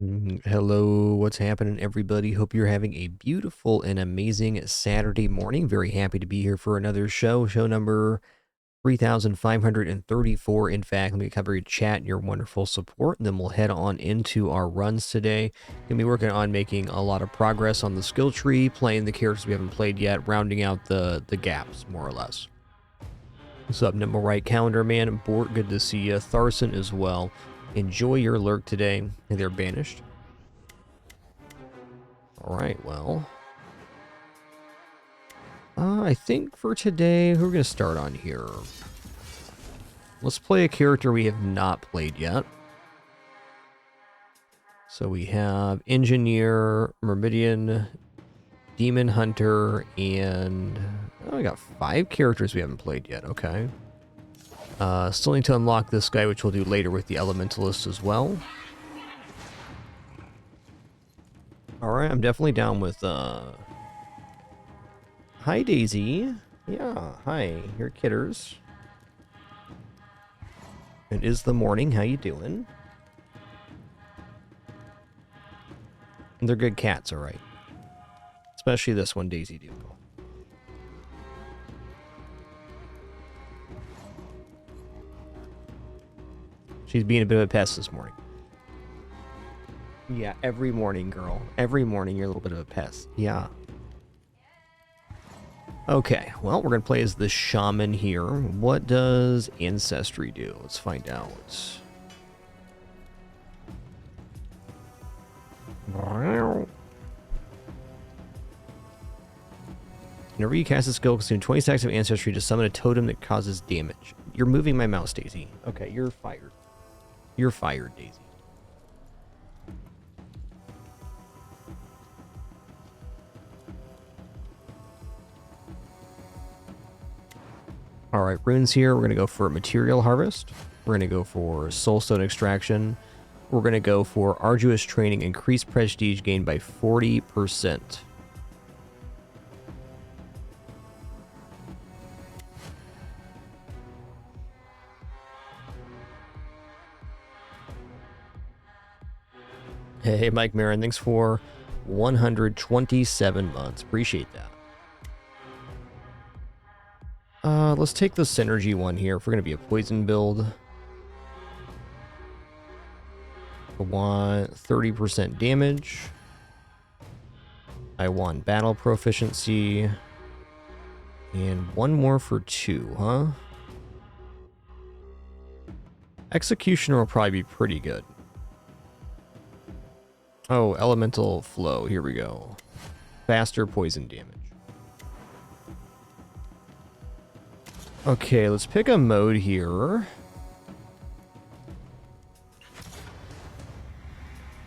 Hello, what's happening, everybody? Hope you're having a beautiful and amazing Saturday morning. Very happy to be here for another show number 3534. In fact, let me cover your chat and your wonderful support, and then we'll head on into our runs today. Gonna be working on making a lot of progress on the skill tree, playing the characters we haven't played yet, rounding out the gaps, more or less. What's up, Nimble Right Calendar Man? Bort, good to see you. Tharson as well. Enjoy your lurk today. Hey, they're banished. Alright, well. I think for today, who are we going to start on here? Let's play a character we have not played yet. So we have Engineer, Myrmidian, Demon Hunter, and... Oh, we got 5 characters we haven't played yet. Okay. Still need to unlock this guy, which we'll do later with the Elementalist as well. Alright, I'm definitely down with, Hi, Daisy. Yeah, hi. You're kidders. It is the morning. How you doing? They're good cats, alright. Especially this one, Daisy Duke. She's being a bit of a pest this morning. Yeah, every morning, girl. Every morning you're a little bit of a pest. Yeah. Okay, well, we're going to play as the Shaman here. What does Ancestry do? Let's find out. Whenever you cast a skill, consume 20 stacks of Ancestry to summon a totem that causes damage. You're moving my mouse, Daisy. Okay, you're fired. You're fired, Daisy. Alright, runes here. We're going to go for Material Harvest. We're going to go for Soulstone Extraction. We're going to go for Arduous Training, increased prestige gain by 40%. Hey, Mike Marin, thanks for 127 months. Appreciate that. Let's take the Synergy one here if we're going to be a poison build. I want 30% damage. I want battle proficiency. And one more for 2, huh? Executioner will probably be pretty good. Oh, Elemental Flow. Here we go. Faster poison damage. Okay, let's pick a mode here.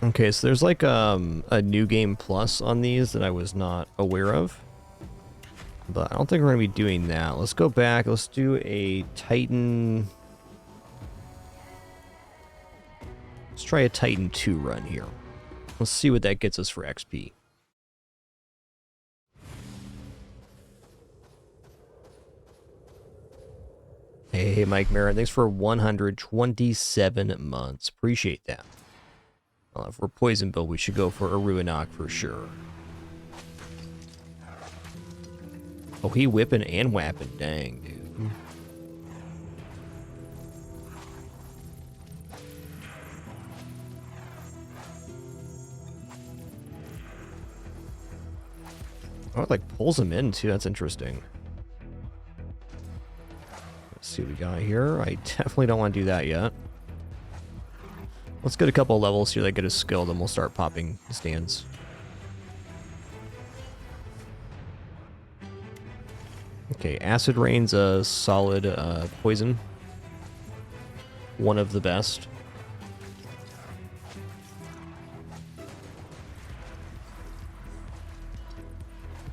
Okay, so there's like a new game plus on these that I was not aware of. But I don't think we're going to be doing that. Let's go back. Let's do a Titan. Let's try a Titan 2 run here. Let's see what that gets us for XP. Hey, Mike Merritt, thanks for 127 months. Appreciate that. Well, if we're poison build, we should go for a Ruinok for sure. Oh, he whipping and whapping. Dang, dude. Oh, it like pulls him in too. That's interesting. Let's see what we got here. I definitely don't want to do that yet. Let's get a couple of levels here that get a skill, then we'll start popping stands. Okay, Acid Rain's a solid poison. One of the best.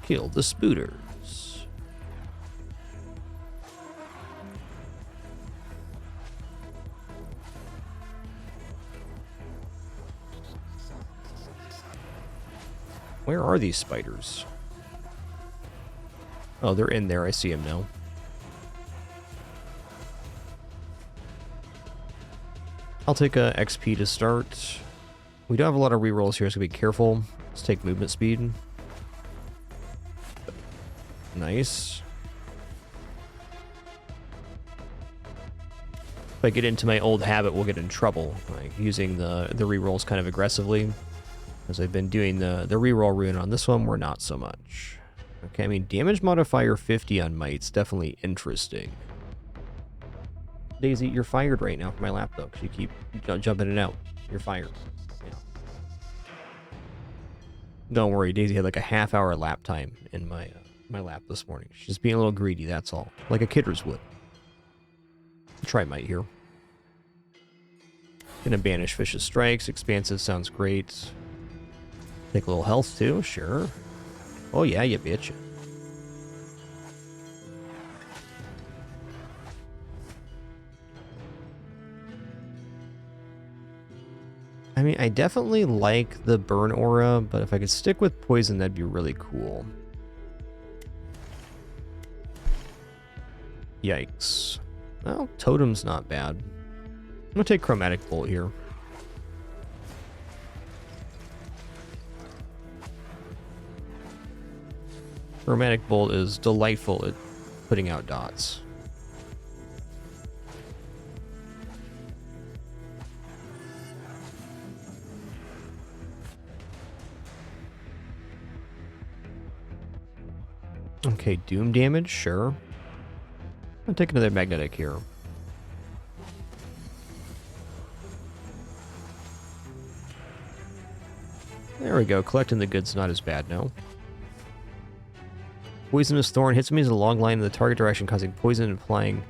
Kill the Spooters. Where are these spiders? Oh, they're in there. I see them now. I'll take a XP to start. We do have a lot of rerolls here, so be careful. Let's take movement speed. Nice. If I get into my old habit, we'll get in trouble, like using the rerolls kind of aggressively. As I've been doing the reroll rune on this one, we're not so much. Okay, I mean, damage modifier 50 on Might's definitely interesting. Daisy, you're fired right now from my lap, though, because you keep jumping in and out. You're fired. Yeah. Don't worry, Daisy had like a half-hour lap time in my my lap this morning. She's just being a little greedy, that's all. Like a kidder's would. Try Might here. Gonna banish Fish's Strikes. Expansive sounds great. Take a little health, too. Sure. Oh, yeah, you bitch. I mean, I definitely like the burn aura, but if I could stick with poison, that'd be really cool. Yikes. Well, totem's not bad. I'm gonna take chromatic bolt here. Chromatic bolt is delightful at putting out dots. Okay, doom damage, sure. I'll take another magnetic here. There we go. Collecting the goods not as bad, no. Poisonous Thorn hits me as a long line in the target direction, causing poison and applying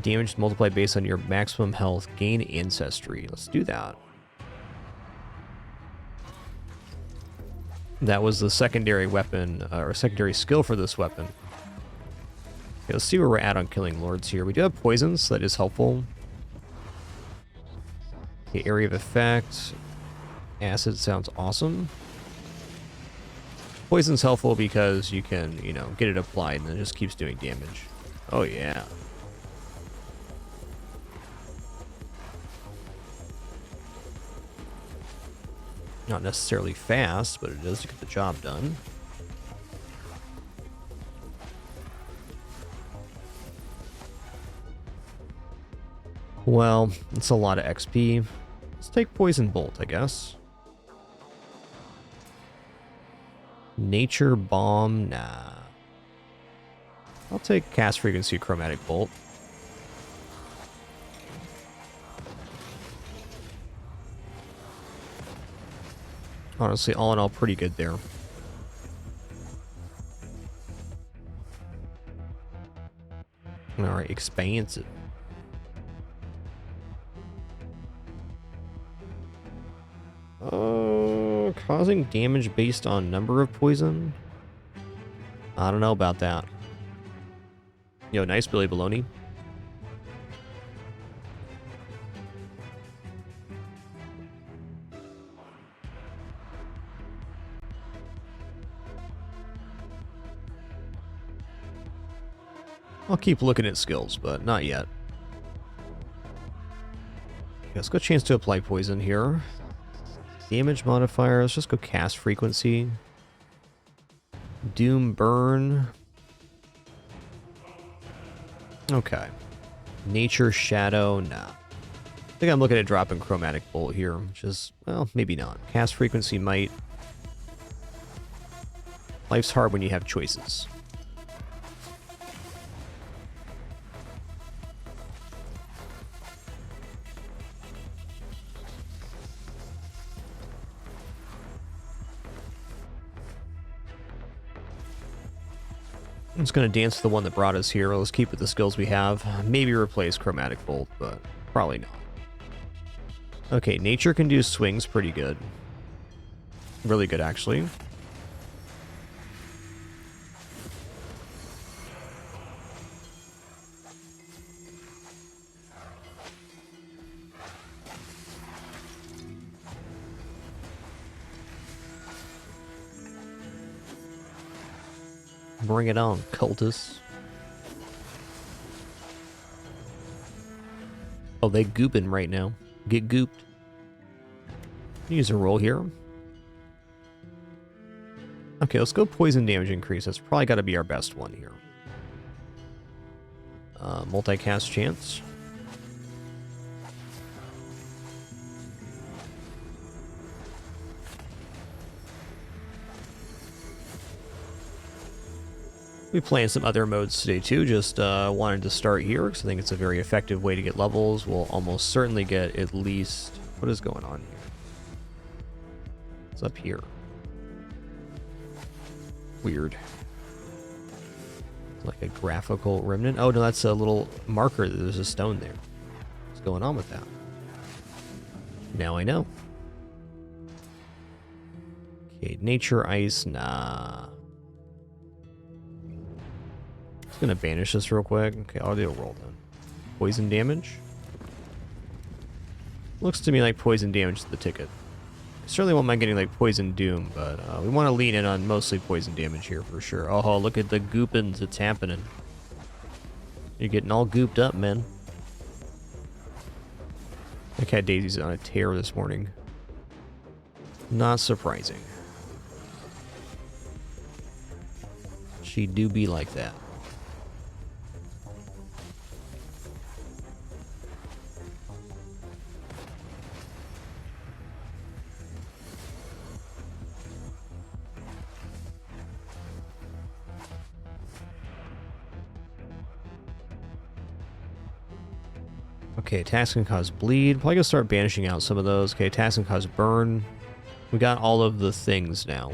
damage multiplied based on your maximum health. Gain Ancestry. Let's do that. That was the secondary weapon, or secondary skill for this weapon. Okay, let's see where we're at on killing lords here. We do have poisons, so that is helpful. Okay, area of effect. Acid sounds awesome. Poison's helpful because you can, you know, get it applied and it just keeps doing damage. Oh, yeah. Not necessarily fast, but it does get the job done. Well, it's a lot of XP. Let's take Poison Bolt, I guess. Nature Bomb, nah. I'll take Cast Frequency Chromatic Bolt. Honestly, all in all, pretty good there. Alright, Expansive. Causing damage based on number of poison? I don't know about that. Yo, nice Billy Baloney. I'll keep looking at skills, but not yet. Okay, let's go chance to apply poison here. Damage modifier, let's just go cast frequency. Doom burn. Okay. Nature shadow, nah. I think I'm looking at dropping chromatic bolt here, which is, well, maybe not. Cast frequency might. Life's hard when you have choices. I'm just going to dance to the one that brought us here. Let's keep with the skills we have. Maybe replace Chromatic Bolt, but probably not. Okay, Nature can do swings pretty good. Really good, actually. Bring it on, cultists. Oh, they gooping right now. Get gooped. Use a roll here. Okay, let's go poison damage increase. That's probably got to be our best one here. Multicast chance. We playing some other modes today too, just wanted to start here because I think it's a very effective way to get levels. We'll almost certainly get at least... What is going on here? It's up here. Weird. Like a graphical remnant. Oh no, that's a little marker that there's a stone there. What's going on with that? Now I know. Okay, nature ice, nah. Gonna banish this real quick. Okay, I'll do a roll then. Poison damage. Looks to me like poison damage is the ticket. I certainly won't mind getting like poison doom, but we want to lean in on mostly poison damage here for sure. Oh, look at the goopins that's happening. You're getting all gooped up, man. My cat Daisy's on a tear this morning. Not surprising. She do be like that. Okay, attacks can cause bleed. Probably gonna start banishing out some of those. Okay, attacks can cause burn. We got all of the things now.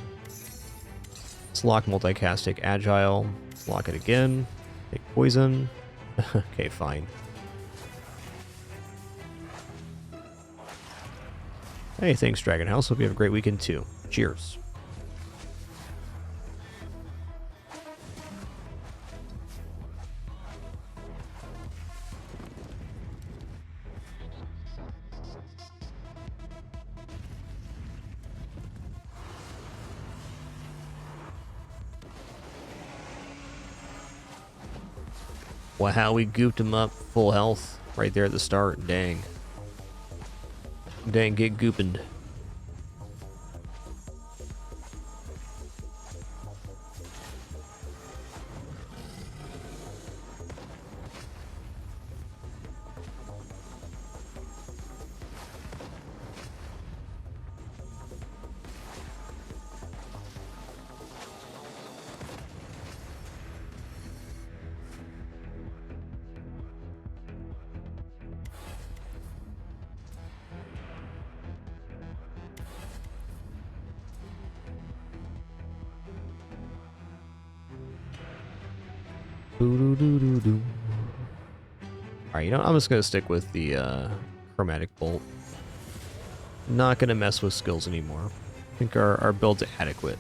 Let's lock multicastic agile. Let's lock it again. Take poison. Okay, fine. Hey, thanks, Dragon House. Hope you have a great weekend too. Cheers. Wow, we gooped him up full health right there at the start. Dang. Dang, get goopined. Alright, you know, I'm just gonna stick with the chromatic bolt. Not gonna mess with skills anymore. I think our build's adequate.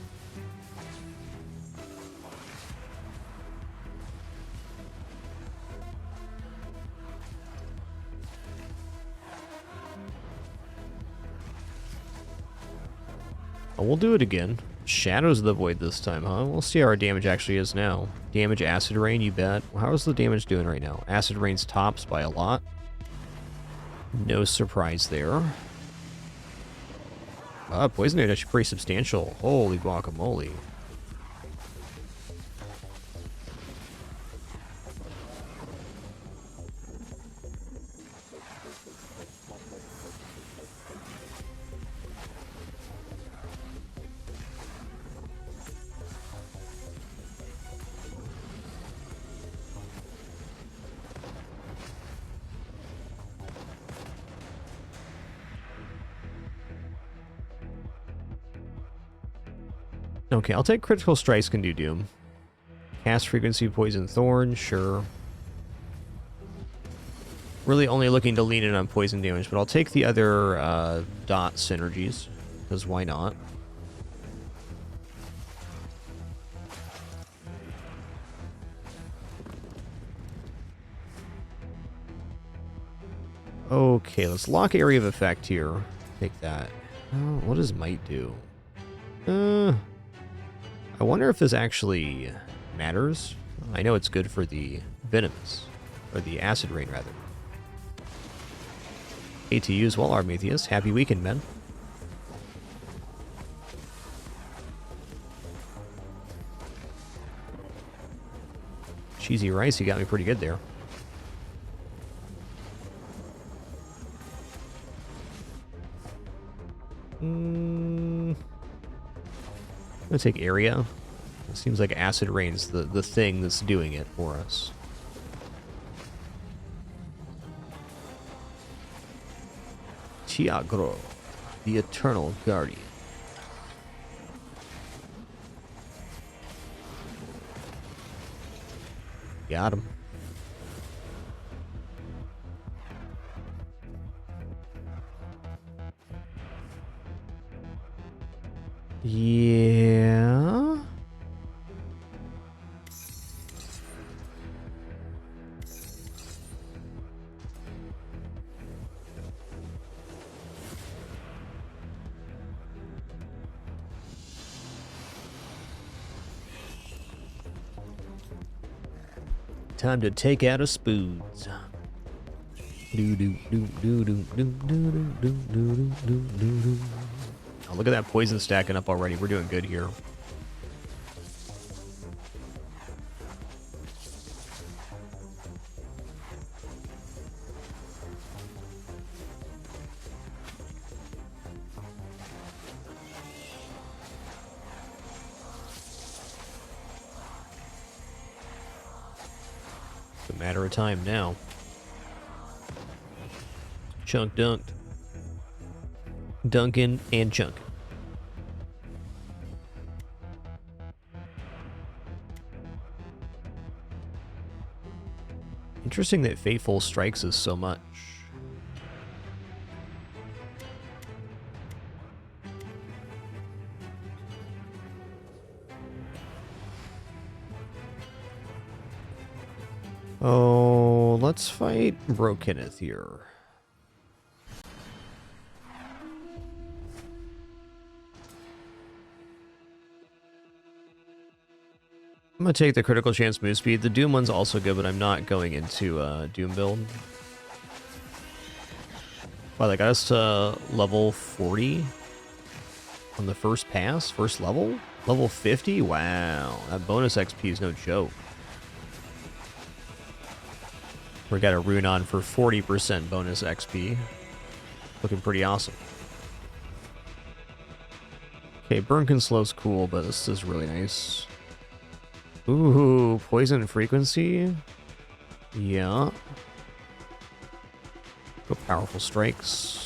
Oh, we'll do it again. Shadows of the Void this time, huh? We'll see how our damage actually is now. Damage, Acid Rain, you bet. How's the damage doing right now? Acid Rain's tops by a lot. No surprise there. Poison damage actually pretty substantial. Holy guacamole. Okay, I'll take critical strikes can do doom. Cast frequency, poison thorn, sure. Really only looking to lean in on poison damage, but I'll take the other dot synergies, because why not? Okay, let's lock area of effect here. Take that. Oh, what does might do? I wonder if this actually matters. I know it's good for the venomous, or the acid rain rather. Hate to use well, Armatheus. Happy weekend, man. Cheesy rice, you got me pretty good there. I'm gonna take area. It seems like acid rain's the thing that's doing it for us. Tiagro, the Eternal Guardian. Got him. Yeah. Time to take out a spoons. Oh, look at that poison stacking up already. We're doing good here. It's a matter of time now. Chunk dunked. Duncan and Chunk. Interesting that Fateful strikes us so much. Oh, let's fight Bro Kenneth here. I'm gonna take the critical chance move speed. The Doom one's also good, but I'm not going into Doom build. Wow, they got us to level 40 on the first pass, first level? Level 50? Wow, that bonus XP is no joke. We got a rune on for 40% bonus XP. Looking pretty awesome. Okay, Burn Can Slow's cool, but this is really nice. Ooh, poison frequency? Yeah. Go powerful strikes.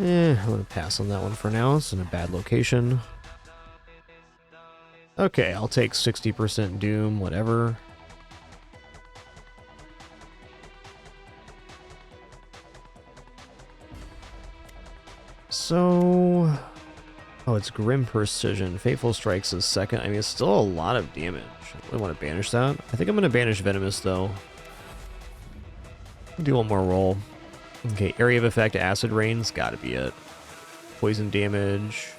I'm gonna pass on that one for now. It's in a bad location. Okay, I'll take 60% Doom, whatever. So... Oh, it's Grim Precision. Fateful Strikes is second. I mean, it's still a lot of damage. I really want to banish that. I think I'm going to banish Venomous, though. Do one more roll. Okay, area of effect, Acid Rain's got to be it. Poison damage.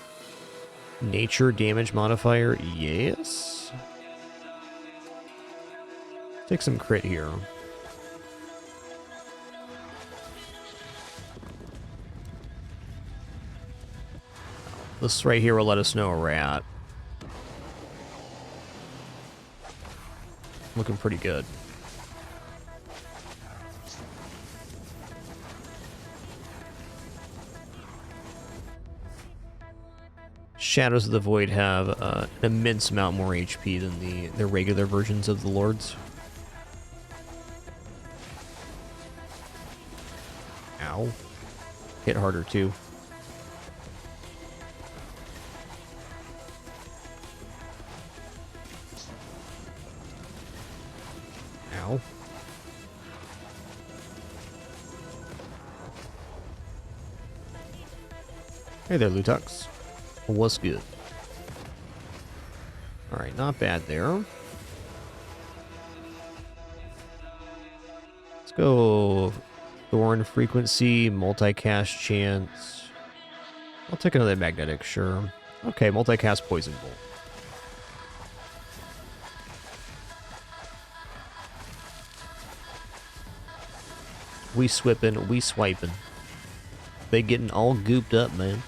Nature damage modifier, yes. Take some crit here. This right here will let us know where we're at. Looking pretty good. Shadows of the Void have an immense amount more HP than the regular versions of the Lords. Ow. Hit harder too. Ow. Hey there, Lutux. What's good? Alright, not bad there. Let's go Thorn Frequency, Multicast Chance. I'll take another Magnetic, sure. Okay, Multicast Poison Bolt. We swipping, we swiping. They getting all gooped up, man.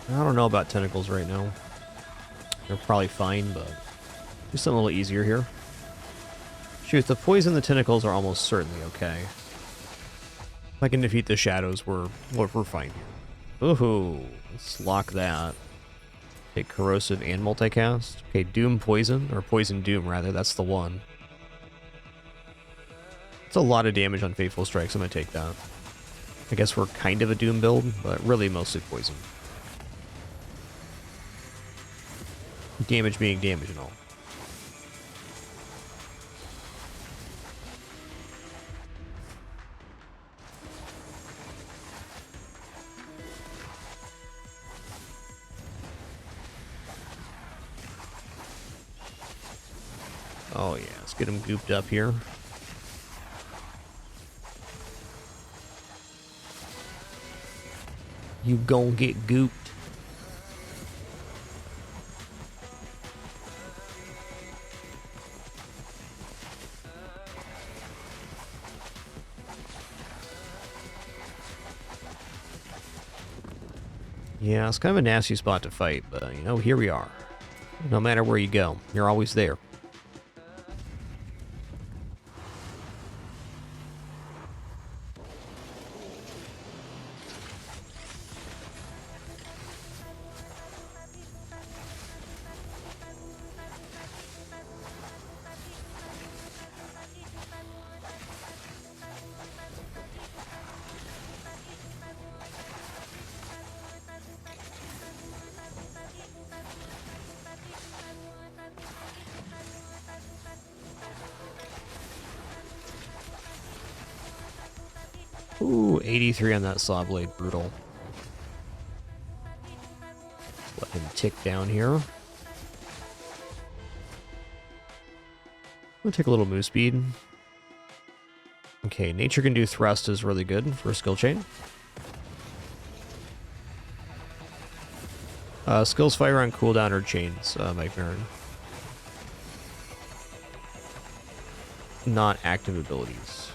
I don't know about tentacles right now. They're probably fine, but do something a little easier here. Shoot, the poison, the tentacles are almost certainly okay. If I can defeat the shadows, we're fine here. Ooh, let's lock that. Take corrosive and multicast. Okay, doom poison, or poison doom rather, that's the one. It's a lot of damage on faithful strikes, I'm gonna take that. I guess we're kind of a doom build, but really mostly poison. Damage being damage and all. Oh yeah, let's get him gooped up here. You gon' get gooped. Yeah, it's kind of a nasty spot to fight, but, you know, here we are. No matter where you go, you're always there. Ooh, 83 on that saw blade. Brutal. Let him tick down here. I'm gonna take a little move speed. Okay, nature can do thrust is really good for a skill chain. Skills fire on cooldown or chains, Mike Marin. Not active abilities.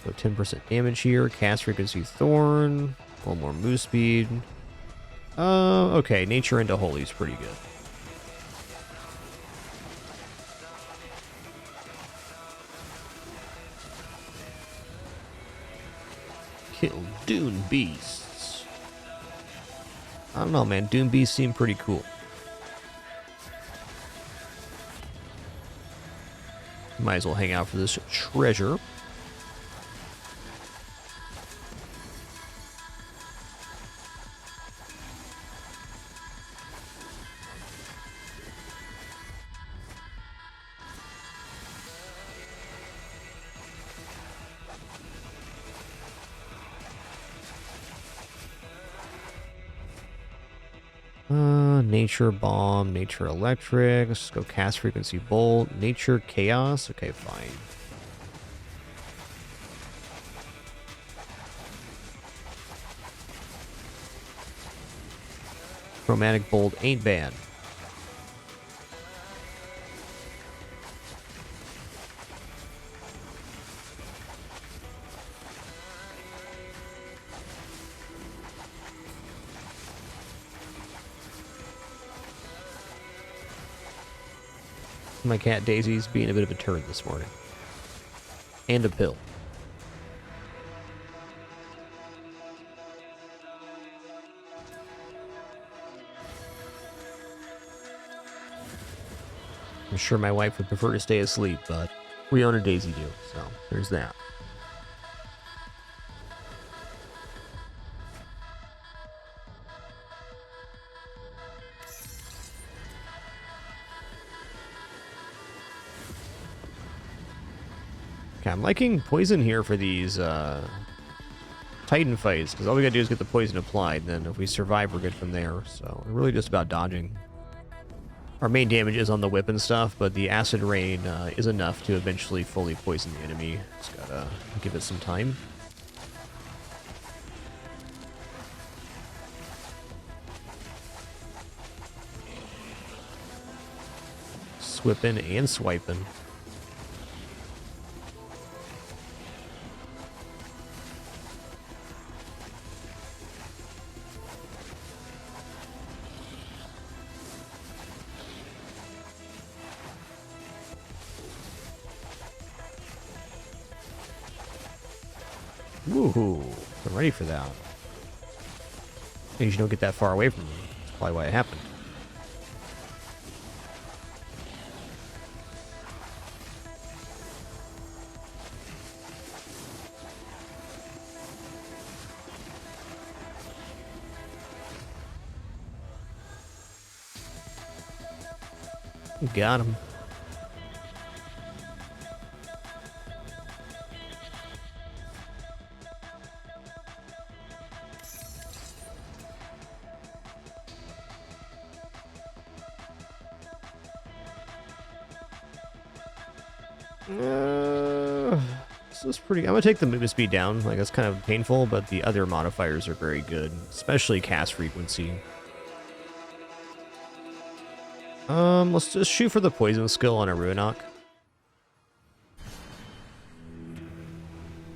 So 10% damage here. Cast frequency thorn. One more move speed. Okay, nature into holy is pretty good. Kill Dune Beasts. I don't know, man. Dune Beasts seem pretty cool. Might as well hang out for this treasure. Nature bomb, nature electric. Let's go cast frequency bolt. Nature chaos. Okay, fine. Chromatic bolt ain't bad. My cat Daisy's being a bit of a turd this morning. And a pill. I'm sure my wife would prefer to stay asleep, but we own a Daisy do, so there's that. Okay, I'm liking poison here for these Titan fights, because all we gotta do is get the poison applied, and then if we survive, we're good from there. So we're really just about dodging. Our main damage is on the whip and stuff, but the acid rain is enough to eventually fully poison the enemy. Just gotta give it some time. Swipping and swiping. Woohoo! I'm ready for that. You don't get that far away from me. That's probably why it happened. Got him. This is pretty... I'm gonna take the movement speed down. Like, that's kind of painful, but the other modifiers are very good. Especially cast frequency. Let's just shoot for the poison skill on a Ruinok.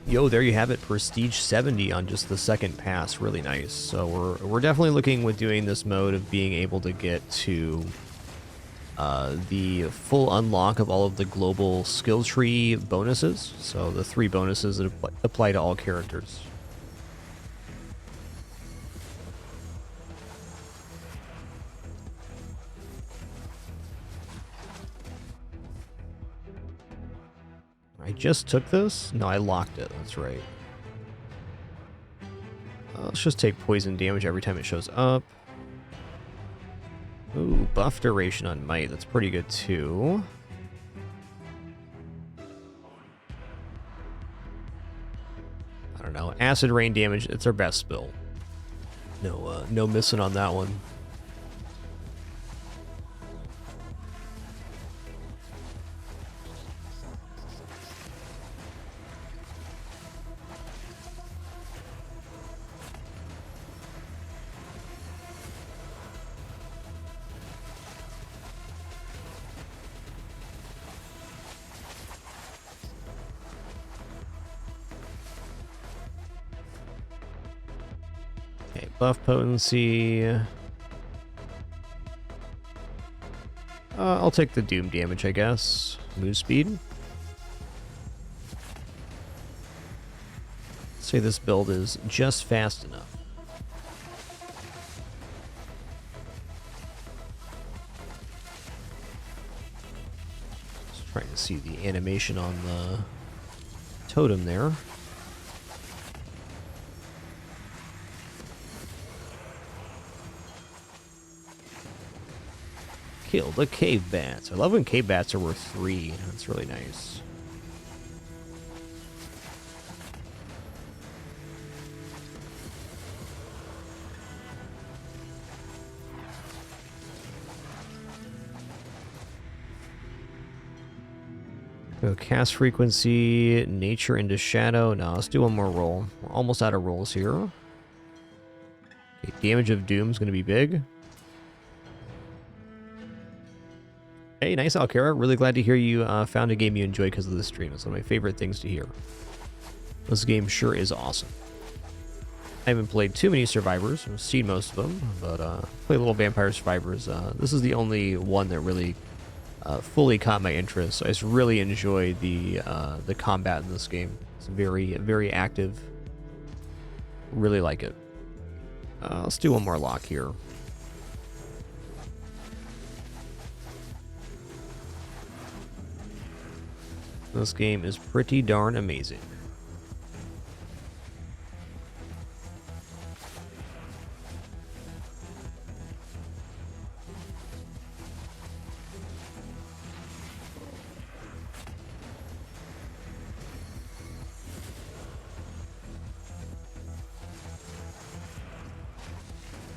Yo, there you have it. Prestige 70 on just the second pass. Really nice. So we're definitely looking with doing this mode of being able to get to the full unlock of all of the global skill tree bonuses. So the 3 bonuses that apply to all characters. I just took this? No, I locked it. That's right. Let's just take poison damage every time it shows up. Ooh, buff duration on might. That's pretty good too. I don't know. Acid rain damage. It's our best spell. No missing on that one. Buff potency. I'll take the doom damage, I guess. Move speed. Let's say this build is just fast enough. Just trying to see the animation on the totem there. Kill the cave bats. I love when cave bats are worth 3. That's really nice. Go cast frequency, nature into shadow. No, let's do one more roll. We're almost out of rolls here. Okay, damage of doom is going to be big. Hey, nice, Alkara. Really glad to hear you found a game you enjoy because of the stream. It's one of my favorite things to hear. This game sure is awesome. I haven't played too many Survivors. I've seen most of them, but play a little Vampire Survivors. This is the only one that really fully caught my interest. So I just really enjoy the combat in this game. It's very, very active. Really like it. Let's do one more lock here. This game is pretty darn amazing.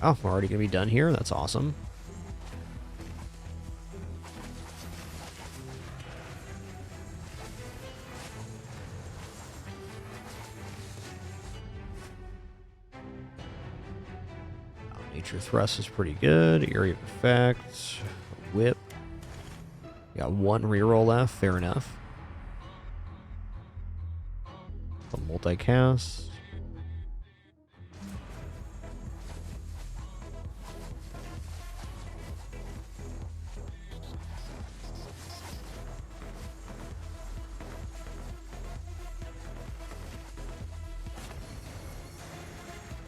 Oh, we're already going to be done here? That's awesome. Nature Thrust is pretty good. Area of Effect. Whip. Got one reroll left. Fair enough. A multicast.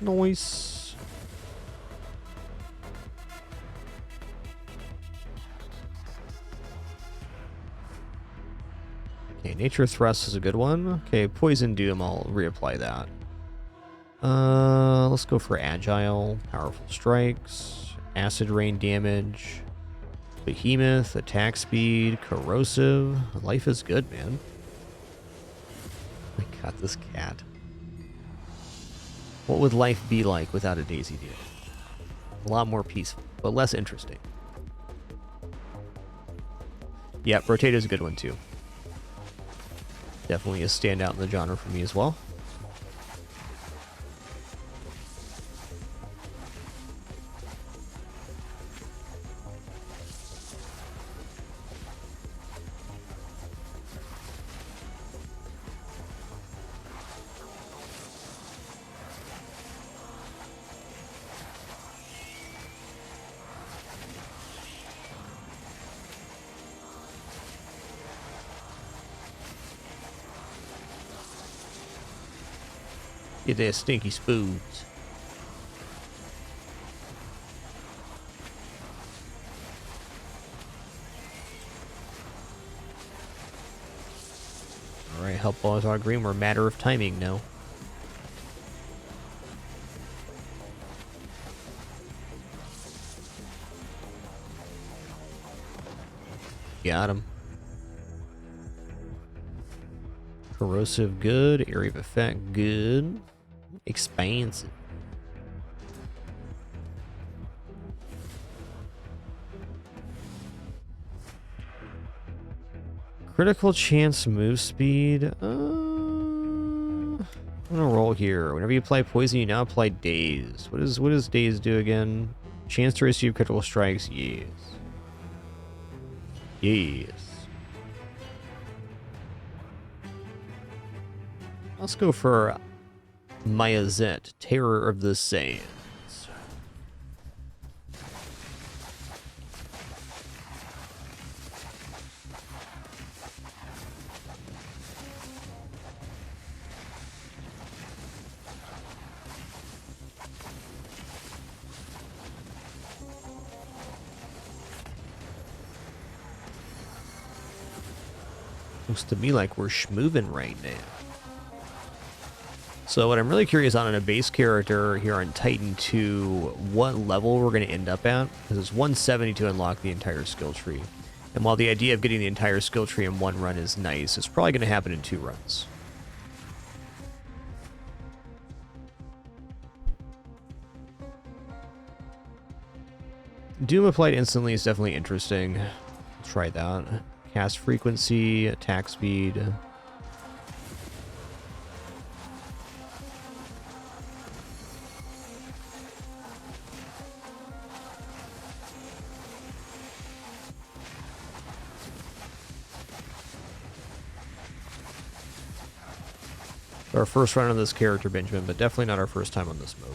Nice. Okay, Nature Thrust is a good one. Okay, Poison Doom, I'll reapply that. Let's go for Agile, Powerful Strikes, Acid Rain damage, Behemoth, Attack Speed, Corrosive. Life is good, man. I got this cat. What would life be like without a Daisy Duke? A lot more peaceful, but less interesting. Yeah, Rotato's a good one too. Definitely a standout in the genre for me as well. Get their stinky spoons. Alright, help balls are green. We're a matter of timing now. Got him. Corrosive, good. Area of Effect, good. Expansive. Critical chance move speed. I'm gonna roll here. Whenever you apply poison, you now apply daze. What does daze do again? Chance to receive critical strikes. Yes. Yes. Let's go for Mayazet, Terror of the Sands. Looks to me like we're schmoovin' right now. So what I'm really curious on in a base character here on Titan 2, what level we're going to end up at, because it's 170 to unlock the entire skill tree. And while the idea of getting the entire skill tree in one run is nice, it's probably going to happen in 2 runs. Doom applied instantly is definitely interesting. Try that. Cast frequency, attack speed. Our first run on this character, Benjamin, but definitely not our first time on this mode.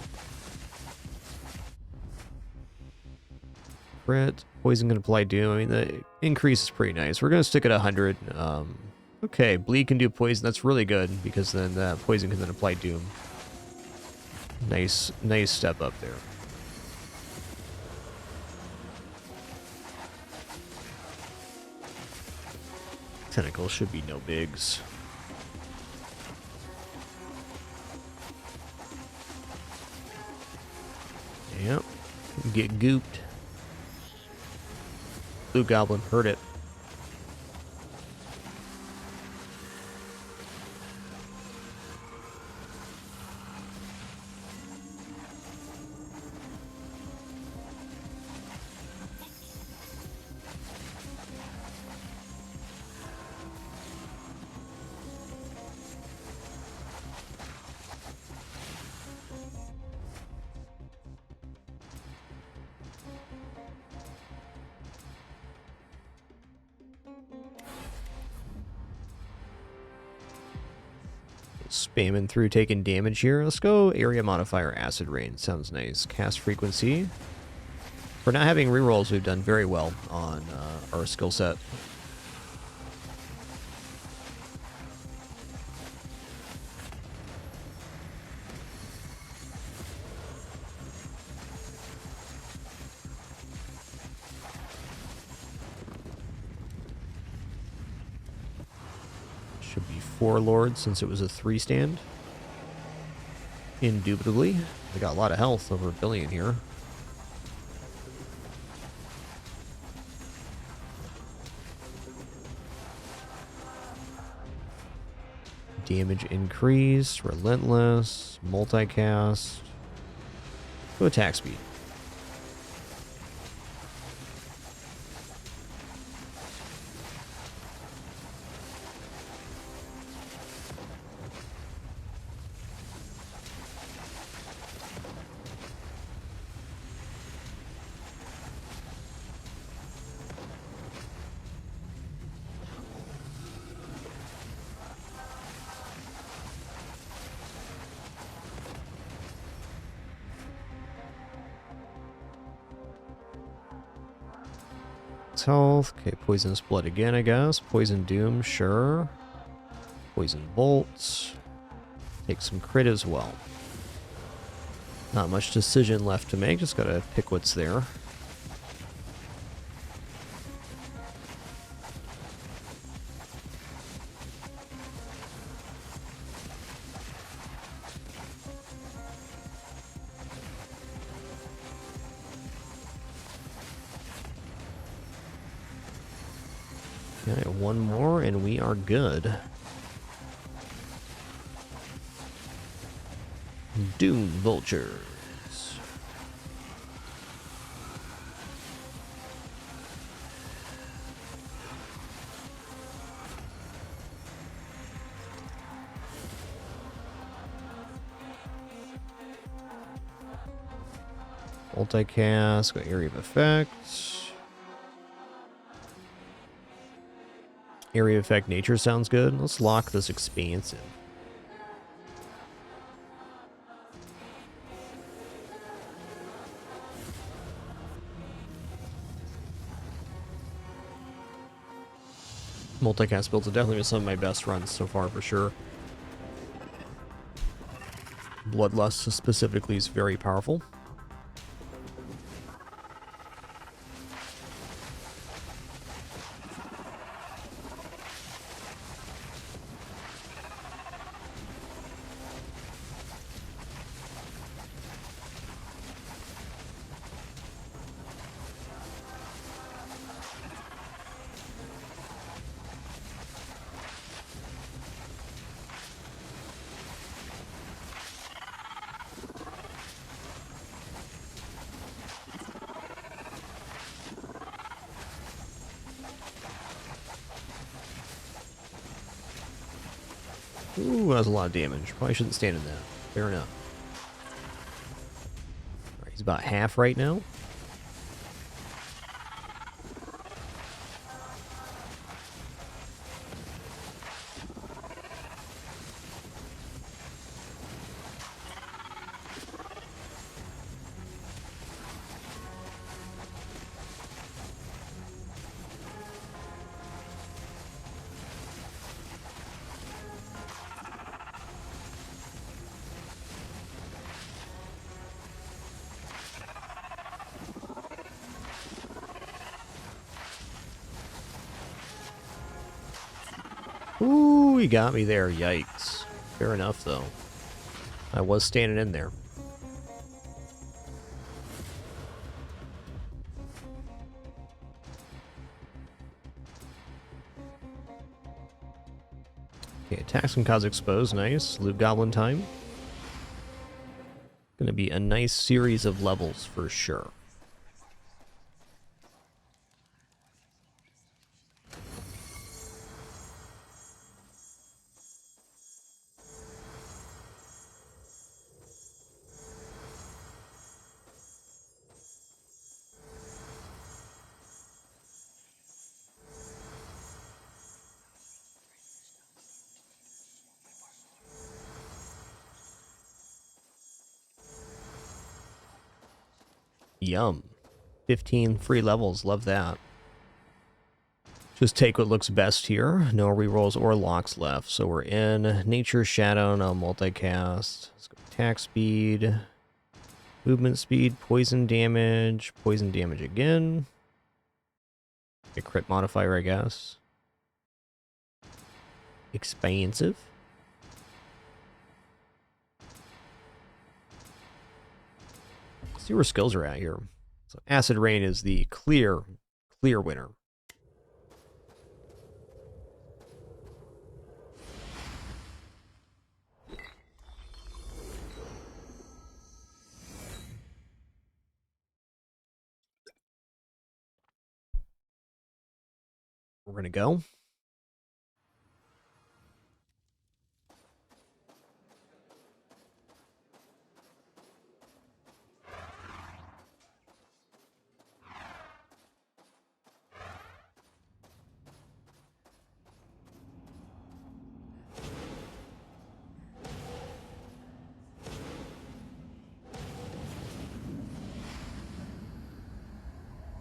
Crit. Poison can apply Doom. I mean, the increase is pretty nice. We're going to stick at 100. Okay, Bleed can do Poison. That's really good, because then Poison can then apply Doom. Nice step up there. Tentacles should be no bigs. Yep. Get gooped. Blue Goblin, heard it. Spamming through, taking damage here. Let's go area modifier acid rain. Sounds nice. Cast frequency. For not having rerolls, we've done very well on our skill set. Should be 4 lords since it was a 3 stand. Indubitably. They got a lot of health, over 1 billion here. Damage increase, relentless, multicast. Go attack speed. Health. Okay, poisonous blood again, I guess. Poison doom, sure. Poison bolts. Take some crit as well. Not much decision left to make, just gotta pick what's there. Okay, 1 more and we are good. Doom vultures. Multicast, got area of effect. Area of effect nature sounds good. Let's lock this expansive. Multicast builds have definitely been some of my best runs so far for sure. Bloodlust specifically is very powerful. Ooh, that was a lot of damage. Probably shouldn't stand in that. Fair enough. Alright, he's about half right now. Ooh, he got me there. Yikes. Fair enough, though. I was standing in there. Okay, attacks can cause expose. Nice. Loot goblin time. Gonna be a nice series of levels for sure. Yum. 15 free levels. Love that. Just take what looks best here. No rerolls or locks left. So we're in Nature Shadow. Now multicast. Let's go attack speed. Movement speed. Poison damage. Poison damage again. A crit modifier, I guess. Expansive. Let's see where skills are at here. So Acid Rain is the clear winner. We're going to go.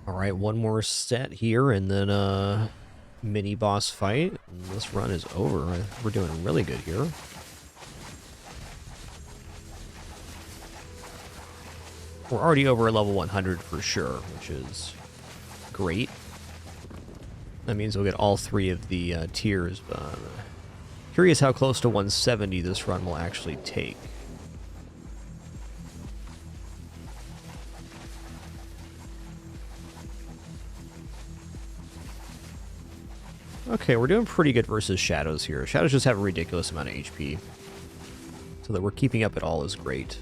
All right, one more set here, and then mini boss fight. And this run is over. We're doing really good here. We're already over level 100 for sure, which is great. That means we'll get all 3 of the tiers, but curious how close to 170 this run will actually take. Okay, we're doing pretty good versus Shadows here. Shadows just have a ridiculous amount of HP. So that we're keeping up at all is great.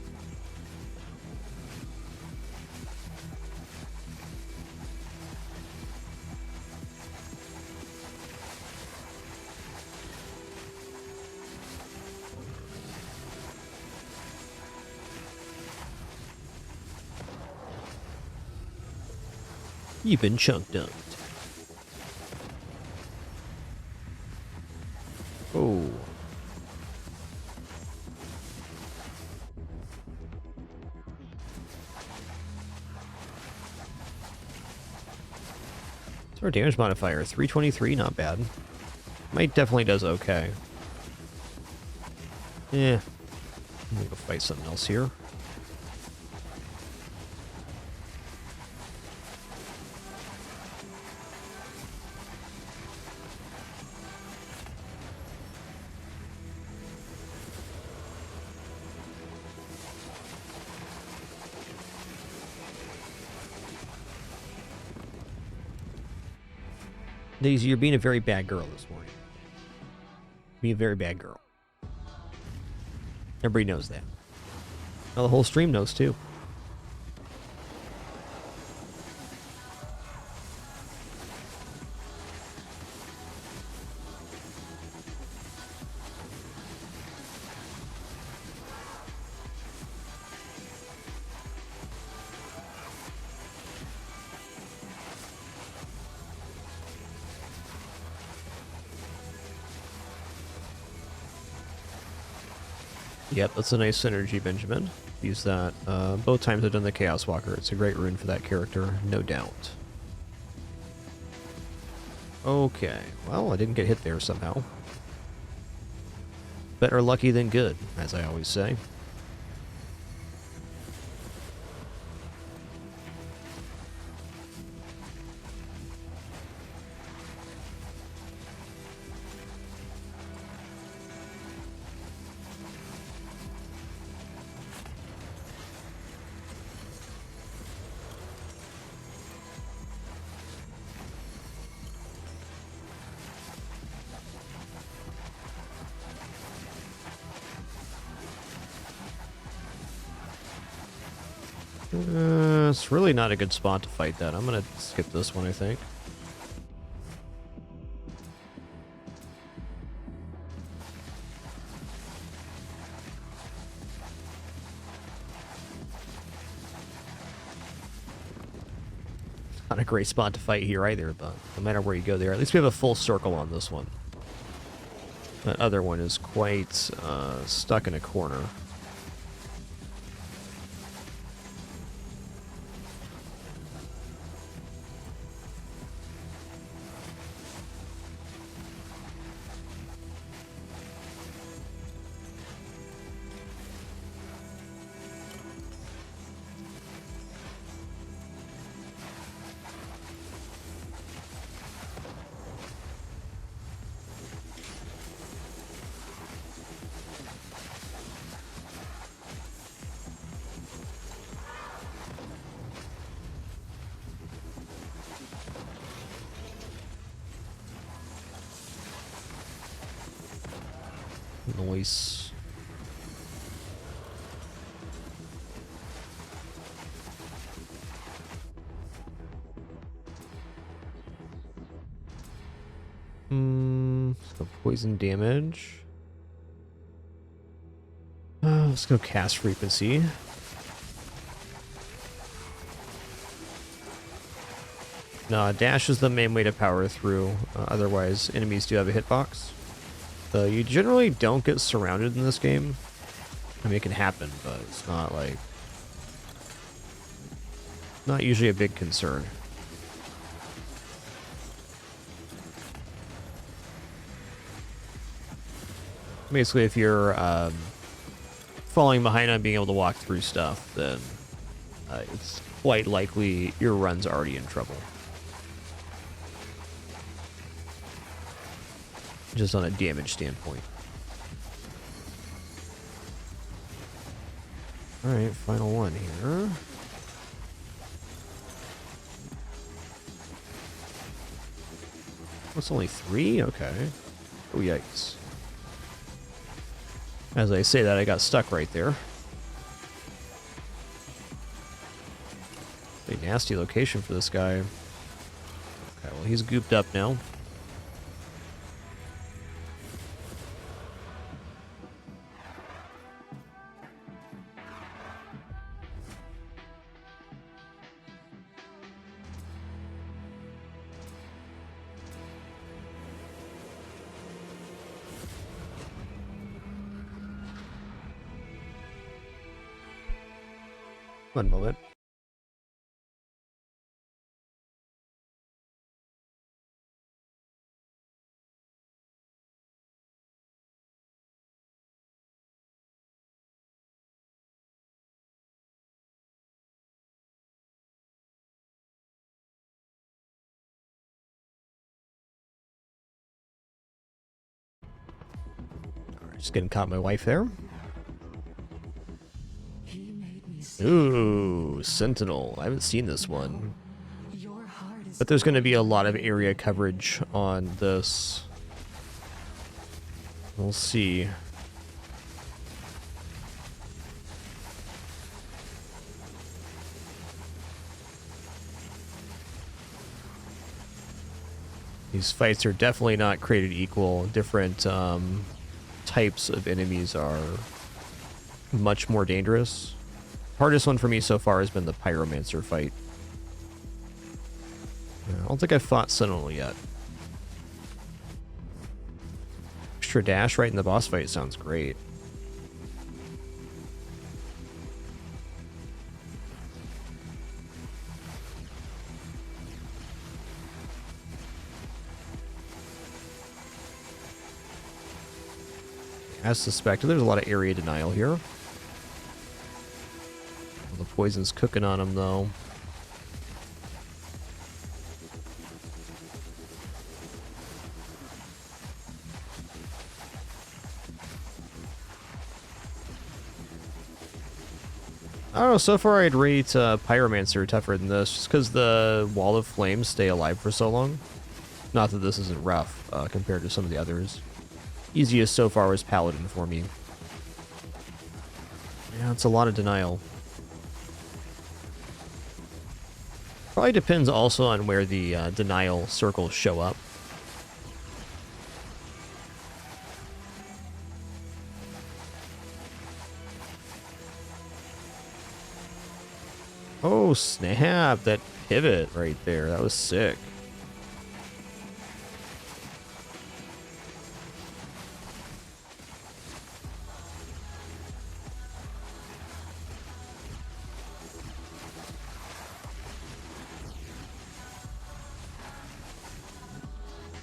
You've been chunk dunked. Oh. So our damage modifier, 323, not bad. Might definitely does okay. Yeah. I'm gonna go fight something else here. Daisy, you're being a very bad girl this morning. Be a very bad girl. Everybody knows that. Well, the whole stream knows too. Yep, that's a nice synergy, Benjamin. Use that both times I've done the Chaos Walker. It's a great rune for that character, no doubt. Okay, well, I didn't get hit there somehow. Better lucky than good, as I always say. It's really not a good spot to fight that. I'm gonna skip this one, I think. Not a great spot to fight here either, but no matter where you go there, at least we have a full circle on this one. That other one is quite stuck in a corner. Noise. So poison damage. Let's go cast frequency. No, dash is the main way to power through. Otherwise, enemies do have a hitbox. You generally don't get surrounded in this game. I mean, it can happen, but it's not like... not usually a big concern. Basically, if you're falling behind on being able to walk through stuff, then it's quite likely your run's already in trouble. Just on a damage standpoint. Alright, final one here. It's only 3? Okay. Oh, yikes. As I say that, I got stuck right there. A nasty location for this guy. Okay, well, he's gooped up now. One moment. Alright, just getting caught my wife there. Ooh, Sentinel. I haven't seen this one. But there's going to be a lot of area coverage on this. We'll see. These fights are definitely not created equal. Different types of enemies are much more dangerous. Hardest one for me so far has been the Pyromancer fight. I don't think I've fought Sentinel yet. Extra dash right in the boss fight sounds great. As suspected, there's a lot of area denial here. The poison's cooking on him, though. I don't know, so far I'd rate Pyromancer tougher than this, just because the Wall of Flames stay alive for so long. Not that this isn't rough compared to some of the others. Easiest so far was Paladin for me. Yeah, it's a lot of denial. Probably depends also on where the denial circles show up. Oh, snap! That pivot right there. That was sick.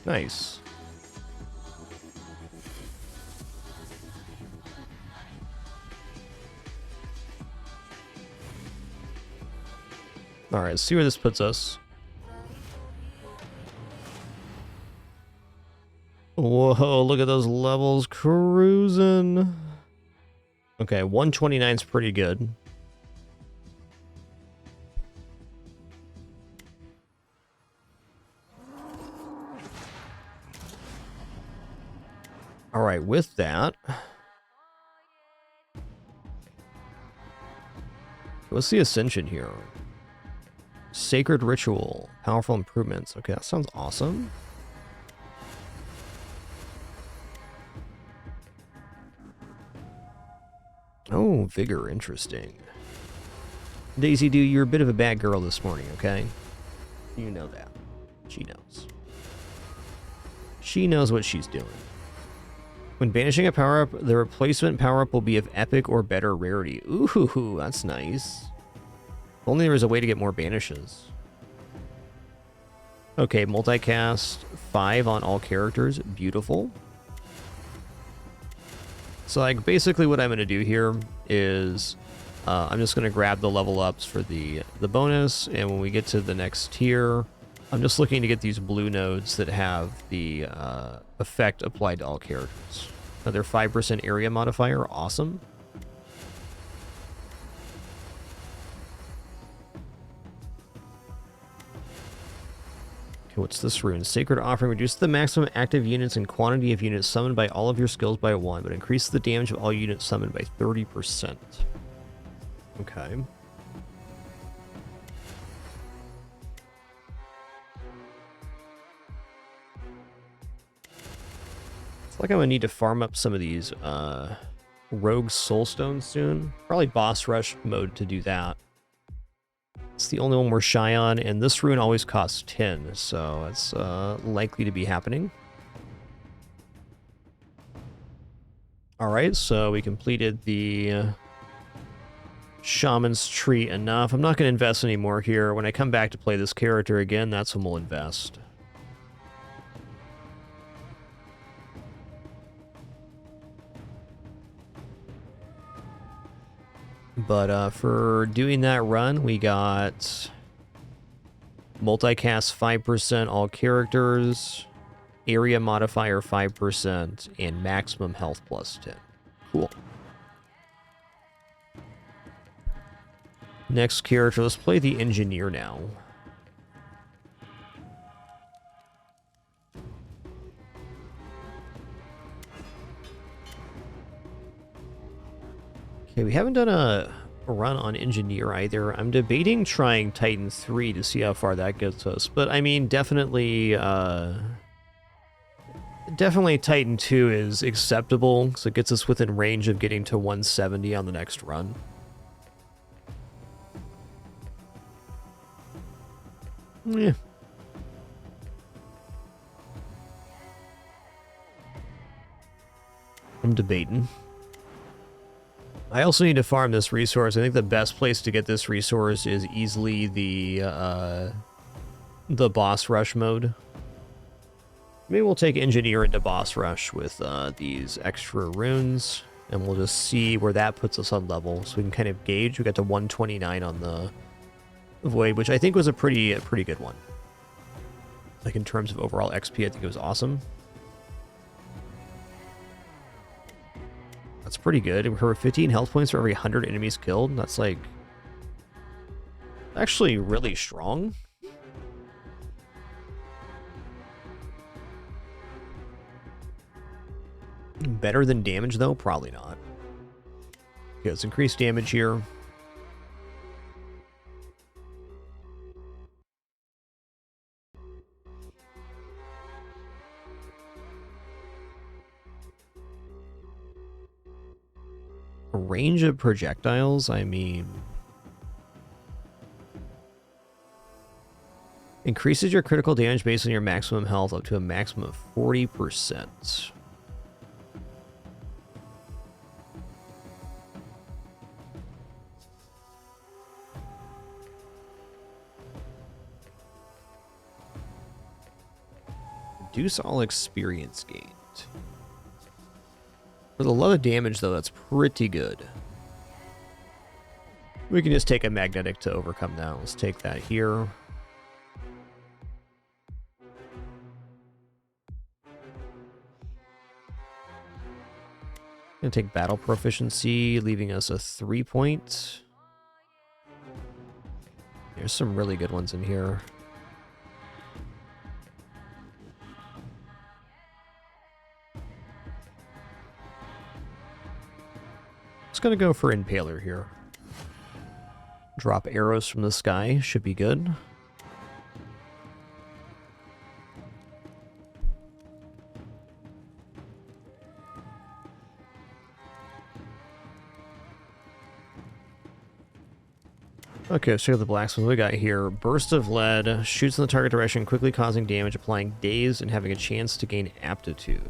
Nice. Alright, let's see where this puts us. Whoa, look at those levels cruising. Okay, 129 is pretty good. All right, with that, what's the ascension here? Sacred ritual, powerful improvements. Okay, that sounds awesome. Oh, vigor, interesting. Daisy, dude, you're a bit of a bad girl this morning, okay? You know that. She knows. She knows what she's doing. When banishing a power-up, the replacement power-up will be of epic or better rarity. Ooh, that's nice. If only there was a way to get more banishes. Okay, multicast 5 on all characters. Beautiful. So, like, basically what I'm going to do here is I'm just going to grab the level ups for the bonus, and when we get to the next tier, I'm just looking to get these blue nodes that have the effect applied to all characters. Another 5% area modifier. Awesome. Okay, what's this rune? Sacred Offering. Reduce the maximum active units and quantity of units summoned by all of your skills by 1, but increase the damage of all units summoned by 30%. Okay. It's like I'm gonna need to farm up some of these rogue soulstones soon. Probably boss rush mode to do that. It's the only one we're shy on, and this rune always costs 10, so it's likely to be happening. Alright, so we completed the Shaman's Tree enough. I'm not going to invest any more here. When I come back to play this character again, that's when we'll invest. But for doing that run, we got multicast 5% all characters, area modifier 5%, and maximum health plus 10. Cool. Next character, let's play the engineer now. Okay, we haven't done a run on engineer either. I'm debating trying Titan 3 to see how far that gets us. But I mean, definitely Titan 2 is acceptable, so it gets us within range of getting to 170 on the next run. Yeah. I'm debating. I also need to farm this resource. I think the best place to get this resource is easily the boss rush mode. Maybe we'll take engineer into boss rush with these extra runes, and we'll just see where that puts us on level, so we can kind of gauge. We got to 129 on the void, which I think was a pretty good one. Like in terms of overall XP, I think it was awesome. That's pretty good. We recover 15 health points for every 100 enemies killed. That's like actually really strong. Better than damage though? Probably not. Okay, let's increase damage here. Range of projectiles, I mean... Increases your critical damage based on your maximum health up to a maximum of 40%. Reduce all experience gained. For the love of damage, though, that's pretty good. We can just take a magnetic to overcome that. Let's take that here. Gonna take battle proficiency, leaving us a 3-point. There's some really good ones in here. going to go for Impaler here. Drop arrows from the sky. Should be good. Okay, let's check out the blacksmith. What we got here? Burst of lead. Shoots in the target direction, quickly causing damage, applying daze, and having a chance to gain aptitude.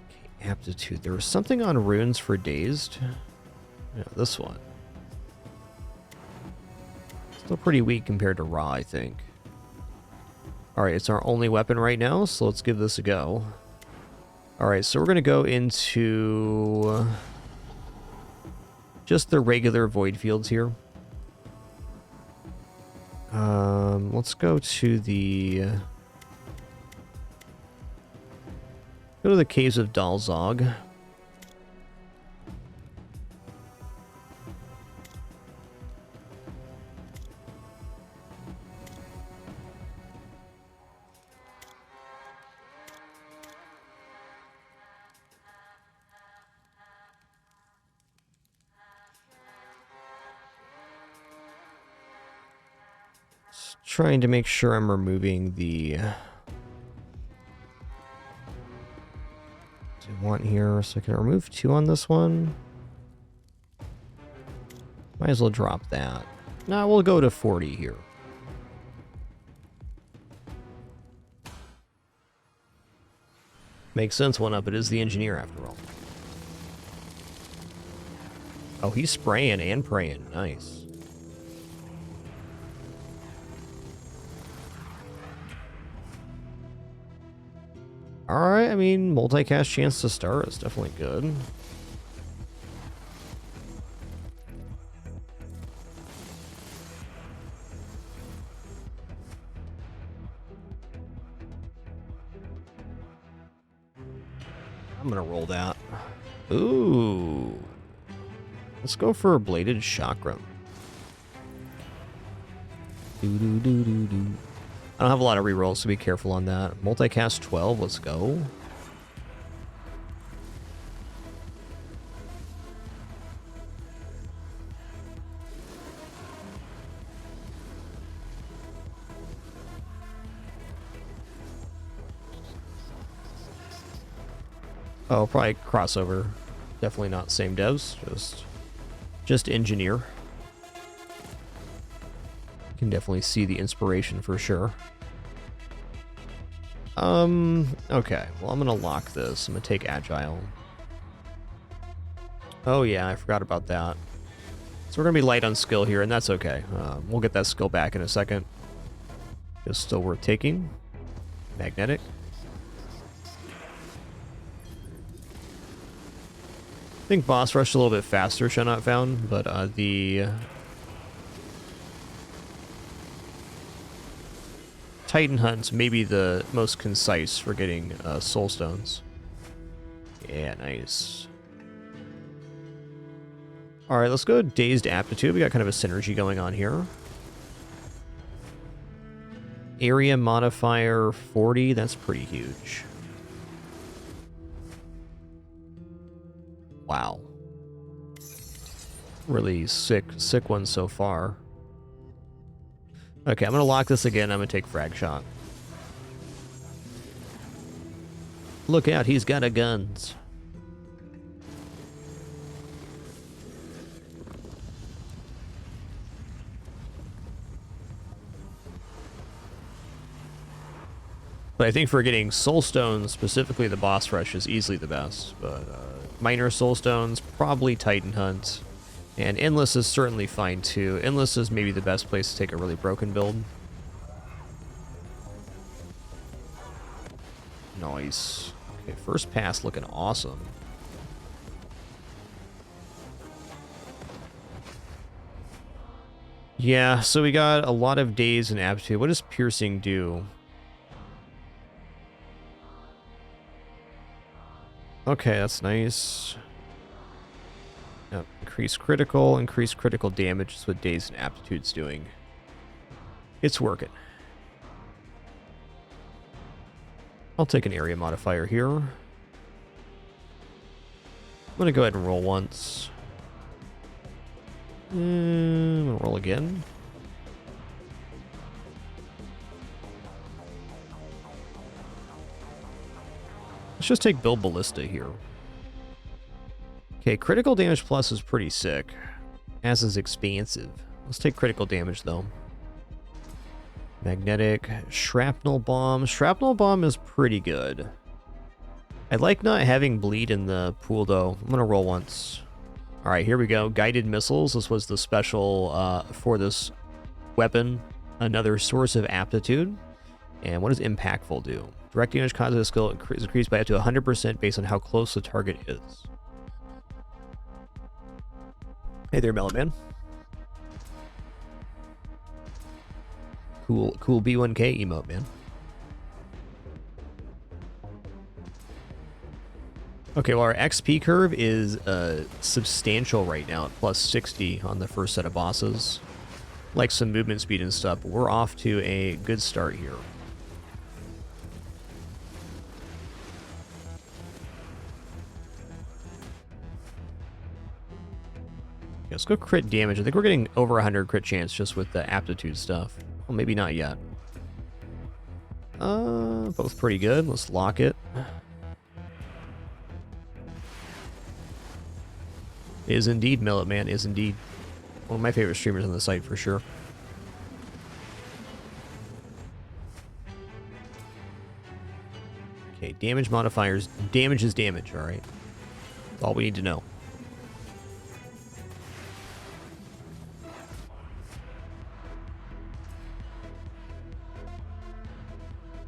Okay, aptitude. There was something on runes for dazed. Yeah, this one. Still pretty weak compared to raw, I think. Alright, it's our only weapon right now, so let's give this a go. Alright, so we're going to go into just the regular void fields here. Let's go to the Caves of Dalzog. Trying to make sure I'm removing the... Do I want here? So I can remove 2 on this one. Might as well drop that. Nah, we'll go to 40 here. Makes sense, one up. It is the engineer after all. Oh, he's spraying and praying. Nice. Alright, I mean, multicast chance to start is definitely good. I'm gonna roll that. Ooh. Let's go for a bladed chakram. Do. I don't have a lot of rerolls, so be careful on that. Multicast 12, let's go. Oh, probably crossover. Definitely not same devs, just engineer. Can definitely see the inspiration for sure. Okay. Well, I'm gonna lock this. I'm gonna take Agile. Oh yeah, I forgot about that. So we're gonna be light on skill here, and that's okay. We'll get that skill back in a second. It's still worth taking. Magnetic. I think boss rush a little bit faster, shall not found, but the Titan Hunt's maybe the most concise for getting soul stones. Yeah, nice. Alright, let's go Dazed Aptitude. We got kind of a synergy going on here. Area modifier 40, that's pretty huge. Wow. Really sick one so far. Okay, I'm gonna lock this again. I'm gonna take frag shot. Look out, he's got a guns. But I think for getting soul stones, specifically the boss rush is easily the best. But minor soul stones, probably Titan Hunt. And Endless is certainly fine too. Endless is maybe the best place to take a really broken build. Nice. Okay, first pass looking awesome. Yeah, so we got a lot of days in aptitude. What does piercing do? Okay, that's nice. Yep. Increase critical damage is what days and aptitude's doing. It's working. I'll take an area modifier here. I'm gonna go ahead and roll once. I'm gonna roll again. Let's just take Bill Ballista here. Okay, critical damage plus is pretty sick, as is expansive. Let's take critical damage though. Magnetic, shrapnel bomb. Shrapnel bomb is pretty good. I like not having bleed in the pool though. I'm gonna roll once. All right, here we go. Guided missiles. This was the special for this weapon. Another source of aptitude. And what does impactful do? Direct damage causes a skill is increased by up to 100% based on how close the target is. Hey there, Melon. Cool B1K emote, man. Okay, well, our XP curve is substantial right now, at plus 60 on the first set of bosses. Like some movement speed and stuff, but we're off to a good start here. Okay, let's go crit damage. I think we're getting over 100 crit chance just with the aptitude stuff. Well, maybe not yet. Both pretty good. Let's lock it. Is indeed, Millet Man, is indeed. One of my favorite streamers on the site for sure. Okay, damage modifiers. Damage is damage, alright? That's all we need to know.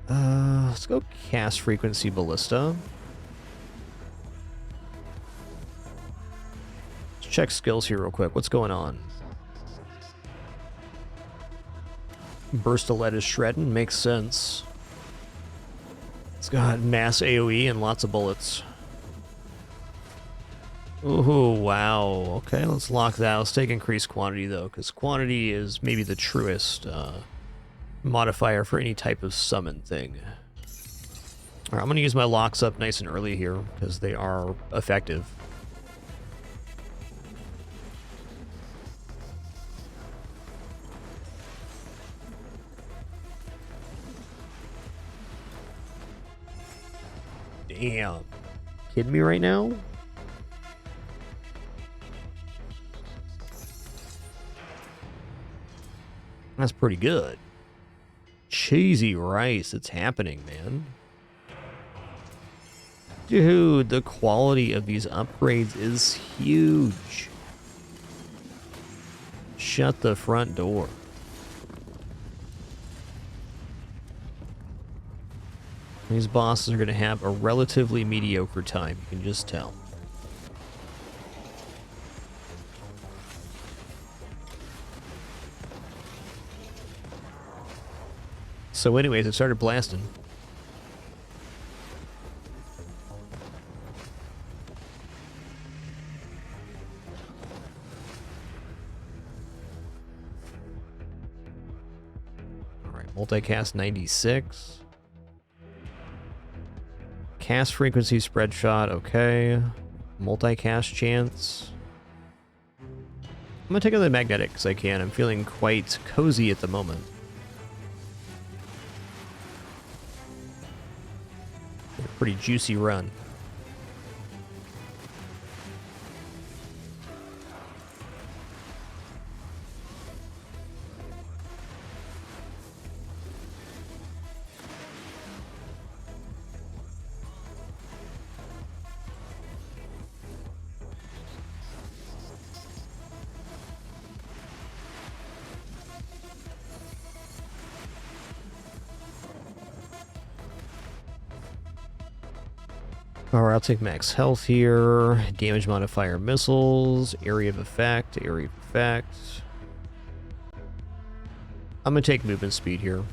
Let's go cast frequency ballista. Let's check skills here real quick. What's going on? Burst of lead is shredding. Makes sense. It's got mass AoE and lots of bullets. Ooh, wow. Okay, let's lock that. Let's take increased quantity, though, because quantity is maybe the truest modifier for any type of summon thing. Alright, I'm going to use my locks up nice and early here, because they are effective. Damn. Kidding me right now? That's pretty good. Cheesy rice. It's happening, man. Dude, the quality of these upgrades is huge. Shut the front door. These bosses are going to have a relatively mediocre time, you can just tell. So anyways, it started blasting. Alright, multicast 96. Cast frequency spread shot, okay. Multicast chance. I'm gonna take out the magnetic because I can. I'm feeling quite cozy at the moment. Pretty juicy run. Alright, I'll take max health here. Damage modifier missiles. Area of effect. Area of effect. I'm going to take movement speed here.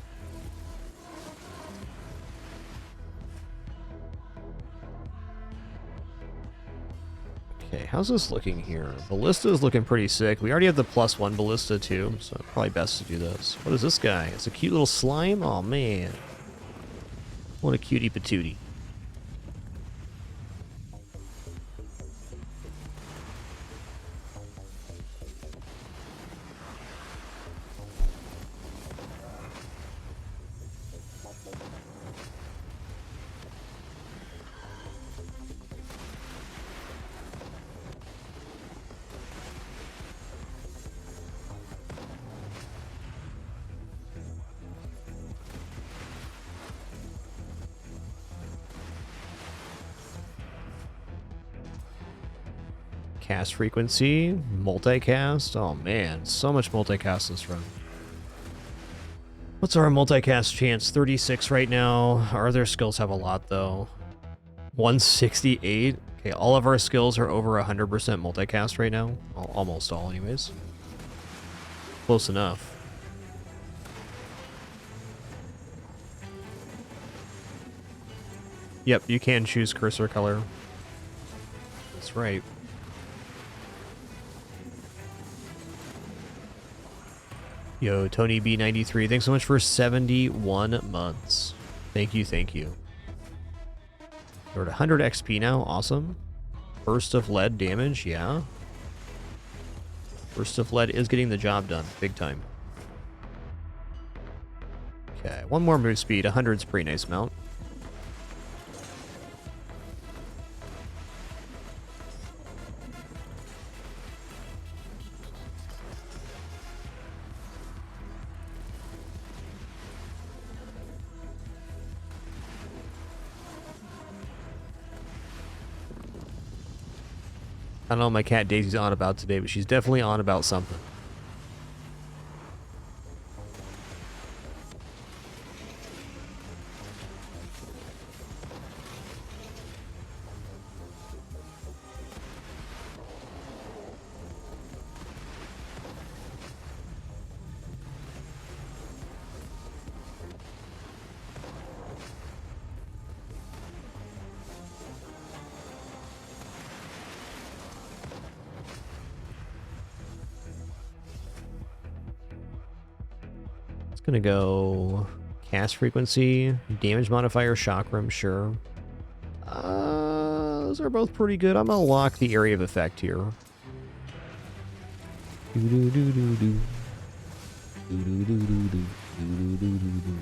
Okay, how's this looking here? Ballista is looking pretty sick. We already have the +1 ballista too, so probably best to do this. What is this guy? It's a cute little slime? Oh man. What a cutie patootie. Cast frequency, multicast. Oh man, so much multicast this run. What's our multicast chance? 36 right now. Our other skills have a lot though. 168. Okay, all of our skills are over 100% multicast right now. Almost all anyways. Close enough. Yep, you can choose cursor color. That's right. Yo, Tony B93, thanks so much for 71 months. Thank you, thank you. We're at 100 XP now, awesome. Burst of lead damage, yeah. Burst of lead is getting the job done, big time. Okay, one more move speed, 100's pretty nice amount. I don't know what my cat Daisy's on about today, but she's definitely on about something. Gonna go cast frequency, damage modifier, chakram, sure. Those are both pretty good. I'm gonna lock the area of effect here. Do do do do do. Do do do do do. Do do do do do.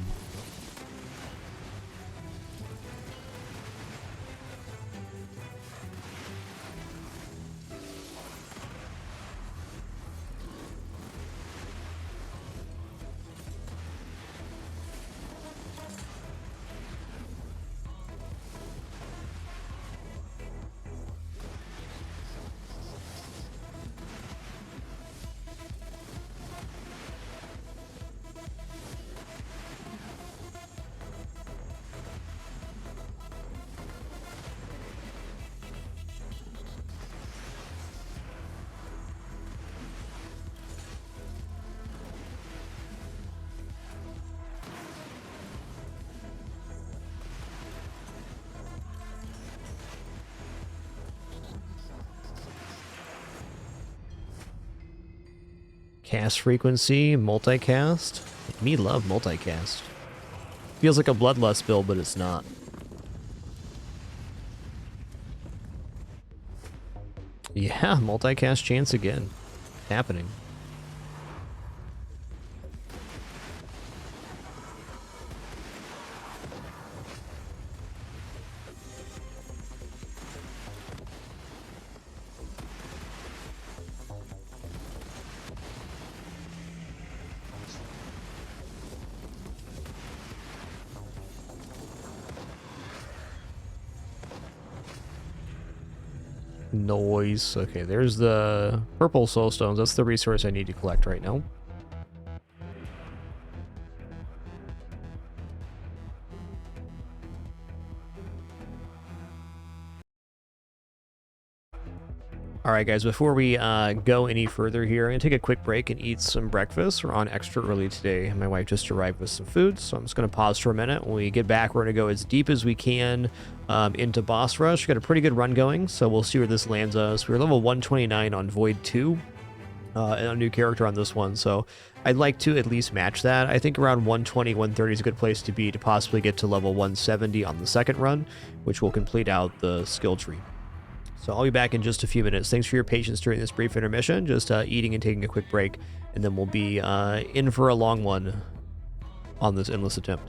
Cast frequency, multicast. Me love multicast. Feels like a bloodlust build, but it's not. Yeah, multicast chance again. Happening. Noise. Okay, there's the purple soul stones. That's the resource I need to collect right now. All right, guys, before we go any further here, I'm going to take a quick break and eat some breakfast. We're on extra early today. My wife just arrived with some food, so I'm just going to pause for a minute. When we get back, we're going to go as deep as we can into Boss Rush. We've got a pretty good run going, so we'll see where this lands us. We were level 129 on Void 2, and a new character on this one, so I'd like to at least match that. I think around 120, 130 is a good place to be to possibly get to level 170 on the second run, which will complete out the skill tree. So I'll be back in just a few minutes. Thanks for your patience during this brief intermission. Just eating and taking a quick break, and then we'll be in for a long one on this endless attempt.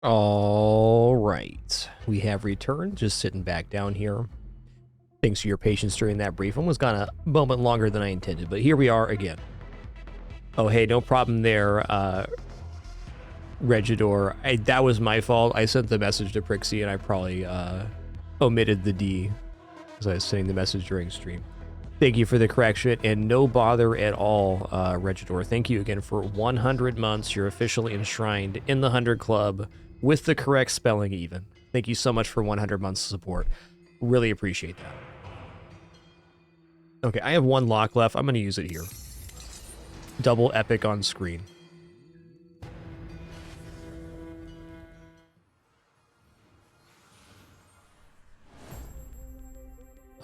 All right. We have returned, just sitting back down here. Thanks for your patience during that brief. Almost gone a moment longer than I intended, but here we are again. Oh, hey, no problem there, Regidor. That was my fault. I sent the message to Prixie, and I probably omitted the D as I was sending the message during stream. Thank you for the correction, and no bother at all, Regidor. Thank you again for 100 months. You're officially enshrined in the 100 Club with the correct spelling even. Thank you so much for 100 months of support. Really appreciate that. Okay, I have one lock left. I'm going to use it here. Double epic on screen.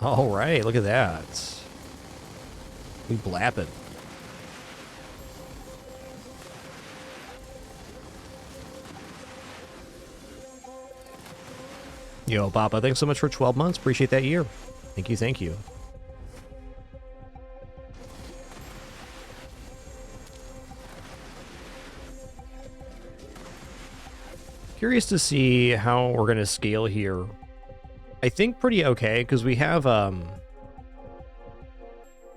All right, look at that. We blapping. Yo, Papa, thanks so much for 12 months. Appreciate that year. Thank you, thank you. Curious to see how we're going to scale here. I think pretty okay, because we have a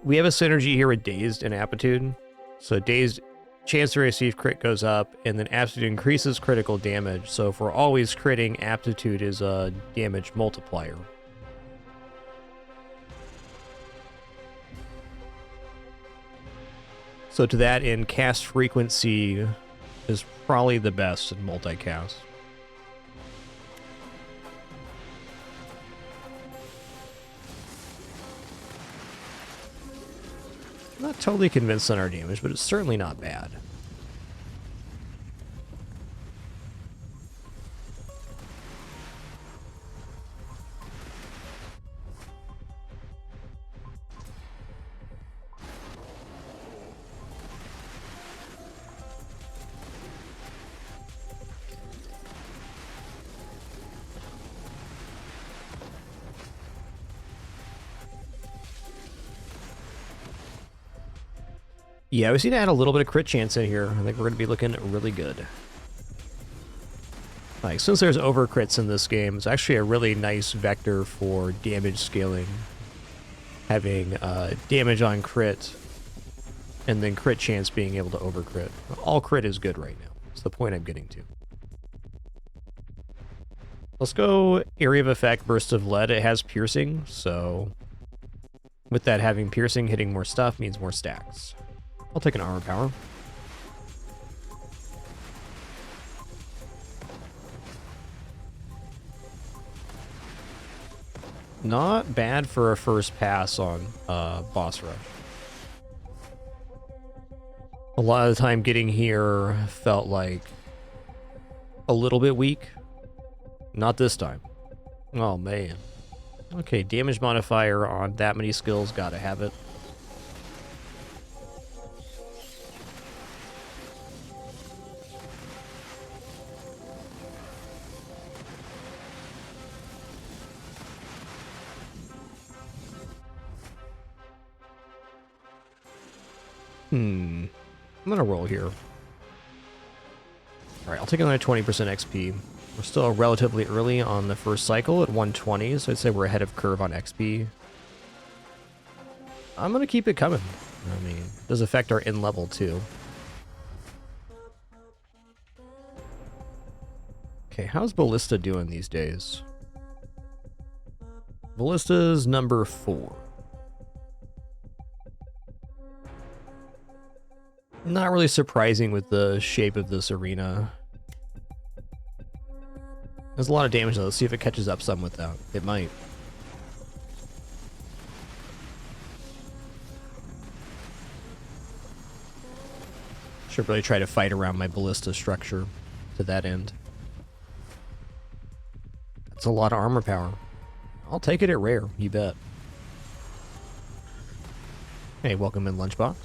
synergy here with Dazed and Aptitude. So Dazed, chance to receive crit goes up, and then Aptitude increases critical damage. So if we're always critting, Aptitude is a damage multiplier. So to that end, cast frequency is probably the best in multicast. Not totally convinced on our damage, but it's certainly not bad. Yeah, we just need to add a little bit of crit chance in here. I think we're going to be looking really good. Like, since there's over crits in this game, it's actually a really nice vector for damage scaling. Having damage on crit, and then crit chance being able to over crit. All crit is good right now. That's the point I'm getting to. Let's go Area of Effect, Burst of Lead. It has piercing, so with that having piercing, hitting more stuff means more stacks. I'll take an armor power. Not bad for a first pass on boss rush. A lot of the time getting here felt like a little bit weak. Not this time. Oh, man. Okay, damage modifier on that many skills. Gotta have it. I'm gonna roll here. Alright, I'll take another 20% XP. We're still relatively early on the first cycle at 120, so I'd say we're ahead of curve on XP. I'm gonna keep it coming. I mean, it does affect our in level too. Okay, how's Ballista doing these days? Ballista's number 4. Not really surprising with the shape of this arena. There's a lot of damage though. Let's see if it catches up some with that. It might. Should really try to fight around my ballista structure to that end. That's a lot of armor power. I'll take it at rare, you bet. Hey, welcome in Lunchbox.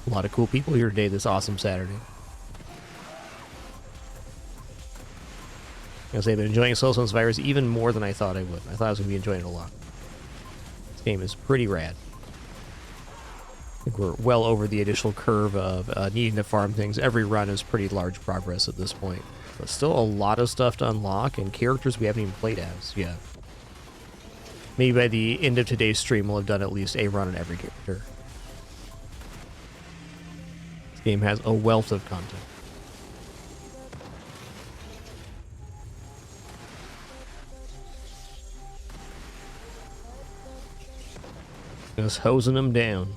A lot of cool people here today this awesome Saturday. I've been enjoying Soulstone's Virus even more than I thought I would. I thought I was going to be enjoying it a lot. This game is pretty rad. I think we're well over the initial curve of needing to farm things. Every run is pretty large progress at this point. But still a lot of stuff to unlock and characters we haven't even played as yet. Maybe by the end of today's stream, we'll have done at least a run on every character. This game has a wealth of content. Just hosing them down.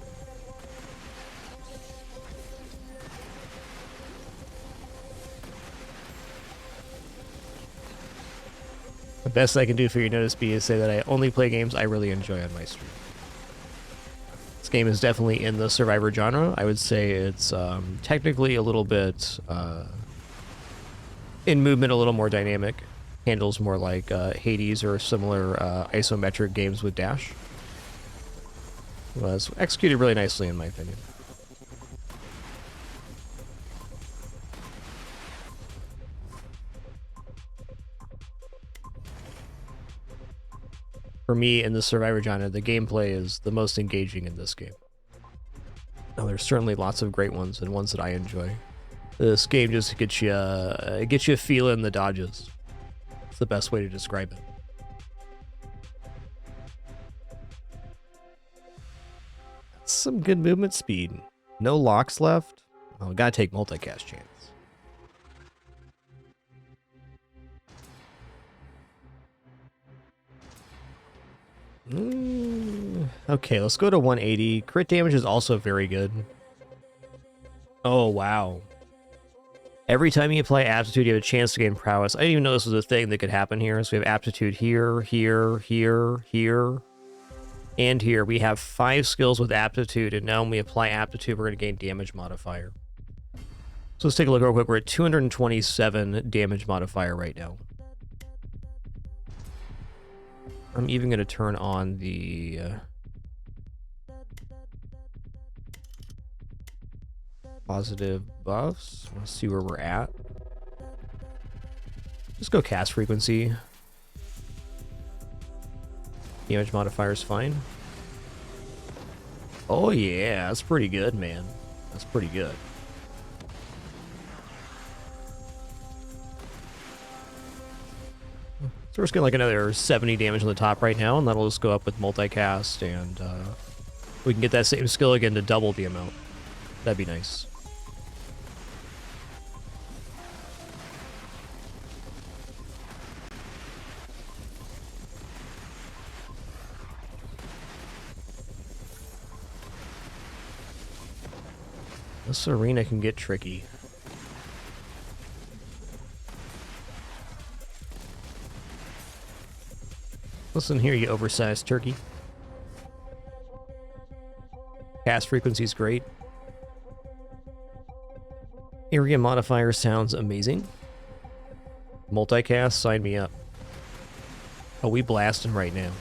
The best I can do for your notice B is say that I only play games I really enjoy on my stream. This game is definitely in the Survivor genre. I would say it's technically a little bit in movement, a little more dynamic. Handles more like Hades or similar isometric games with dash. Was executed really nicely in my opinion. For me, in the Survivor genre, the gameplay is the most engaging in this game. Now, there's certainly lots of great ones and ones that I enjoy. This game just gets you feeling the dodges. It's the best way to describe it. That's some good movement speed. No locks left. Oh, gotta take multicast chance. Okay, let's go to 180. Crit damage is also very good. Oh, wow. Every time you apply aptitude, you have a chance to gain prowess. I didn't even know this was a thing that could happen here. So we have aptitude here, here, here, here, and here. We have 5 skills with aptitude, and now when we apply aptitude, we're going to gain damage modifier. So let's take a look real quick. We're at 227 damage modifier right now. I'm even going to turn on the positive buffs. Let's see where we're at. Just go cast frequency. Damage modifier is fine. Oh yeah, that's pretty good, man. That's pretty good. So we're just getting like another 70 damage on the top right now, and that'll just go up with multicast, and we can get that same skill again to double the amount. That'd be nice. This arena can get tricky. Listen here, you oversized turkey. Cast frequency is great. Area modifier sounds amazing. Multicast, sign me up. Oh, we blasting right now.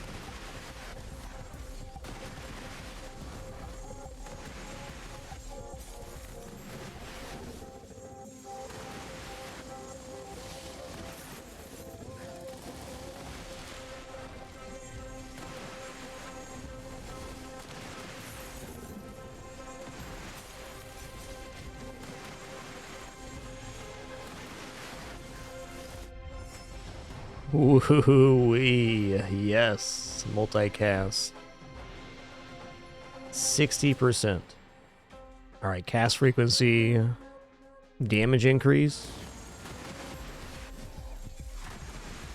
Woo-wee, yes, multicast. 60%. Alright, cast frequency, damage increase.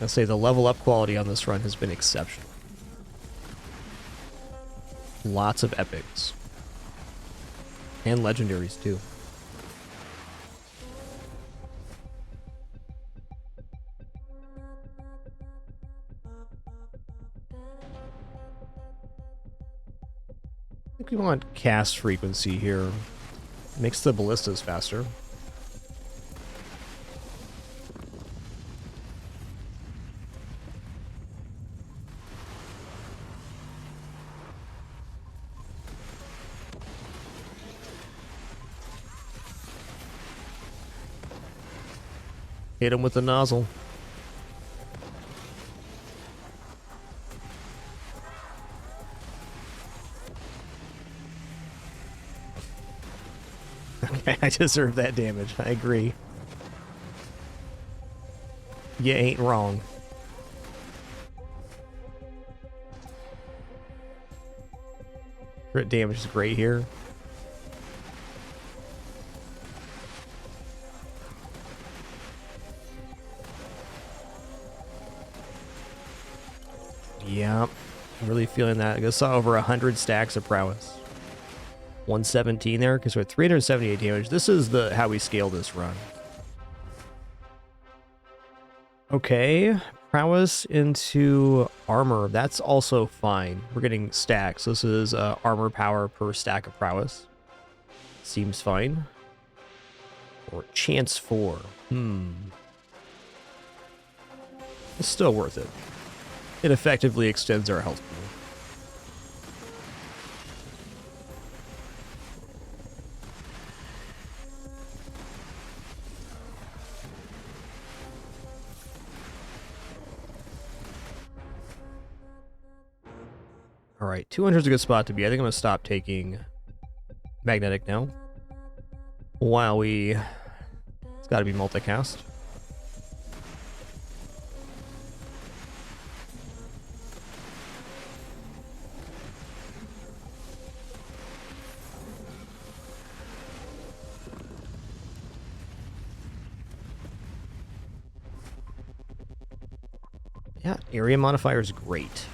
I'll say the level up quality on this run has been exceptional. Lots of epics. And legendaries too. I think we want cast frequency here. Makes the ballistas faster. Hit him with the nozzle. Okay, I deserve that damage. I agree. You ain't wrong. Crit damage is great here. Yep. I'm really feeling that. I just saw over 100 stacks of prowess. 117 there, because we're at 378 damage. This is how we scale this run. Okay, prowess into armor. That's also fine. We're getting stacks. This is armor power per stack of prowess. Seems fine. Or chance 4. It's still worth it. It effectively extends our health pool. All right, 200 is a good spot to be. I think I'm going to stop taking magnetic now. While it's got to be multicast. Yeah, area modifier is great.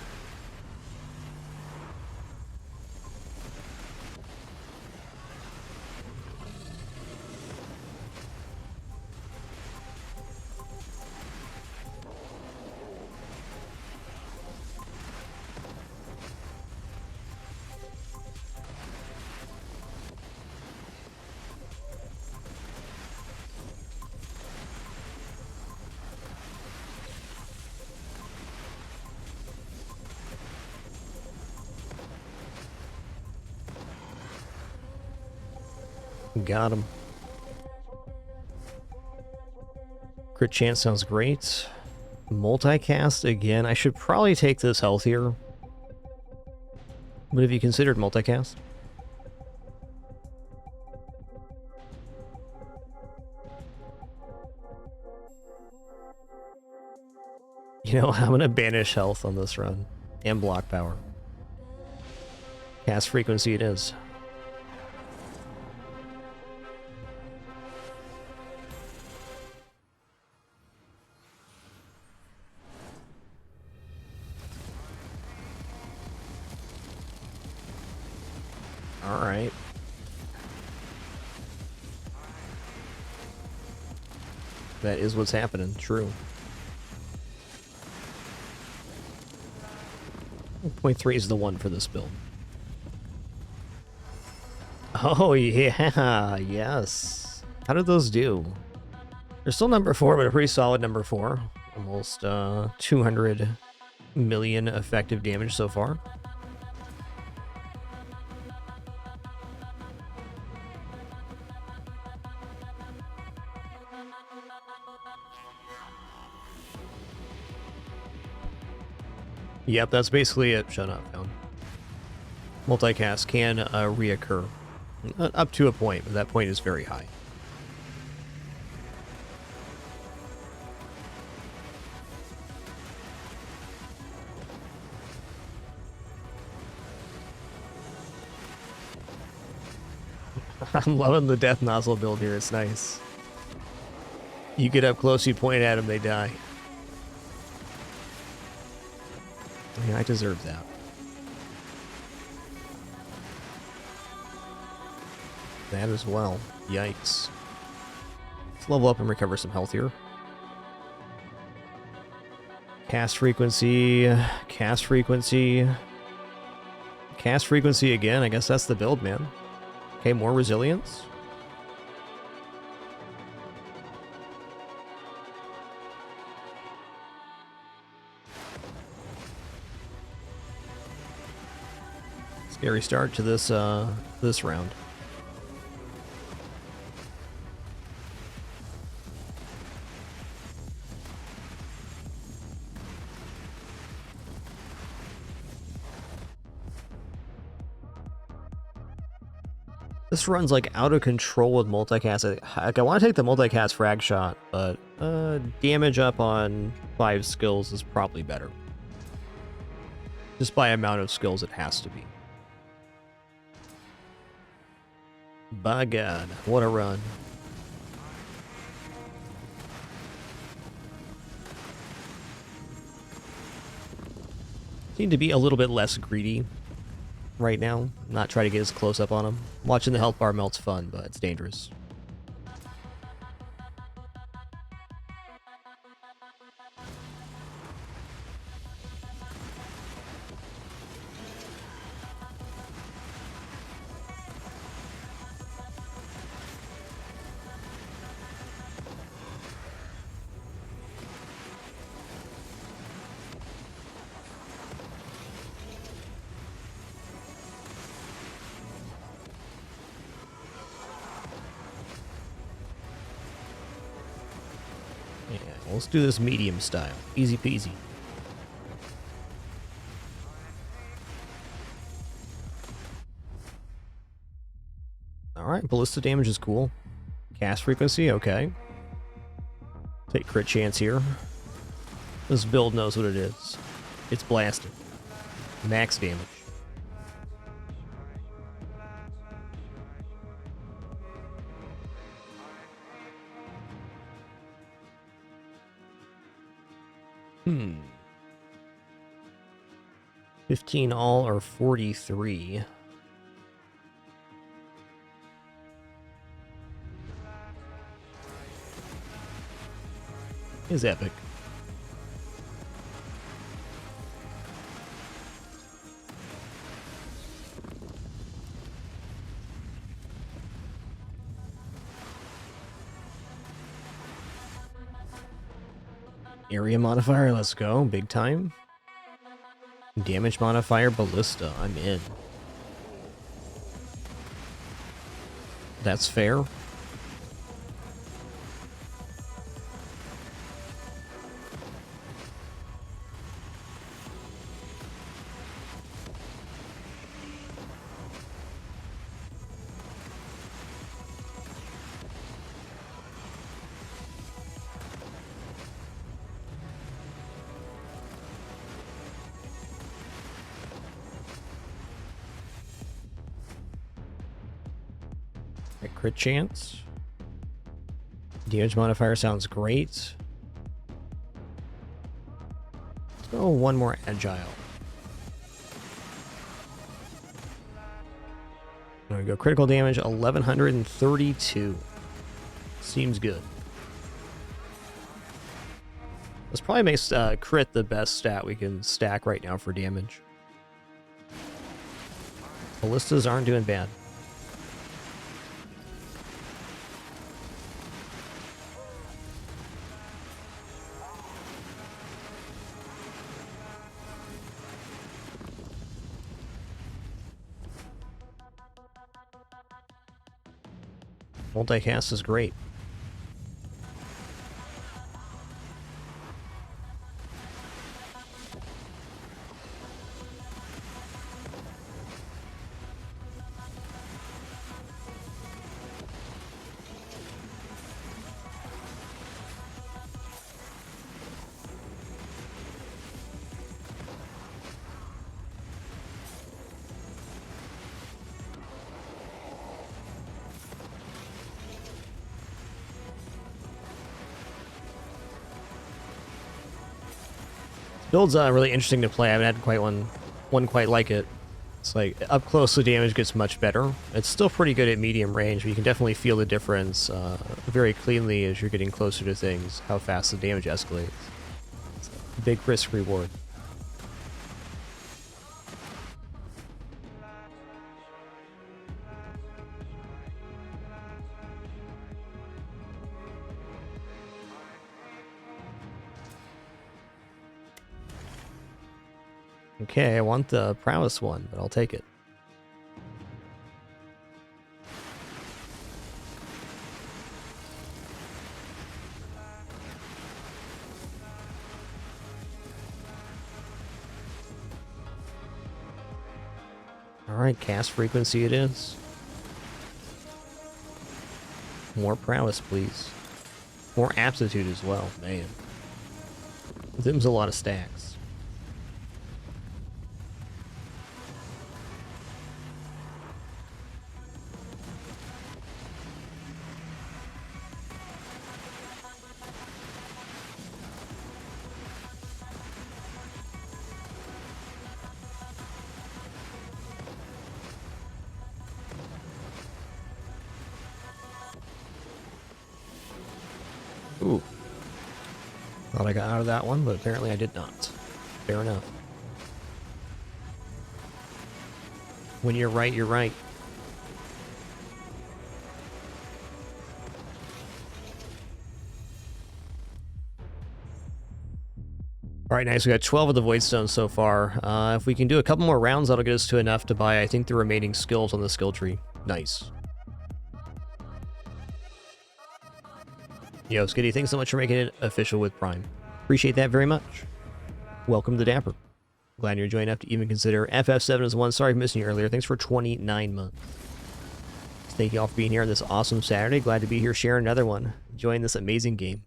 Got him. Crit chance sounds great. Multicast again. I should probably take this healthier. But have you considered multicast? You know, I'm going to banish health on this run. And block power. Cast frequency it is. Alright. That is what's happening. True. 0.3 is the one for this build. Oh, yeah. Yes. How did those do? They're still number 4, but a pretty solid number 4. Almost 200 million effective damage so far. Yep, that's basically it. Shut up, Found. Multicast can reoccur. Up to a point, but that point is very high. I'm loving the death nozzle build here. It's nice. You get up close, you point at them, they die. Yeah, I deserve that. That as well. Yikes. Let's level up and recover some health here. Cast frequency. Cast frequency. Cast frequency again. I guess that's the build, man. Okay, more resilience. Scary start to this round. This run's like out of control with multicast. Like, I want to take the multicast frag shot, but damage up on 5 skills is probably better. Just by amount of skills, it has to be. By God, what a run. Need to be a little bit less greedy right now. Not try to get as close up on him. Watching the health bar melt's fun, but it's dangerous. Yeah, let's do this medium style. Easy peasy. Alright, ballista damage is cool. Cast frequency, okay. Take crit chance here. This build knows what it is. It's blasted. Max damage. Hmm. 15 all or 43. Is epic. Area modifier, let's go. Big time. Damage modifier, ballista. I'm in. That's fair. A crit chance. Damage modifier sounds great. Let's go one more agile. There we go. Critical damage 1132. Seems good. This probably makes crit the best stat we can stack right now for damage. Ballistas aren't doing bad. Multicast is great. Build's really interesting to play. I haven't had quite one quite like it. It's like up close the damage gets much better. It's still pretty good at medium range, but you can definitely feel the difference very cleanly as you're getting closer to things, how fast the damage escalates. It's a big risk reward. Okay, I want the prowess one, but I'll take it. Alright, cast frequency it is. More prowess, please. More aptitude as well, man. Them's a lot of stacks. Ooh. Thought I got out of that one, but apparently I did not. Fair enough. When you're right, you're right. All right, nice. We got 12 of the Void Stones so far. If we can do a couple more rounds, that'll get us to enough to buy, I think, the remaining skills on the skill tree. Nice. Yo, Skitty, thanks so much for making it official with Prime. Appreciate that very much. Welcome to Dapper. Glad you're enjoying enough to even consider FF7 as one. Sorry for missing you earlier. Thanks for 29 months. Thank you all for being here on this awesome Saturday. Glad to be here sharing another one. Enjoying this amazing game.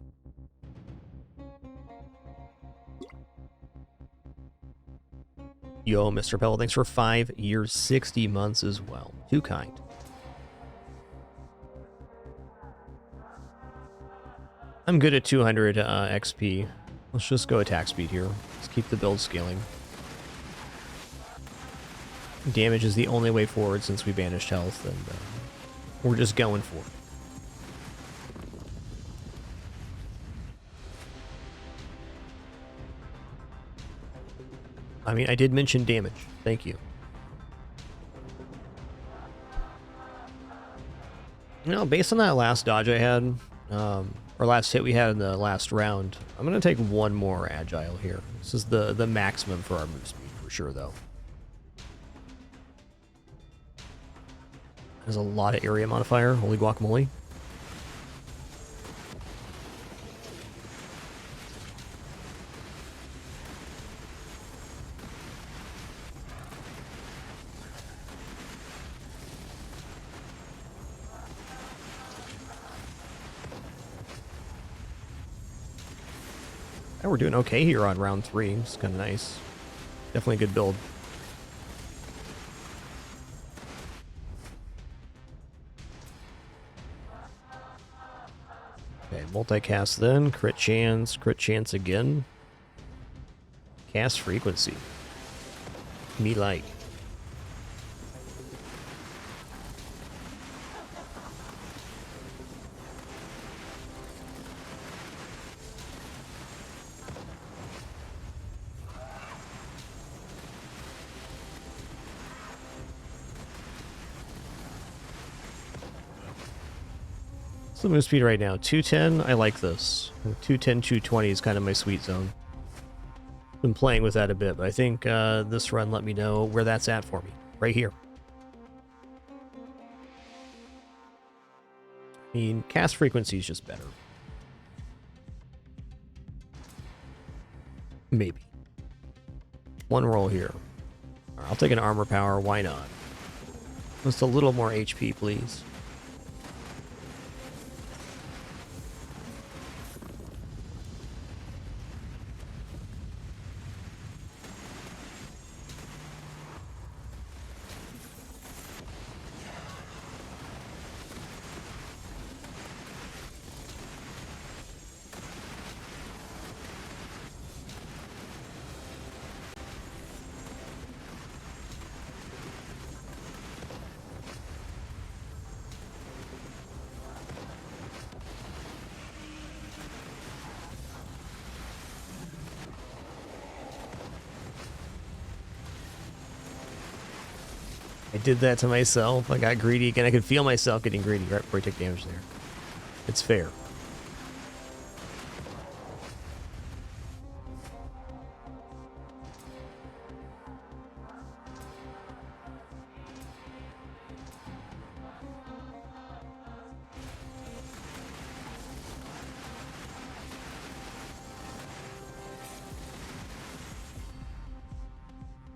Yo, Mr. Pebble, thanks for 5 years, 60 months as well. Too kind. I'm good at 200 XP. Let's just go attack speed here. Let's keep the build scaling. Damage is the only way forward since we banished health, and we're just going for it. I mean, I did mention damage. Thank you. You know, based on that last dodge I had, or last hit we had in the last round, I'm going to take one more agile here. This is the maximum for our move speed, for sure, though. There's a lot of area modifier. Holy guacamole. We're doing okay here on round 3. It's kind of nice. Definitely a good build. Okay, multicast then. Crit chance again. Cast frequency. Me like. The move speed right now, 210. I like this. 210, 220 is kind of my sweet zone. Been playing with that a bit, but I think this run let me know where that's at for me. Right here. I mean, cast frequency is just better. Maybe. One roll here. Right, I'll take an armor power. Why not? Just a little more HP, please. I did that to myself. I got greedy again. I could feel myself getting greedy right before I took damage there. It's fair.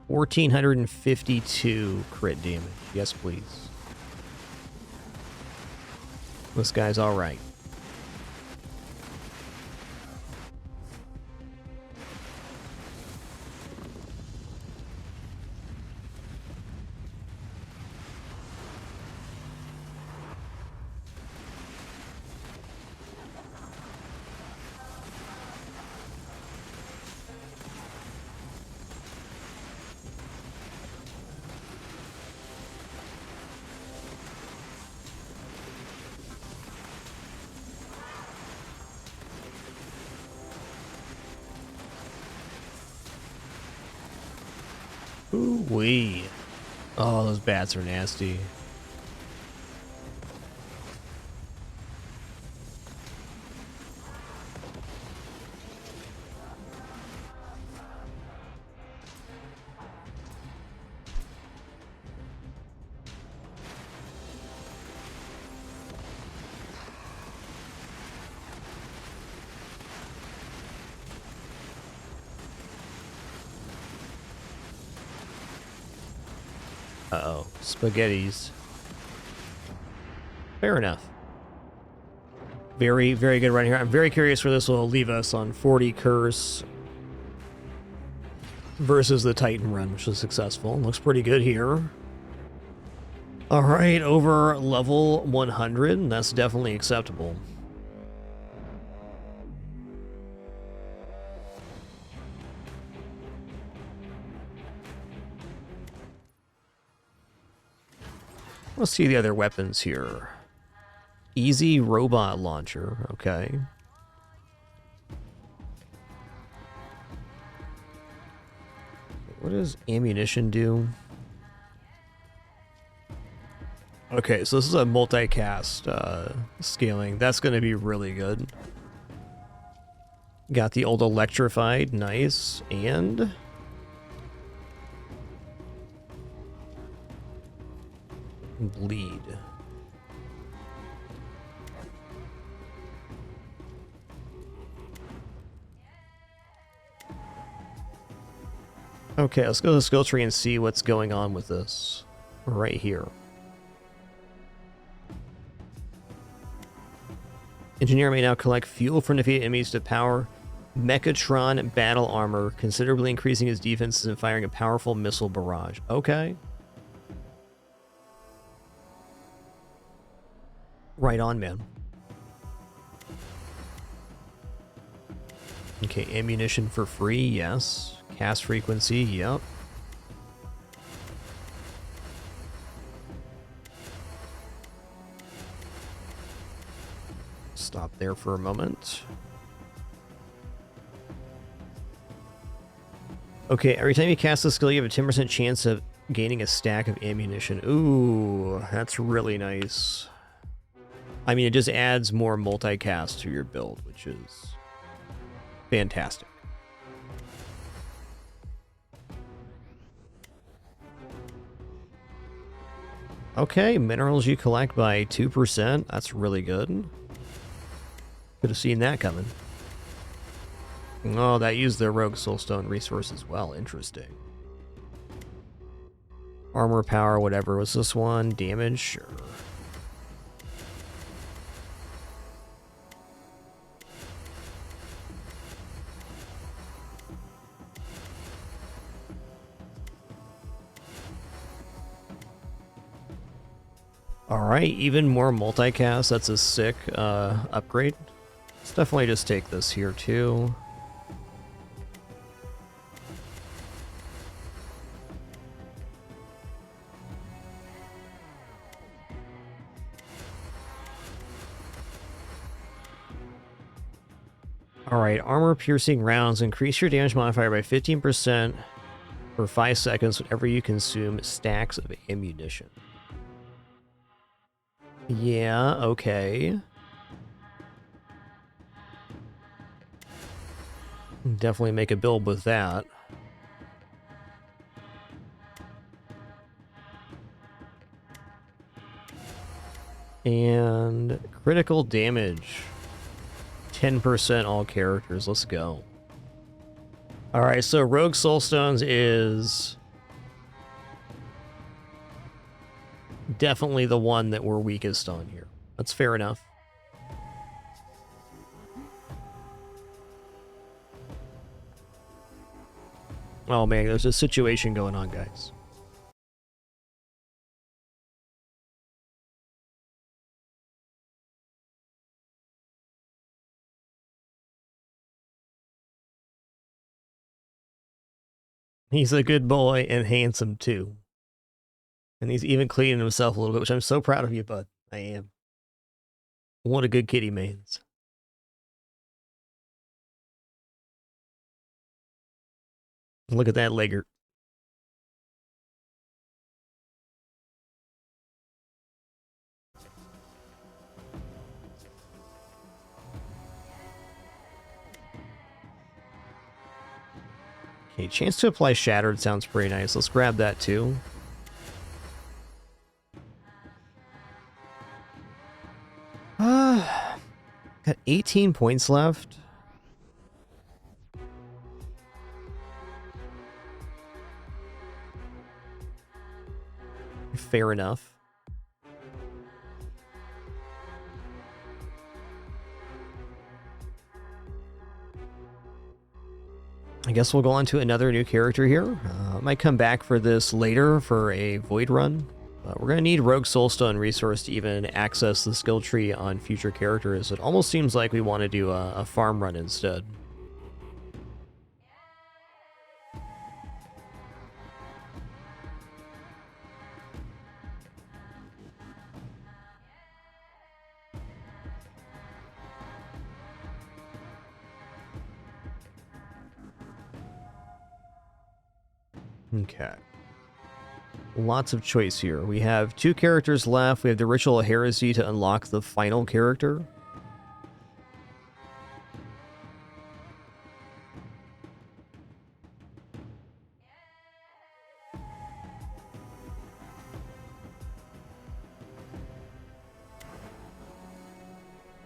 $1,452 crit damage. Yes, please. This guy's all right. Ooh-wee. Oh, those bats are nasty. Uh-oh. Spaghettis. Fair enough. Very, very good run here. I'm very curious where this will leave us on 40 curse versus the Titan run, which was successful. Looks pretty good here. All right, over level 100. That's definitely acceptable. Let's see the other weapons here. Easy robot launcher, okay. What does ammunition do? Okay, so this is a multicast scaling. That's going to be really good. Got the old electrified, nice, and bleed. Okay, let's go to the skill tree and see what's going on with this right here. Engineer may now collect fuel from defeated enemies to power Mechatron battle armor, considerably increasing his defenses and firing a powerful missile barrage. Okay. Right on, man. Okay, ammunition for free, yes. Cast frequency, yep. Stop there for a moment. Okay, every time you cast a skill, you have a 10% chance of gaining a stack of ammunition. Ooh, that's really nice. I mean, it just adds more multicast to your build, which is fantastic. Okay, minerals you collect by 2%. That's really good. Could have seen that coming. Oh, that used the Rogue Soulstone resource as well. Interesting. Armor power, whatever. Was this one? Damage? Sure. Alright, even more multicast. That's a sick upgrade. Let's definitely just take this here too. Alright, armor piercing rounds. Increase your damage modifier by 15% for 5 seconds whenever you consume stacks of ammunition. Yeah, okay. Definitely make a build with that. And critical damage. 10% all characters. Let's go. Alright, so Rogue Soulstones is definitely the one that we're weakest on here. That's fair enough. Oh man, there's a situation going on, guys. He's a good boy and handsome too. And he's even cleaning himself a little bit, which I'm so proud of you, bud. I am. What a good kitty mains. Look at that Legert. Okay, chance to apply Shattered sounds pretty nice. Let's grab that too. Got 18 points left. Fair enough. I guess we'll go on to another new character here. Might come back for this later for a Void run. We're going to need Rogue Soulstone resource to even access the skill tree on future characters. It almost seems like we want to do a farm run instead. Okay. Lots of choice here. We have 2 characters left. We have the Ritual of Heresy to unlock the final character.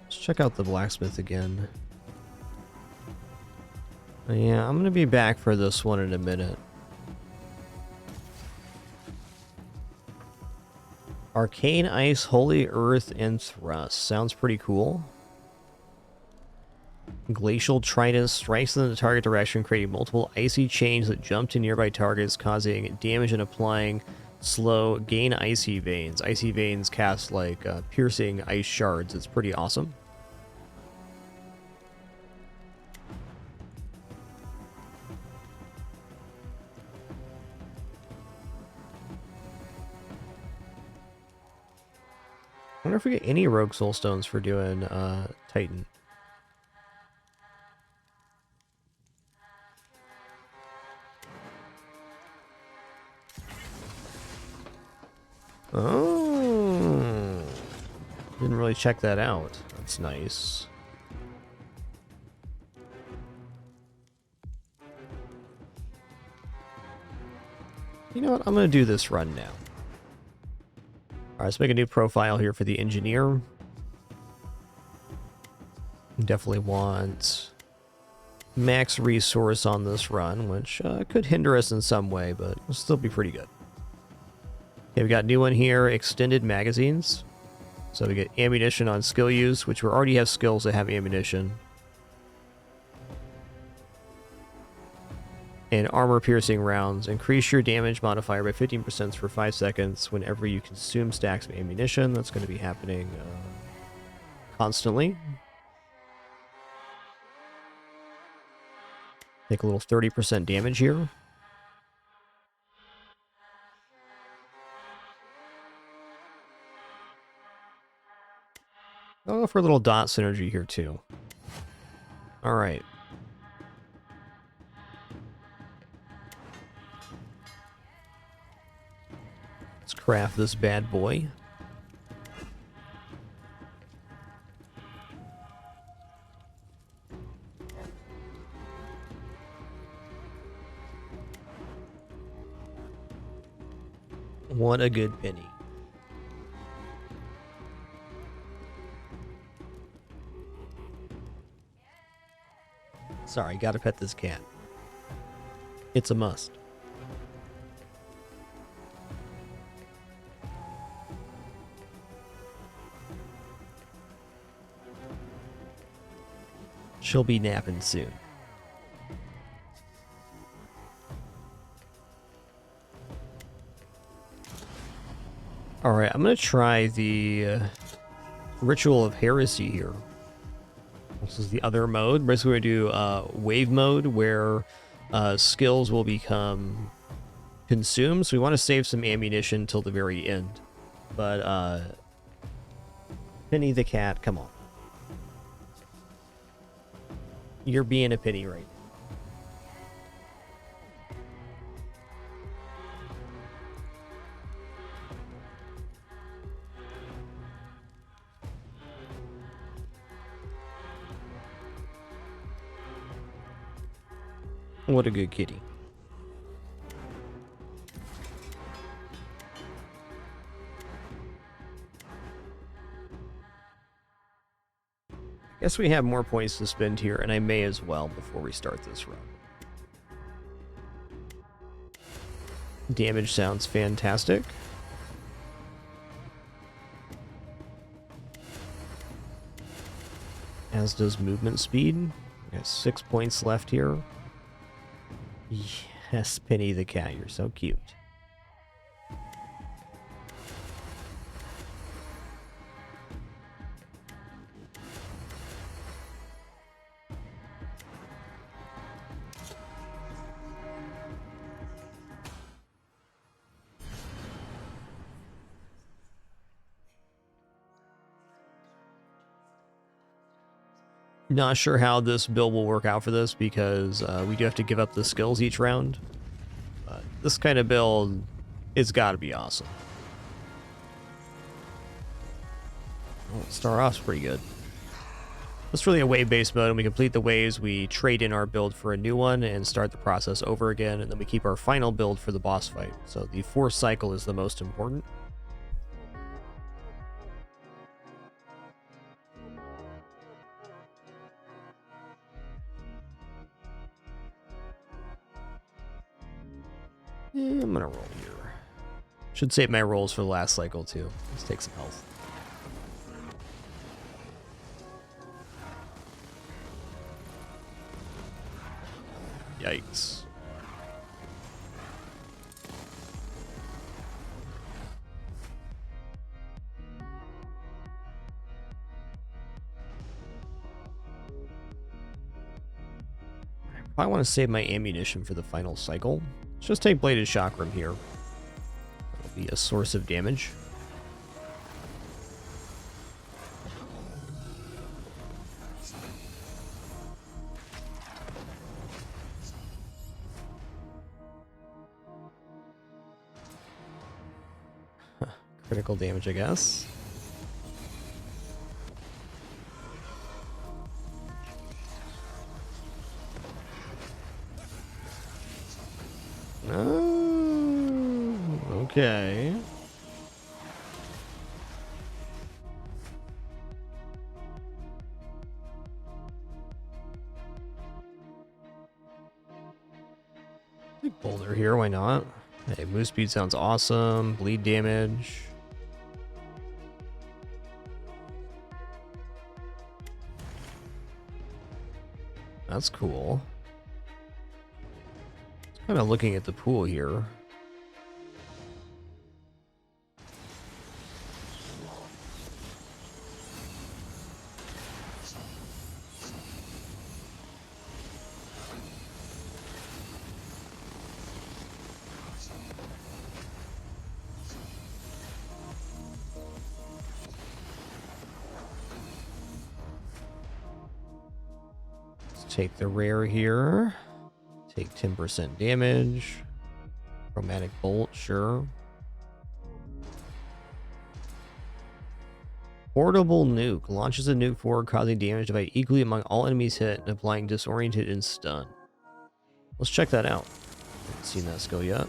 Let's check out the blacksmith again. Yeah, I'm going to be back for this one in a minute. Arcane Ice, Holy Earth, and Thrust. Sounds pretty cool. Glacial Trident strikes in the target direction, creating multiple icy chains that jump to nearby targets, causing damage and applying slow. Gain Icy Veins. Icy Veins cast like piercing ice shards. It's pretty awesome. I wonder if we get any Rogue Soulstones for doing Titan. Oh, didn't really check that out. That's nice. You know what? I'm going to do this run now. Alright, let's make a new profile here for the engineer. Definitely want max resource on this run, which could hinder us in some way, but it'll still be pretty good. Okay, we got a new one here, extended magazines. So we get ammunition on skill use, which we already have skills that have ammunition. And armor-piercing rounds. Increase your damage modifier by 15% for 5 seconds whenever you consume stacks of ammunition. That's going to be happening constantly. Take a little 30% damage here. I'll go for a little dot synergy here too. Alright. Let's craft this bad boy. What a good penny. Sorry, gotta pet this cat. It's a must. She'll be napping soon. All right, I'm gonna try the Ritual of Heresy here. This is the other mode. Basically, we do wave mode where skills will become consumed. So we want to save some ammunition till the very end. But Penny the cat, come on. You're being a Penny right now. What a good kitty. Guess we have more points to spend here, and I may as well before we start this run. Damage sounds fantastic. As does movement speed. We got 6 points left here. Yes, Penny the cat, you're so cute. Not sure how this build will work out for this because we do have to give up the skills each round. But this kind of build, it's got to be awesome. Well, start off's pretty good. It's really a wave-based mode, and we complete the waves, we trade in our build for a new one and start the process over again, and then we keep our final build for the boss fight. So the fourth cycle is the most important. I'm gonna roll here. Should save my rolls for the last cycle too. Let's take some health. Yikes. I want to save my ammunition for the final cycle. Let's just take Bladed Chakram here. That'll be a source of damage. Critical damage, I guess. Oh, okay. Big boulder here, why not? Hey, move speed sounds awesome. Bleed damage. That's cool. Kind of looking at the pool here. Let's take the rare here. Take 10% damage. Chromatic Bolt, sure. Portable Nuke. Launches a nuke forward, causing damage divided equally among all enemies hit and applying disoriented and stun. Let's check that out. Haven't seen that skill yet.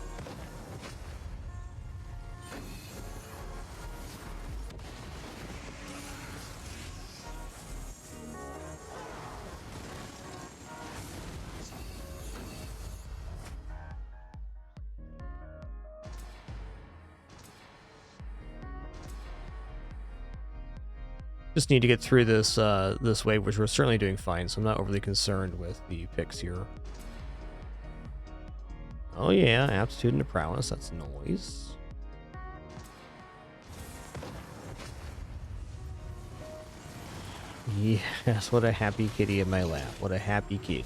Just need to get through this this wave, which we're certainly doing fine, so I'm not overly concerned with the picks here. Oh yeah, aptitude and prowess, that's noise. Yes, what a happy kitty in my lap. What a happy kitty.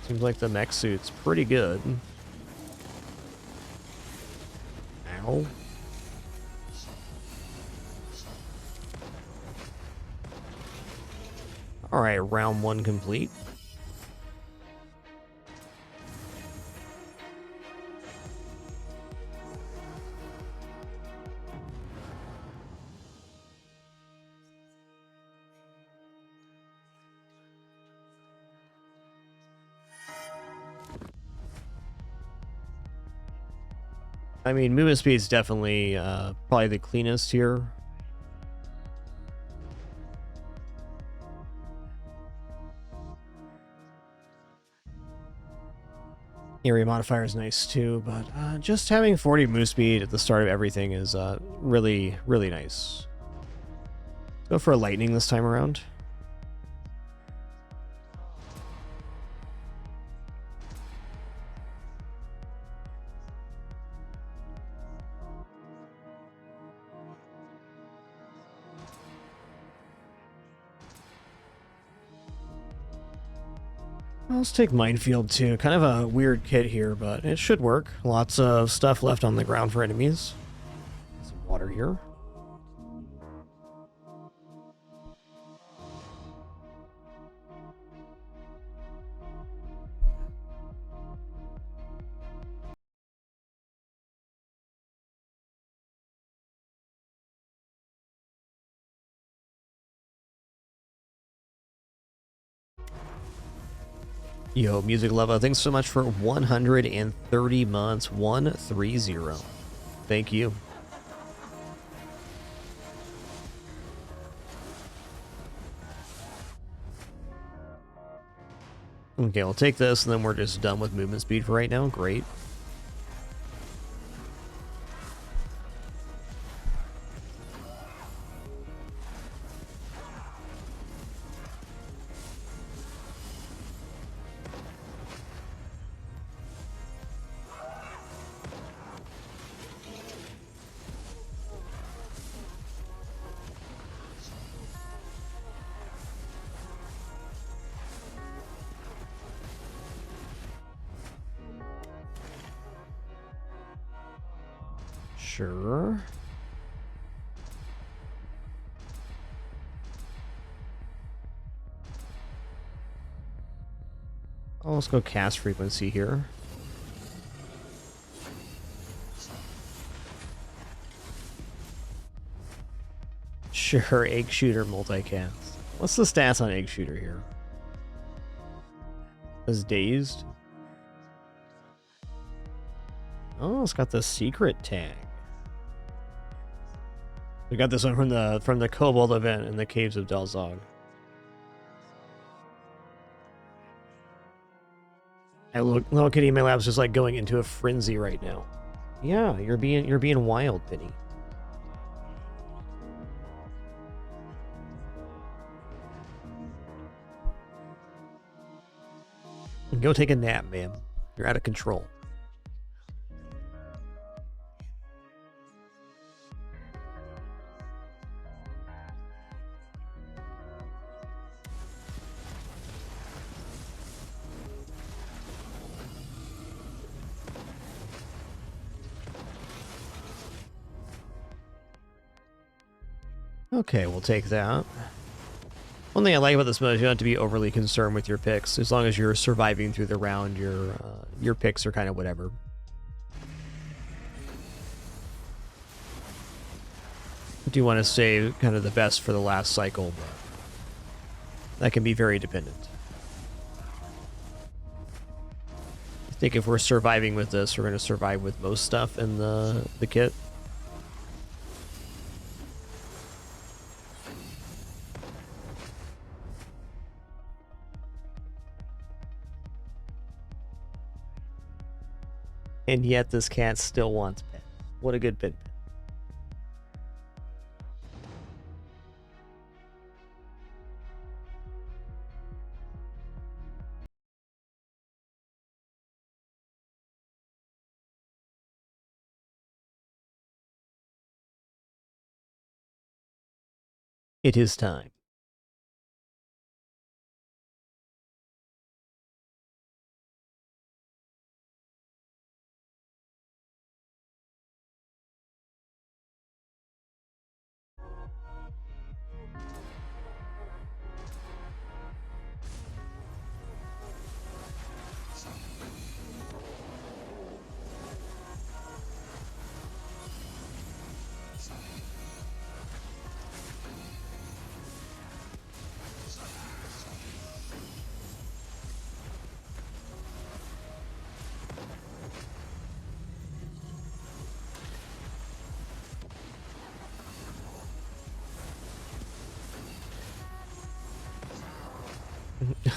Seems like the mech suit's pretty good. Ow. Alright, round one complete. I mean, movement speed's definitely probably the cleanest here. Area modifier is nice too, but just having 40 move speed at the start of everything is really, really nice. Let's go for a lightning this time around. Let's take Minefield too. Kind of a weird kit here, but it should work. Lots of stuff left on the ground for enemies. Some water here. Yo, Music Lava, thanks so much for 130 months. 130. Thank you. Okay, I'll take this, and then we're just done with movement speed for right now. Great. Sure. Oh, let's go cast frequency here. Sure, Egg Shooter multicast. What's the stats on Egg Shooter here? Is dazed? Oh, it's got the secret tag. We got this one from the Kobold event in the Caves of Delzog. Little Kitty in my lab's just like going into a frenzy right now. Yeah, you're being wild, Penny. Go take a nap, ma'am. You're out of control. Okay, we'll take that. One thing I like about this mode is you don't have to be overly concerned with your picks. As long as you're surviving through the round, your picks are kind of whatever. I do want to save kind of the best for the last cycle, but that can be very dependent. I think if we're surviving with this, we're going to survive with most stuff in the kit. And yet this cat still wants pet. What a good pet. It is time.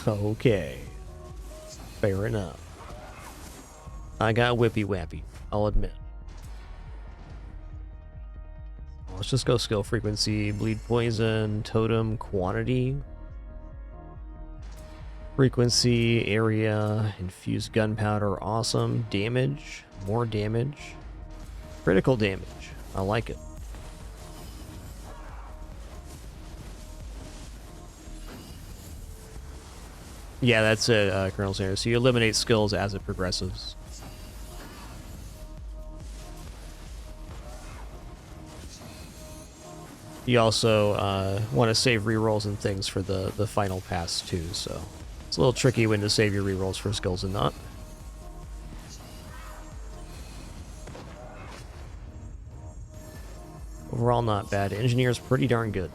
Okay. Fair enough. I got whippy wappy, I'll admit. Let's just go skill frequency, bleed poison, totem, quantity, frequency, area, infused gunpowder, awesome, damage, more damage, critical damage. I like it. Yeah, that's it, Colonel Sanders. So you eliminate skills as it progresses. You also want to save rerolls and things for the final pass too, so it's a little tricky when to save your rerolls for skills and not. Overall, not bad. Engineer's pretty darn good.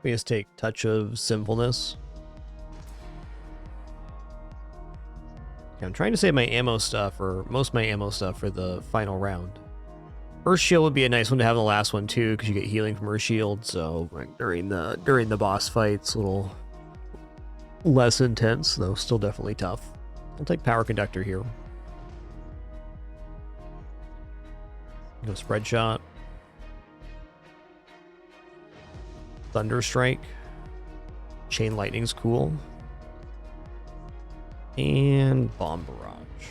We just take Touch of Sinfulness. I'm trying to save my ammo stuff, or most of my ammo stuff, for the final round. Earth Shield would be a nice one to have in the last one too, because you get healing from Earth Shield. So like, during the boss fights, a little less intense, though still definitely tough. I'll take Power Conductor here. Go Spread Shot. Thunder Strike. Chain Lightning's cool. And Bomb Barrage.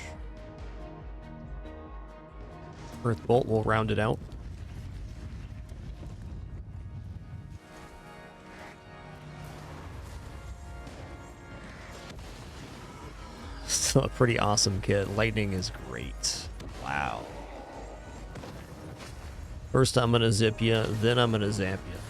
Earth Bolt will round it out. Still a pretty awesome kit. Lightning is great. Wow. First I'm gonna zip ya, then I'm gonna zap ya.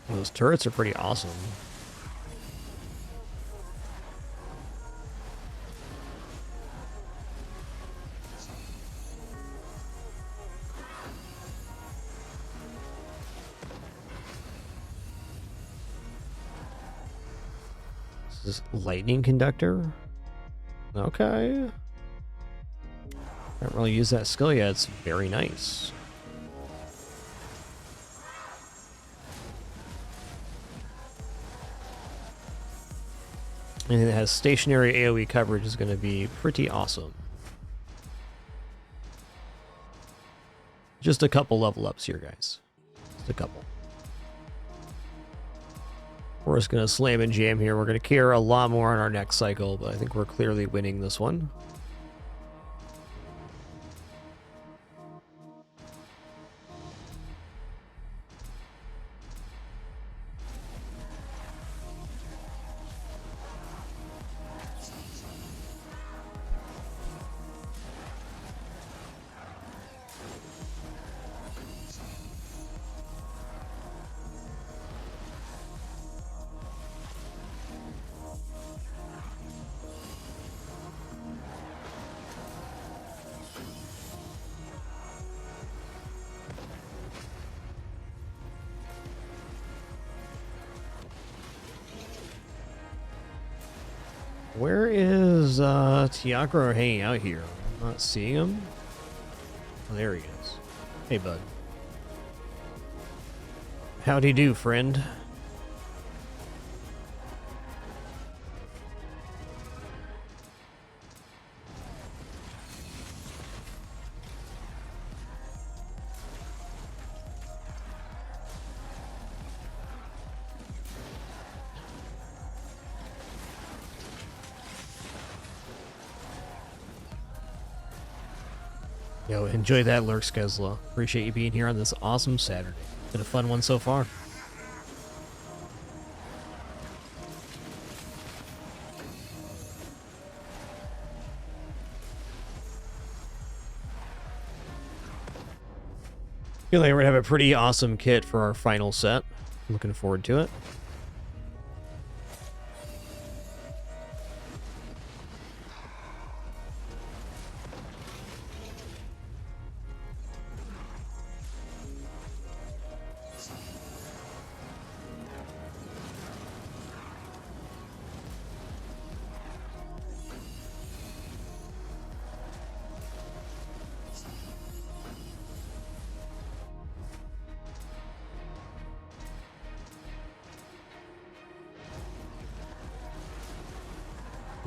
Those turrets are pretty awesome. This is Lightning Conductor? Okay. I haven't really used that skill yet. It's very nice. Anything that has stationary AoE coverage is going to be pretty awesome. Just a couple level ups here, guys. Just a couple. We're just going to slam and jam here. We're going to care a lot more on our next cycle, but I think we're clearly winning this one. Where is Tiakro hanging out here? I'm not seeing him. Oh, there he is. Hey, bud. Howdy do, friend. Yo, enjoy that lurk, Skezla. Appreciate you being here on this awesome Saturday. Been a fun one so far. Feel like we're gonna have a pretty awesome kit for our final set. Looking forward to it.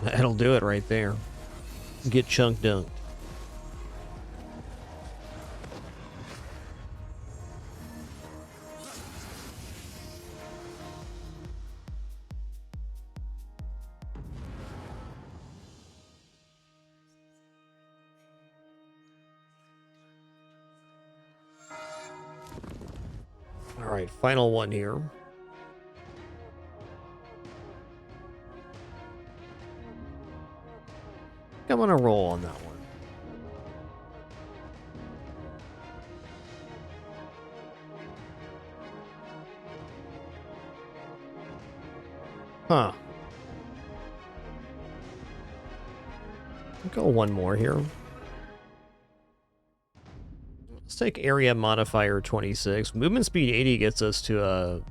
That'll do it right there. Get chunk dunked. All right, final one here. I'm gonna roll on that one. Huh. I'll go one more here. Let's take area modifier 26. Movement speed 80 gets us to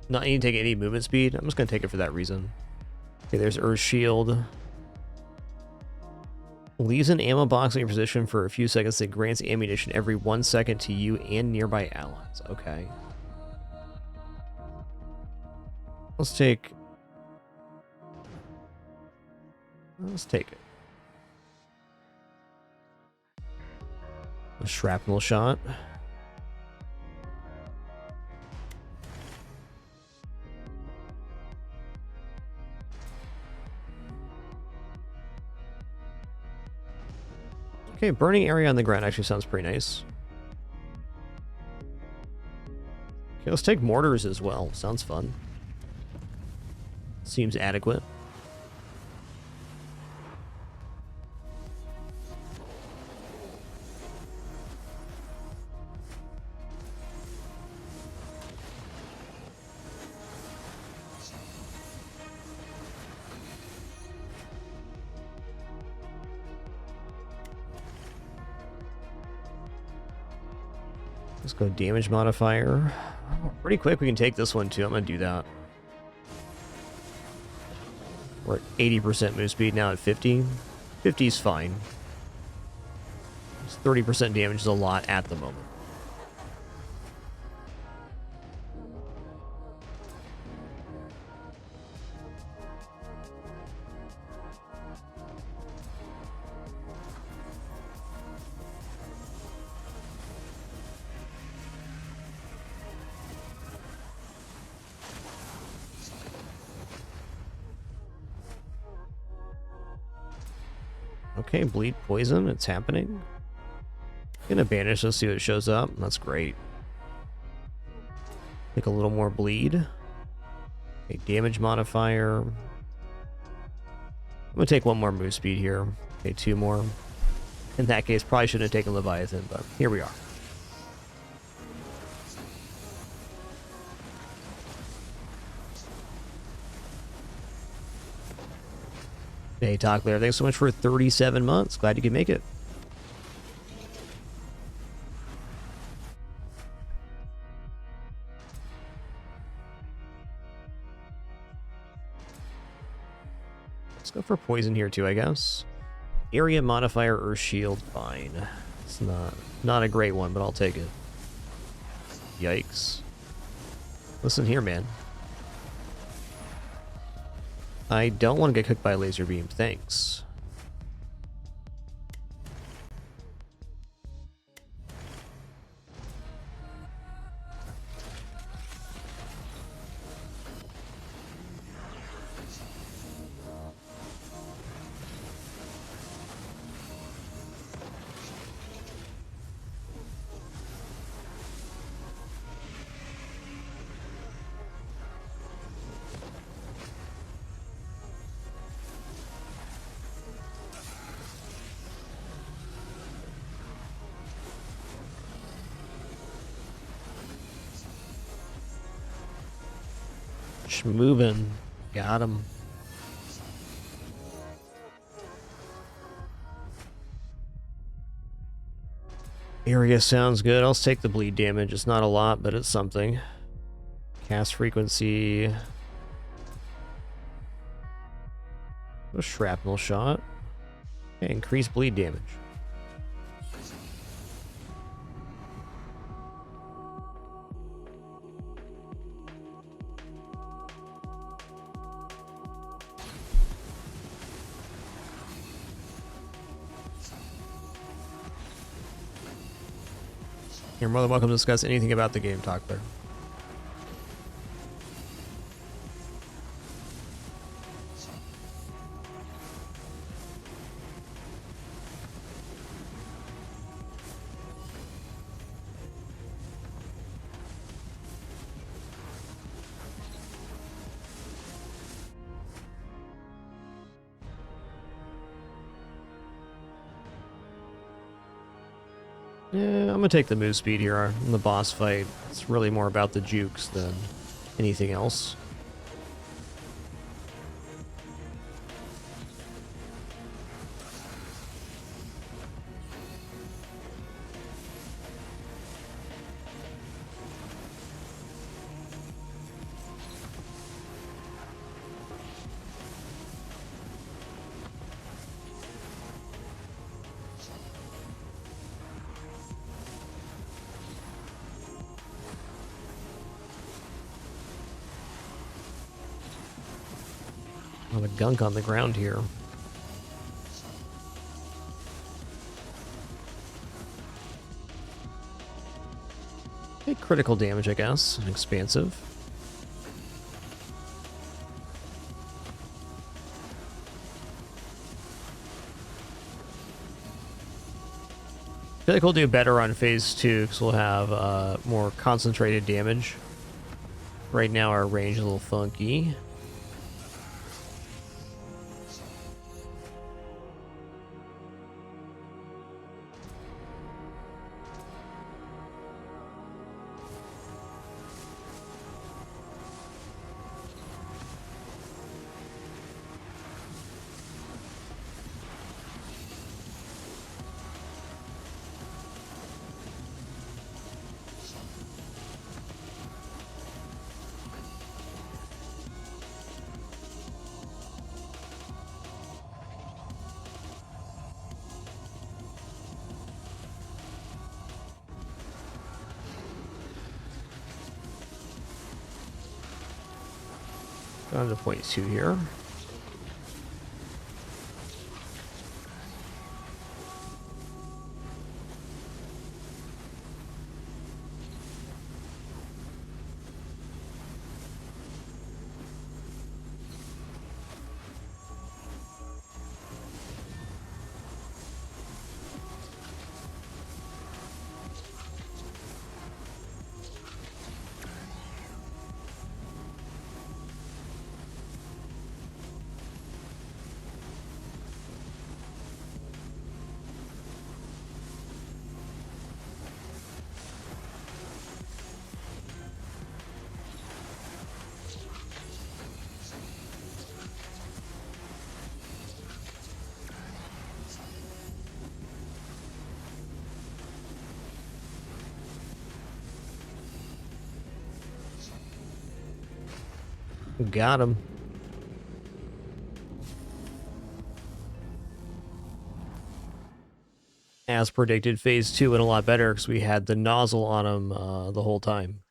not need to take any movement speed. I'm just gonna take it for that reason. Okay, there's Earth Shield. Leaves an ammo box in your position for a few seconds that grants ammunition every 1 second to you and nearby allies. Okay. Let's take it. A shrapnel shot. Okay, burning area on the ground actually sounds pretty nice. Okay, let's take mortars as well. Sounds fun. Seems adequate. Let's go damage modifier. Pretty quick, we can take this one too. I'm going to do that. We're at 80% move speed, now at 50. 50 is fine. 30% damage is a lot at the moment. Okay, bleed poison. It's happening. Gonna banish. Let's see what shows up. That's great. Take a little more bleed. Okay, damage modifier. I'm gonna take one more move speed here. Okay, 2 more. In that case, probably shouldn't have taken Leviathan, but here we are. Hey, Talk Lair, thanks so much for 37 months. Glad you could make it. Let's go for poison here too, I guess. Area modifier or shield, fine. It's not a great one, but I'll take it. Yikes. Listen here, man. I don't want to get cooked by a laser beam, thanks. Moving. Got him. Area sounds good. I'll take the bleed damage. It's not a lot, but it's something. Cast frequency. A shrapnel shot. Okay, increase bleed damage. You're more than welcome to discuss anything about the game, Talk there. Yeah, I'm gonna take the move speed here in the boss fight. It's really more about the jukes than anything else. A lot of gunk on the ground here. Okay, critical damage, I guess. Expansive. I feel like we'll do better on phase 2 because we'll have more concentrated damage. Right now our range is a little funky. Down to point 2 here. Got him. As predicted, phase 2 went a lot better because we had the nozzle on him the whole time.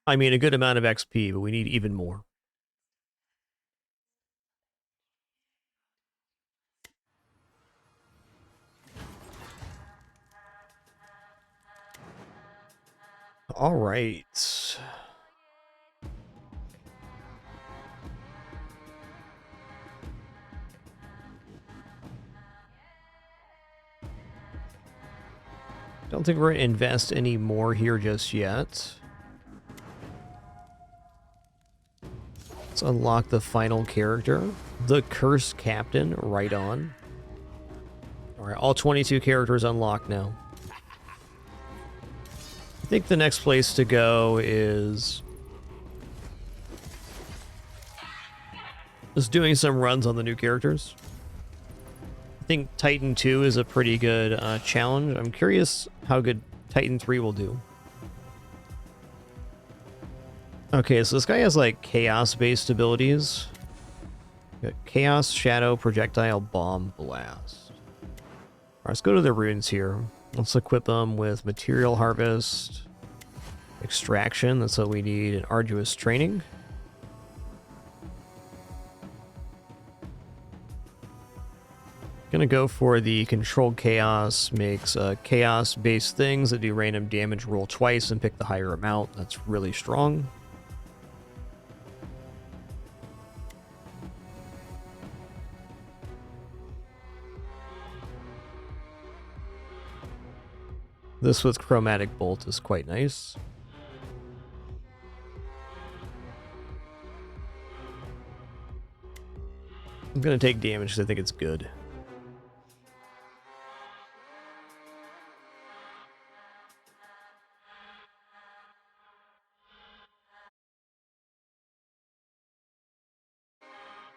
I mean, a good amount of XP, but we need even more. All right. Don't think we're going to invest any more here just yet. Let's unlock the final character. The Cursed Captain, right on. Alright, all 22 characters unlocked now. I think the next place to go is just doing some runs on the new characters. I think Titan 2 is a pretty good challenge. I'm curious how good Titan 3 will do. Okay, so this guy has like chaos-based abilities. Got Chaos, Shadow, Projectile, Bomb, Blast. Alright, let's go to the runes here. Let's equip them with Material Harvest, Extraction, that's what we need, and Arduous Training. Gonna go for the Controlled Chaos, makes chaos-based things that do random damage, roll twice and pick the higher amount. That's really strong. This with Chromatic Bolt is quite nice. I'm gonna take damage because I think it's good.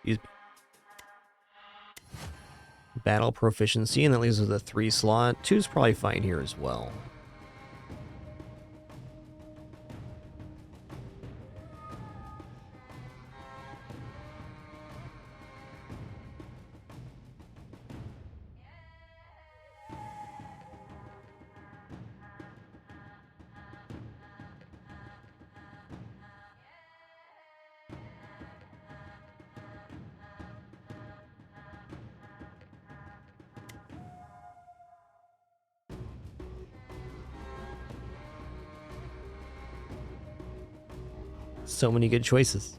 Use Battle Proficiency, and that leaves us with a 3 slot. 2's probably fine here as well. So many good choices.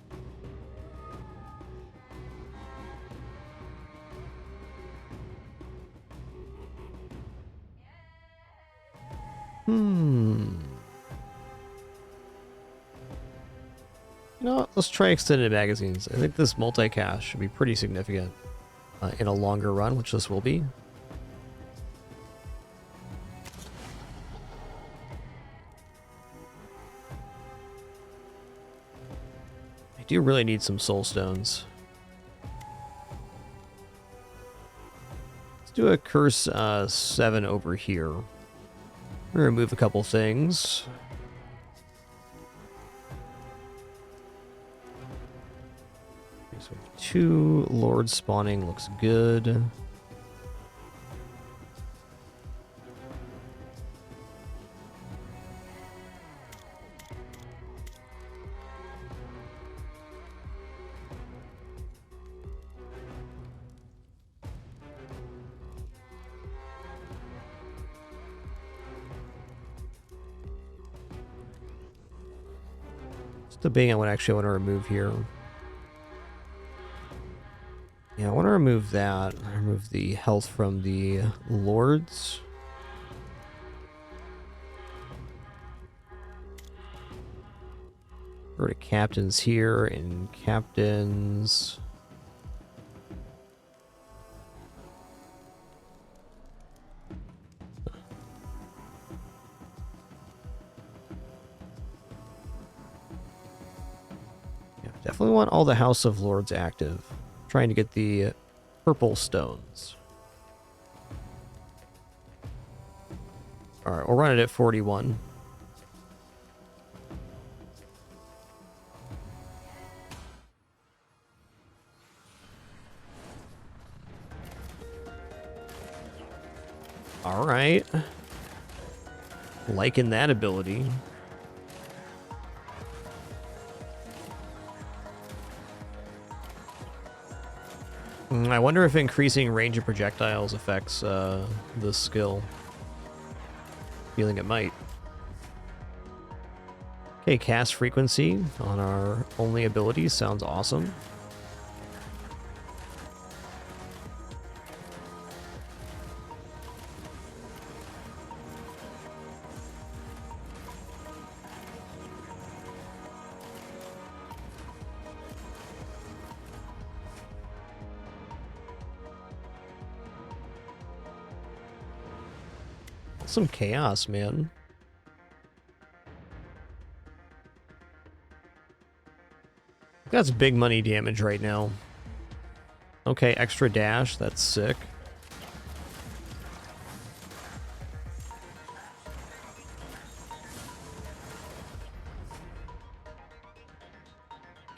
You know what? Let's try extended magazines. I think this multicast should be pretty significant in a longer run, which this will be. I do really need some soul stones. Let's do a curse 7 over here. I'm gonna remove a couple things. Okay, so 2 lords spawning looks good. Debating on what actually I want to remove here. Yeah, I want to remove that. Remove the health from the lords. Go to captains here and captains. definitely want all the House of Lords active. Trying to get the purple stones. Alright, we'll run it at 41. Alright. Liking that ability. I wonder if increasing range of projectiles affects this skill. Feeling it might. Okay, cast frequency on our only ability sounds awesome. Some chaos, man. That's big money damage right now. Okay, extra dash. That's sick.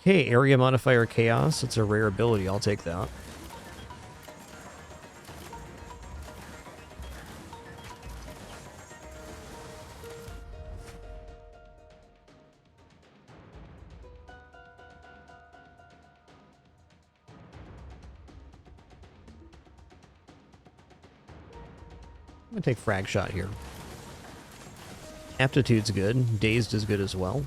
Okay, area modifier chaos. It's a rare ability. I'll take that. I'm gonna take frag shot here. Aptitude's good. Dazed is good as well.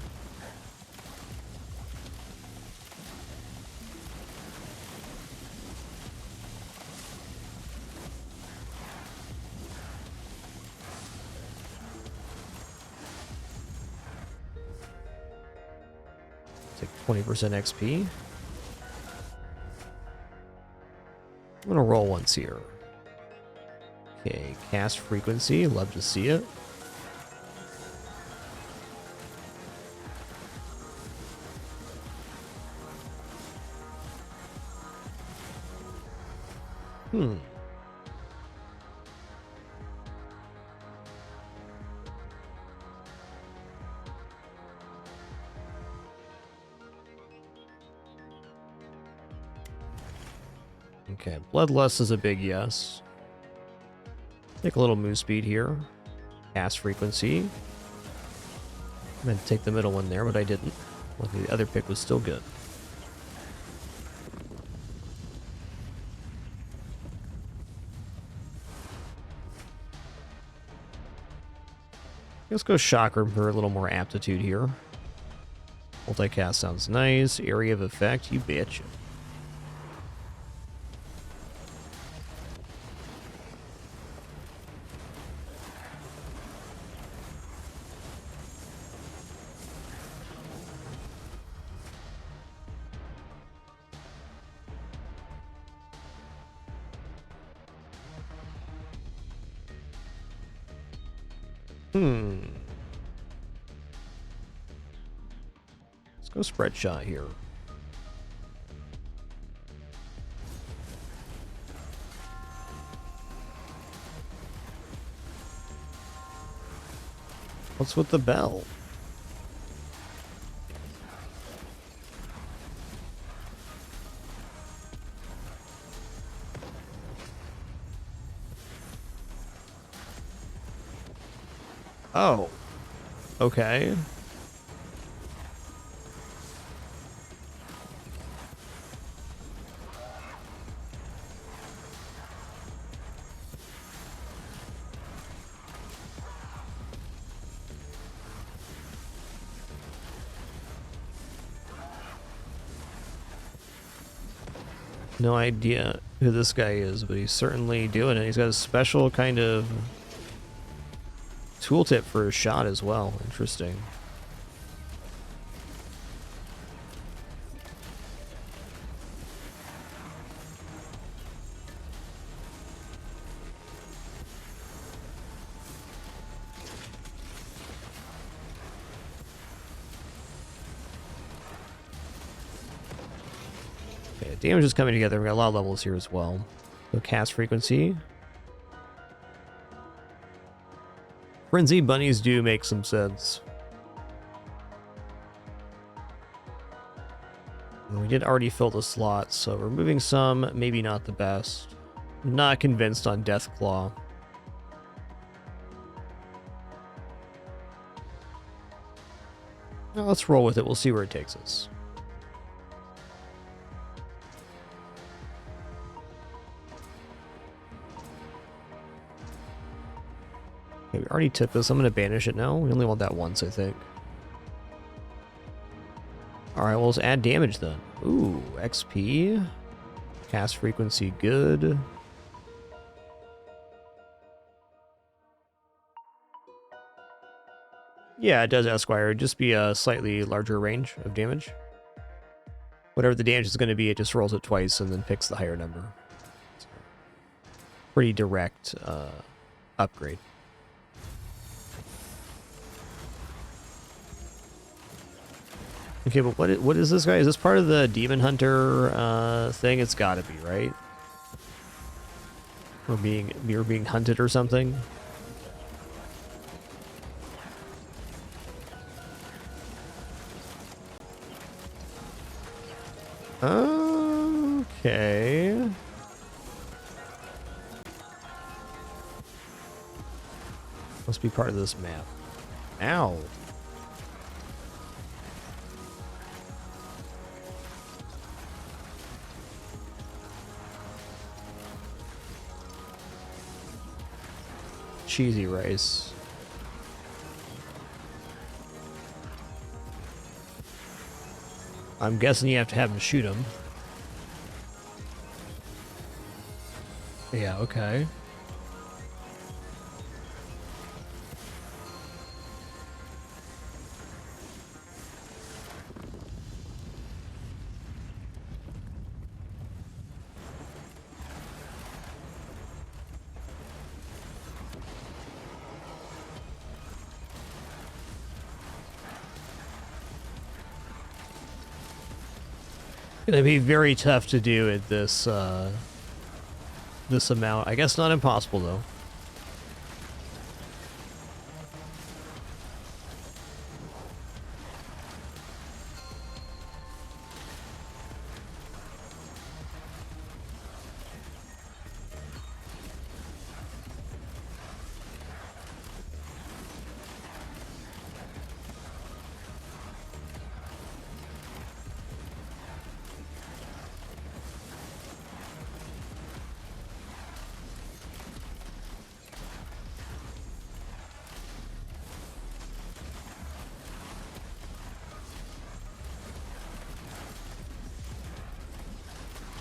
Take 20% XP. I'm gonna roll once here. Okay, cast frequency. Love to see it. Okay, Bloodlust is a big yes. Take a little move speed here. Cast frequency. I meant to take the middle one there, but I didn't. Luckily, the other pick was still good. Let's go Chakra for a little more aptitude here. Multicast sounds nice. Area of effect, you bitch. Let's go spread shot here. What's with the bell? Oh. Okay. No idea who this guy is, but he's certainly doing it. He's got a special kind of tooltip for his shot as well. Interesting. Yeah, damage is coming together. We got a lot of levels here as well. So cast frequency. Frenzy bunnies do make some sense. And we did already fill the slot, so removing some, maybe not the best. Not convinced on Deathclaw. Now let's roll with it. We'll see where it takes us. Okay, we already took this. I'm going to banish it now. We only want that once, I think. Alright, well, let's add damage then. Ooh, XP. Cast frequency, good. Yeah, it does, Esquire. It'd just be a slightly larger range of damage. Whatever the damage is going to be, it just rolls it twice and then picks the higher number. So, pretty direct upgrade. Okay, but what is this guy? Is this part of the Demon Hunter thing? It's gotta be, right? We're being hunted or something? Okay. Must be part of this map. Ow. Cheesy rice. I'm guessing you have to have him shoot him. Yeah, okay. Gonna be very tough to do at this this amount. I guess not impossible though.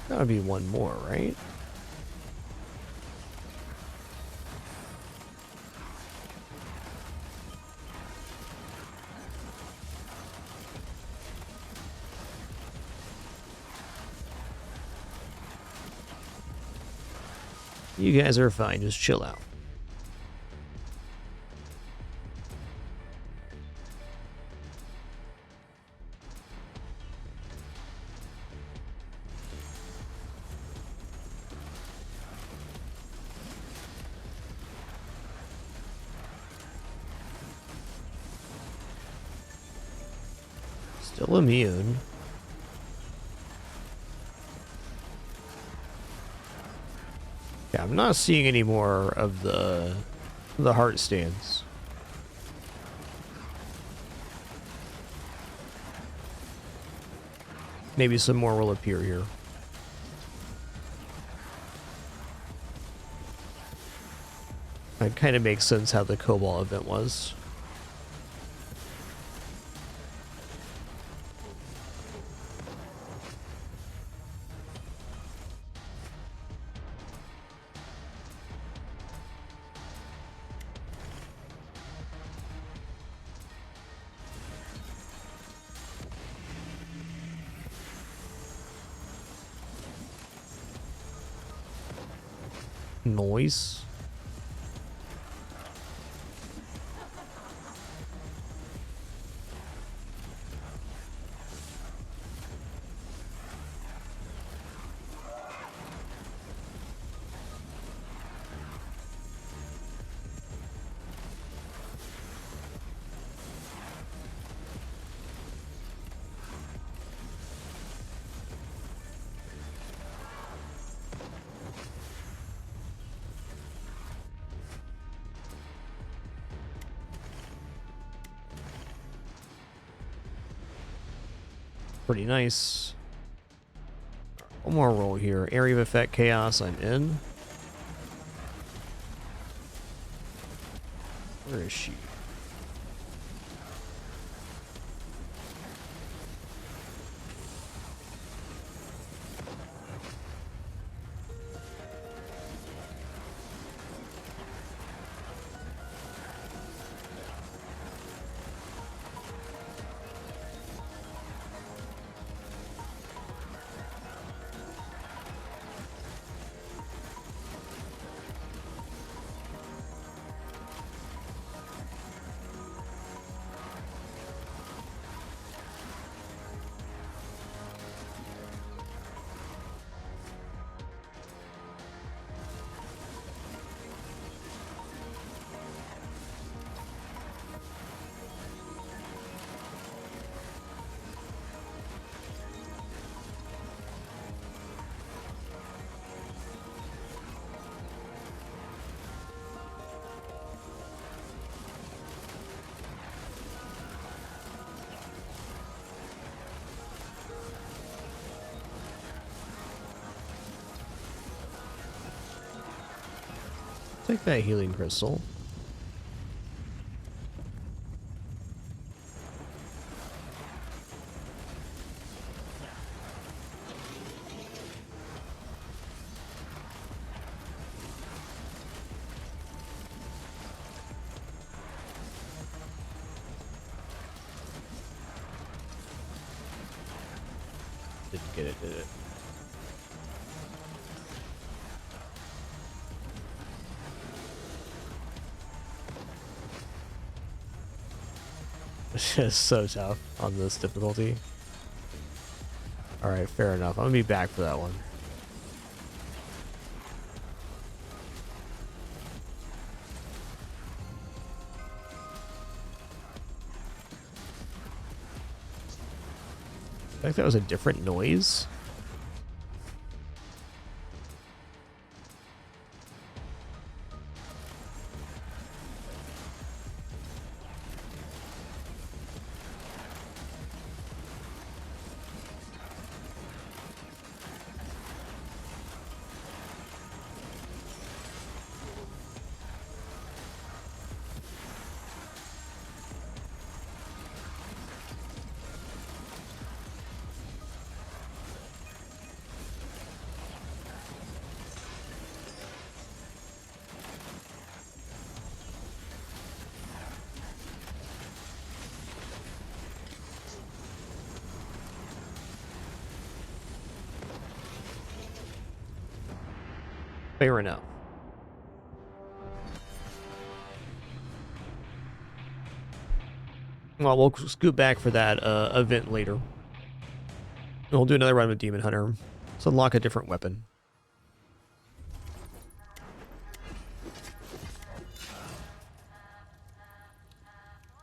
Gotta be one more, right? You guys are fine, just chill out. Still immune. Yeah, I'm not seeing any more of the heart stands. Maybe some more will appear here. It kind of makes sense how the Cobalt event was. Noise. Pretty nice. One more roll here. Area of Effect Chaos, I'm in. Where is she? Take that healing crystal. Didn't get it, did it? It's just so tough on this difficulty. Alright, fair enough. I'm gonna be back for that one. I think that was a different noise. Fair enough. Well, we'll scoot back for that event later. We'll do another run with Demon Hunter. Let's unlock a different weapon.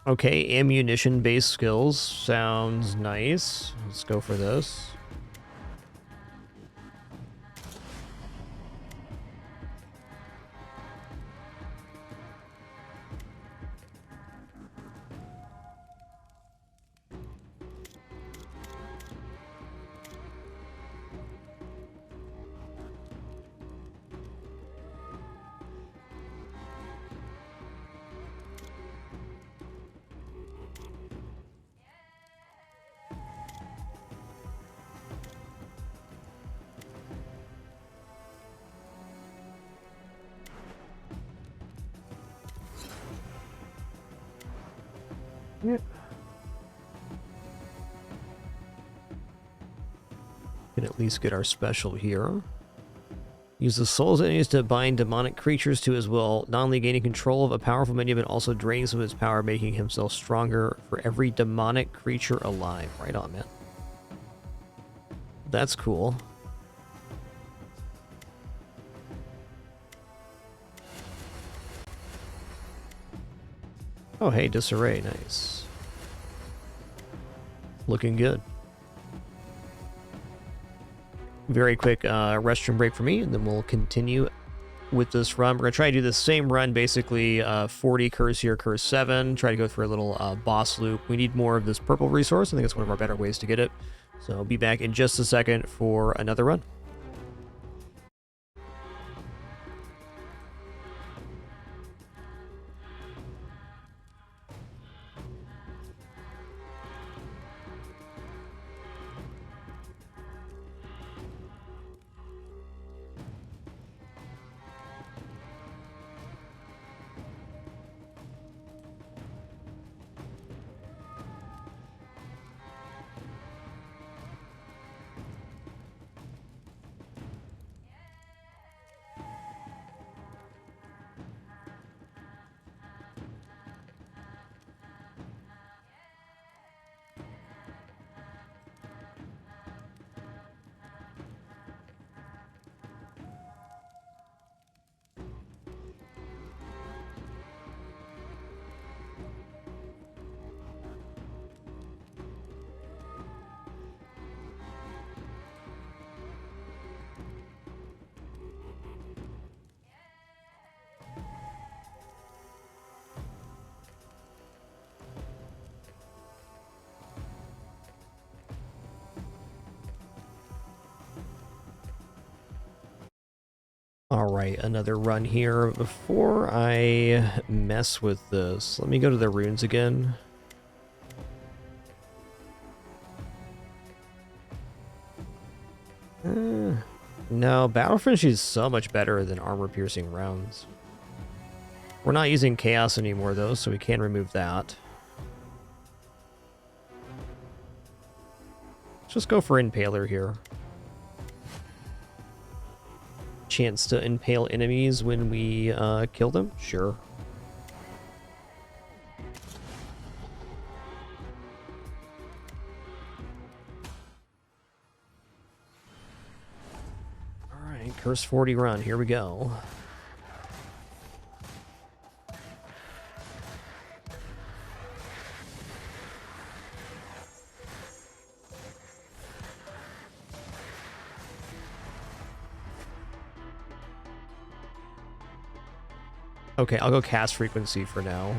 Okay, ammunition-based skills. Sounds nice. Let's go for this. Yep. Can at least get our special here. Use the soul's enemies to bind demonic creatures to his will, not only gaining control of a powerful minion, but also draining some of his power, making himself stronger for every demonic creature alive. Right on, man. That's cool. Oh, hey, disarray. Nice. Looking good. Very quick restroom break for me, and then we'll continue with this run. We're going to try to do the same run, basically 40 curse here, curse 7. Try to go through a little boss loop. We need more of this purple resource. I think it's one of our better ways to get it. So I'll be back in just a second for another run. All right, another run here. Before I mess with this, let me go to the runes again. No, Battle Frenzy is so much better than armor-piercing rounds. We're not using Chaos anymore, though, so we can remove that. Let's just go for Impaler here. Chance to impale enemies when we kill them? Sure. Alright, Curse 40 run, here we go. Okay, I'll go cast frequency for now.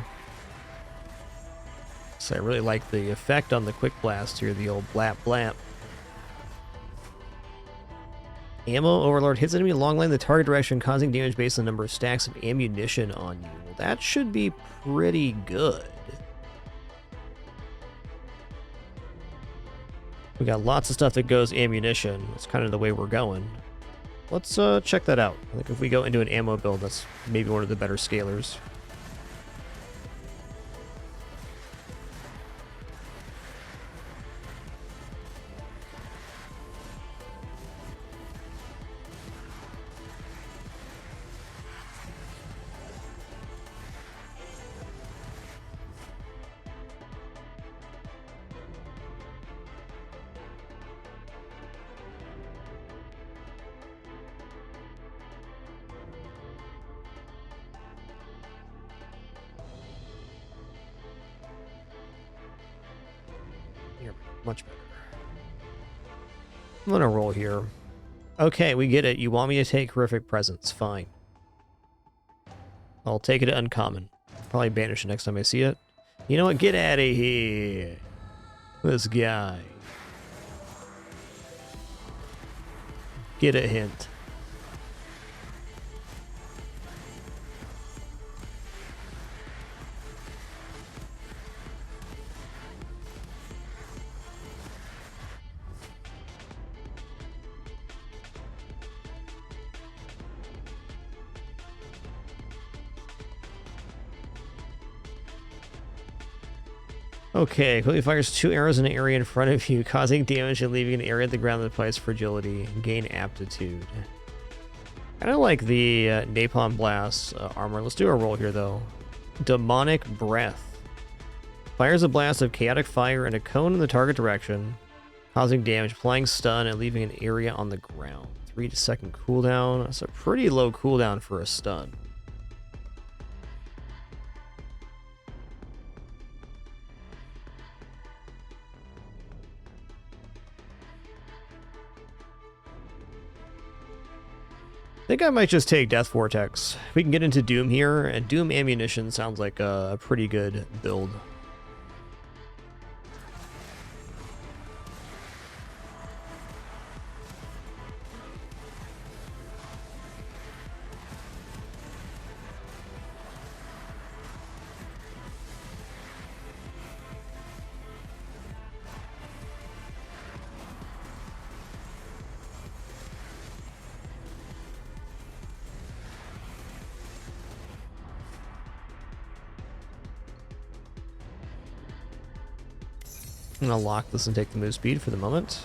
So I really like the effect on the quick blast here, the old blap blap. Ammo Overlord hits enemy long line in the target direction, causing damage based on the number of stacks of ammunition on you. Well, that should be pretty good. We got lots of stuff that goes ammunition. That's kind of the way we're going. Let's check that out. I think if we go into an ammo build, that's maybe one of the better scalers. Much better. I'm gonna roll here. Okay, we get it. You want me to take horrific presence. Fine. I'll take it uncommon. Probably banish it next time I see it. You know what? Get out of here. This guy. Get a hint. Okay, quickly fires 2 arrows in an area in front of you, causing damage and leaving an area at the ground that applies fragility. Gain aptitude. I kind of like the Napalm Blast armor. Let's do a roll here, though. Demonic Breath. Fires a blast of chaotic fire in a cone in the target direction, causing damage, applying stun, and leaving an area on the ground. 3-second cooldown. That's a pretty low cooldown for a stun. I think I might just take Death Vortex. We can get into Doom here, and Doom ammunition sounds like a pretty good build. I'm gonna lock this and take the move speed for the moment.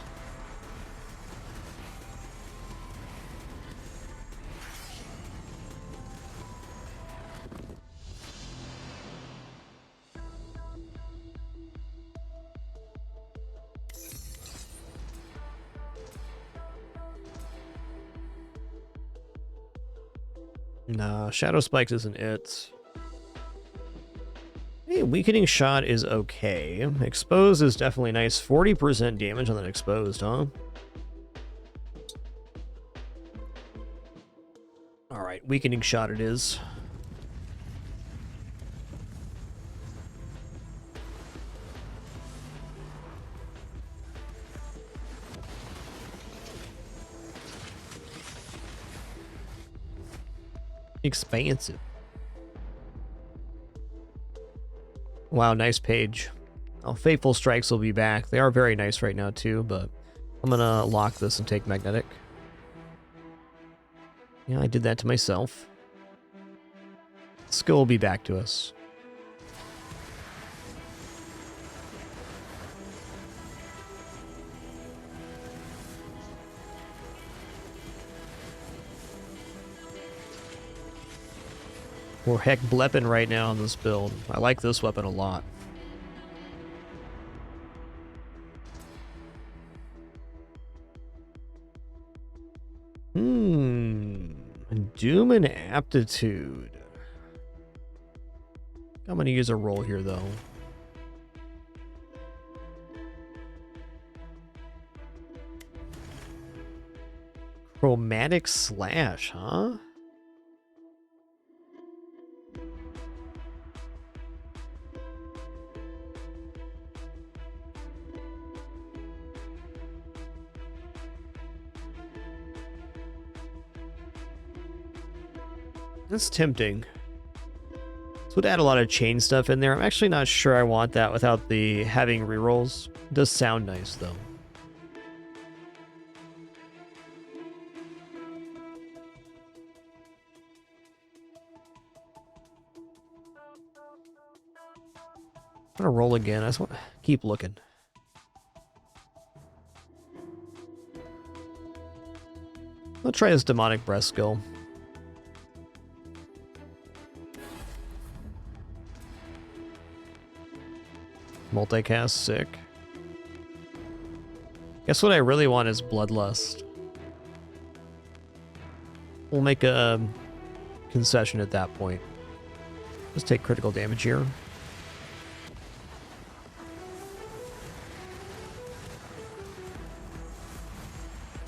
Nah, Shadow Spikes isn't it. Hey, Weakening Shot is okay. Exposed is definitely nice. 40% damage on that Exposed, huh? Alright, Weakening Shot it is. Expansive. Wow, nice page. Oh, Fateful Strikes will be back. They are very nice right now too, but I'm gonna lock this and take Magnetic. Yeah, I did that to myself. Skill will be back to us. We're heck blepping right now on this build. I like this weapon a lot. Doom and Aptitude. I'm gonna use a roll here though. Chromatic Slash, huh? That's tempting. This would add a lot of chain stuff in there. I'm actually not sure I want that without the having rerolls. It does sound nice though. I'm gonna roll again. I just want to keep looking. Let's try this Demonic Breath skill. Multicast, sick. Guess what I really want is Bloodlust. We'll make a concession at that point. Let's take critical damage here.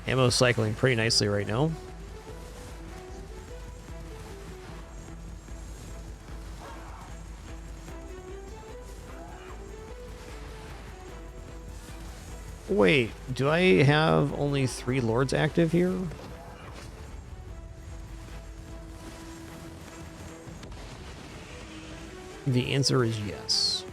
Ammo cycling pretty nicely right now. Wait, do I have only 3 lords active here? The answer is yes.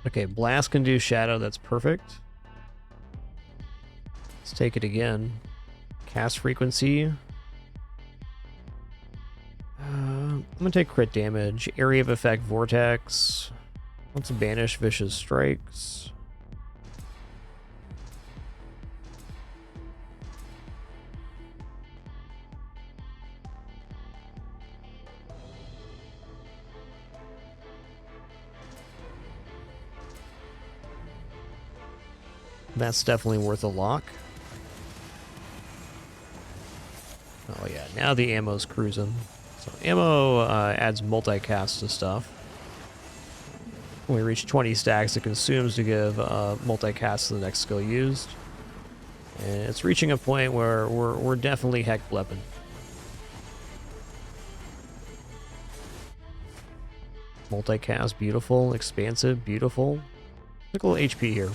Okay, Blast can do Shadow, that's perfect. Let's take it again. Cast Frequency. I'm gonna take crit damage. Area of Effect Vortex. Let's banish Vicious Strikes. That's definitely worth a lock. Oh yeah, now the ammo's cruising. So ammo adds multicast to stuff. When we reach 20 stacks, it consumes to give multicast to the next skill used. And it's reaching a point where we're definitely heck blepping. Multicast, beautiful. Expansive, beautiful. Look a little HP here.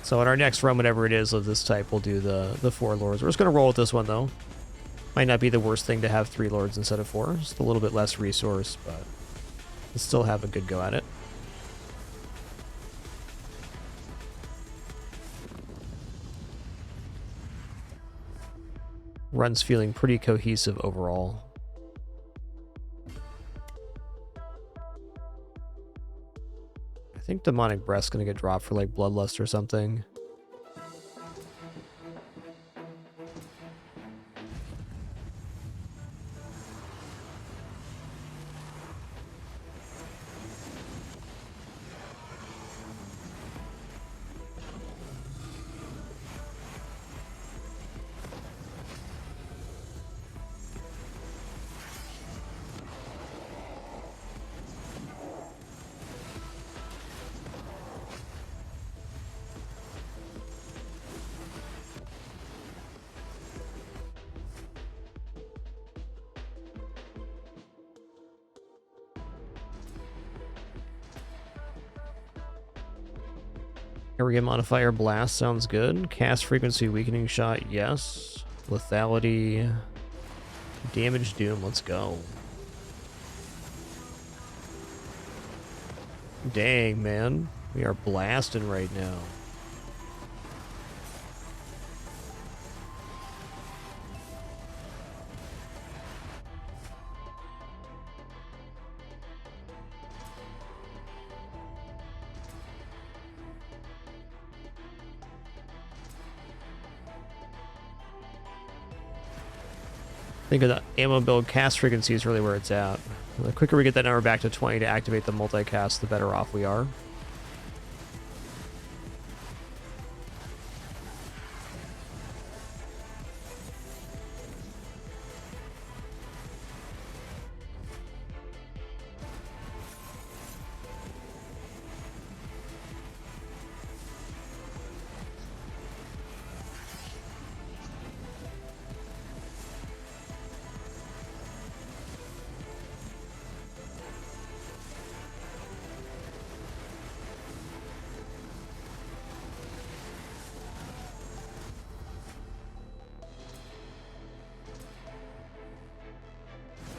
So in our next run, whatever it is of this type, we'll do the 4 lords. We're just going to roll with this one, though. Might not be the worst thing to have 3 lords instead of 4. Just a little bit less resource, but we'll still have a good go at it. Run's feeling pretty cohesive overall. I think Demonic Breath's gonna get dropped for like Bloodlust or something. Area modifier blast sounds good. Cast frequency weakening shot, yes. Lethality, damage doom, let's go. Dang, man. We are blasting right now. I think the ammo build cast frequency is really where it's at. The quicker we get that number back to 20 to activate the multicast, the better off we are.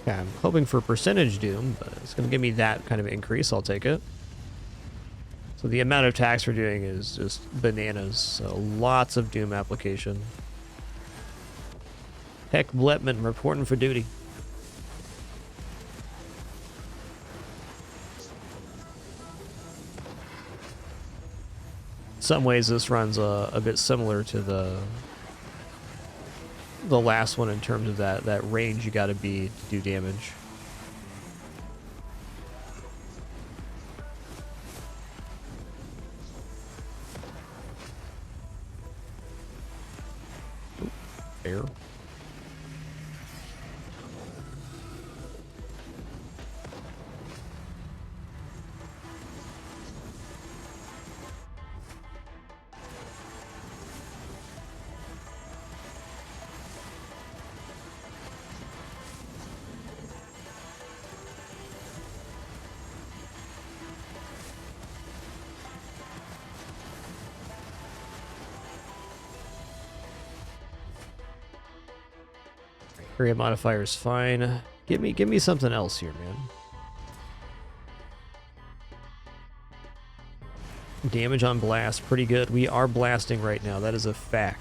Yeah, I'm hoping for percentage doom, but it's going to give me that kind of increase. I'll take it. So the amount of attacks we're doing is just bananas. So lots of doom application. Heck, Bletman reporting for duty. In some ways, this run's a bit similar to the last one in terms of that range you got to be to do damage. Ooh, fair. Area modifier is fine. Give me something else here, man. Damage on blast, pretty good. We are blasting right now. That is a fact.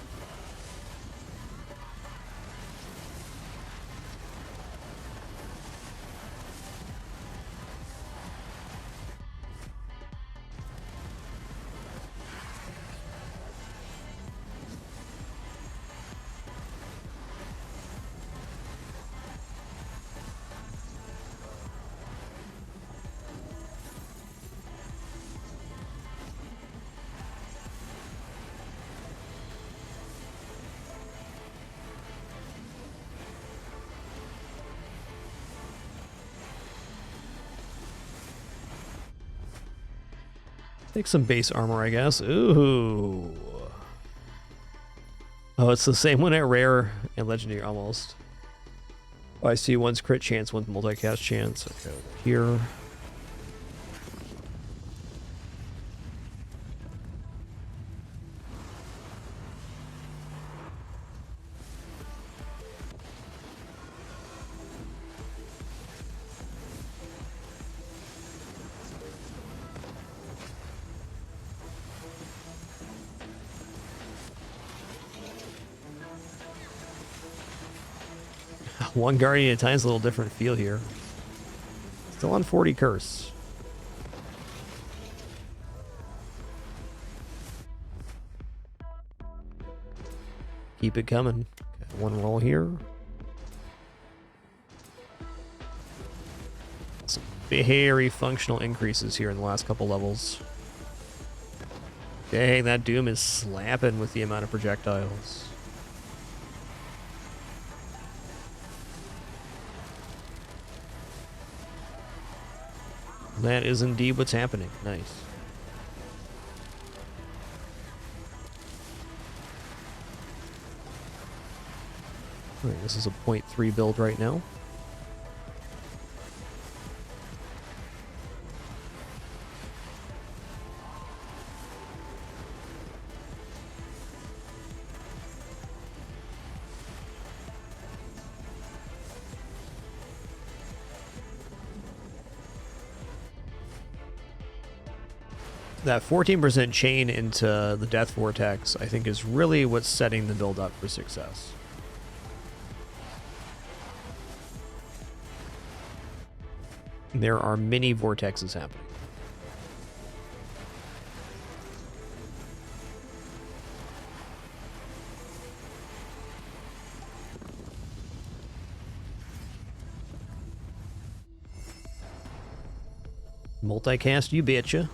Take some base armor, I guess. Ooh. Oh, it's the same one at rare and legendary almost. Oh, I see one's crit chance, one's multicast chance. Okay, over here. One guardian at a time is a little different feel here. Still on 40 curse. Keep it coming. Okay, one roll here. Some very functional increases here in the last couple levels. Dang, that Doom is slapping with the amount of projectiles. That is indeed what's happening. Nice. Alright, this is a 0.3 build right now. That 14% chain into the Death Vortex, I think, is really what's setting the build up for success. There are many vortexes happening. Multicast, you betcha.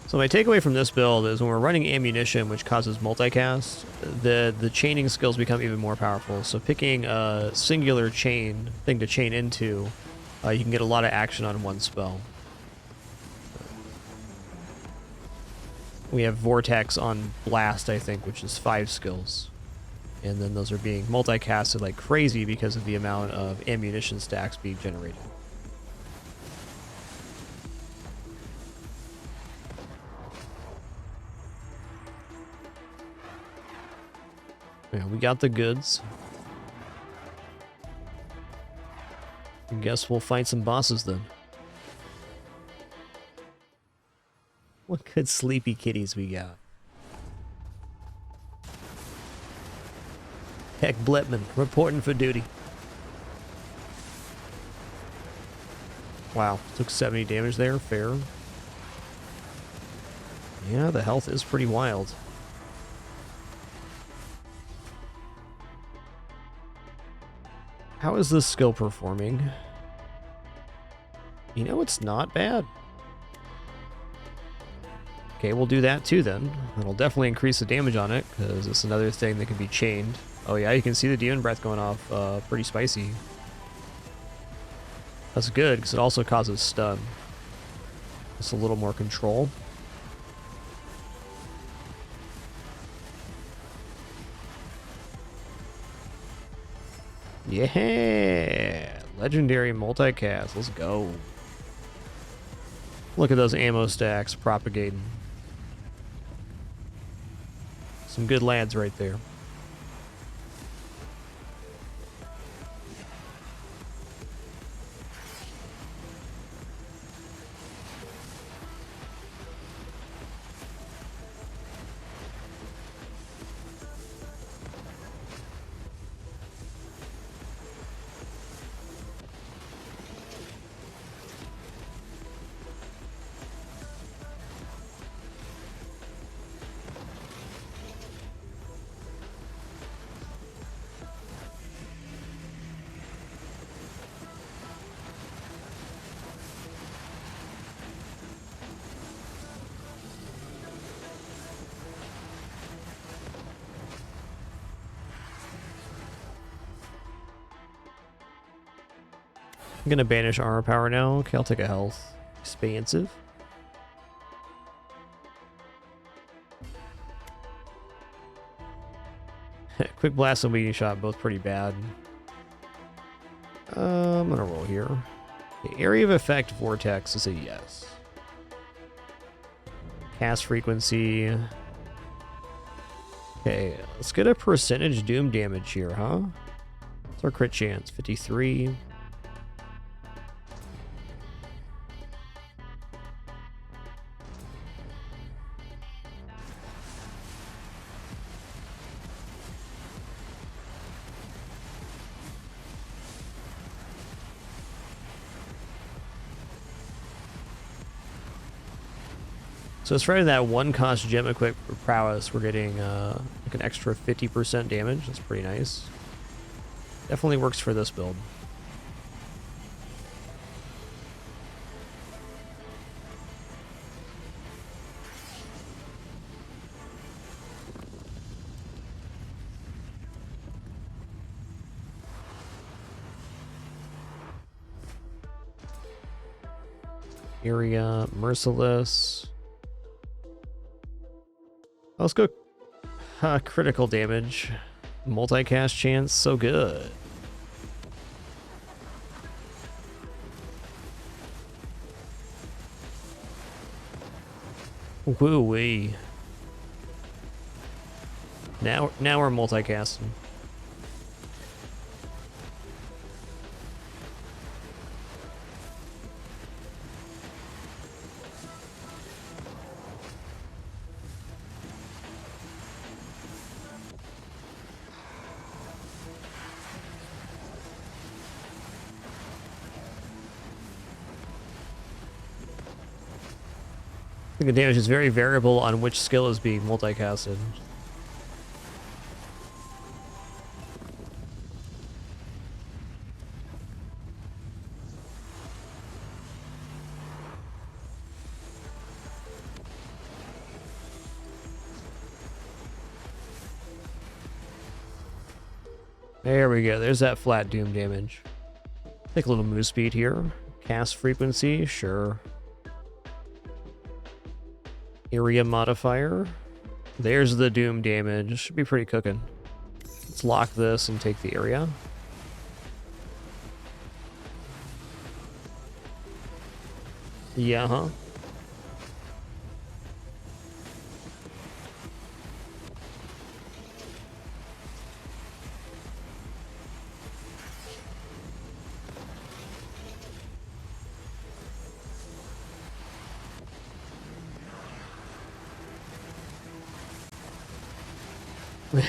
So my takeaway from this build is when we're running ammunition, which causes multicast, the chaining skills become even more powerful. So picking a singular chain thing to chain into, you can get a lot of action on one spell. We have Vortex on Blast, I think, which is 5 skills. And then those are being multicasted like crazy because of the amount of ammunition stacks being generated. Yeah, we got the goods. I guess we'll fight some bosses then. What good sleepy kitties we got. Heck, Blipman, reporting for duty. Wow, took 70 damage there, fair. Yeah, the health is pretty wild. How is this skill performing? You know, it's not bad. Okay, we'll do that too then. It'll definitely increase the damage on it, because it's another thing that can be chained. Oh yeah, you can see the Demon Breath going off pretty spicy. That's good, because it also causes stun. Just a little more control. Yeah! Legendary multicast, let's go. Look at those ammo stacks propagating. Some good lads right there. I'm gonna banish armor power now. Okay, I'll take a health. Expansive. Quick blast and weeding shot, both pretty bad. I'm gonna roll here. The area of effect vortex is a yes. Cast frequency. Okay, let's get a percentage doom damage here, huh? What's our crit chance? 53. So it's right that one cost gem equipped for prowess, we're getting like an extra 50% damage. That's pretty nice. Definitely works for this build. Area, merciless. Let's go critical damage. Multicast chance, so good. Woo-wee. Now we're multicasting. I think the damage is very variable on which skill is being multicasted. There we go. There's that flat doom damage. Take a little move speed here. Cast frequency, sure. Area modifier. There's the doom damage. Should be pretty cooking. Let's lock this and take the area. Yeah, huh?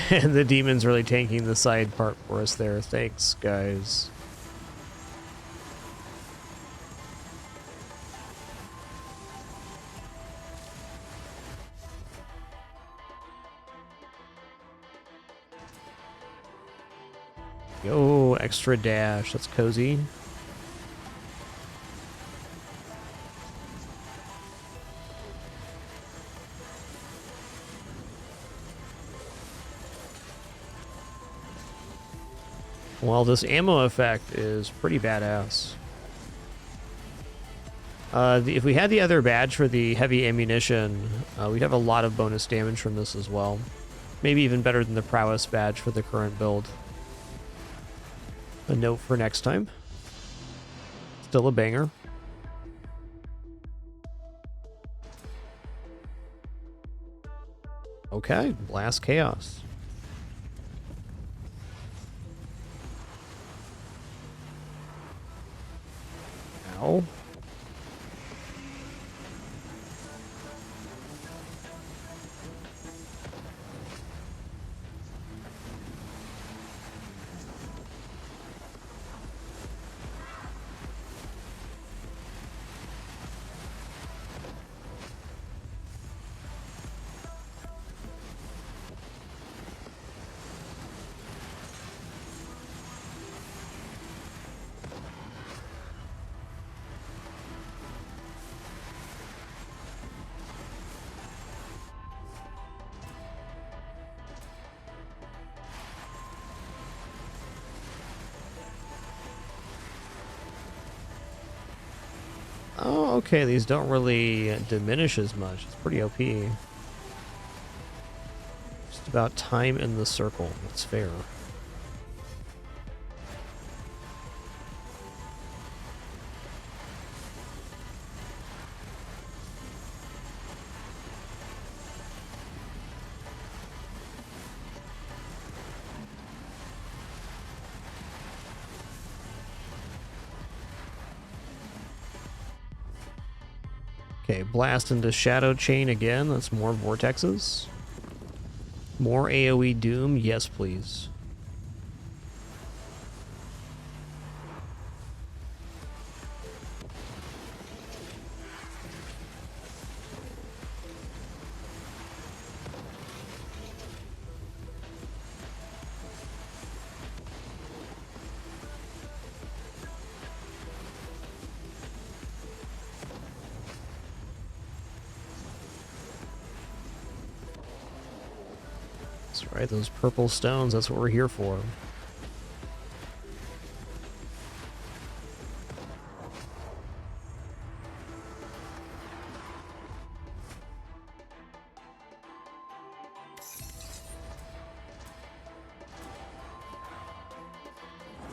And the demon's really tanking the side part for us there. Thanks, guys. Yo, extra dash. That's cozy. Well, this ammo effect is pretty badass. If we had the other badge for the heavy ammunition, we'd have a lot of bonus damage from this as well. Maybe even better than the prowess badge for the current build. A note for next time. Still a banger. Okay, Blast Chaos. Ow. Oh, okay, these don't really diminish as much. It's pretty OP. Just about time in the circle. That's fair. Okay, blast into Shadow Chain again. That's more vortexes. More AoE Doom. Yes, please. That's right, those purple stones. That's what we're here for.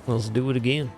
Let's do it again.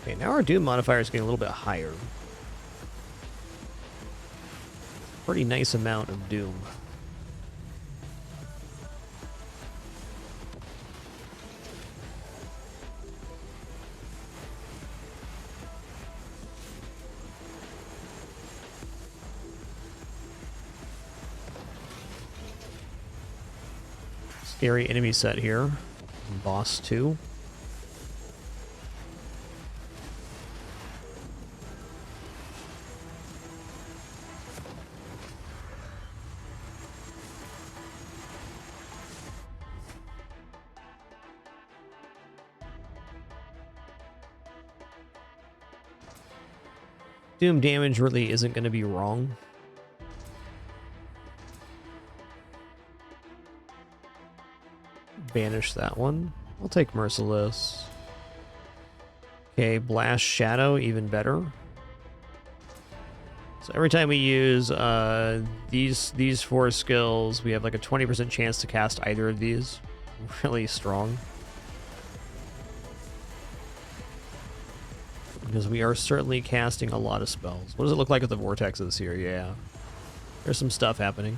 Okay, now our Doom modifier is getting a little bit higher. Pretty nice amount of Doom. Scary enemy set here. Boss 2. Doom damage really isn't going to be wrong. Banish that one. I'll take Merciless. Okay, Blast Shadow, even better. So every time we use these 4 skills, we have like a 20% chance to cast either of these. Really strong. Because we are certainly casting a lot of spells. What does it look like with the vortexes here? Yeah. There's some stuff happening.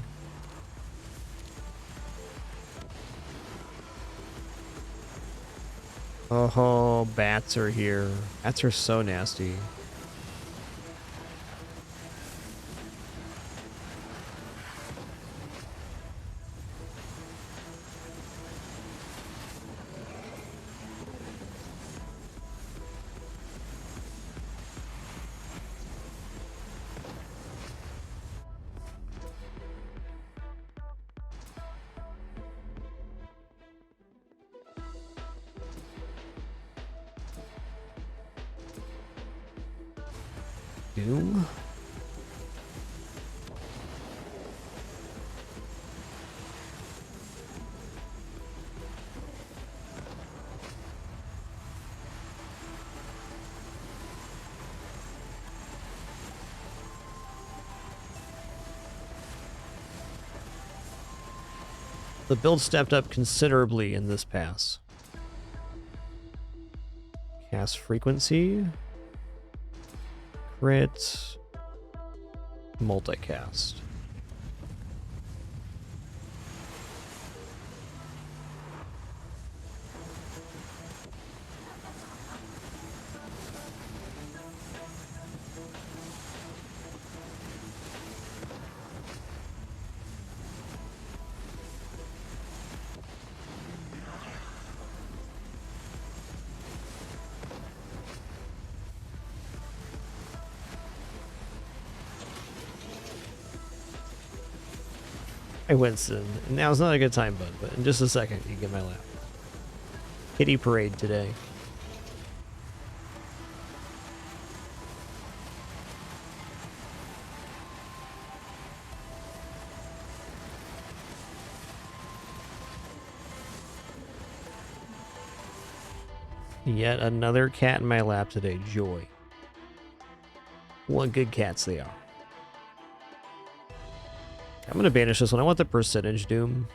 Oh, bats are here. Bats are so nasty. Doom? The build stepped up considerably in this pass. Cast frequency. Crit. Multicast. Hey, Winston. Now's not a good time, bud, but in just a second, you get my lap. Kitty parade today. Yet another cat in my lap today. Joy. What good cats they are. I'm going to banish this one. I want the percentage doom.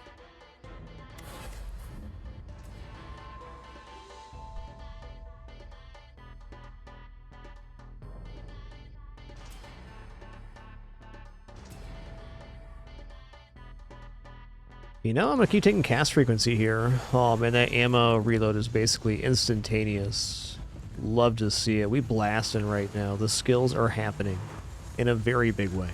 You know, I'm going to keep taking cast frequency here. Oh, man, that ammo reload is basically instantaneous. Love to see it. We blasting right now. The skills are happening in a very big way.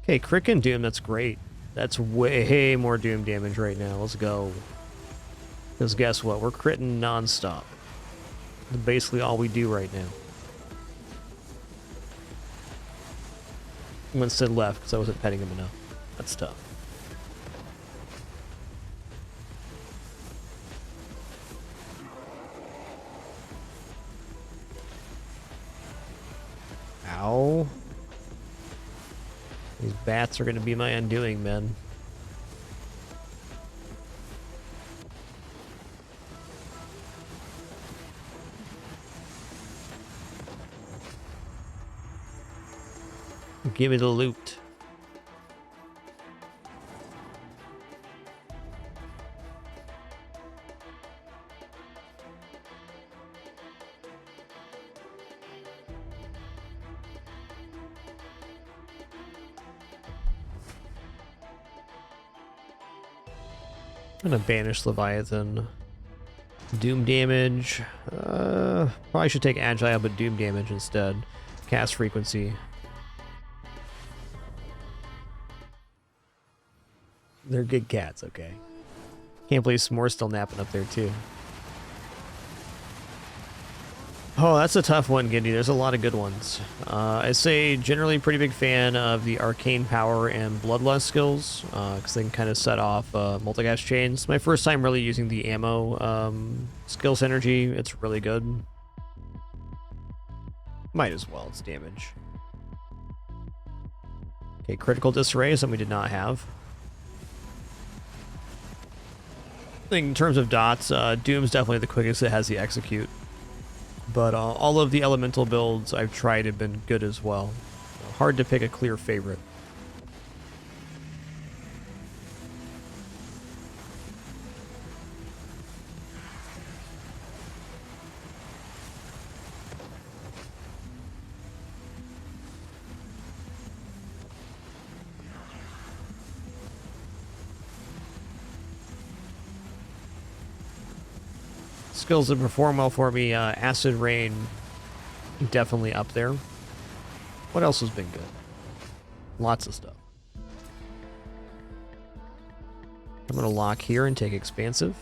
Okay, Crick and Doom, that's great. That's way more Doom damage right now. Let's go. Because guess what? We're critting nonstop. That's basically all we do right now. Winston left because I wasn't petting him enough. That's tough. Ow. These bats are going to be my undoing, man. Give me the loot. I'm gonna banish Leviathan. Doom damage. Probably should take Agile, but Doom damage instead. Cast frequency. They're good cats, okay. Can't believe S'more's still napping up there, too. Oh, that's a tough one, Giddy. There's a lot of good ones. I say generally pretty big fan of the Arcane Power and Bloodlust skills, because they can kind of set off multicast chains. My first time really using the ammo skill synergy. It's really good. Might as well, it's damage. Okay, critical disarray is something we did not have. I think in terms of dots, Doom's definitely the quickest that has the execute. But all of the elemental builds I've tried have been good as well. Hard to pick a clear favorite. Skills that perform well for me, Acid Rain, definitely up there. What else has been good? Lots of stuff. I'm going to lock here and take Expansive.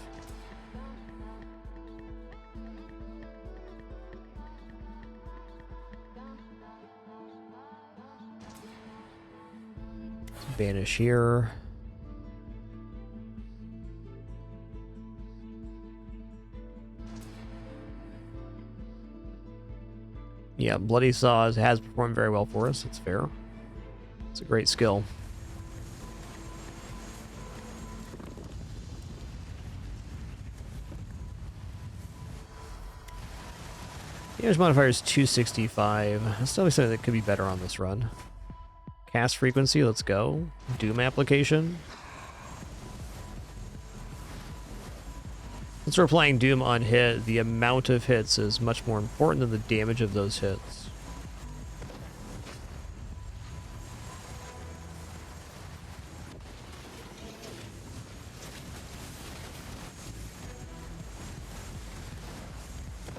Banish here. Yeah, Bloody Saws has performed very well for us. It's fair. It's a great skill. Damage modifier is 265. That's definitely something that could be better on this run. Cast frequency, let's go. Doom application. Since we're playing Doom on hit, the amount of hits is much more important than the damage of those hits.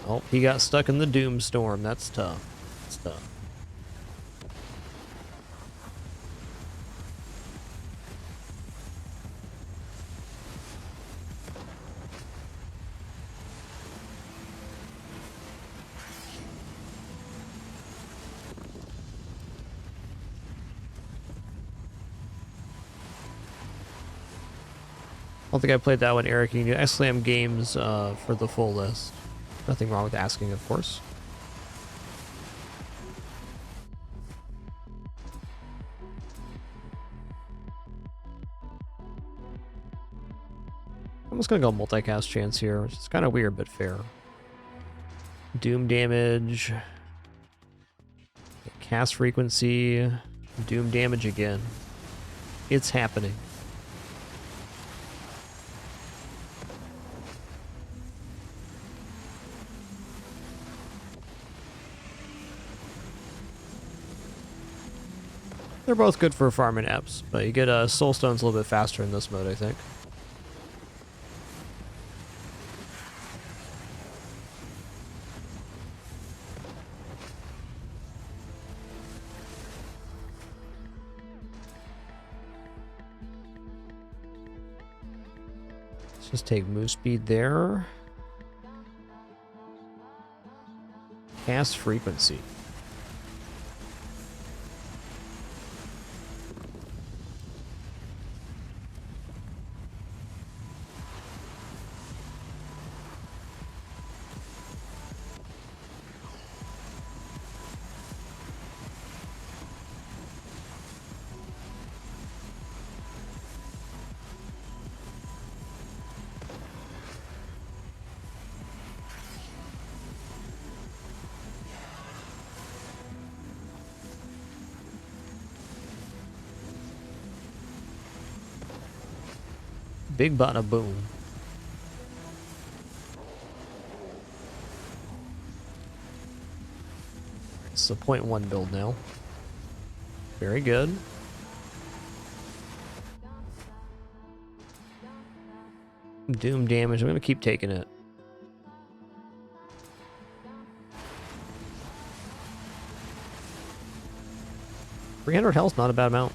Oh, he got stuck in the Doom storm. That's tough. That's tough. I don't think I played that one, Eric. You can do XSlam games for the full list. Nothing wrong with asking, of course. I'm just gonna go multicast chance here, which is kind of weird but fair. Doom damage. Cast frequency. Doom damage again. It's happening. They're both good for farming apps, but you get soul stones a little bit faster in this mode, I think. Let's just take move speed there. Cast frequency. Big bada boom. It's a 0.1 build now. Very good. Doom damage. I'm going to keep taking it. $300 health, not a bad amount.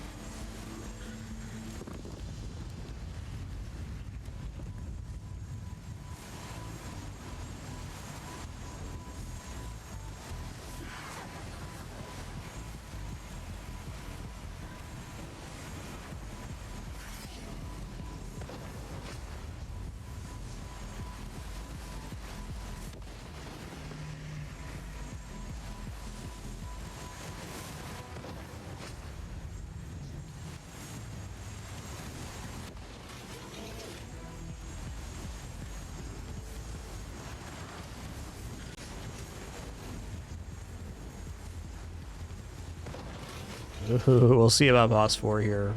We'll see about boss 4 here.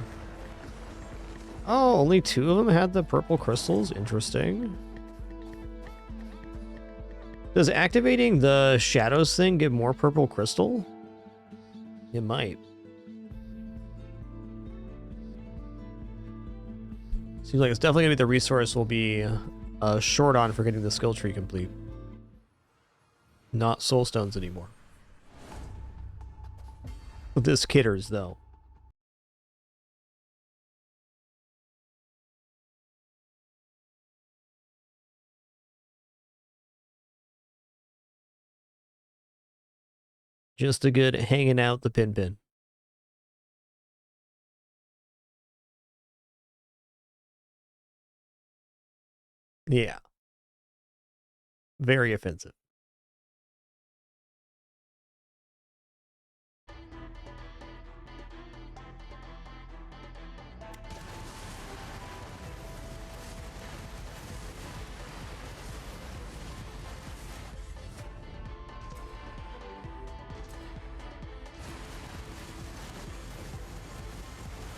Oh, only 2 of them had the purple crystals? Interesting. Does activating the shadows thing give more purple crystal? It might. Seems like it's definitely going to be the resource we'll be short on for getting the skill tree complete. Not soul stones anymore. This kitters, though. Just a good hanging out the pin. Yeah. Very offensive.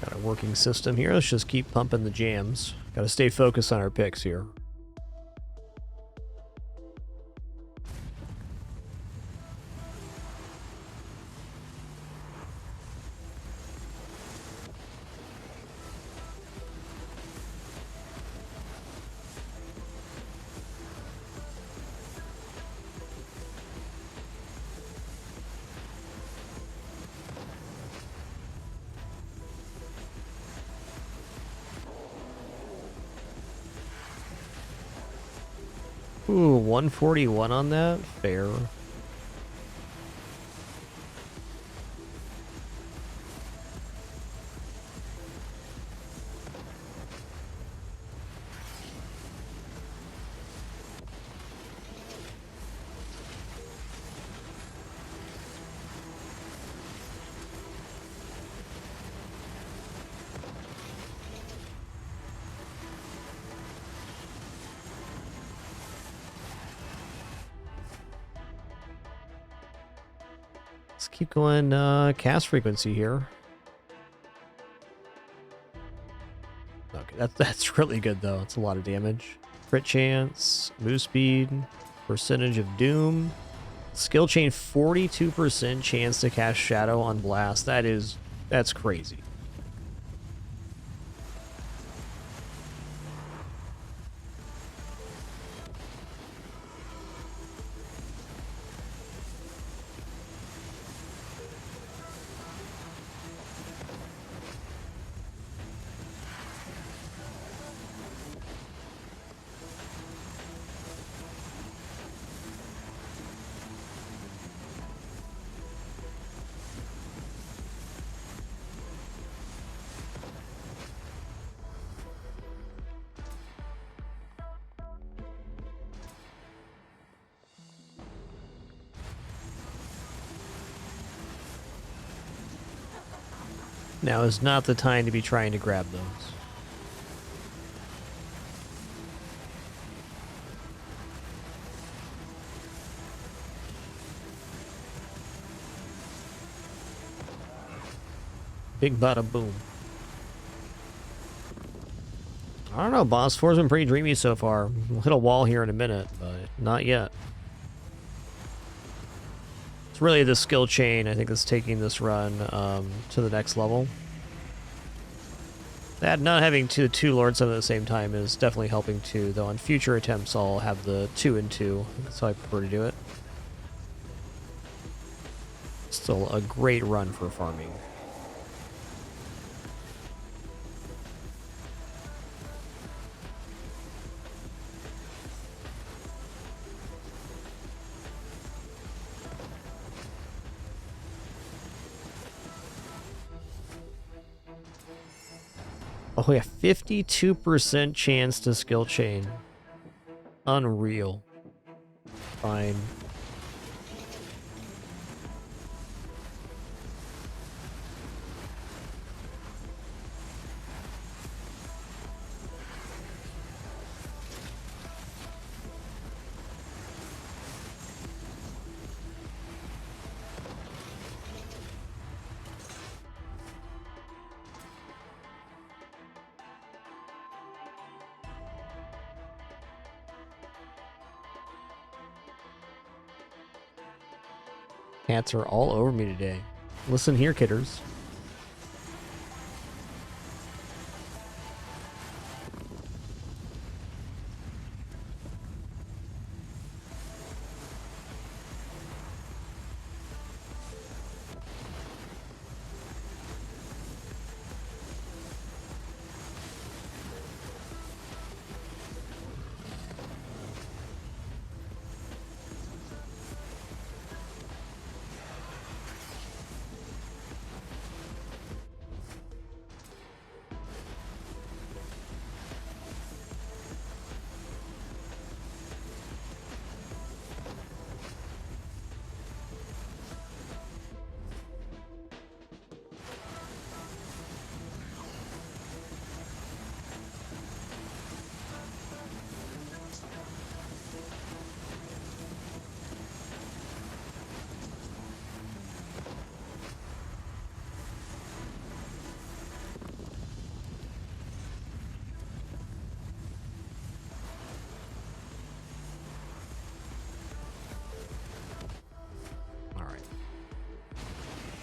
Got a working system here. Let's just keep pumping the jams. Got to stay focused on our picks here. Ooh, 141 on that? Fair. Let's keep going cast frequency here. Okay, that's really good though. It's a lot of damage. Crit chance, move speed, percentage of doom. Skill chain 42% chance to cast shadow on blast. That's crazy. Now is not the time to be trying to grab those. Big bada boom. I don't know, boss 4's been pretty dreamy so far. We'll hit a wall here in a minute, but not yet. It's really the skill chain, I think, that's taking this run to the next level. That not having two Lord Summon at the same time is definitely helping too, though on future attempts I'll have the 2 and 2. That's how I prefer to do it. Still a great run for farming. Oh yeah, 52% chance to skill chain. Unreal. Fine. Cats are all over me today. Listen here, kidders.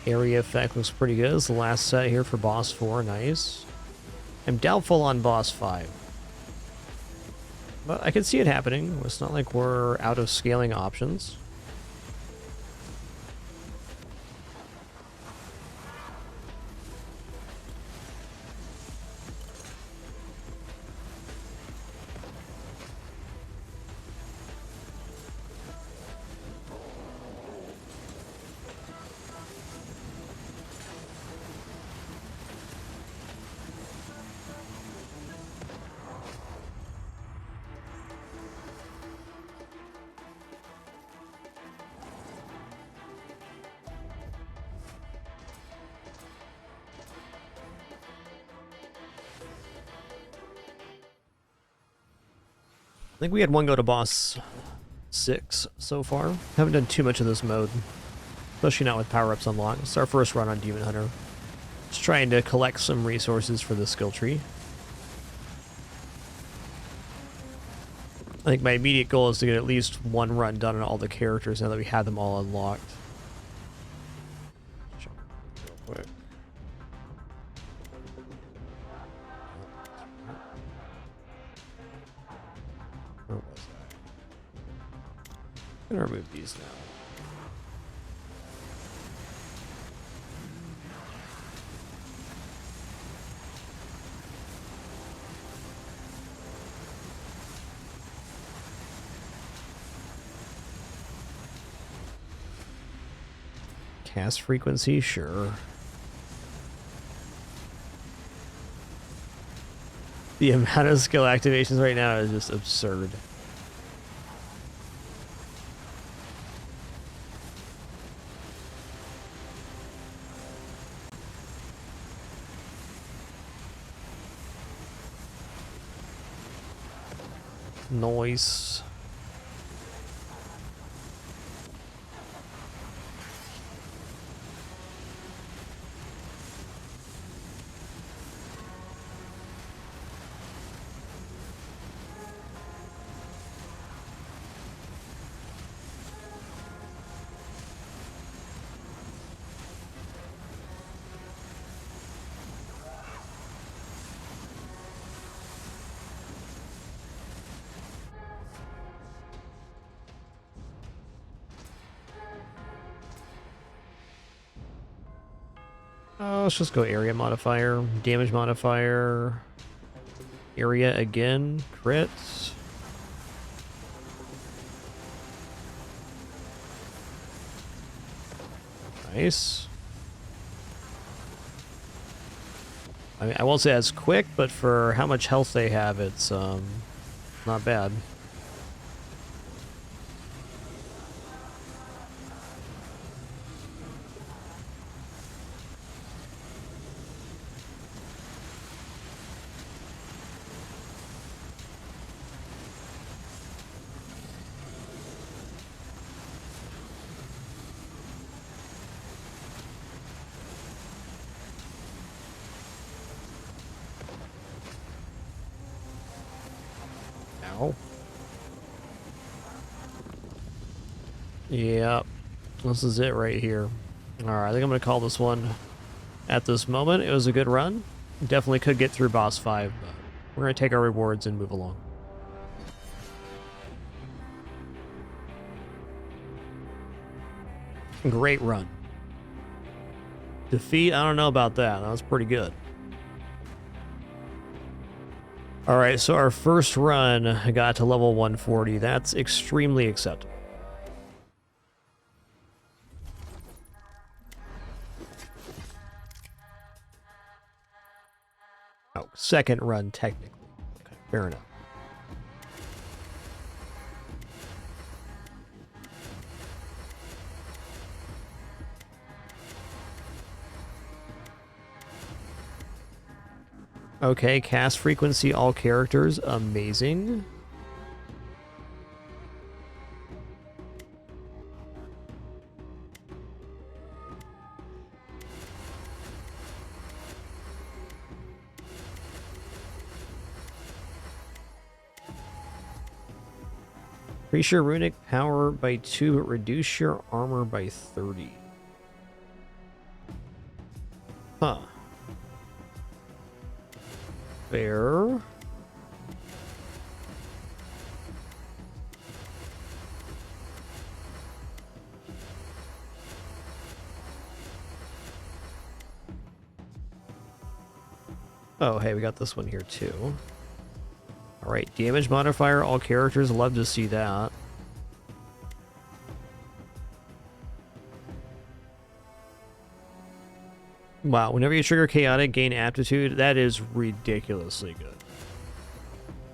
Area effect looks pretty good. It's the last set here for boss 4. Nice. I'm doubtful on boss 5. But I can see it happening. It's not like we're out of scaling options. I think we had one go to boss 6 so far. Haven't done too much of this mode, especially not with power-ups unlocked. It's our first run on Demon Hunter. Just trying to collect some resources for the skill tree. I think my immediate goal is to get at least one run done on all the characters now that we have them all unlocked. Check real quick. Where was I? I'm gonna remove these now. Cast frequency, sure. The amount of skill activations right now is just absurd. Noise. Let's just go area modifier, damage modifier, area again, crits. Nice. I mean, I won't say it's quick, but for how much health they have, it's not bad. Ow. Yep. This is it right here. Alright, I think I'm going to call this one at this moment. It was a good run. Definitely could get through boss 5, but we're going to take our rewards and move along. Great run. Defeat, I don't know about that. That was pretty good. Alright, so our first run got to level 140. That's extremely acceptable. Oh, second run, technically. Okay, fair enough. Okay, cast frequency, all characters, amazing. Increase your runic power by 2, but reduce your armor by 30. Huh. Fair. Oh, hey, we got this one here too. All right, damage modifier, all characters. Love to see that. Wow, whenever you trigger chaotic, gain aptitude. That is ridiculously good.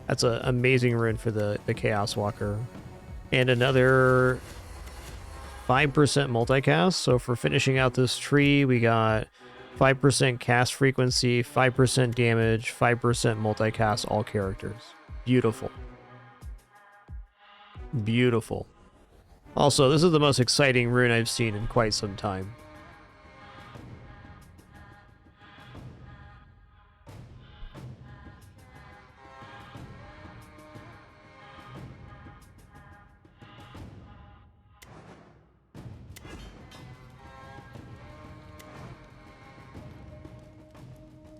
That's an amazing rune for the Chaos Walker. And another 5% multicast. So for finishing out this tree, we got 5% cast frequency, 5% damage, 5% multicast, all characters. Beautiful. Beautiful. Also, this is the most exciting rune I've seen in quite some time.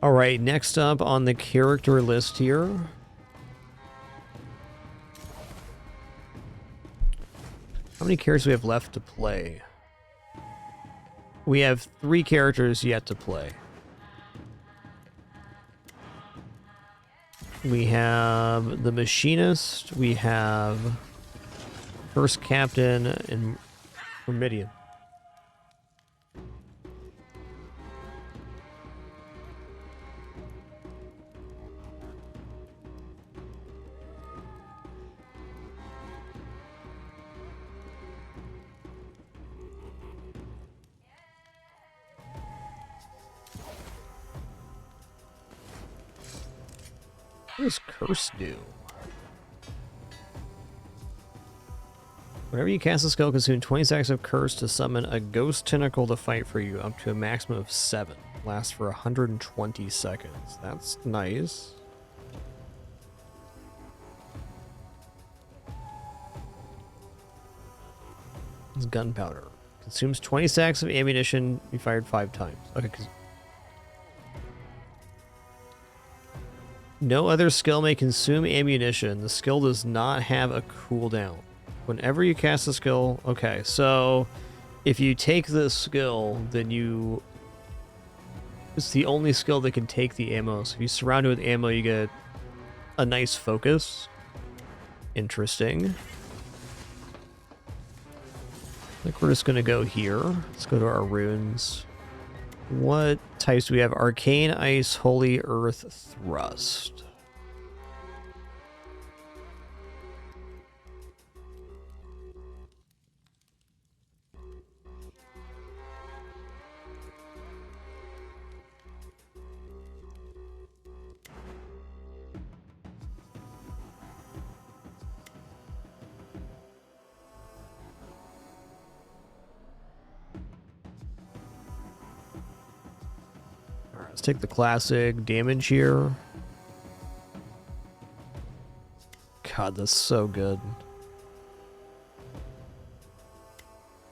All right, next up on the character list here. How many characters do we have left to play? We have 3 characters yet to play. We have the Machinist, we have First Captain, and Meridian. What does Curse do? Whenever you cast a spell, consume 20 seconds of Curse to summon a Ghost Tentacle to fight for you, up to a maximum of 7. Lasts for 120 seconds. That's nice. It's Gunpowder. Consumes 20 sacks of ammunition. You fired 5 times. Okay, no other skill may consume ammunition. The skill does not have a cooldown. Whenever you cast a skill... Okay, so if you take this skill, then you... It's the only skill that can take the ammo. So if you surround it with ammo, you get a nice focus. Interesting. I think we're just going to go here. Let's go to our runes. What types do we have? Arcane Ice, Holy Earth, Thrust. Let's take the classic damage here. God, that's so good.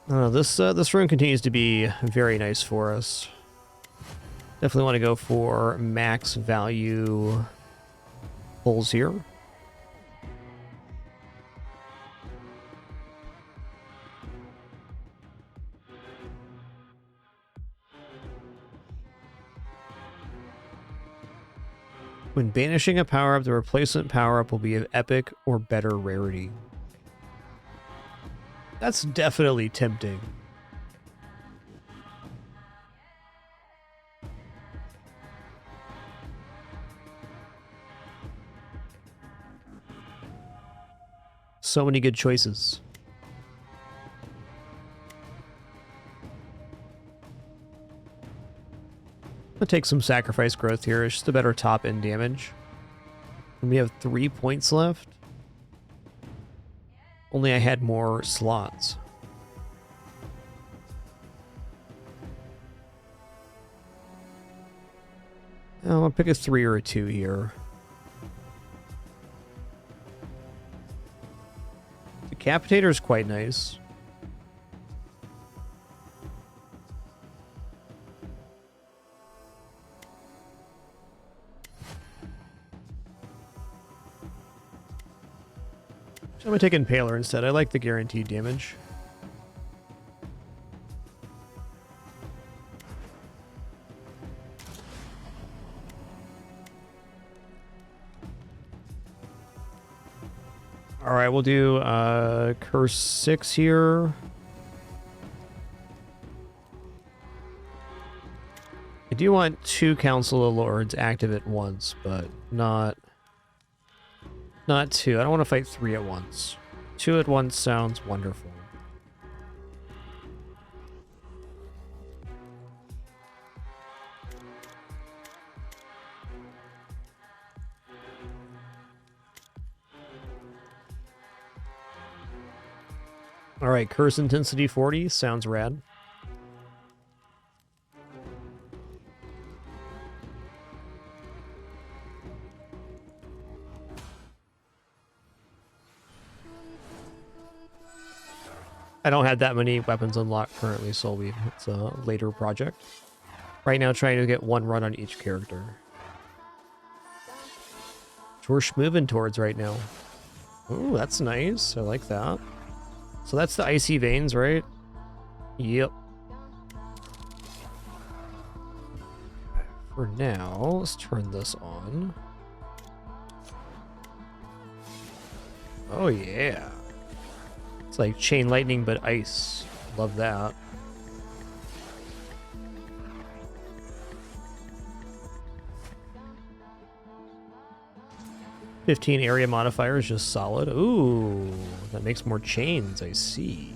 I don't know, this rune continues to be very nice for us. Definitely want to go for max value pulls here. When banishing a power-up, the replacement power-up will be of epic or better rarity. That's definitely tempting. So many good choices. I'll take some sacrifice growth here. It's just a better top end damage. And we have 3 points left. Only I had more slots. I'll pick a 3 or a 2 here. Decapitator is quite nice. I'm gonna take Impaler instead. I like the guaranteed damage. All right, we'll do Curse 6 here. I do want 2 Council of Lords active at once, but not 2. I don't want to fight 3 at once. 2 at once sounds wonderful. All right, Curse Intensity 40 sounds rad. I don't have that many weapons unlocked currently, so it's a later project. Right now, trying to get 1 run on each character. Which we're moving towards right now. Ooh, that's nice. I like that. So that's the Icy Veins, right? Yep. For now, let's turn this on. Oh, yeah. It's like Chain Lightning, but ice. Love that. "15 area modifier is just solid. Ooh, that makes more chains, I see.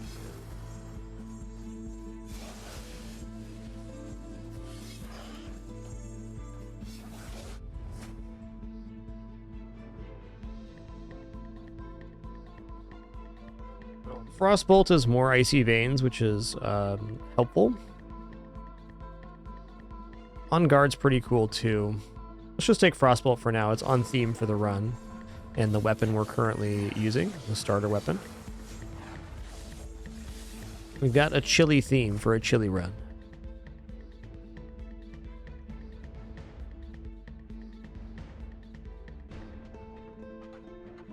Frostbolt is more Icy Veins, which is helpful. On guard's pretty cool too. Let's just take Frostbolt for now. It's on theme for the run. And the weapon we're currently using, the starter weapon. We've got a chilly theme for a chilly run.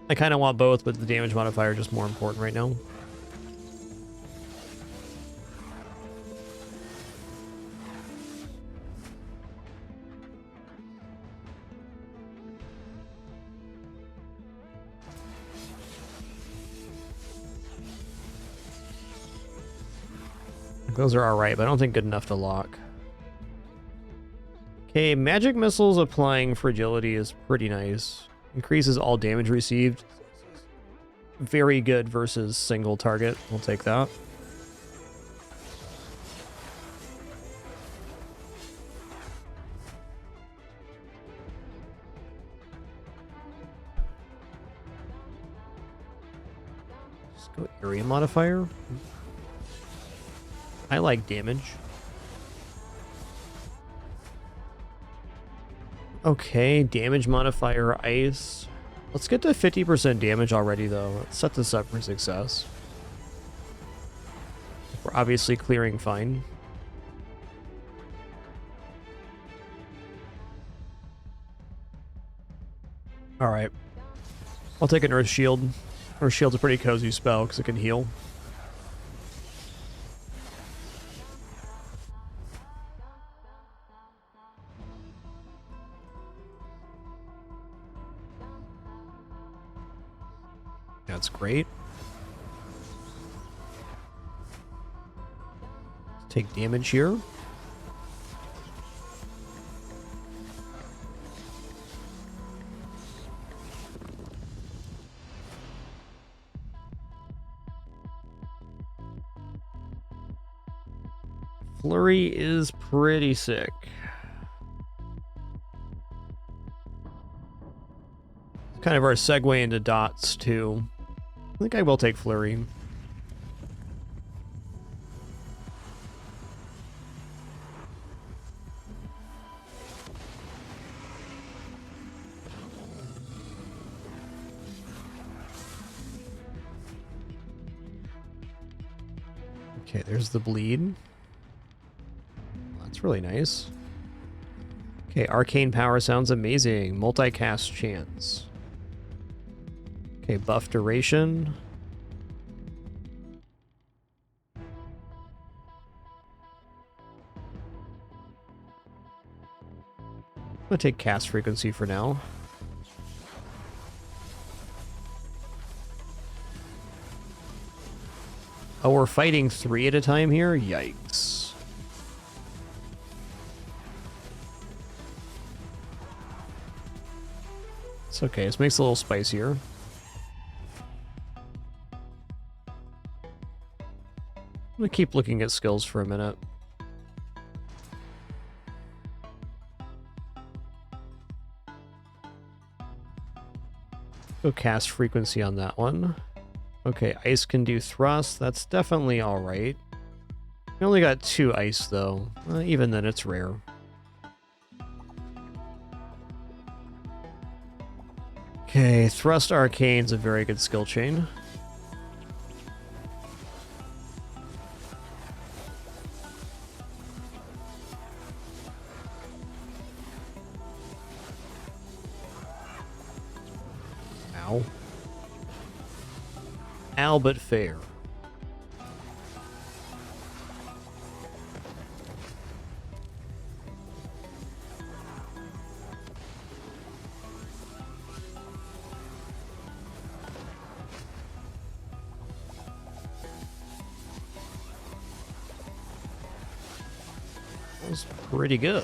I kind of want both, but the damage modifier is just more important right now. Those are alright, but I don't think good enough to lock. Okay, magic missiles applying fragility is pretty nice. Increases all damage received. Very good versus single target. We'll take that. Let's go area modifier. I like damage. Okay, damage modifier ice. Let's get to 50% damage already, though. Let's set this up for success. We're obviously clearing fine. Alright. I'll take an Earth Shield. Earth Shield's a pretty cozy spell because it can heal. That's great. Let's take damage here. Flurry is pretty sick. Kind of our segue into dots, too. I think I will take Flurry. Okay, there's the bleed. That's really nice. Okay, Arcane Power sounds amazing. Multicast chance. Okay, buff duration. I'm gonna take cast frequency for now. Oh, we're fighting 3 at a time here? Yikes. It's okay, this makes it a little spicier. I'm gonna keep looking at skills for a minute. Go cast frequency on that one. Okay, ice can do thrust. That's definitely alright. We only got 2 ice, though. Even then, it's rare. Okay, thrust arcane's a very good skill chain. Ow. Ow, but fair. That was pretty good.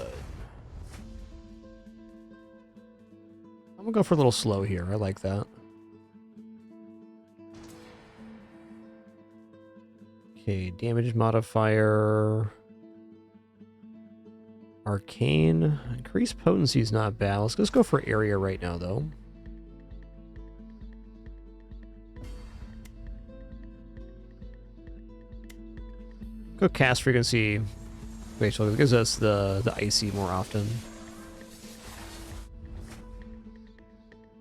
I'm gonna go for a little slow here. I like that. Okay, damage modifier. Arcane. Increased potency is not bad. Let's just go for area right now, though. Go cast frequency. Wait, so it gives us the icy more often.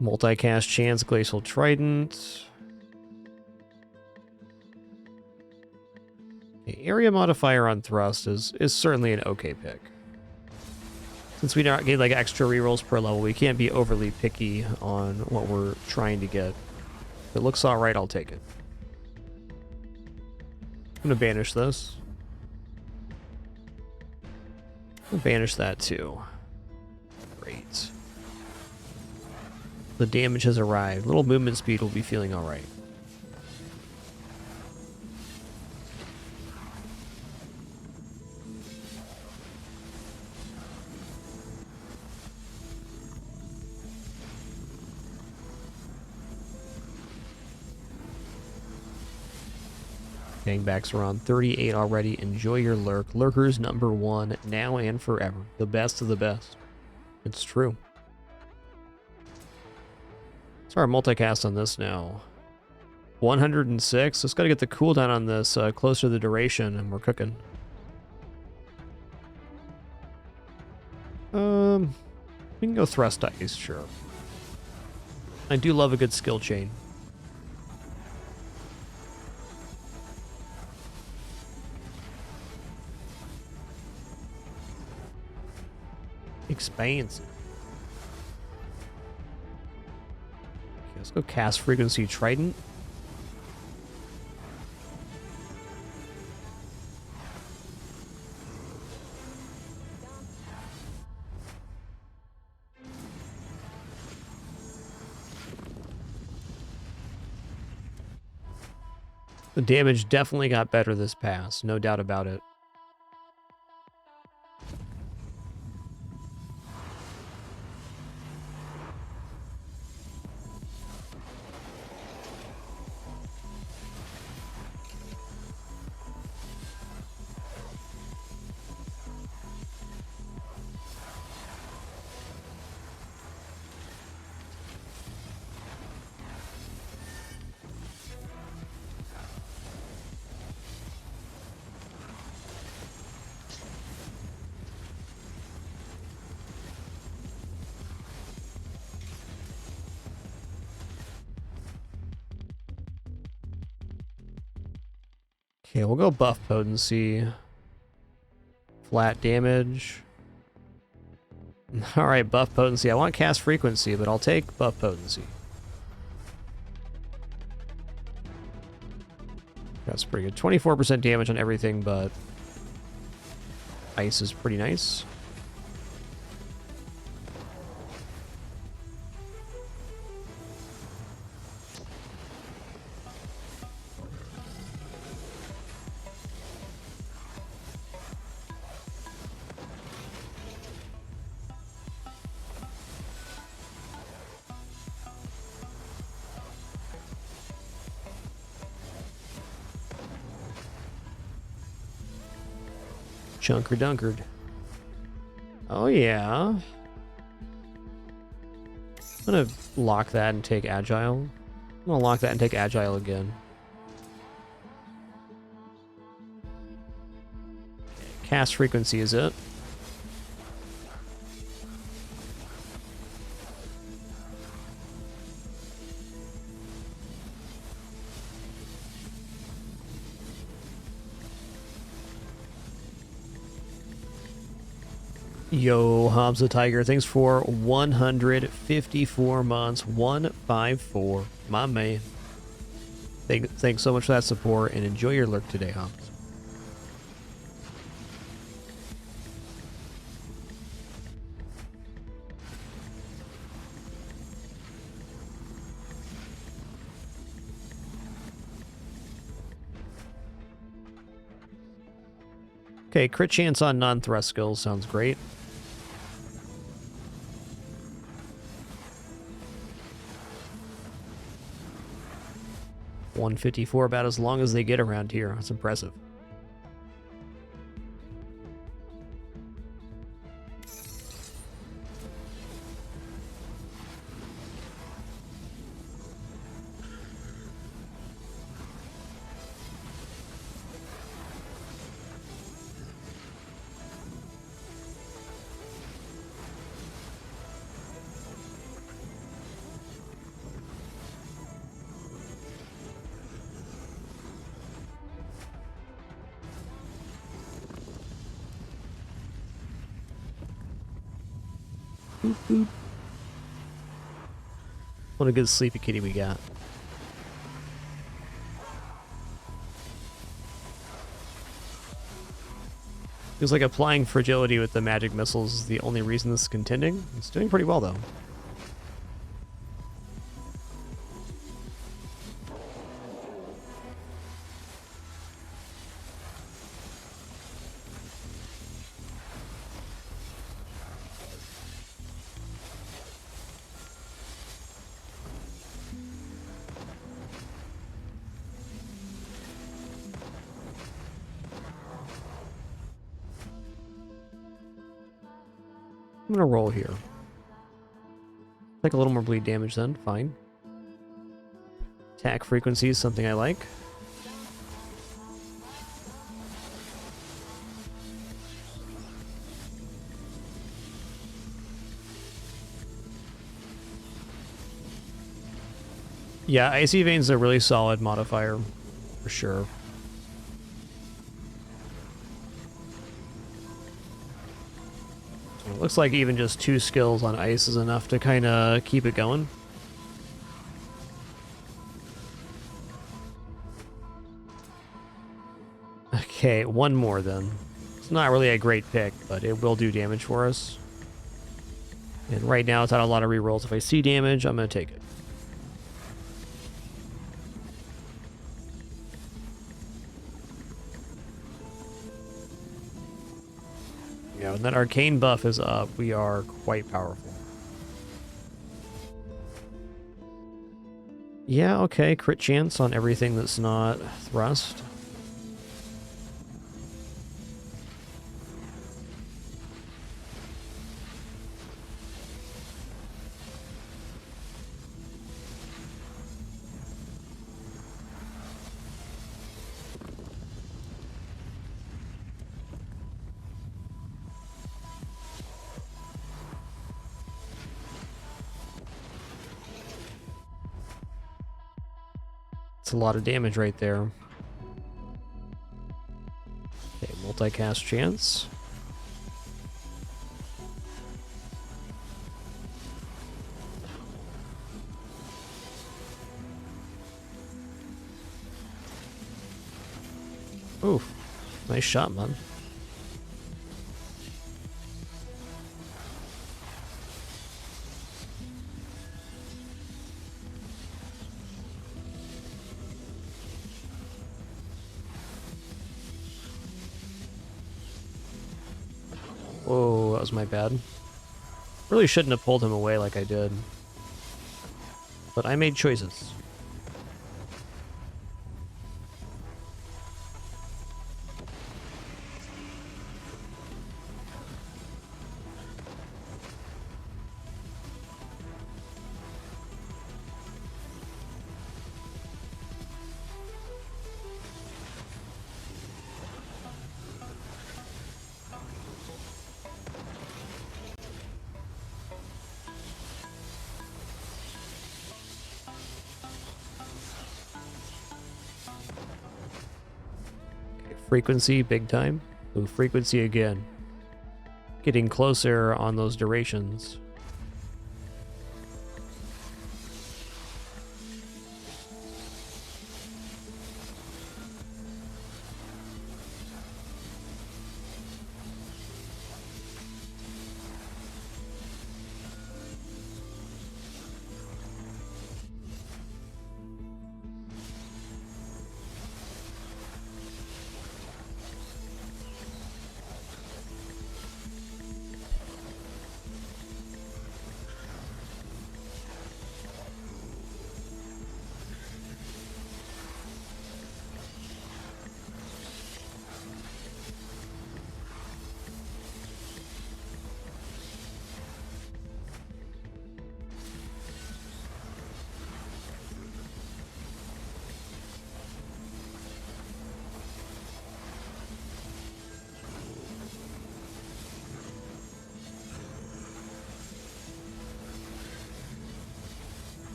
Multicast chance, glacial trident. The area modifier on thrust is certainly an okay pick. Since we don't get like extra rerolls per level, we can't be overly picky on what we're trying to get. If it looks alright, I'll take it. I'm gonna banish this. I'll banish that too. Great. The damage has arrived. Little movement speed will be feeling alright. Gangbacks are on 38 already. Enjoy your lurk. Lurkers #1 now and forever. The best of the best. It's true. So our multicast on this now. 106. Just got to get the cooldown on this closer to the duration, and we're cooking. We can go thrust ice, sure. I do love a good skill chain. Expansive. Okay, let's go cast frequency trident. The damage definitely got better this pass, no doubt about it. Okay, we'll go buff potency. Flat damage. Alright, buff potency. I want cast frequency, but I'll take buff potency. That's pretty good. 24% damage on everything, but ice is pretty nice. Chunker Dunkered. Oh, yeah. I'm gonna lock that and take Agile. I'm gonna lock that and take Agile again. Cast frequency is it. Yo, Hobbs the Tiger, thanks for 154 months. 154. My man. Thanks so much for that support, and enjoy your lurk today, Hobbs. Okay, crit chance on non-thrust skills sounds great. $154, about as long as they get around here. That's impressive. Boop, boop. What a good sleepy kitty we got. Feels like applying fragility with the magic missiles is the only reason this is contending. It's doing pretty well, though. I'm gonna roll here. Take a little more bleed damage then, fine. Attack frequency is something I like. Yeah, Icy Vein's a really solid modifier, for sure. It looks like even just 2 skills on ice is enough to kind of keep it going. Okay, one more then. It's not really a great pick, but it will do damage for us. And right now it's at a lot of rerolls. If I see damage, I'm going to take it. Yeah, when that arcane buff is up, we are quite powerful. Yeah, okay, crit chance on everything that's not thrust. It's a lot of damage right there. Okay, multicast chance. Nice shot, man. Whoa, that was my bad. Really shouldn't have pulled him away like I did. But I made choices. Frequency, big time. Ooh, frequency again. Getting closer on those durations.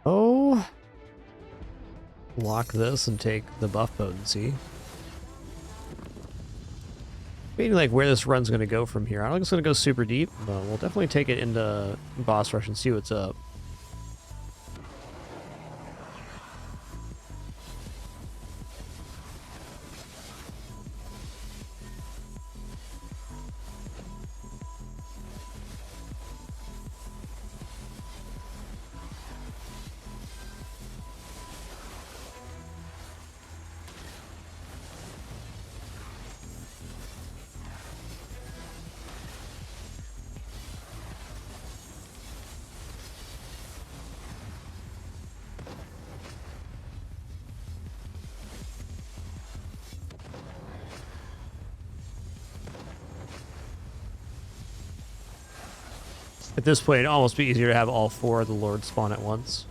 Oh. Lock this and take the buff potency. Meaning like where this run's going to go from here. I don't think it's going to go super deep, but we'll definitely take it into boss rush and see what's up. At this point, it'd almost be easier to have all four of the lords spawn at once.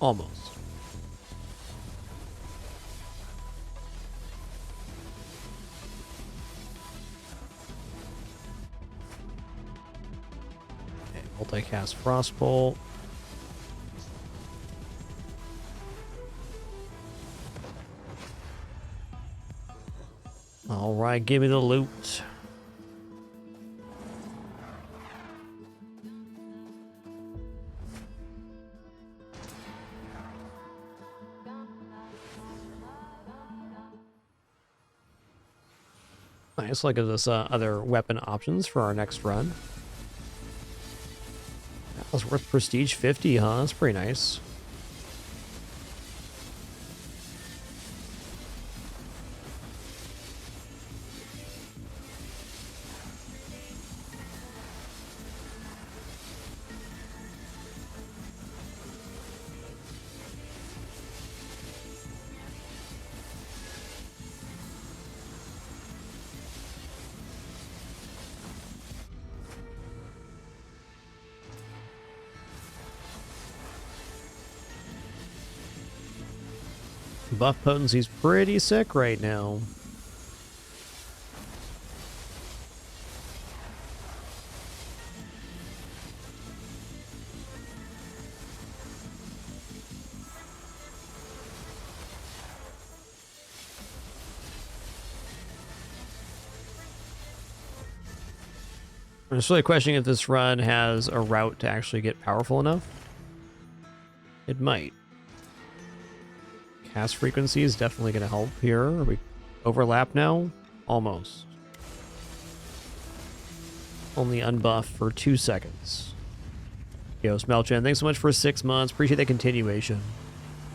Almost. Okay, multicast Frostbolt. Alright, give me the loot. Nice, like gives us other weapon options for our next run. That was worth prestige 50, huh? That's pretty nice. buff potency's pretty sick right now. I'm just really questioning if this run has a route to actually get powerful enough. It might. Cast frequency is definitely going to help here. Are we overlap now? Almost. Only unbuff for 2 seconds. Yo, Smelchan, thanks so much for 6 months. Appreciate that continuation.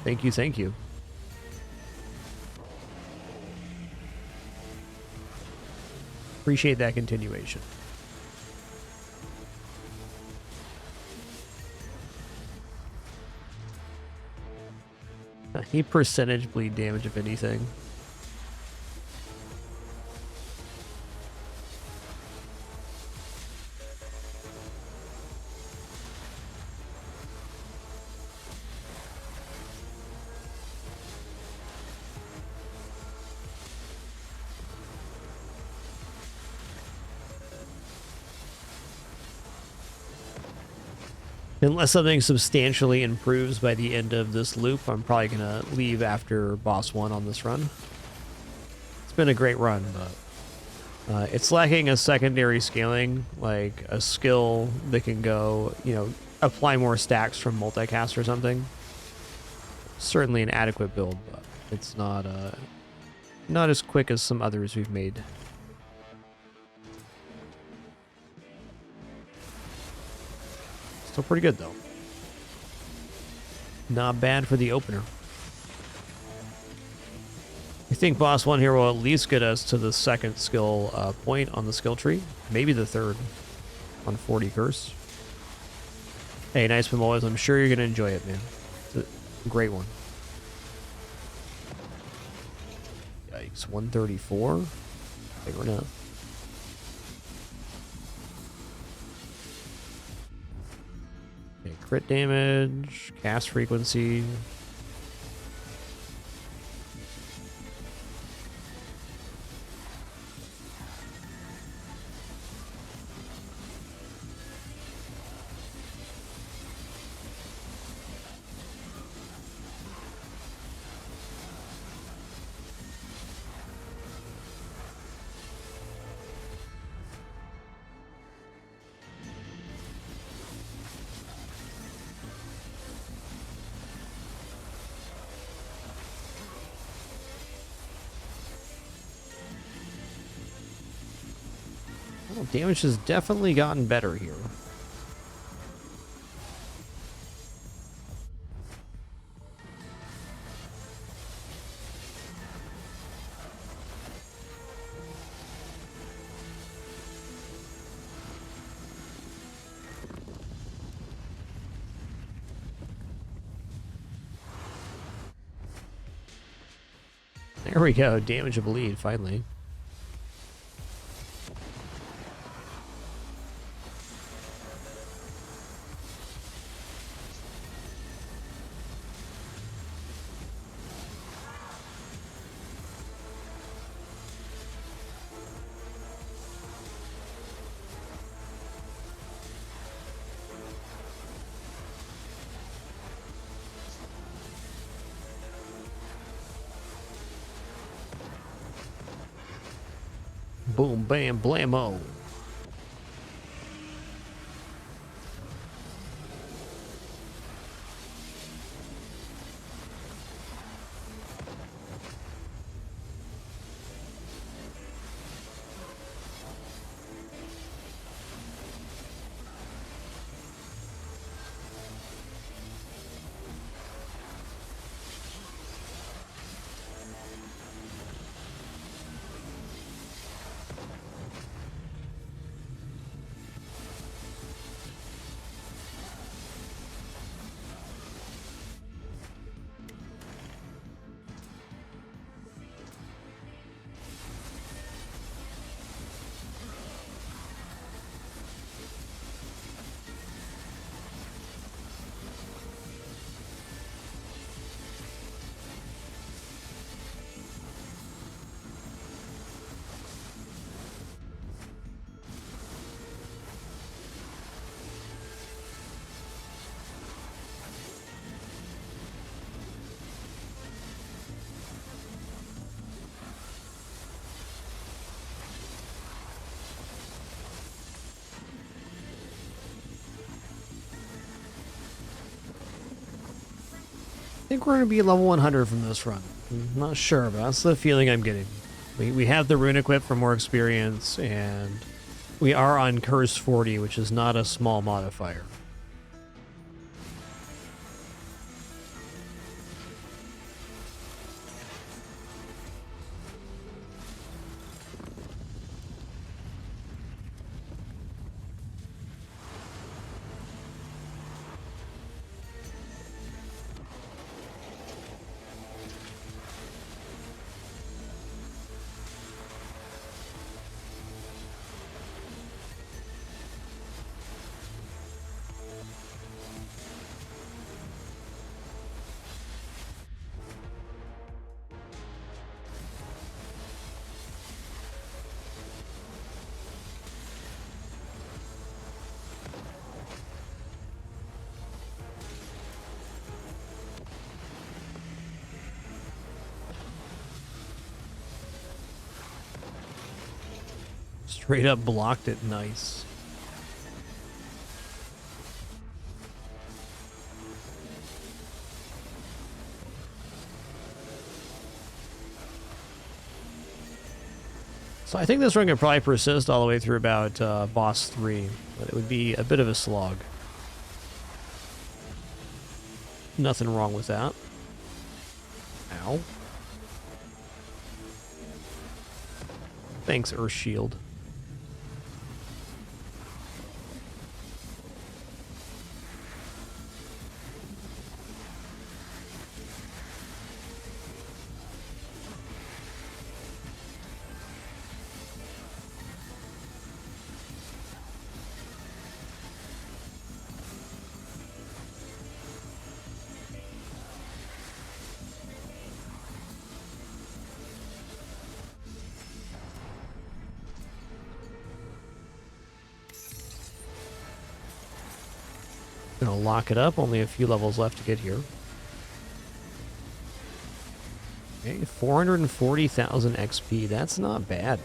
Thank you, thank you. Appreciate that continuation. He percentage bleed damage, if anything. Unless something substantially improves by the end of this loop, I'm probably going to leave after boss 1 on this run. It's been a great run, but it's lacking a secondary scaling, like a skill that can go, you know, apply more stacks from multicast or something. Certainly an adequate build, but it's not as quick as some others we've made. Still pretty good, though. Not bad for the opener. I think boss 1 here will at least get us to the second skill point on the skill tree. Maybe the third on 40 Curse. Hey, nice Pomolas. I'm sure you're going to enjoy it, man. It's a great one. Yikes, 134? Fair enough. Okay, crit damage, cast frequency. Well, damage has definitely gotten better here. There we go, damage of bleed, finally. Boom, bam, blammo. think we're going to be level 100 from this run. I'm not sure, but that's the feeling I'm getting. We have the rune equip for more experience, and we are on Curse 40, which is not a small modifier. Straight up blocked it. Nice. So I think this run could probably persist all the way through about boss 3, but it would be a bit of a slog. Nothing wrong with that. Ow. Thanks, Earth Shield. Gonna lock it up. Only a few levels left to get here. Okay, 440,000 XP. That's not bad.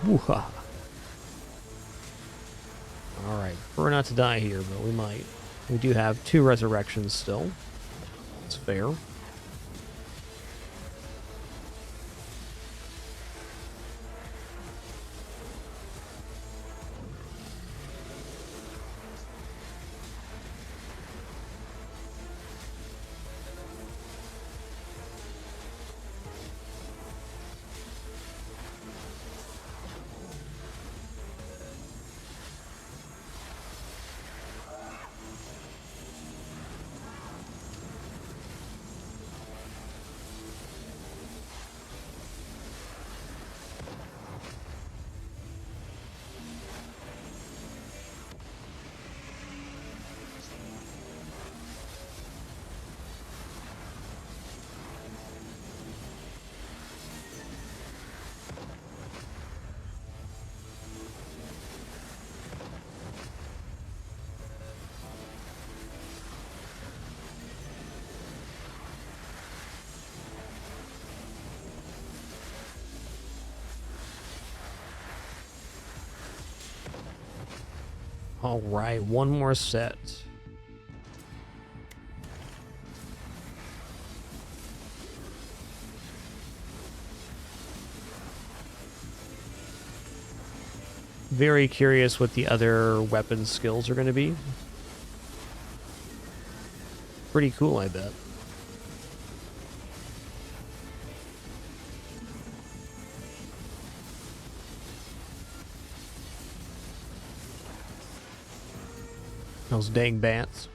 Woo-ha. Alright, we're not to die here, but we might. We do have 2 resurrections still. That's fair. Alright, one more set. Very curious what the other weapon skills are going to be. Pretty cool, I bet. Those dang bats.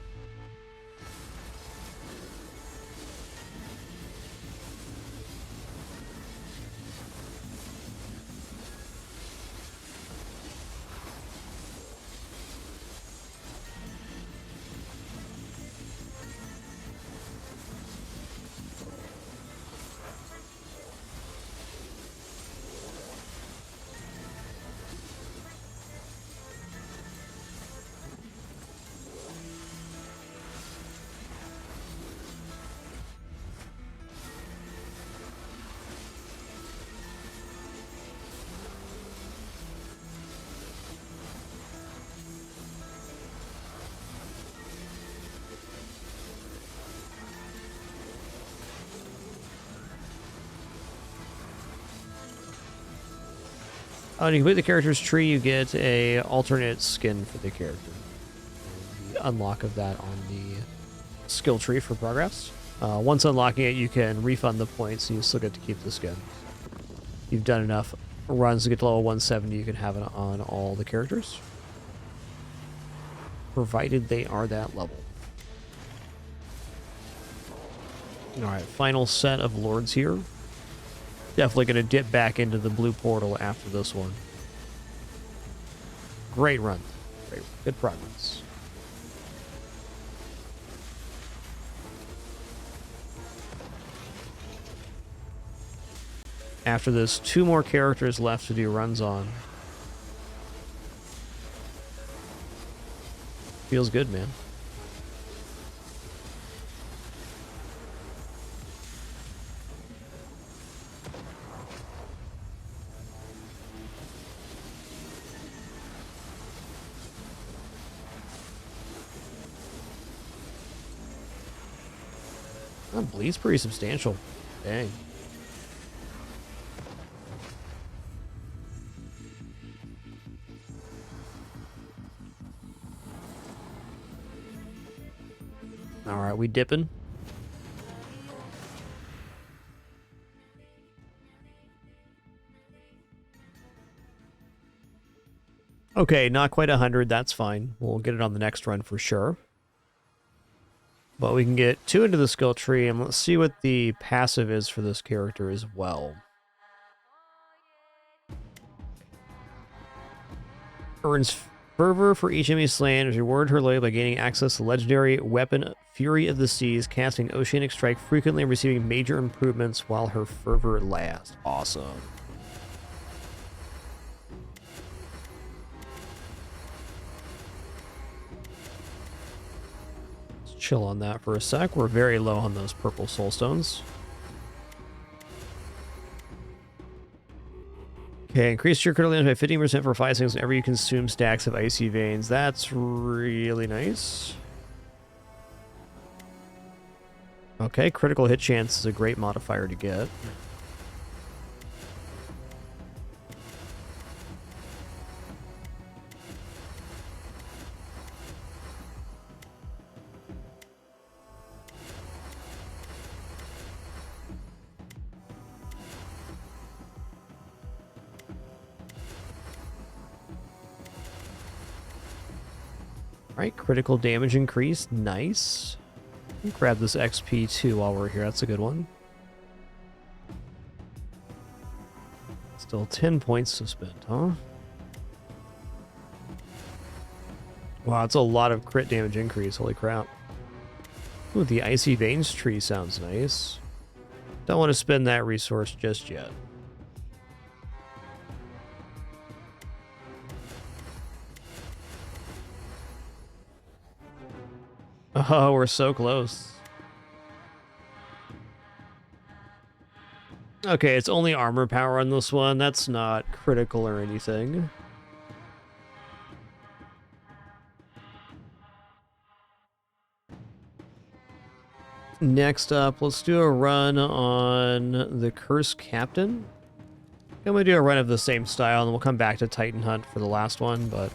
When you complete the character's tree, you get a alternate skin for the character. The unlock of that on the skill tree for progress. Once unlocking it, you can refund the points, and you still get to keep the skin. You've done enough runs to get to level 170, you can have it on all the characters, provided they are that level. Alright, final set of lords here. Definitely going to dip back into the blue portal after this one. Great run. Great, good progress. After this, 2 more characters left to do runs on. Feels good, man. That bleed's pretty substantial. Dang. Alright, we dipping. Okay, not quite 100, that's fine. We'll get it on the next run for sure. But we can get 2 into the skill tree, and let's see what the passive is for this character as well. Earns fervor for each enemy slain. Reward her loyalty by gaining access to legendary weapon Fury of the Seas, casting Oceanic Strike frequently and receiving major improvements while her fervor lasts. Awesome. Chill on that for a sec. We're very low on those purple soulstones. Okay, increase your critical damage by 15% for 5 seconds whenever you consume stacks of icy veins. That's really nice. Okay, critical hit chance is a great modifier to get. Alright, critical damage increase. Nice. Grab this XP too while we're here. That's a good one. Still 10 points to spend, huh? Wow, that's a lot of crit damage increase. Holy crap. Ooh, the Icy Veins tree sounds nice. Don't want to spend that resource just yet. Oh, we're so close. Okay, it's only armor power on this one. That's not critical or anything. Next up, let's do a run on the Cursed Captain. I'm going to do a run of the same style, and we'll come back to Titan Hunt for the last one, but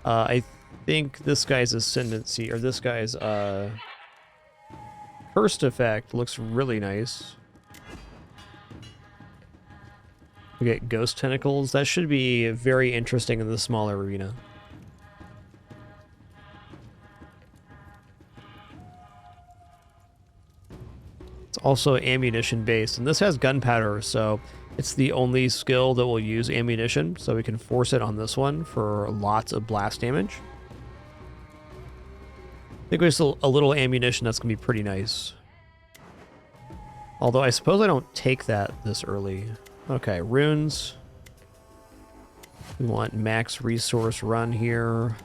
I think this guy's Ascendancy, or this guy's Cursed effect looks really nice. We get Ghost Tentacles. That should be very interesting in the smaller arena. It's also ammunition based, and this has gunpowder, so it's the only skill that will use ammunition, so we can force it on this one for lots of blast damage. I think there's a little ammunition that's going to be pretty nice. Although I suppose I don't take that this early. Okay, runes. We want max resource run here.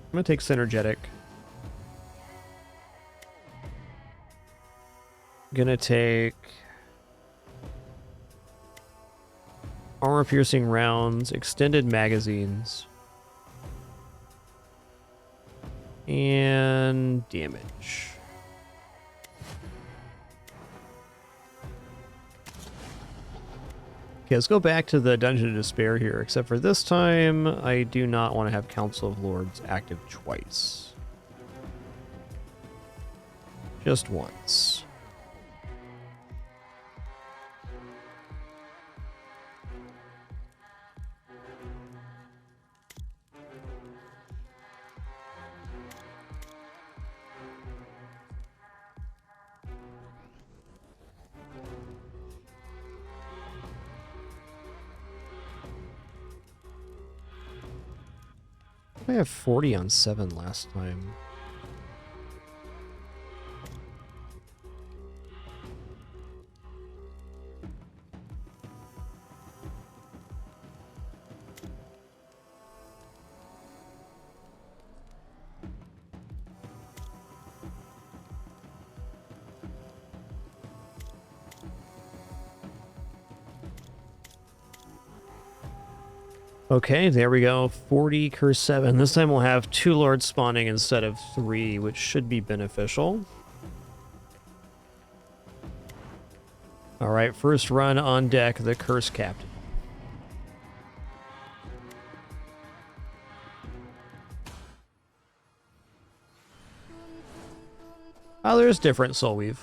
I'm going to take Synergetic. Gonna take armor piercing rounds, extended magazines, and damage. Okay, let's go back to the Dungeon of Despair here, except for this time, I do not want to have Council of Lords active twice. Just once. I have 40 on 7 last time. Okay, there we go. 40 curse 7. This time we'll have 2 lords spawning instead of 3, which should be beneficial. Alright, first run on deck, the curse captain. Oh, there's different Soul Weave.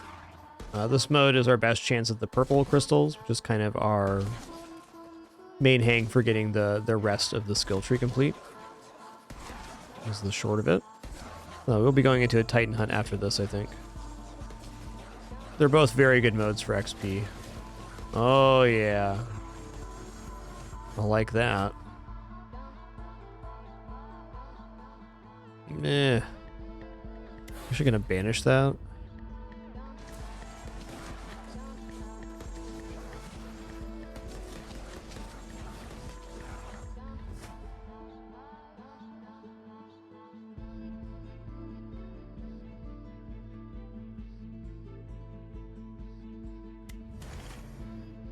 This mode is our best chance at the purple crystals, which is kind of our main hang for getting the rest of the skill tree complete. This is the short of it. We'll be going into a Titan hunt after this, I think. They're both very good modes for XP. Oh, yeah. I like that. Meh. Actually gonna banish that.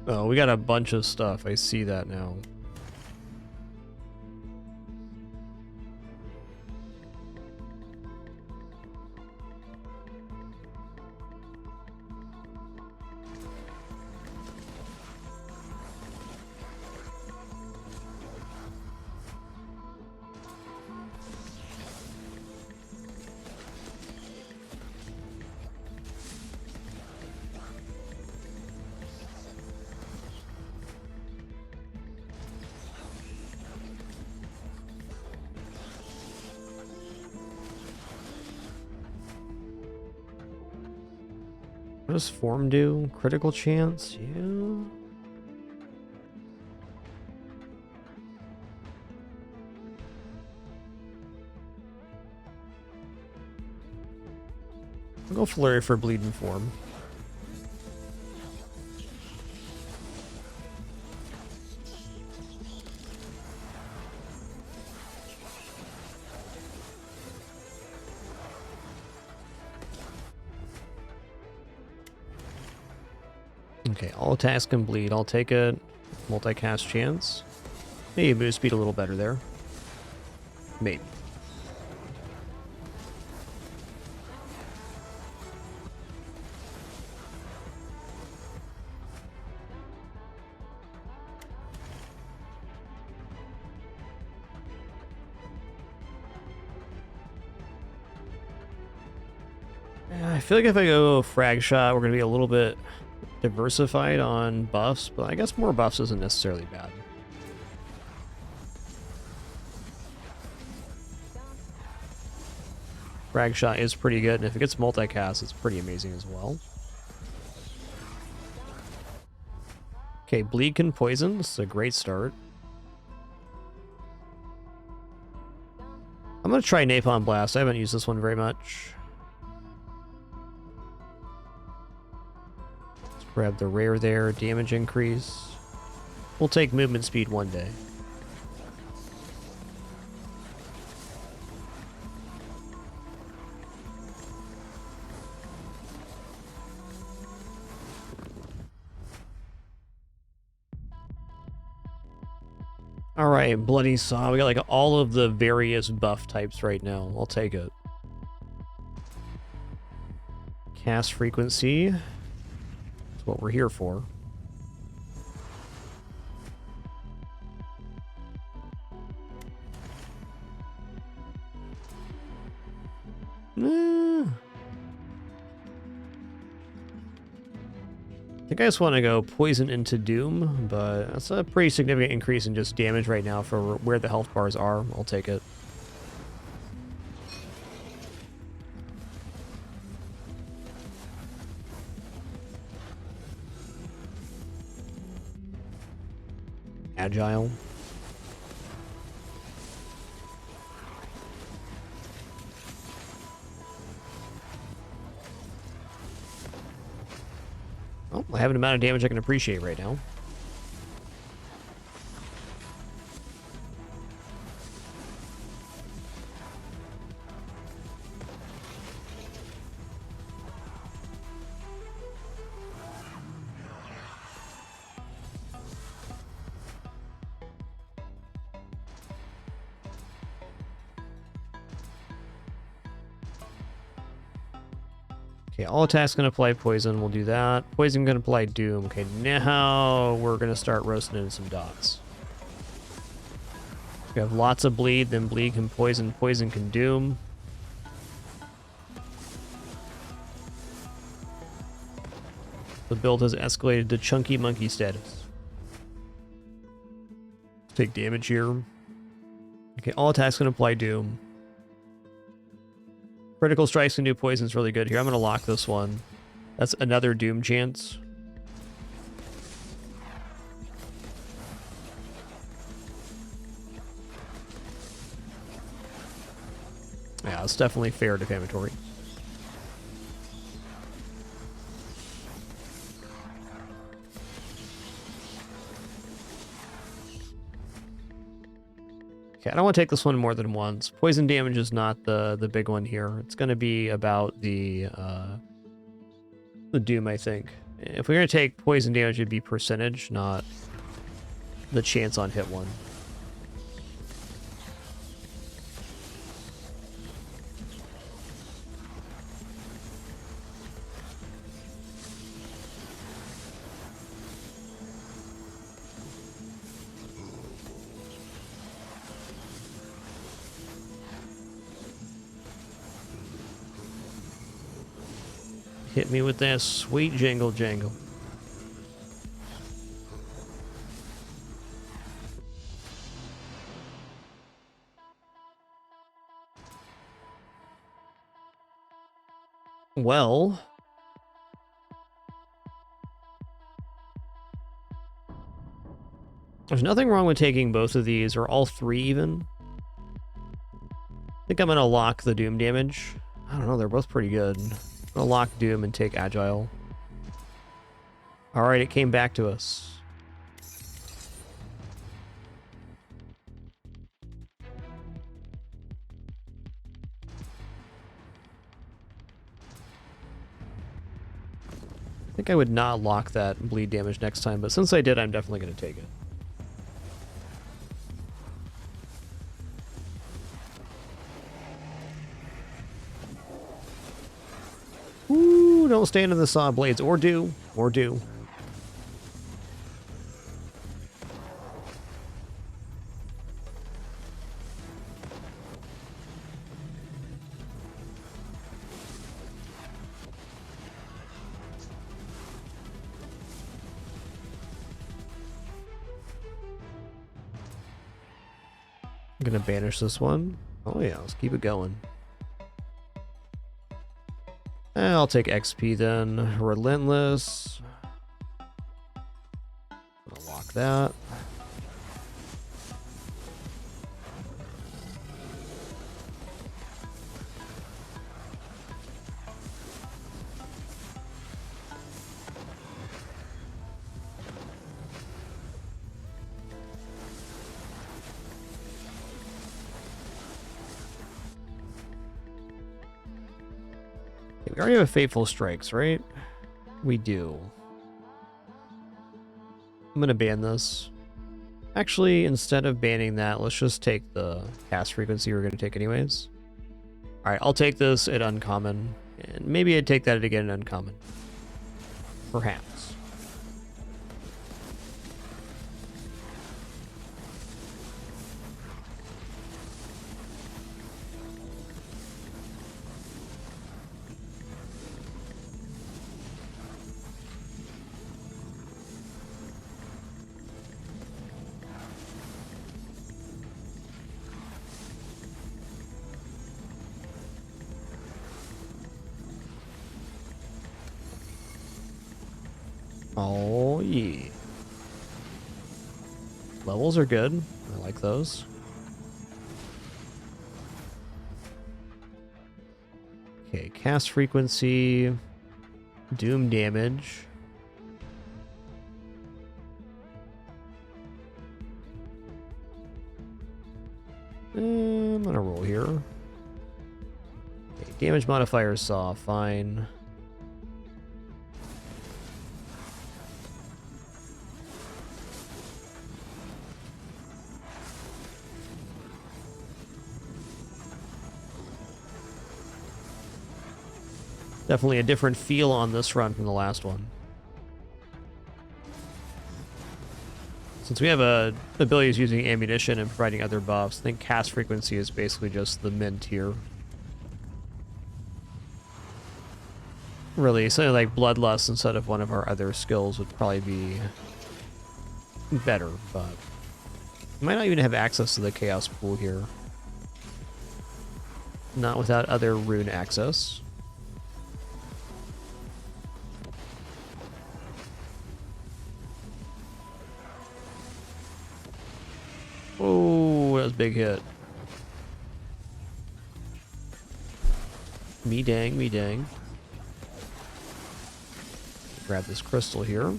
Oh, we got a bunch of stuff. I see that now. What does form do? Critical chance? Yeah. I'll go flurry for bleeding form. Okay, all attacks can bleed. I'll take a multicast chance. Maybe move speed a little better there. Maybe. I feel like if I go frag shot, we're going to be a little bit diversified on buffs, but I guess more buffs isn't necessarily bad. Frag shot is pretty good, and if it gets multicast, it's pretty amazing as well. Okay, bleed can poison. This is a great start. I'm going to try Napalm Blast. I haven't used this one very much. Let's grab the rare there. Damage increase. We'll take movement speed one day. Alright, Bloody Saw. We got like all of the various buff types right now. I'll take it. Cast frequency. That's what we're here for. I think I just want to go poison into doom, but that's a pretty significant increase in just damage right now for where the health bars are. I'll take it. Agile. Oh, I have an amount of damage I can appreciate right now. Okay, all attacks gonna apply poison. We'll do that. Poison gonna apply doom. Okay, now we're gonna start roasting in some dots. We have lots of bleed, then bleed can poison, poison can doom. The build has escalated to chunky monkey status. Take damage here. Okay, all attacks can apply doom. Critical strikes can do poison's really good here. I'm gonna lock this one. That's another doom chance. Yeah, it's definitely fair defamatory. Okay, I don't want to take this one more than once. Poison damage is not the big one here. It's going to be about the doom, I think. If we're going to take poison damage, it'd be percentage, not the chance on hit one. Hit me with that sweet jingle jangle. Well, there's nothing wrong with taking both of these, or all three even. I think I'm going to lock the doom damage. I don't know, they're both pretty good. I'm gonna lock doom and take agile. Alright, it came back to us. I think I would not lock that bleed damage next time, but since I did, I'm definitely gonna take it. Ooh, don't stand in the saw blades, or do, or do. I'm gonna banish this one. Oh yeah, let's keep it going. I'll take XP then. Relentless. I'll lock that. We already have Fateful Strikes, right? We do. I'm gonna ban this. Actually, instead of banning that, let's just take the cast frequency we're gonna take anyways. Alright, I'll take this at uncommon. And maybe I'd take that again at uncommon. Perhaps. Oh, yeah. Levels are good. I like those. Okay, cast frequency, doom damage. I'm gonna roll here. Okay, damage modifier saw, fine. Definitely a different feel on this run from the last one. Since we have abilities using ammunition and providing other buffs, I think cast frequency is basically just the mint here. Really, something like Bloodlust instead of one of our other skills would probably be better, but we might not even have access to the Chaos Pool here. Not without other rune access. Oh, that was a big hit. Me dang, me dang. Grab this crystal here.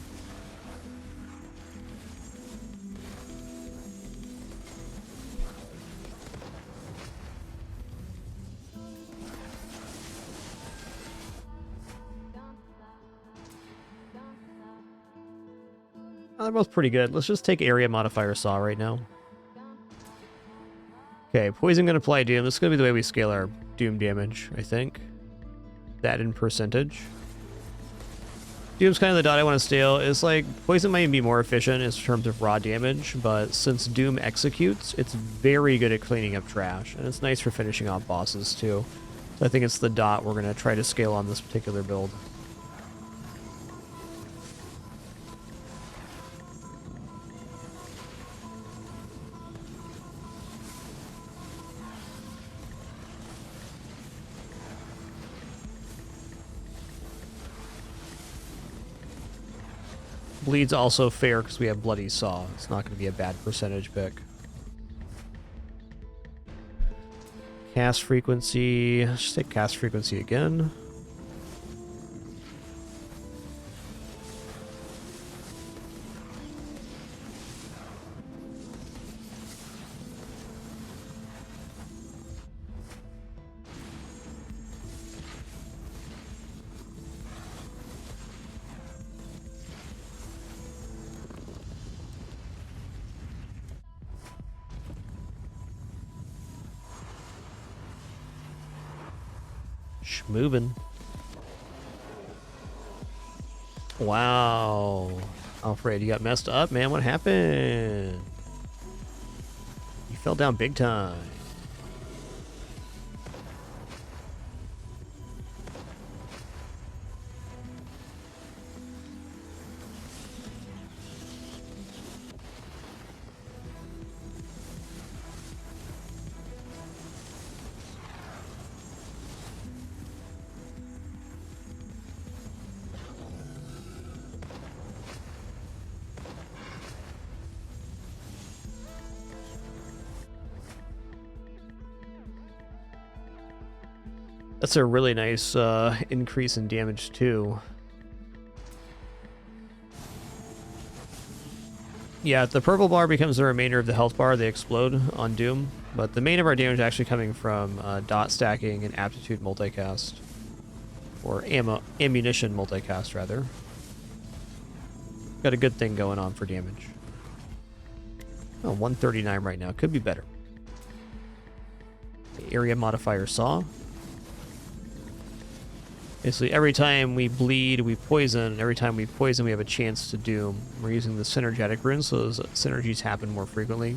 They're both pretty good. Let's just take area modifier saw right now. Okay, poison gonna apply doom. This is gonna be the way we scale our doom damage, I think. That in percentage. Doom's kind of the dot I want to steal. It's like poison might be more efficient in terms of raw damage, but since Doom executes, it's very good at cleaning up trash, and it's nice for finishing off bosses too. So I think it's the dot we're gonna try to scale on this particular build. Bleed's also fair because we have Bloody Saw. It's not going to be a bad percentage pick. Cast frequency. Let's just take cast frequency again. Moving. Wow. Alfred, you got messed up, man. What happened? You fell down big time. That's a really nice increase in damage too. Yeah, if the purple bar becomes the remainder of the health bar, they explode on Doom. But the main of our damage is actually coming from dot stacking and aptitude multicast. Or ammunition multicast, rather. Got a good thing going on for damage. Oh, 139 right now. Could be better. The area modifier saw. Basically, every time we bleed, we poison. Every time we poison, we have a chance to doom. We're using the synergetic runes, so those synergies happen more frequently.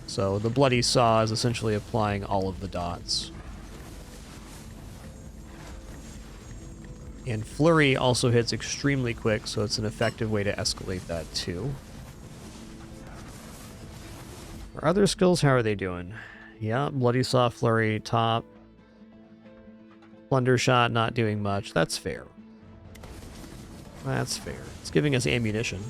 So the bloody saw is essentially applying all of the dots. And flurry also hits extremely quick, so it's an effective way to escalate that too. Our other skills, how are they doing? Yeah, bloody saw, flurry, top. Plunder shot, not doing much. That's fair. That's fair. It's giving us ammunition.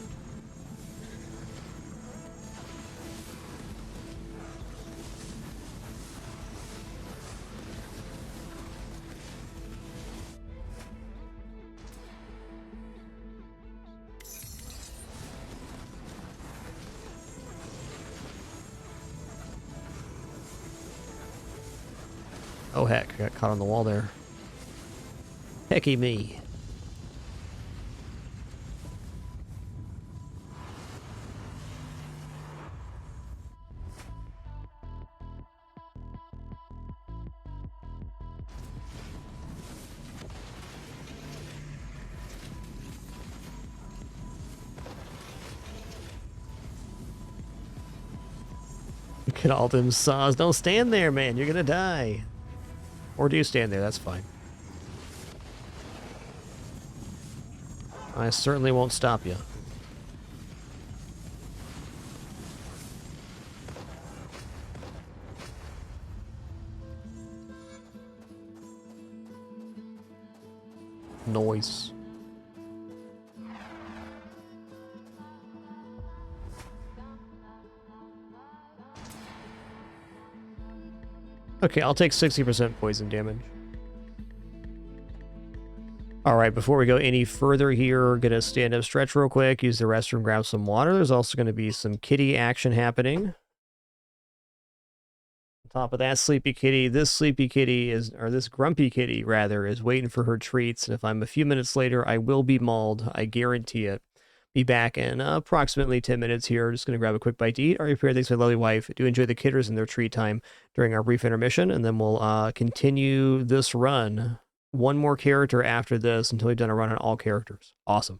Oh heck, I got caught on the wall there. Hecky me. Look at all them saws. Don't stand there, man. You're gonna die. Or do you stand there? That's fine. I certainly won't stop you. Noise. Okay, I'll take 60% poison damage. Alright, before we go any further here, gonna stand up, stretch real quick, use the restroom, grab some water. There's also gonna be some kitty action happening. On top of that sleepy kitty, this sleepy kitty is, or this grumpy kitty rather, is waiting for her treats, and if I'm a few minutes later, I will be mauled. I guarantee it. Be back in approximately 10 minutes here. Just gonna grab a quick bite to eat. Already prepared, thanks to my lovely wife. Do enjoy the kitters and their treat time during our brief intermission, and then we'll continue this run. One more character after this until we've done a run on all characters. Awesome.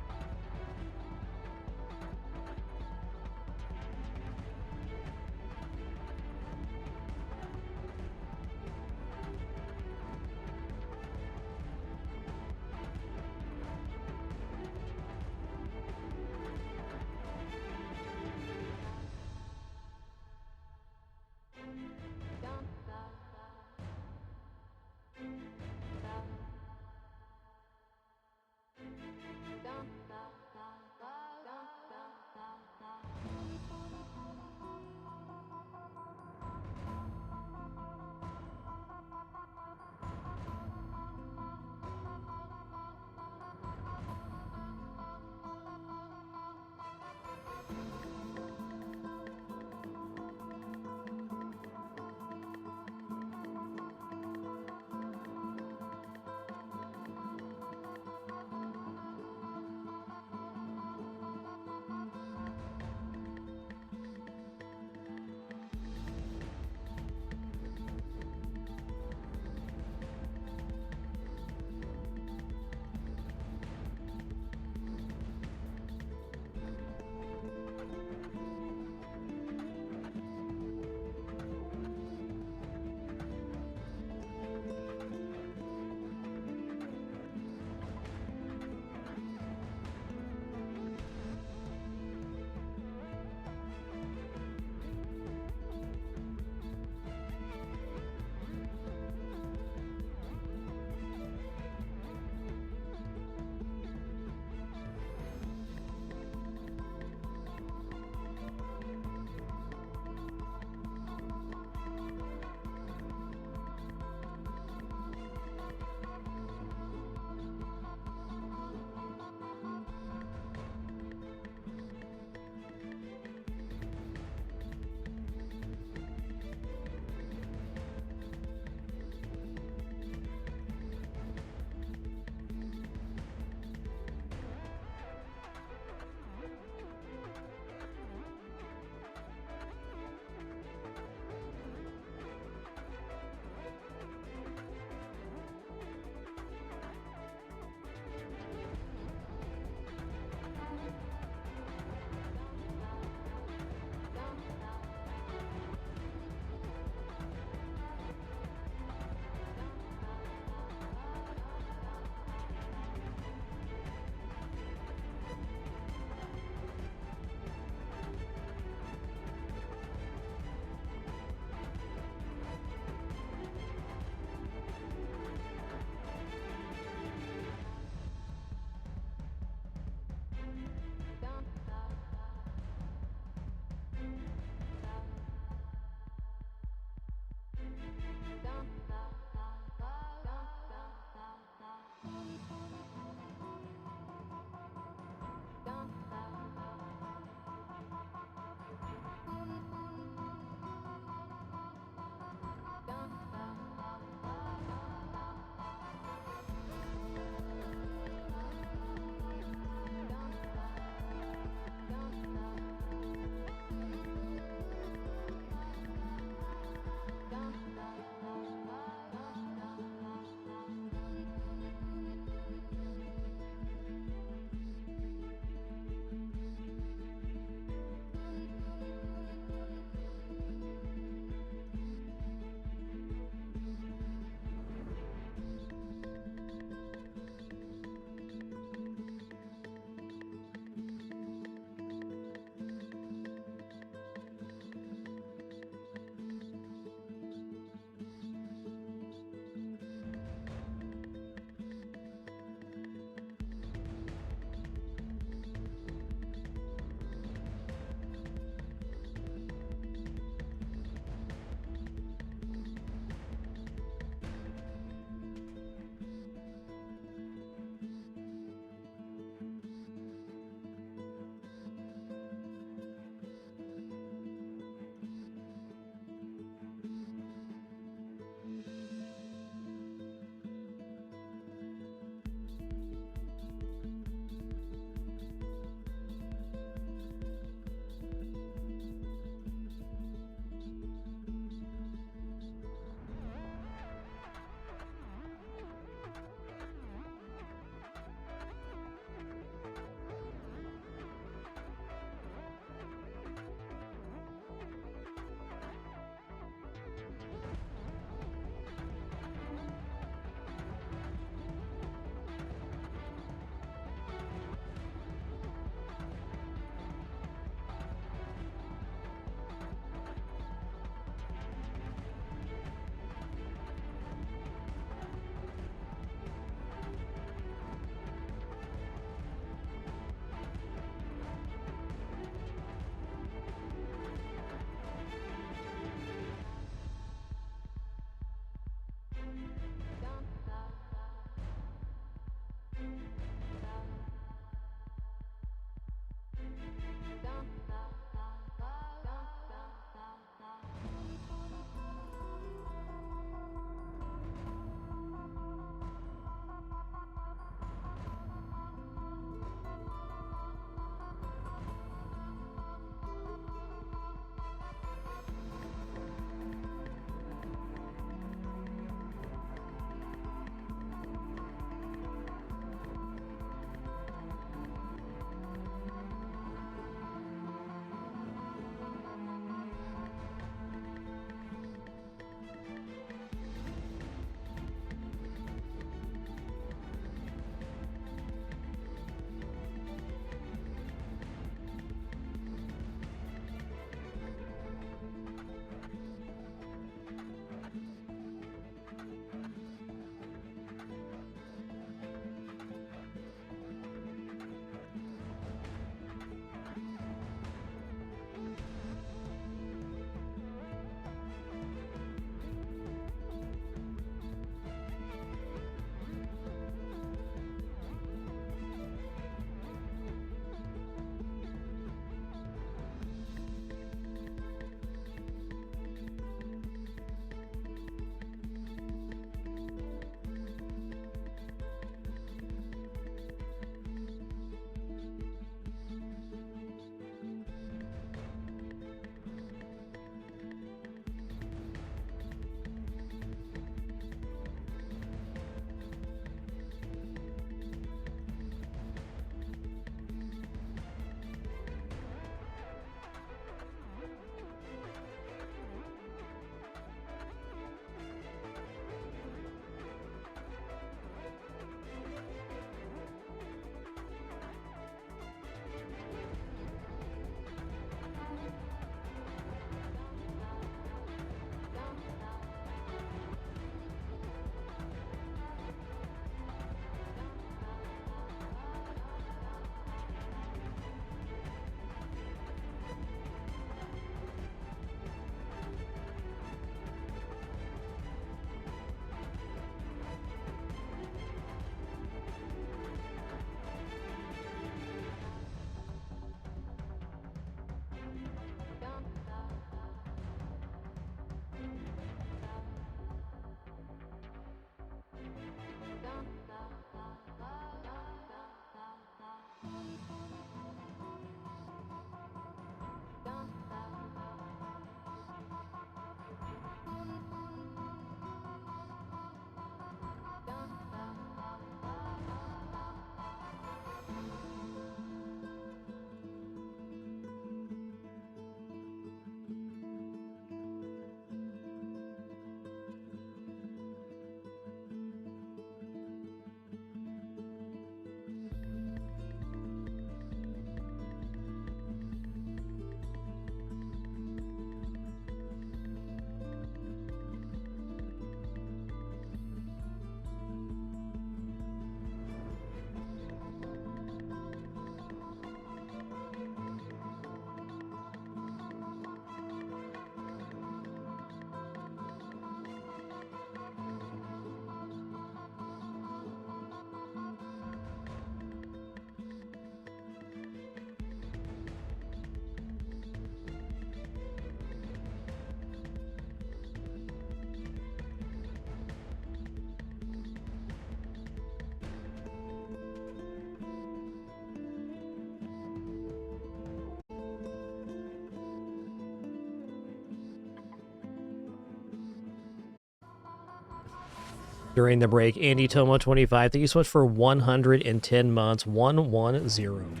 during the break. Andy Tomo 25, thank you so much for 110 months. 110.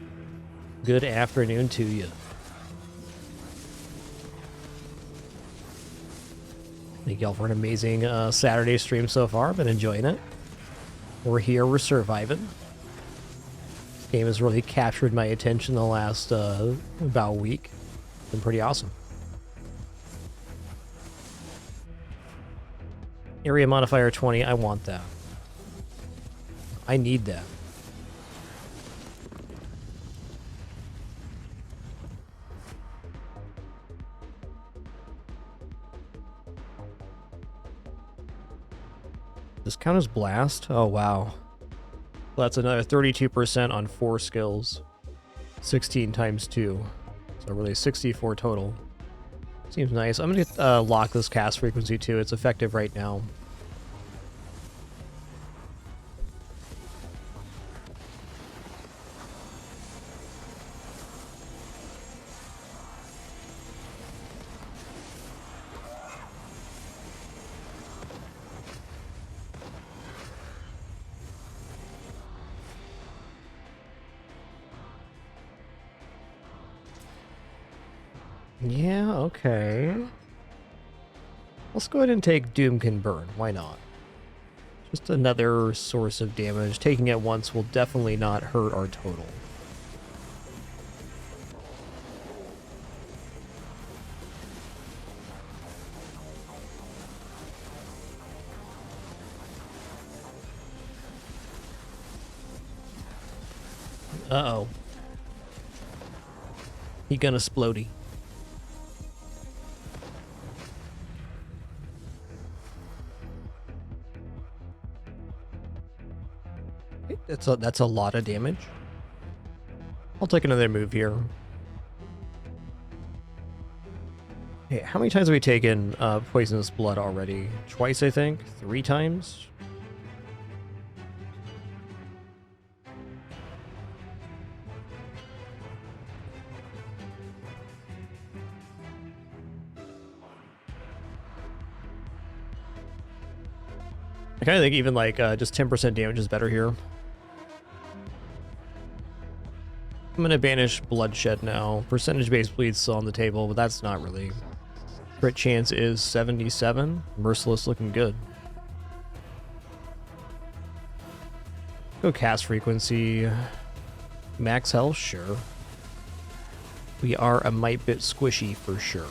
Good afternoon to you. Thank y'all for an amazing Saturday stream so far. Been enjoying it. We're here. We're surviving. This game has really captured my attention the last about week. Been pretty awesome. Area modifier 20. I want that. I need that. Does count as blast? Oh, wow. Well, that's another 32% on 4 skills. 16 times 2. So really 64 total. Seems nice. I'm going to lock this cast frequency too. It's effective right now. Yeah, okay. Let's go ahead and take Doom Can Burn. Why not? Just another source of damage. Taking it once will definitely not hurt our total. Uh-oh. He gonna splody. That's a lot of damage. I'll take another move here. Hey, how many times have we taken poisonous blood already? Twice, I think? 3 times? I kind of think even like just 10% damage is better here. I'm going to banish Bloodshed now. Percentage-based bleed's still on the table, but that's not really. Crit chance is 77. Merciless looking good. Go cast frequency. Max health, sure. We are a mite bit squishy for sure.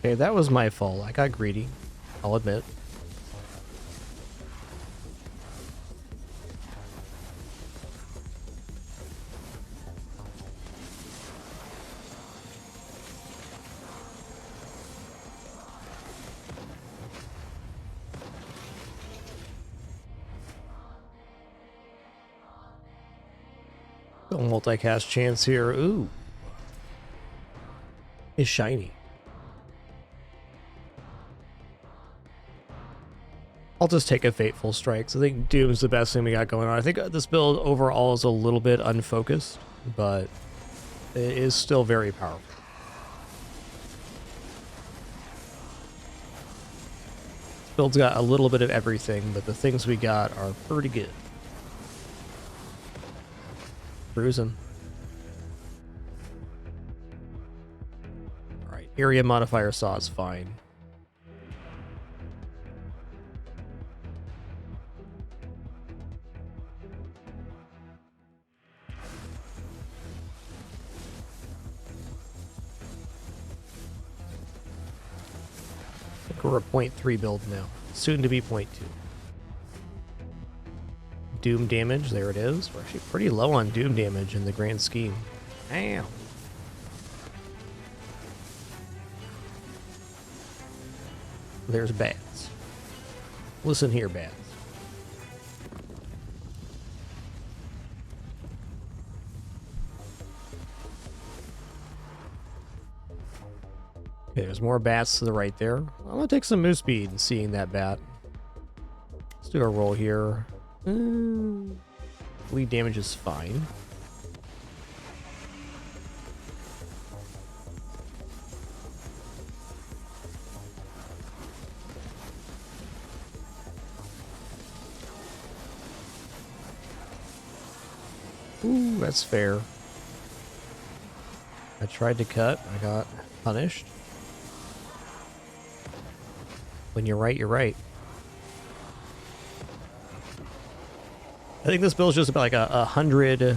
Okay, that was my fault. I got greedy. I'll admit. A multicast chance here. Ooh. Is shiny. I'll just take a Fateful Strikes. I think Doom's the best thing we got going on. I think this build overall is a little bit unfocused, but it is still very powerful. This build's got a little bit of everything, but the things we got are pretty good. Cruising. Alright, area modifier saw is fine. We're a 0.3 build now, soon to be 0.2. Doom damage, there it is. We're actually pretty low on Doom damage in the grand scheme. Damn. There's bats. Listen here, bats. Okay, there's more bats to the right there. I'm gonna take some move speed in seeing that bat. Let's do a roll here. Bleed damage is fine. Ooh, that's fair. I tried to cut. I got punished. When you're right, you're right. I think this build's just about like 100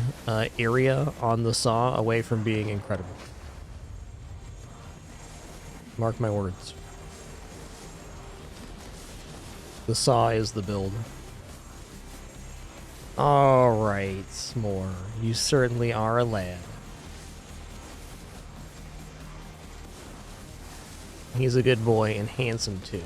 area on the saw away from being incredible. Mark my words. The saw is the build. Alright, S'more. You certainly are a lad. He's a good boy and handsome too.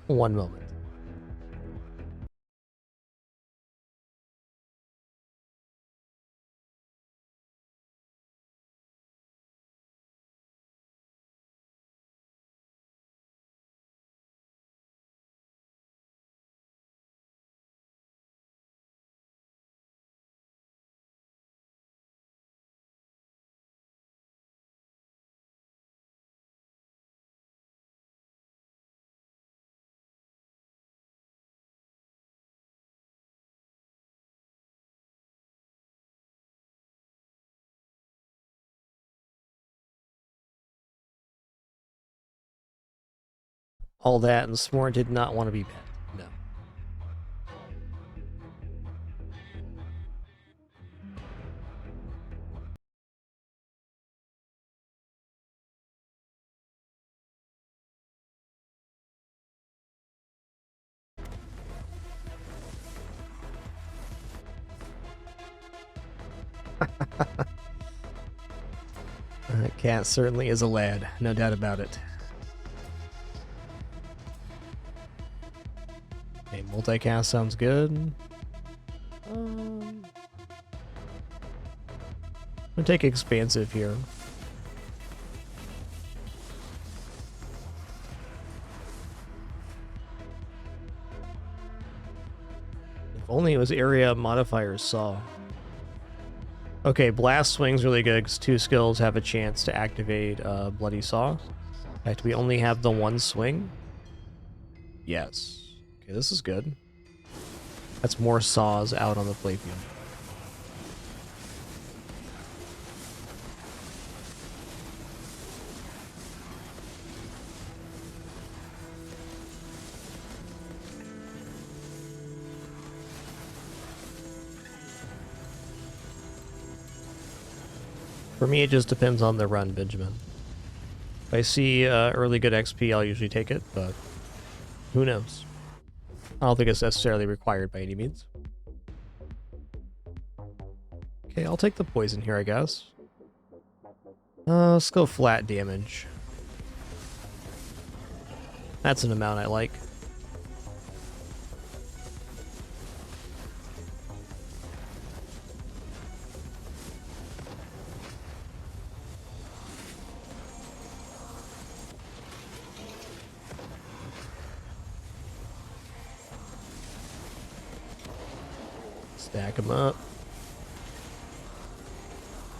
One moment. All that, and S'more did not want to be pet. No. Cat certainly is a lad, no doubt about it. Okay, multicast sounds good. I'm gonna take expansive here. If only it was area modifiers saw. Okay, blast swing's really good because 2 skills have a chance to activate Bloody Saw. In fact, we only have the 1 swing. Yes. Okay, this is good. That's more saws out on the playfield. For me, it just depends on the run, Benjamin. If I see early good XP, I'll usually take it, but who knows? I don't think it's necessarily required by any means. Okay, I'll take the poison here, I guess. Let's go flat damage. That's an amount I like. Stack them up.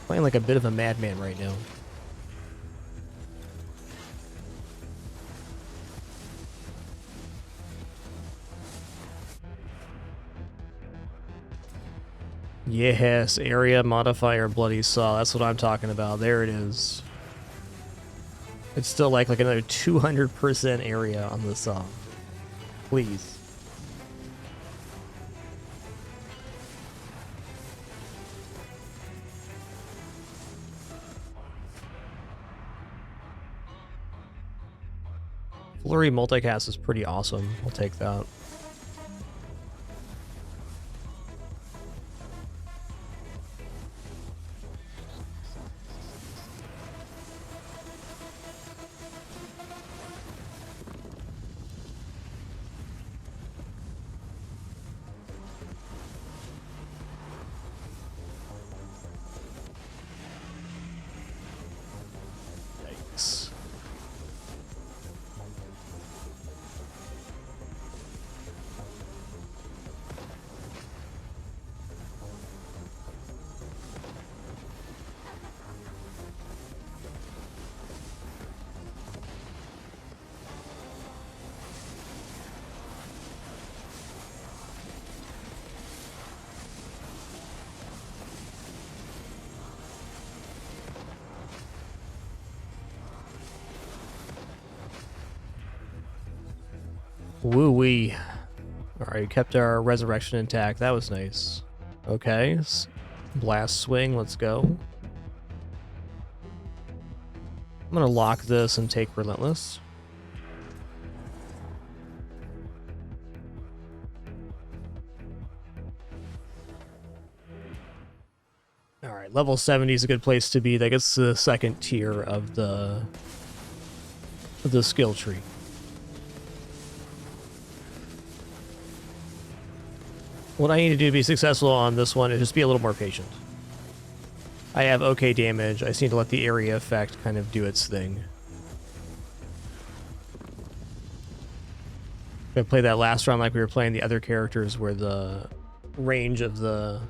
Playing like a bit of a madman right now. Yes, area modifier Bloody Saw. That's what I'm talking about. There it is. It's still like another 200% area on the saw. Please. Flurry multicast is pretty awesome. I'll take that. Woo-wee. Alright, kept our resurrection intact. That was nice. Okay. Blast swing, let's go. I'm gonna lock this and take Relentless. Alright, level 70 is a good place to be. That gets the second tier of the skill tree. What I need to do to be successful on this one is just be a little more patient. I have okay damage. I just need to let the area effect kind of do its thing. I'm gonna play that last round like we were playing the other characters, where the range of the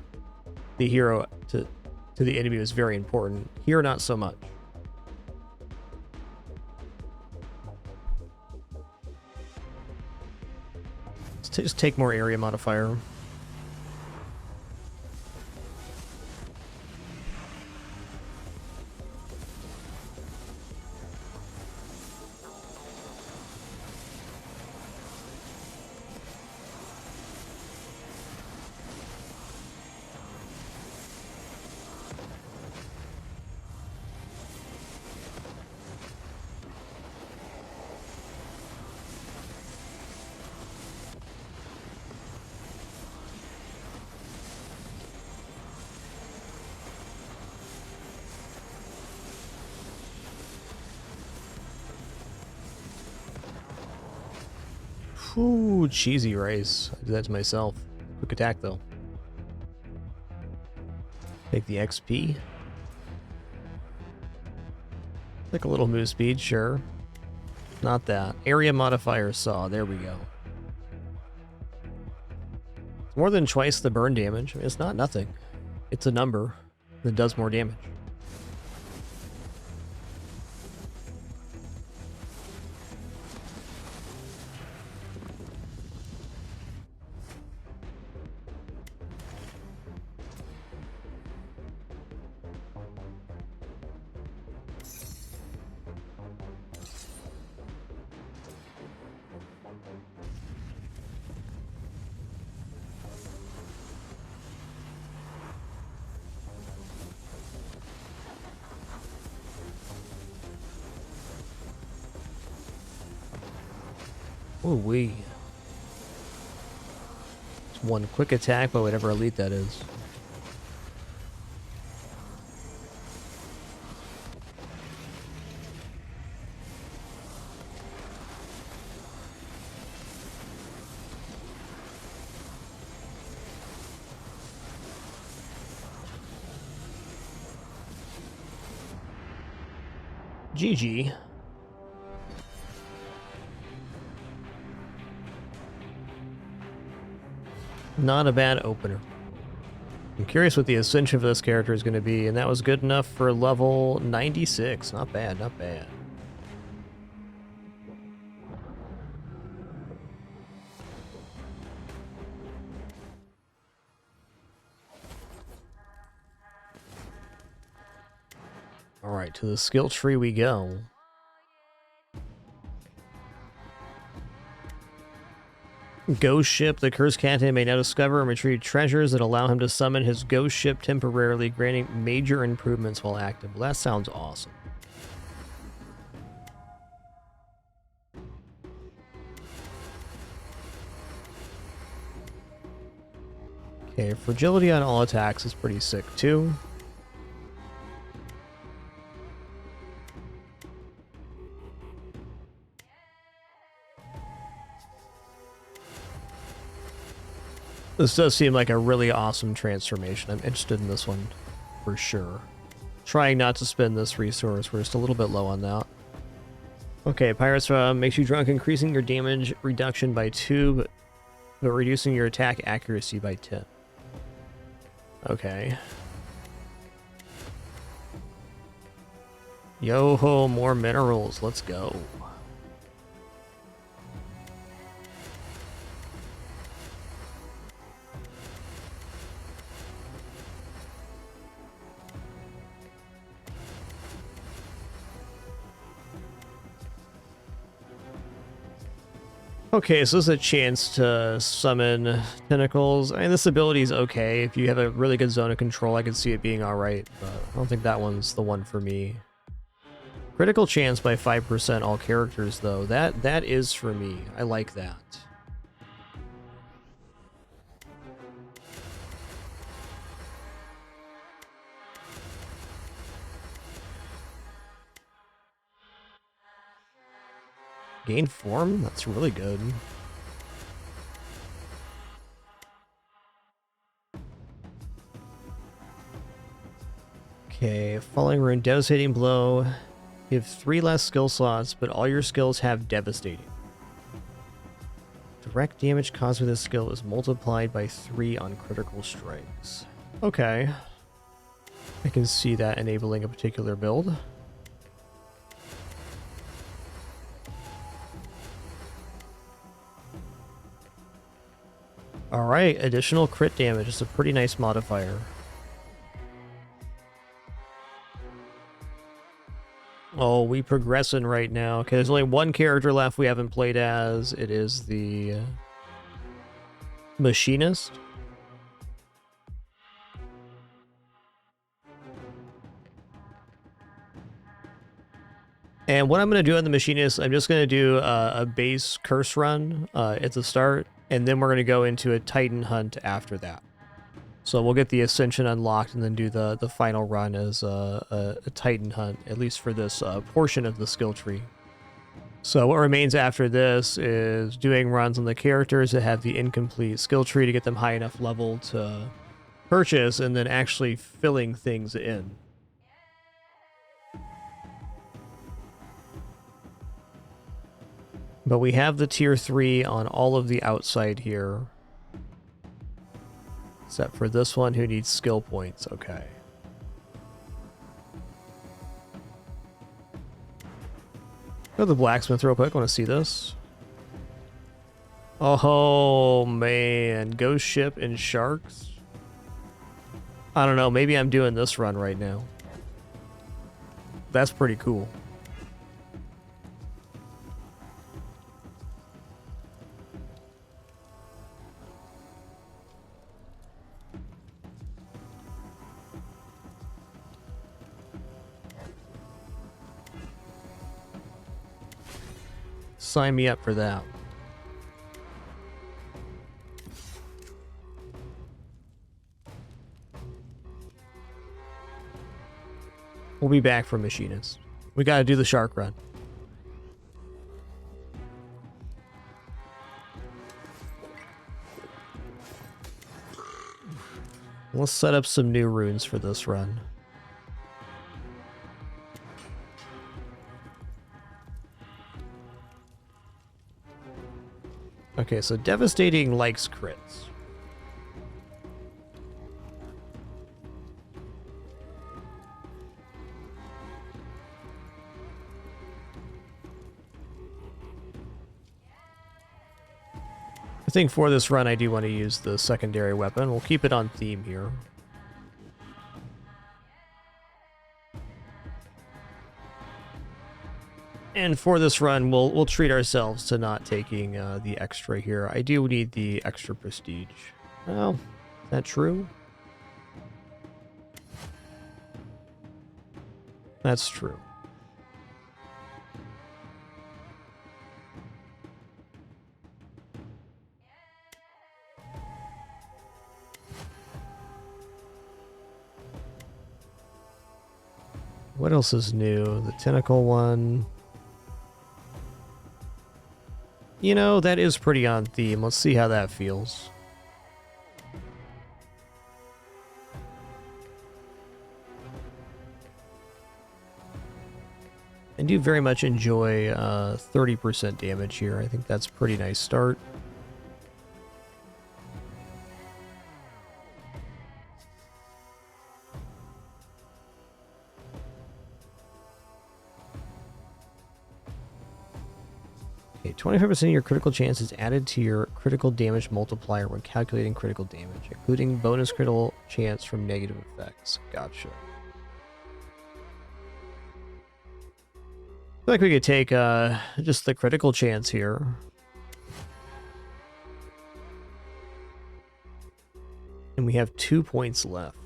hero to the enemy was very important. Here, not so much. Let's just take more area modifier. Ooh, cheesy rice. I did that to myself. Quick attack, though. Take the XP. Like a little move speed, sure. Not that. Area modifier saw. There we go. It's more than twice the burn damage. I mean, it's not nothing. It's a number that does more damage. Ooh wee. It's one quick attack by whatever elite that is. GG. Not a bad opener. I'm curious what the ascension for this character is going to be, and that was good enough for level 96. Not bad, not bad. Alright, to the skill tree we go. Ghost ship. The cursed captain may now discover and retrieve treasures that allow him to summon his ghost ship temporarily, granting major improvements while active. Well, that sounds awesome. Okay, fragility on all attacks is pretty sick too. This does seem like a really awesome transformation. I'm interested in this one for sure. Trying not to spend this resource. We're just a little bit low on that. Okay, Pirates makes you drunk, increasing your damage reduction by 2, but reducing your attack accuracy by 10. Okay. Yo-ho, more minerals. Let's go. Okay, so this is a chance to summon tentacles. I mean, this ability is okay. If you have a really good zone of control, I can see it being alright, but I don't think that one's the one for me. Critical chance by 5% all characters, though. That is for me. I like that. Gain form? That's really good. Okay, Falling Rune, Devastating Blow. You have 3 less skill slots, but all your skills have Devastating. Direct damage caused with this skill is multiplied by 3 on critical strikes. Okay. I can see that enabling a particular build. Alright, additional crit damage is a pretty nice modifier. Oh, we progressing right now. Okay, there's only one character left we haven't played as. It is the Machinist. And what I'm going to do on the Machinist, I'm just going to do a base curse run at the start, and then we're going to go into a Titan hunt after that. So we'll get the Ascension unlocked and then do the final run as a Titan hunt, at least for this portion of the skill tree. So what remains after this is doing runs on the characters that have the incomplete skill tree to get them high enough level to purchase, and then actually filling things in. But we have the tier 3 on all of the outside here. Except for this one who needs skill points. Okay. Go to the blacksmith real quick. I want to see this. Oh, man. Ghost ship and sharks. I don't know. Maybe I'm doing this run right now. That's pretty cool. Sign me up for that. We'll be back for Machinist. We gotta do the shark run. Let's set up some new runes for this run. Okay, so Devastating likes crits. I think for this run I do want to use the secondary weapon. We'll keep it on theme here. And for this run, we'll treat ourselves to not taking the extra here. I do need the extra prestige. Well, is that true? That's true. What else is new? The tentacle one. You know, that is pretty on theme. Let's see how that feels. I do very much enjoy 30% damage here. I think that's a pretty nice start. Okay, 25% of your critical chance is added to your critical damage multiplier when calculating critical damage, including bonus critical chance from negative effects. Gotcha. I feel like we could take just the critical chance here. And we have 2 points left.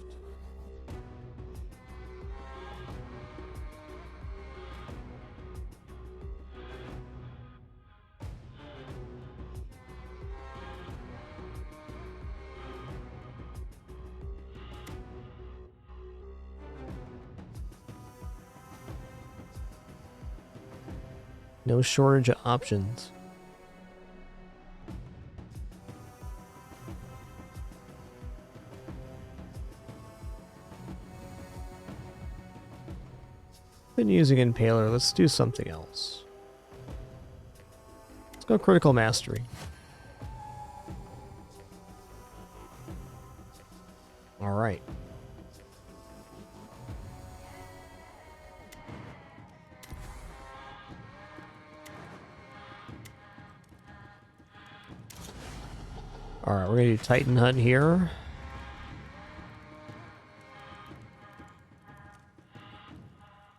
No shortage of options. Been using Impaler. Let's do something else. Let's go Critical Mastery. All right. All right, we're gonna do Titan Hunt here.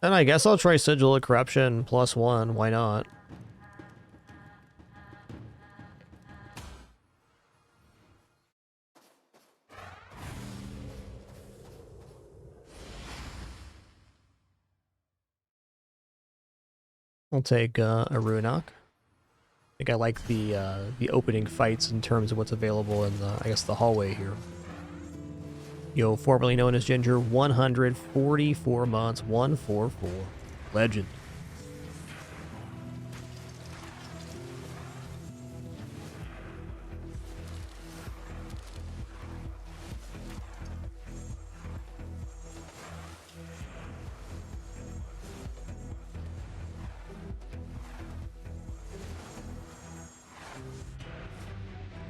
And I guess I'll try Sigil of Corruption +1. Why not? I'll take a Ruinok. I think I like the opening fights in terms of what's available in the, I guess, the hallway here. Yo, formerly known as Ginger, 144 months, 144. Legend.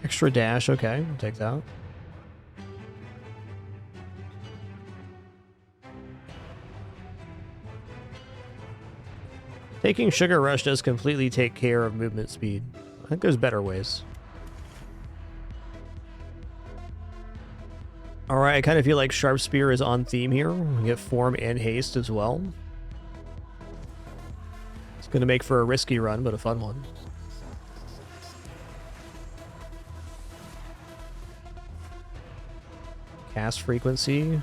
Extra dash, okay, I'll take that. Taking Sugar Rush does completely take care of movement speed. I think there's better ways. Alright, I kind of feel like Sharp Spear is on theme here. We get Form and Haste as well. It's going to make for a risky run, but a fun one. Cast frequency.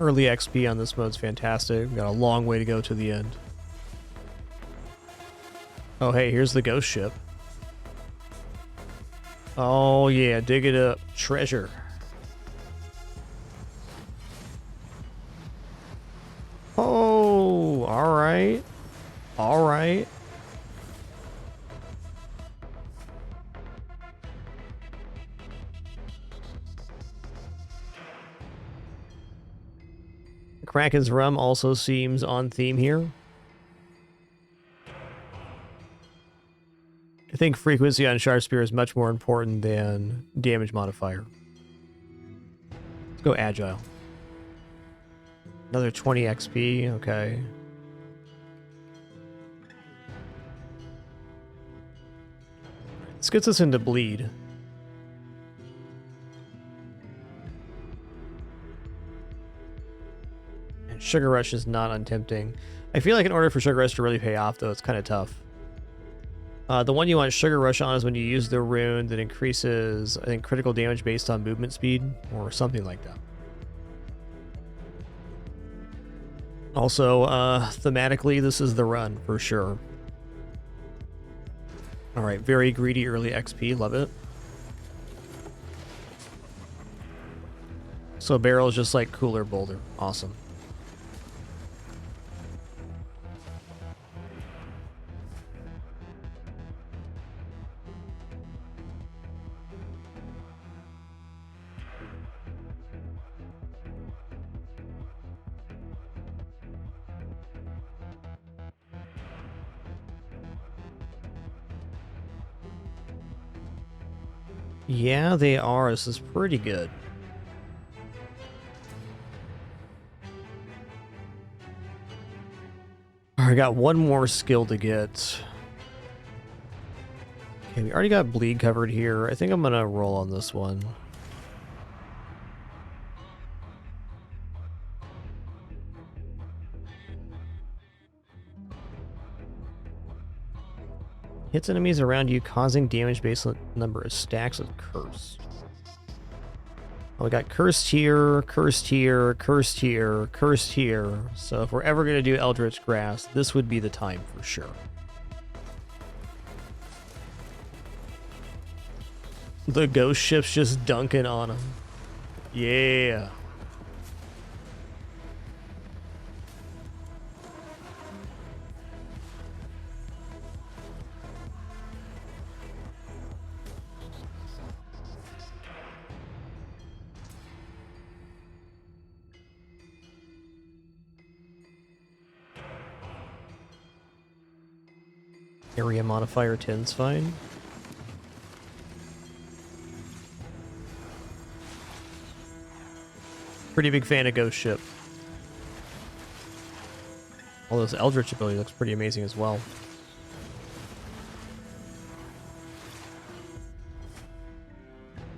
Early XP on this mode's fantastic. We got a long way to go to the end. Oh, hey, here's the ghost ship. Oh, yeah, dig it up. Treasure. Oh, alright. Alright. Kraken's Rum also seems on theme here. I think frequency on Sharp Spear is much more important than damage modifier. Let's go Agile. Another 20 XP, okay. This gets us into Bleed. And Sugar Rush is not untempting. I feel like in order for Sugar Rush to really pay off, though, it's kind of tough. The one you want Sugar Rush on is when you use the rune that increases, I think, critical damage based on movement speed, or something like that. Also, thematically, this is the run, for sure. Alright, very greedy early XP, love it. So Barrel is just like Cooler Boulder, awesome. Yeah, they are. This is pretty good. I got one more skill to get. Okay, we already got Bleed covered here. I think I'm gonna roll on this one. Hits enemies around you, causing damage based on the number of stacks of cursed. Oh, we got cursed here, cursed here, cursed here, cursed here. So if we're ever going to do Eldritch Grass, this would be the time for sure. The ghost ship's just dunking on him. Yeah. Area modifier 10's fine. Pretty big fan of Ghost Ship. All this Eldritch ability looks pretty amazing as well.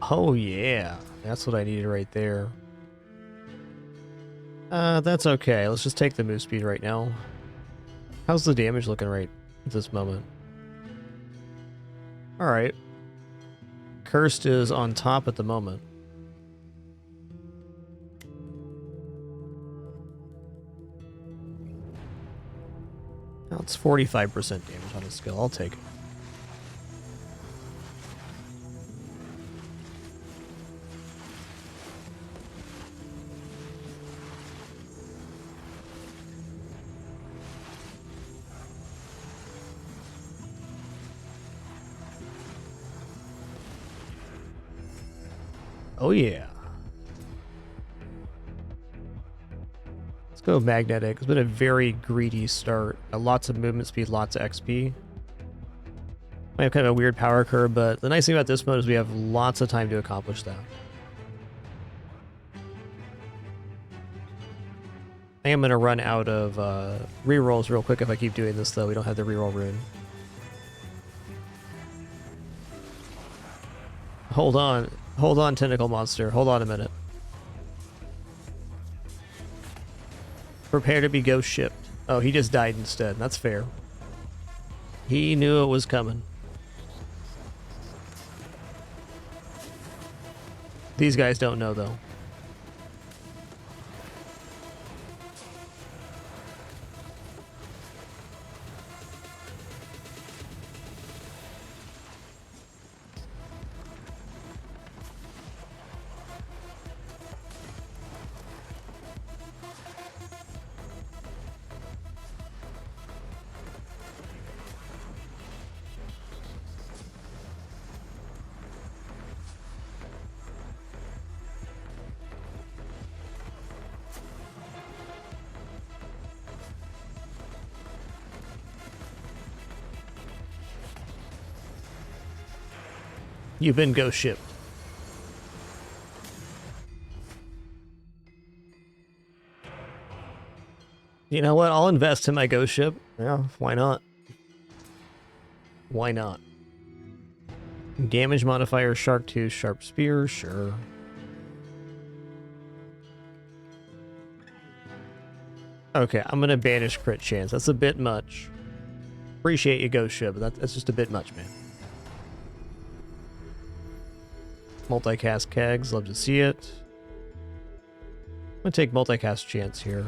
Oh yeah, that's what I needed right there. That's okay. Let's just take the move speed right now. How's the damage looking right at this moment? Alright. Cursed is on top at the moment. Now it's 45% damage on his skill. I'll take it. Oh yeah. Let's go magnetic. It's been a very greedy start. Lots of movement speed, lots of XP. Might have kind of a weird power curve, but the nice thing about this mode is we have lots of time to accomplish that. I am going to run out of rerolls real quick if I keep doing this, though. We don't have the reroll rune. Hold on. Hold on, tentacle monster. Hold on a minute. Prepare to be ghost shipped. Oh, he just died instead. That's fair. He knew it was coming. These guys don't know, though. You've been ghost shipped. You know what? I'll invest in my ghost ship. Yeah, why not? Why not? Damage modifier, shark tooth, sharp spear, sure. Okay, I'm gonna banish crit chance. That's a bit much. Appreciate you, ghost ship, but that's just a bit much, man. Multicast kegs, love to see it. I'm gonna take multicast chance here.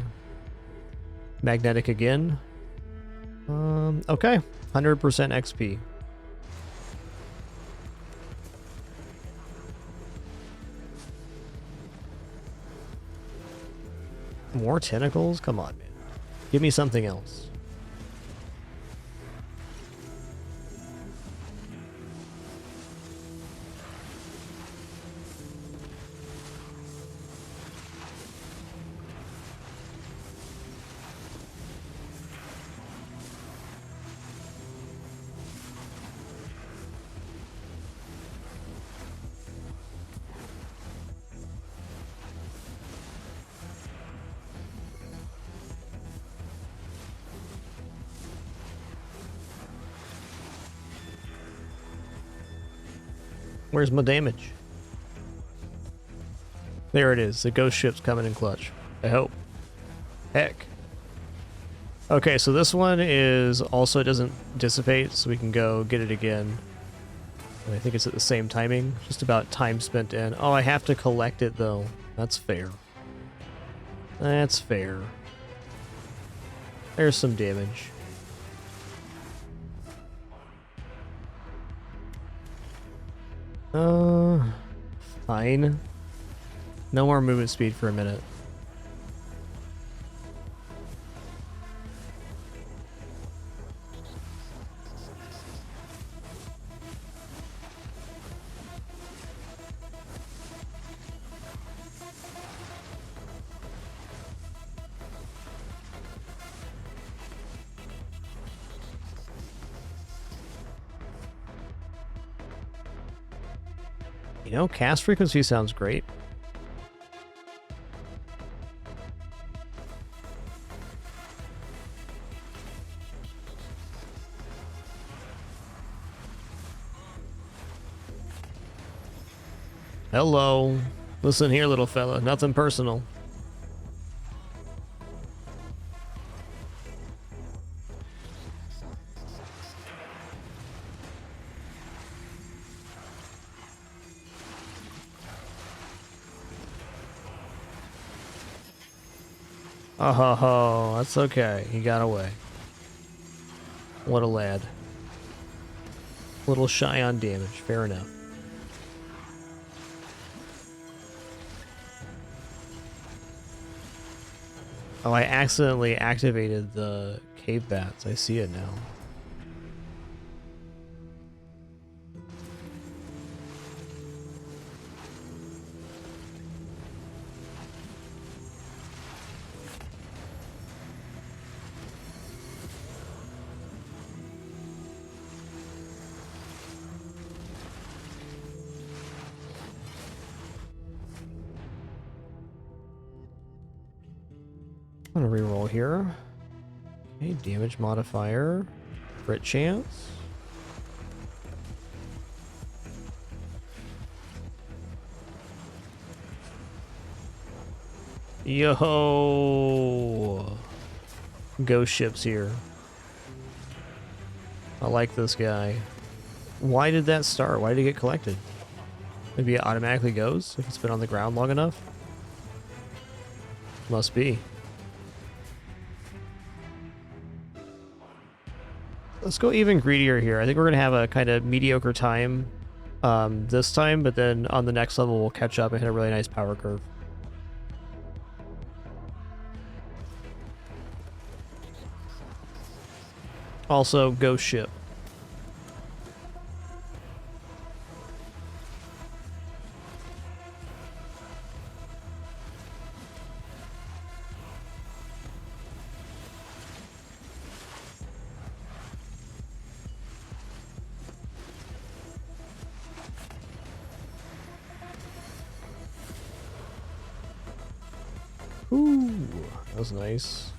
Magnetic again. Okay, 100% XP. More tentacles? Come on, man. Give me something else. Where's my damage? There it is. The ghost ship's coming in clutch. I hope. Heck. Okay, so this one is also, it doesn't dissipate, so we can go get it again. And I think it's at the same timing, just about time spent in. Oh, I have to collect it though. That's fair. That's fair. There's some damage. Fine. No more movement speed for a minute. You know, cast frequency sounds great. Hello. Listen here, little fella. Nothing personal. Oh ho ho, that's okay. He got away. What a lad. A little shy on damage, fair enough. Oh, I accidentally activated the cave bats. I see it now. I'm gonna reroll here. Okay, damage modifier. Crit chance. Yo! Ghost ships here. I like this guy. Why did that start? Why did it get collected? Maybe it automatically goes if it's been on the ground long enough? Must be. Let's go even greedier here. I think we're going to have a kind of mediocre time this time, but then on the next level we'll catch up and hit a really nice power curve. Also, ghost ship. Ooh, that was nice.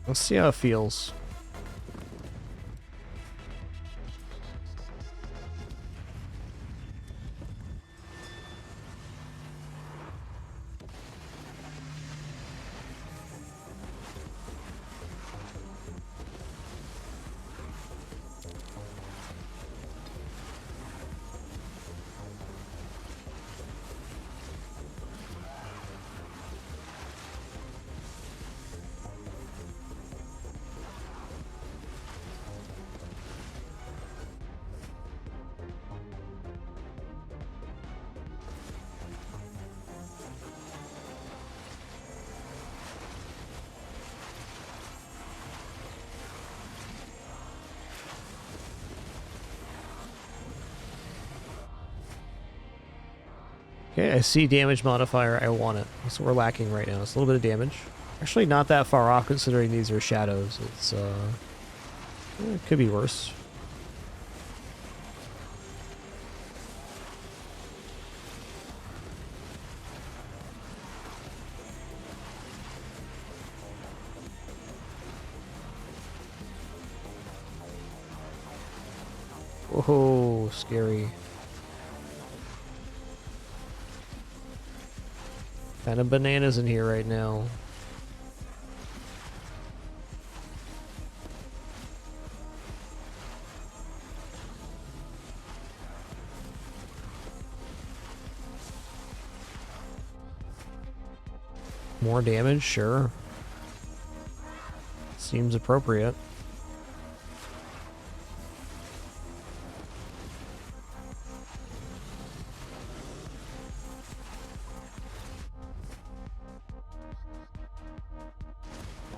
Let's see how it feels. Okay, I see damage modifier. I want it. That's what we're lacking right now. It's a little bit of damage. Actually, not that far off considering these are shadows. It's, it could be worse. Oh, scary. Kind of bananas in here right now. More damage, sure. Seems appropriate.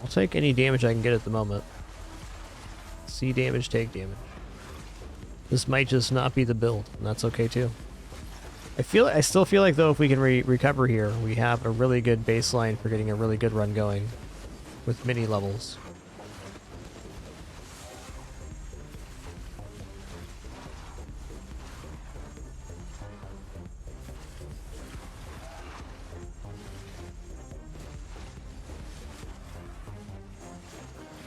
I'll take any damage I can get at the moment. See damage, take damage. This might just not be the build, and that's okay too. I still feel like though if we can recover here, we have a really good baseline for getting a really good run going with mini levels.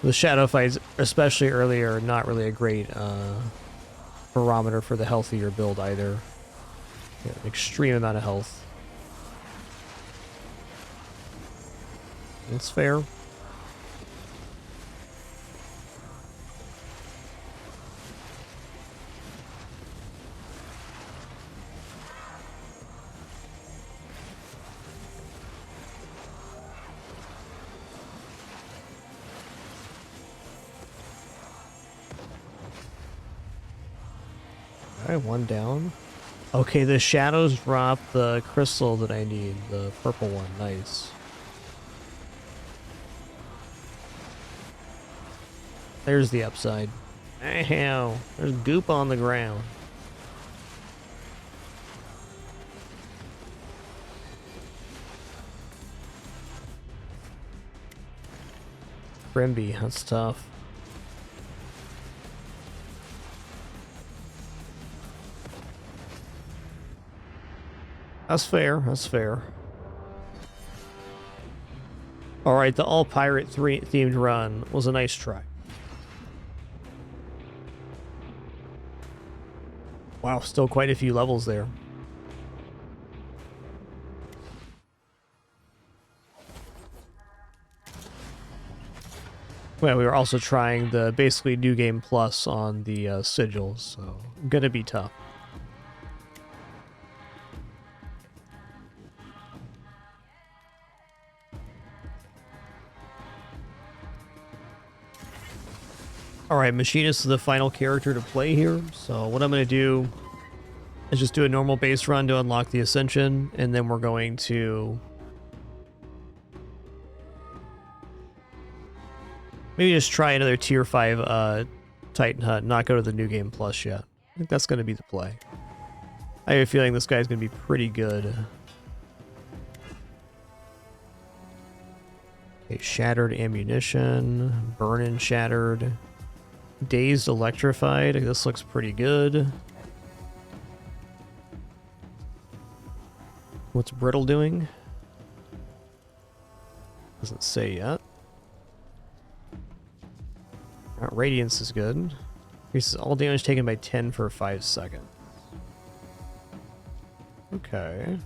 The shadow fights, especially earlier, are not really a great barometer for the healthier build either. Yeah, an extreme amount of health. That's fair. Alright, one down. Okay, the shadows drop the crystal that I need, the purple one. Nice. There's the upside. Ow, there's goop on the ground. Brimby, that's tough. That's fair, that's fair. Alright, the all-pirate themed run was a nice try. Wow, still quite a few levels there. Well, we were also trying the basically New Game Plus on the sigils, so gonna be tough. Alright, Machinist is the final character to play here, so what I'm going to do is just do a normal base run to unlock the Ascension, and then we're going to maybe just try another tier 5 Titan Hunt, not go to the New Game Plus yet. I think that's going to be the play. I have a feeling this guy's going to be pretty good. Okay, Shattered Ammunition, Burn-In Shattered. Dazed Electrified. This looks pretty good. What's Brittle doing? Doesn't say yet. Radiance is good. Increases all damage taken by 10 for 5 seconds. Okay.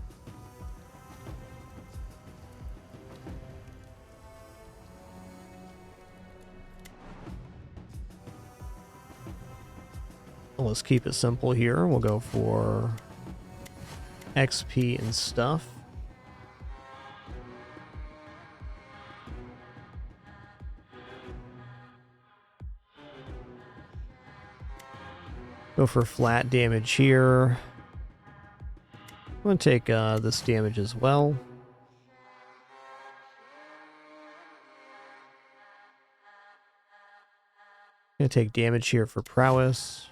Well, let's keep it simple here. We'll go for XP and stuff. Go for flat damage here. I'm going to take this damage as well. Going to take damage here for prowess.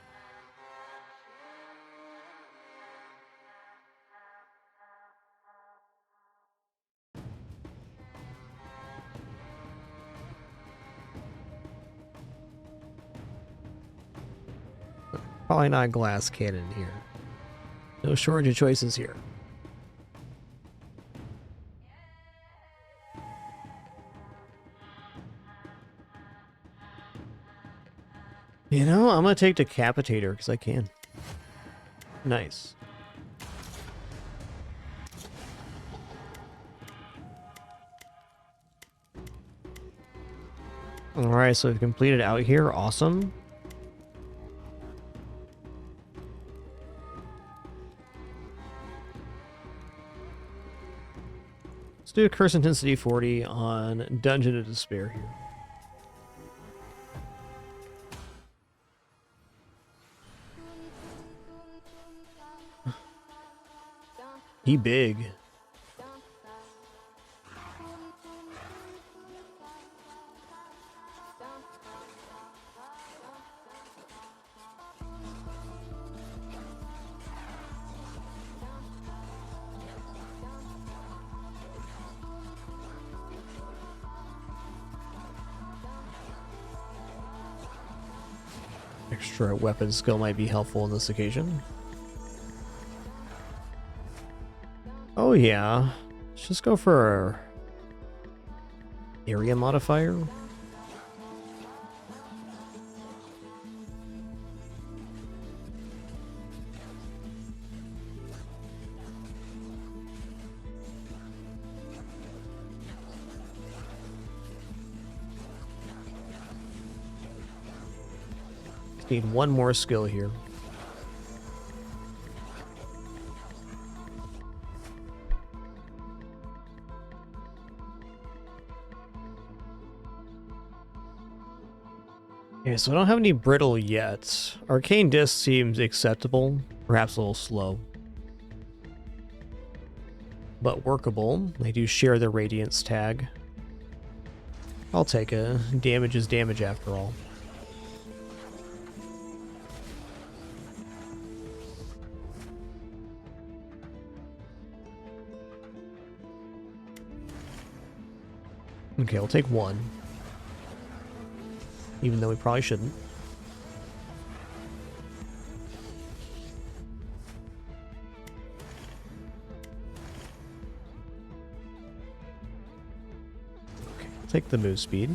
Probably not glass cannon here. No shortage of choices here. You know, I'm gonna take Decapitator because I can. Nice. Alright, so we've completed out here. Awesome. Let's do a Curse Intensity 40 on Dungeon of Despair here. He big. Extra weapon skill might be helpful on this occasion. Oh yeah. Let's just go for area modifier. Need one more skill here. Okay, so I don't have any brittle yet. Arcane Disc seems acceptable, perhaps a little slow, but workable. They do share the Radiance tag. I'll take a damage is damage after all. Okay, we'll take one. Even though we probably shouldn't. Okay, I'll take the move speed.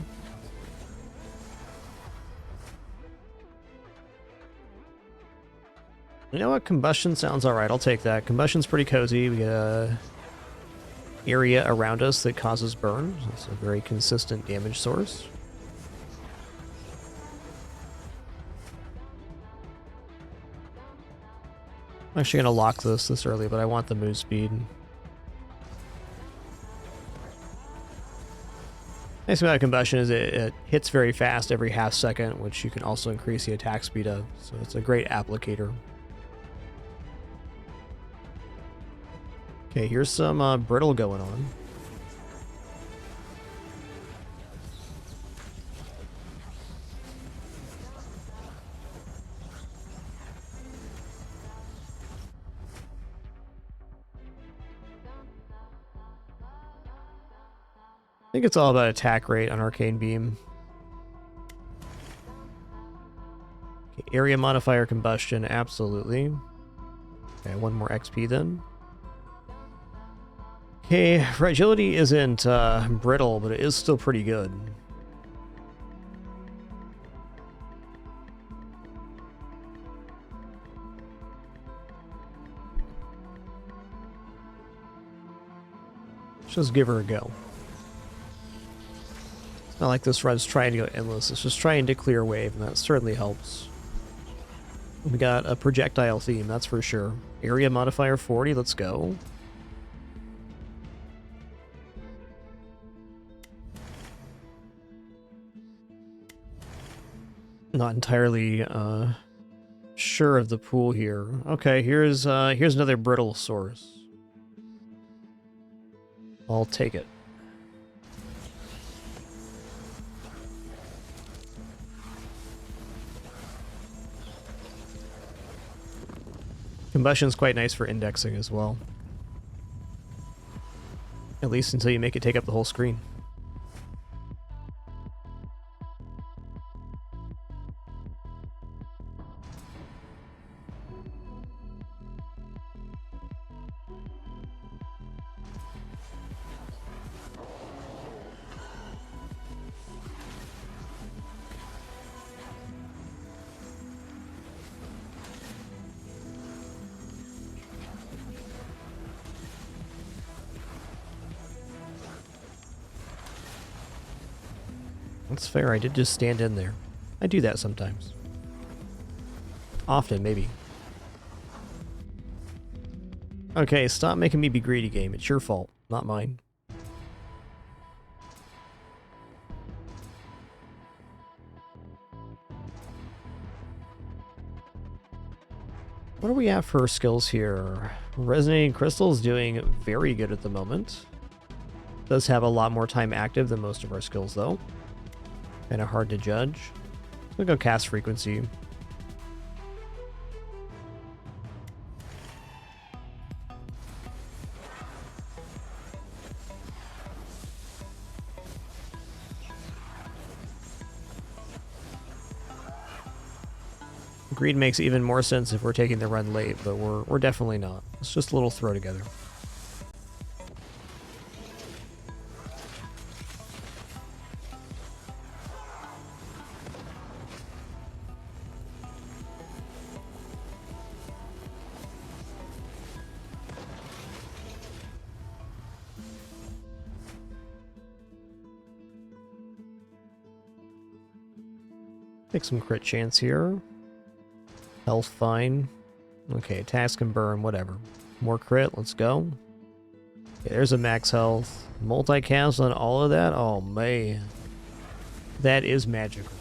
You know what? Combustion sounds alright. I'll take that. Combustion's pretty cozy. We get a area around us that causes burn. It's a very consistent damage source. I'm actually going to lock this early, but I want the move speed. Nice about combustion is it hits very fast every half second, which you can also increase the attack speed of. So it's a great applicator. Okay, here's some brittle going on. I think it's all about attack rate on Arcane Beam. Okay, area modifier combustion, absolutely. Okay, one more XP then. Okay, fragility isn't brittle, but it is still pretty good. Let's just give her a go. It's not like this run's trying to go endless, it's just trying to clear wave, and that certainly helps. We got a projectile theme, that's for sure. Area modifier 40, let's go. Not entirely sure of the pool here. Okay, here's another brittle source. I'll take it. Combustion's quite nice for indexing as well. At least until you make it take up the whole screen. That's fair. I did just stand in there. I do that sometimes. Often, maybe. Okay, stop making me be greedy, game. It's your fault, not mine. What are we at for skills here? Resonating Crystal is doing very good at the moment. Does have a lot more time active than most of our skills, though. Kind of hard to judge. I'm gonna go Cast Frequency. Greed makes even more sense if we're taking the run late, but we're definitely not. It's just a little throw together. Take some crit chance here. Health fine. Okay, task and burn, whatever. More crit, let's go. Okay, there's a max health. Multicast on all of that? Oh man. That is magical.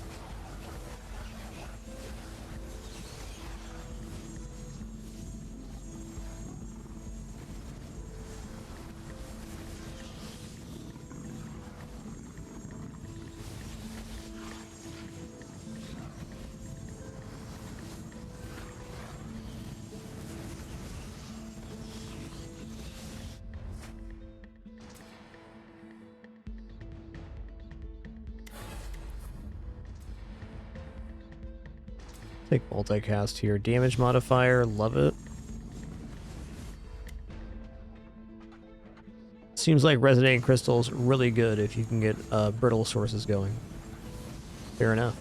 Take multicast here. Damage modifier, love it. Seems like Resonating Crystal's really good if you can get brittle sources going. Fair enough.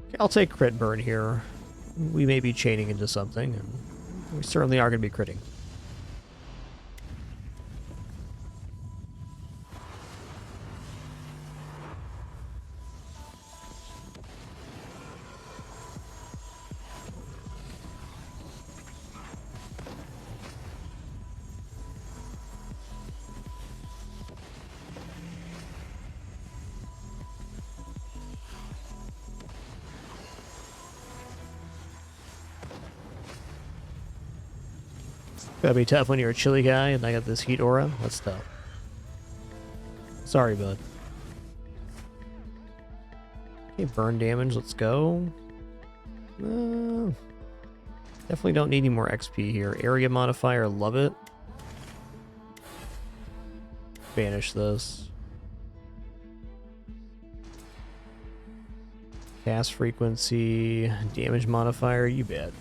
Okay, I'll take crit burn here. We may be chaining into something, and we certainly are going to be critting. Gotta be tough when you're a chilly guy and I got this heat aura. That's tough. Sorry, bud. Okay, burn damage. Let's go. Definitely don't need any more XP here. Area modifier. Love it. Banish this. Cast frequency. Damage modifier. You bet.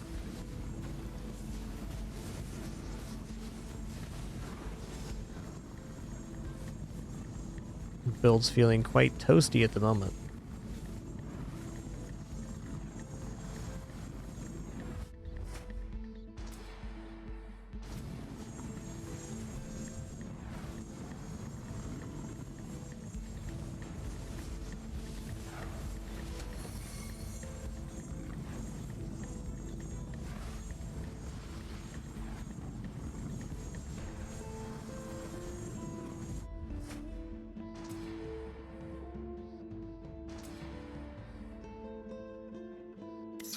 Build's feeling quite toasty at the moment.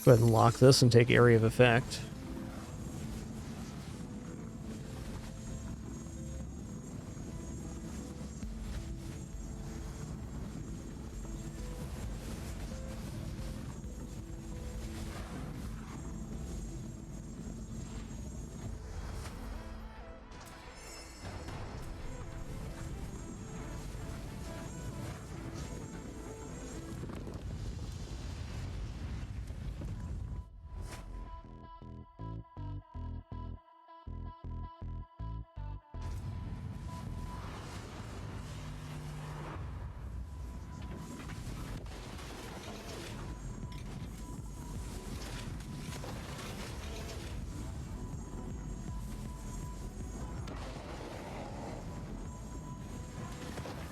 Go ahead and lock this and take area of effect.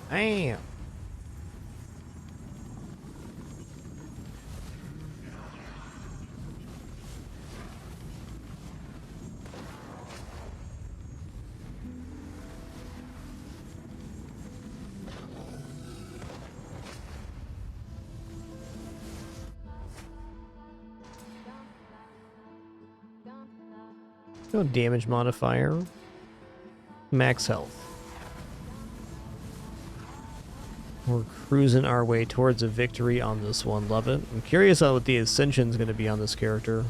Damn. No damage modifier. Max health. We're cruising our way towards a victory on this one. Love it. I'm curious on what the ascension's going to be on this character.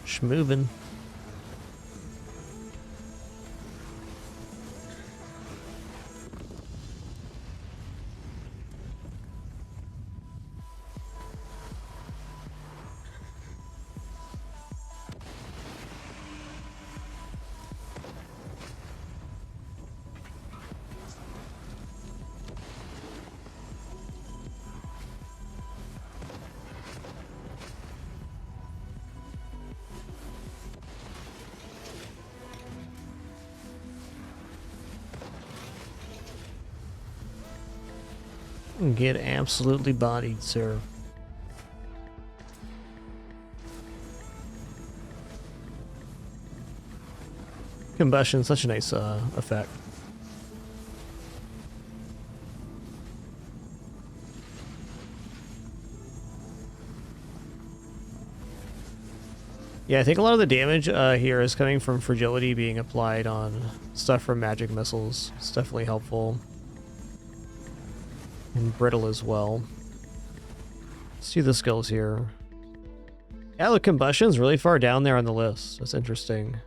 Schmovin'. Get absolutely bodied, sir. Combustion, such a nice effect. Yeah, I think a lot of the damage here is coming from fragility being applied on stuff from magic missiles. It's definitely helpful. And brittle as well. Let's do the skills here. Yeah, look, combustion's really far down there on the list. That's interesting.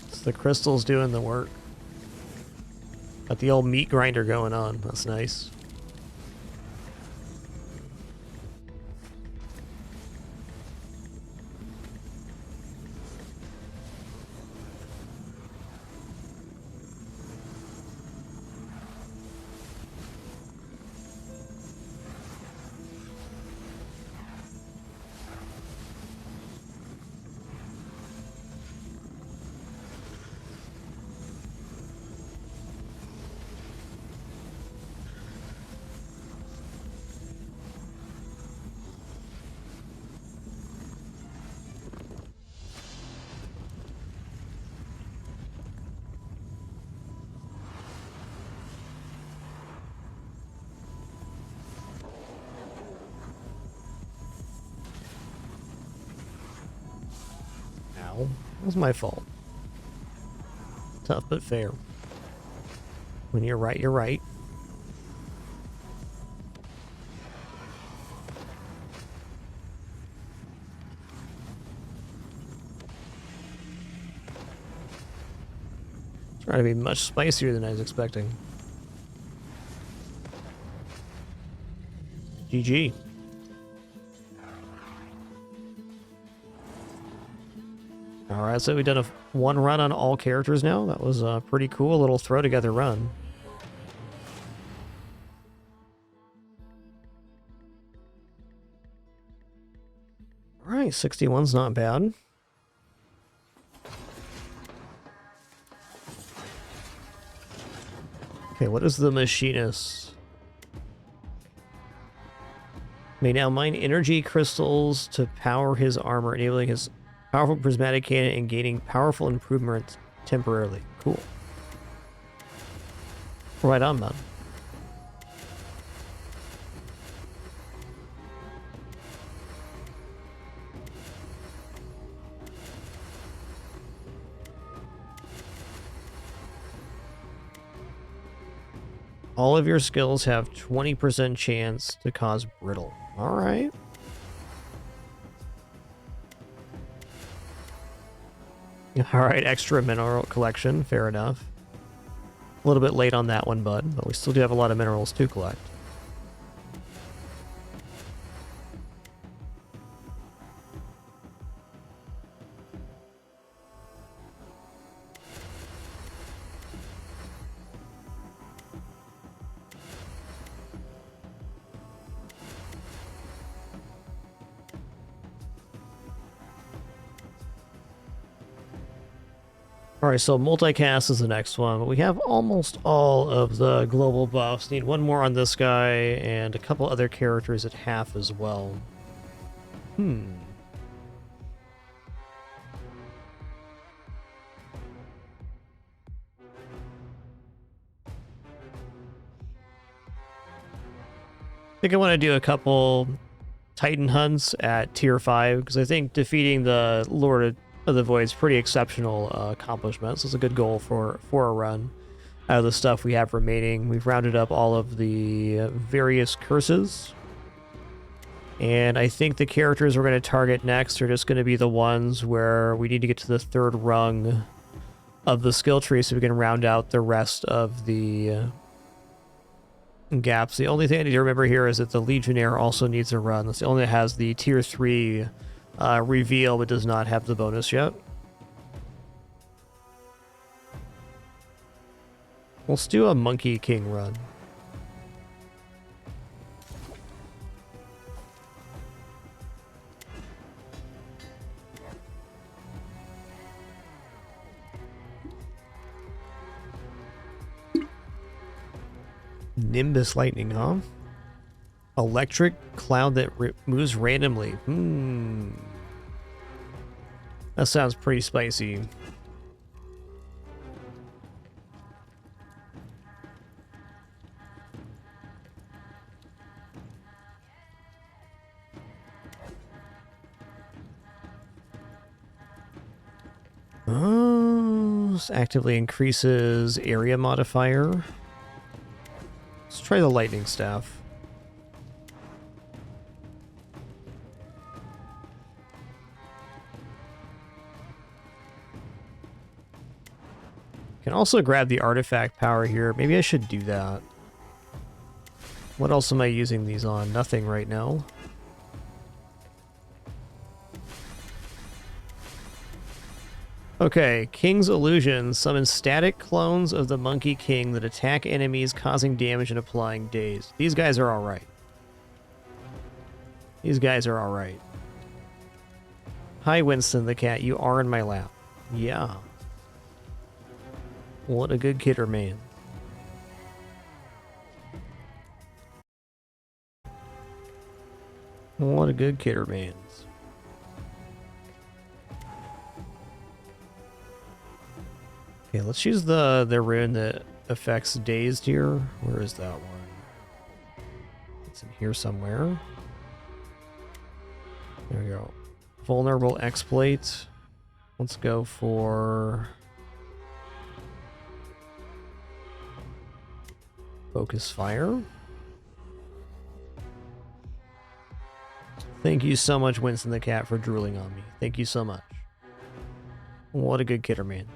It's the crystals doing the work. Got the old meat grinder going on. That's nice. Ow. That was my fault. Tough but fair. When you're right, you're right. Trying to be much spicier than I was expecting. GG. Alright, so we've done one run on all characters now. That was a pretty cool little throw together run. Alright, 61's not bad. Okay, what is the machinist? May now mine energy crystals to power his armor, enabling his powerful prismatic cannon and gaining powerful improvements temporarily. Cool. Right on, man. All of your skills have 20% chance to cause brittle. All right. All right, extra mineral collection. Fair enough. A little bit late on that one, bud, but we still do have a lot of minerals to collect. Alright, so multicast is the next one, but we have almost all of the global buffs. Need one more on this guy, and a couple other characters at half as well. I think I want to do a couple Titan hunts at tier 5, because I think defeating the Lord of the Void is pretty exceptional accomplishment. So it's a good goal for a run. Out of the stuff we have remaining, we've rounded up all of the various curses. And I think the characters we're going to target next are just going to be the ones where we need to get to the third rung of the skill tree so we can round out the rest of the gaps. The only thing I need to remember here is that the Legionnaire also needs a run. That's the only that has the tier 3 reveal, but does not have the bonus yet. Let's do a Monkey King run. Nimbus Lightning, huh? Electric cloud that moves randomly. That sounds pretty spicy. Oh, this actively increases area modifier. Let's try the lightning staff. Can also grab the artifact power here. Maybe I should do that. What else am I using these on? Nothing right now. Okay, King's Illusion. Summon static clones of the Monkey King that attack enemies, causing damage and applying daze. These guys are alright. These guys are alright. Hi, Winston the cat. You are in my lap. Yeah. What a good kidder, man. What a good kidder, man. Okay, let's use the rune that affects dazed here. Where is that one? It's in here somewhere. There we go. Vulnerable exploit. Let's go for focus fire. Thank you so much, Winston the cat, for drooling on me. Thank you so much. What a good kidder, man.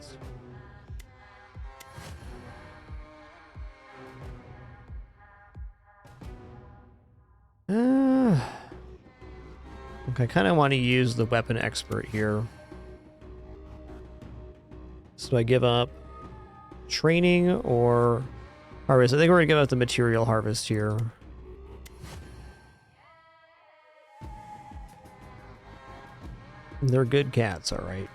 Okay, I kind of want to use the weapon expert here. So I give up training or harvest. I think we're going to give up the material harvest here. They're good cats, all right.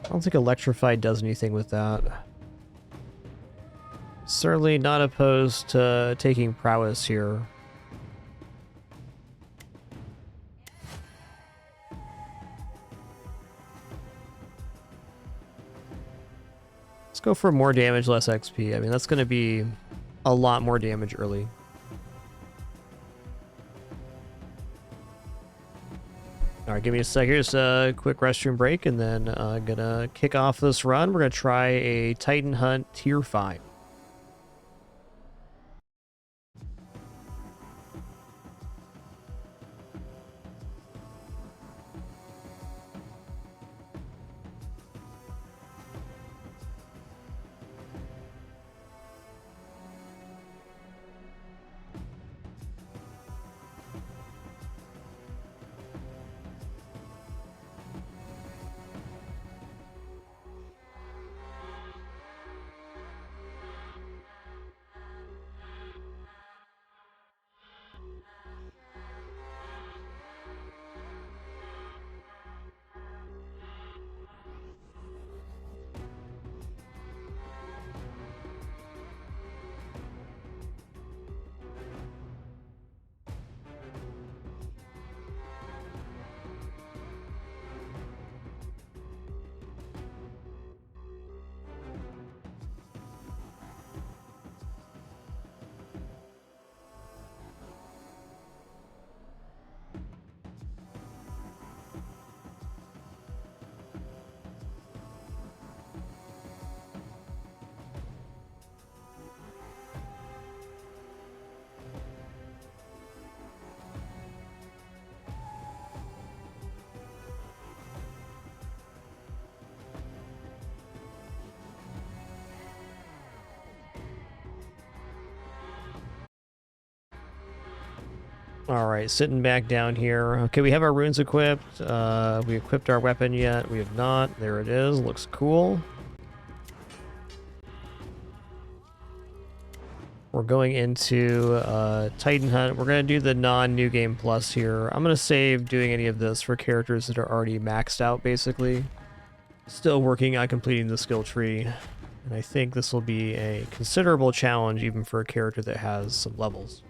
I don't think Electrified does anything with that. Certainly not opposed to taking prowess here. Let's go for more damage, less XP. I mean, that's going to be a lot more damage early. All right, give me a sec. Here's a quick restroom break, and then gonna kick off this run. We're gonna try a Titan Hunt Tier 5. All right, sitting back down here. Okay, we have our runes equipped. We equipped our weapon yet? We have not. There it is. Looks cool. We're going into Titan Hunt. We're going to do the non-New Game Plus here. I'm going to save doing any of this for characters that are already maxed out, basically. Still working on completing the skill tree. And I think this will be a considerable challenge even for a character that has some levels.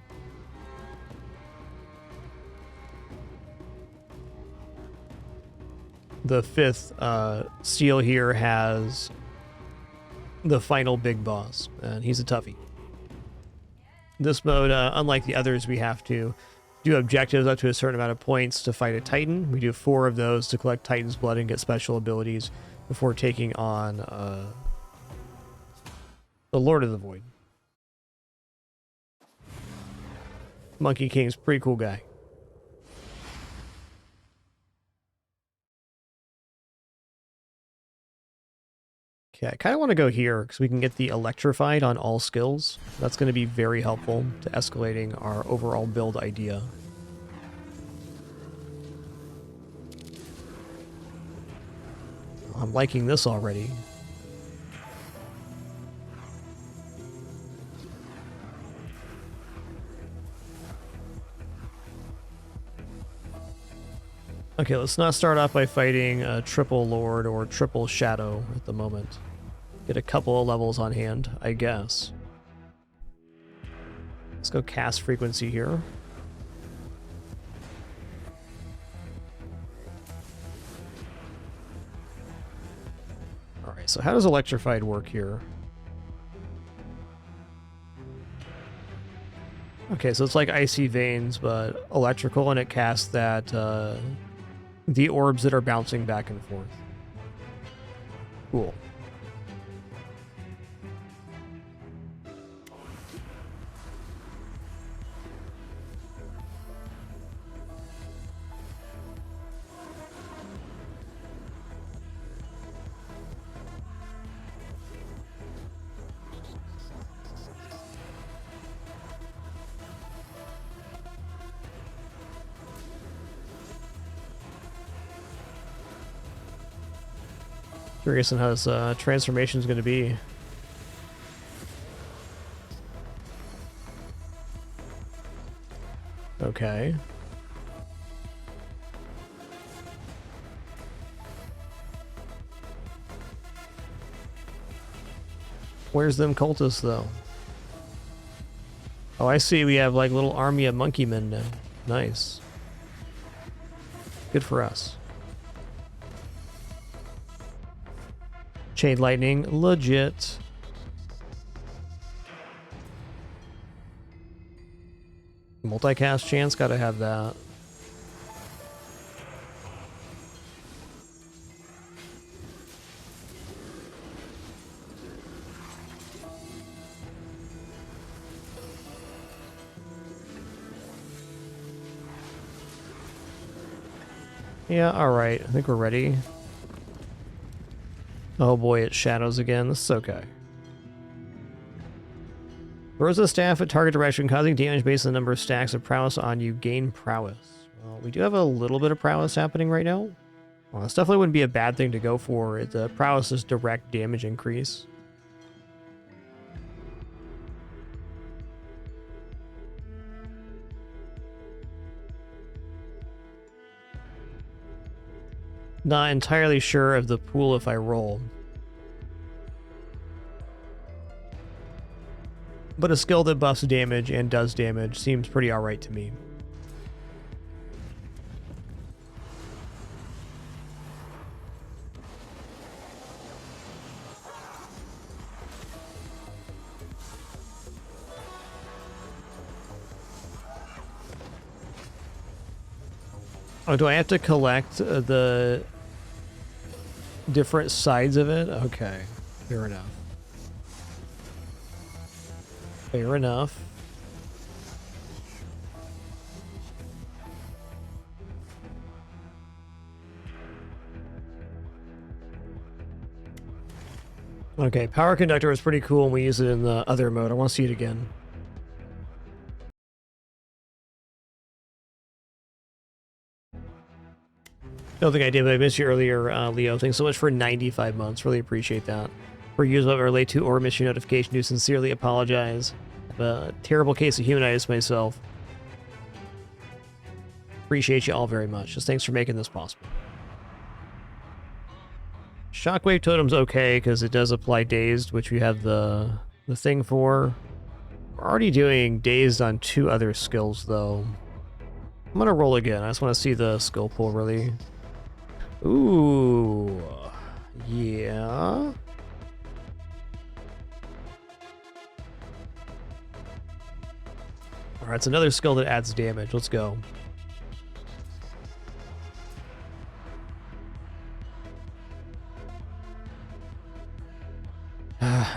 The 5th seal here has the final big boss, and he's a toughie. This mode, unlike the others, we have to do objectives up to a certain amount of points to fight a Titan. We do 4 of those to collect Titan's blood and get special abilities before taking on the Lord of the Void. Monkey King's pretty cool guy. Okay, I kind of want to go here because we can get the electrified on all skills. That's going to be very helpful to escalating our overall build idea. I'm liking this already. Okay, let's not start off by fighting a triple Lord or triple Shadow at the moment. Get a couple of levels on hand, I guess. Let's go cast frequency here. Alright, so how does electrified work here? Okay, so it's like Icy Veins, but electrical, and it casts that, the orbs that are bouncing back and forth. Cool. Curious on how this transformation is going to be. Okay. Where's them cultists, though? Oh, I see. We have, like, little army of monkey men now. Nice. Good for us. Chain lightning, legit. Multicast chance, gotta have that. Yeah, alright. I think we're ready. Oh boy, it shadows again. This is okay. Throws a staff at target direction, causing damage based on the number of stacks of prowess on you. Gain prowess. Well, we do have a little bit of prowess happening right now. Well, this definitely wouldn't be a bad thing to go for. The prowess is direct damage increase. Not entirely sure of the pool if I roll. But a skill that buffs damage and does damage seems pretty alright to me. Oh, do I have to collect the different sides of it? Okay, fair enough. Fair enough. Okay, Power Conductor was pretty cool when we used it in the other mode. I want to see it again. Don't think I did, but I missed you earlier, Leo. Thanks so much for 95 months. Really appreciate that. For users that were late to or missed your notification, do sincerely apologize. I have a terrible case of humanitis myself. Appreciate you all very much. Just thanks for making this possible. Shockwave Totem's okay, because it does apply Dazed, which we have the thing for. We're already doing Dazed on 2 other skills, though. I'm gonna roll again. I just want to see the skill pool, really. Ooh. Yeah. Alright, it's another skill that adds damage. Let's go.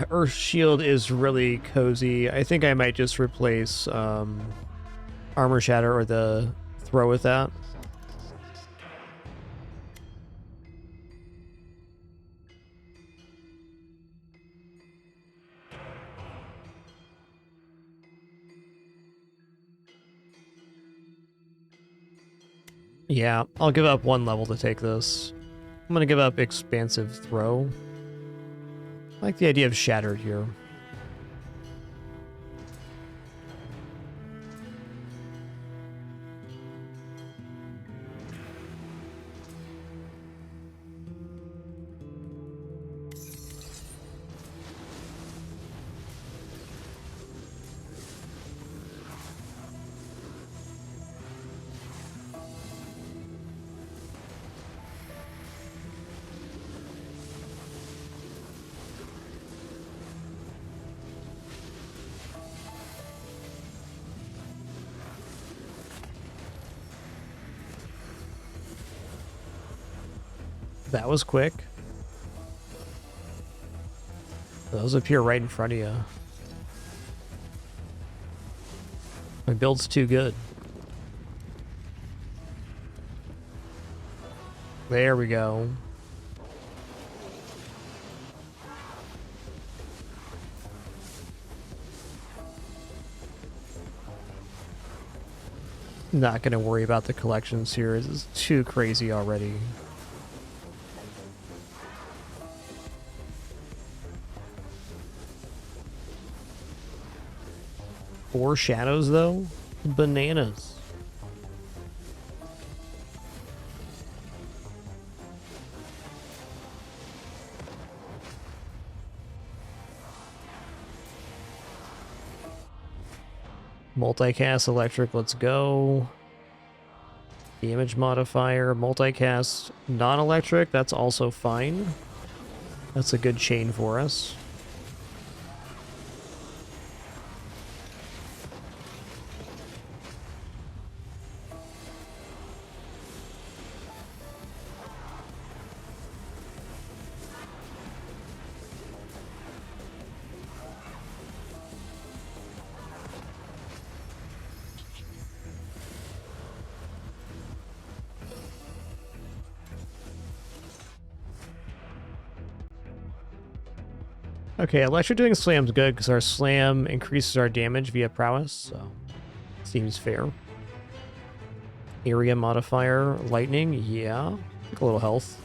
Earth Shield is really cozy. I think I might just replace Armor Shatter or the throw with that. Yeah, I'll give up 1 level to take this. I'm gonna give up Expansive Throw. I like the idea of Shattered here. That was quick. Those appear right in front of you. My build's too good. There we go. Not gonna worry about the collections here. This is too crazy already. Four shadows, though? Bananas. Multicast electric, let's go. Damage modifier, multicast non-electric, that's also fine. That's a good chain for us. Okay, electric doing slam's good because our slam increases our damage via prowess, so seems fair. Area modifier, lightning, yeah. Take a little health.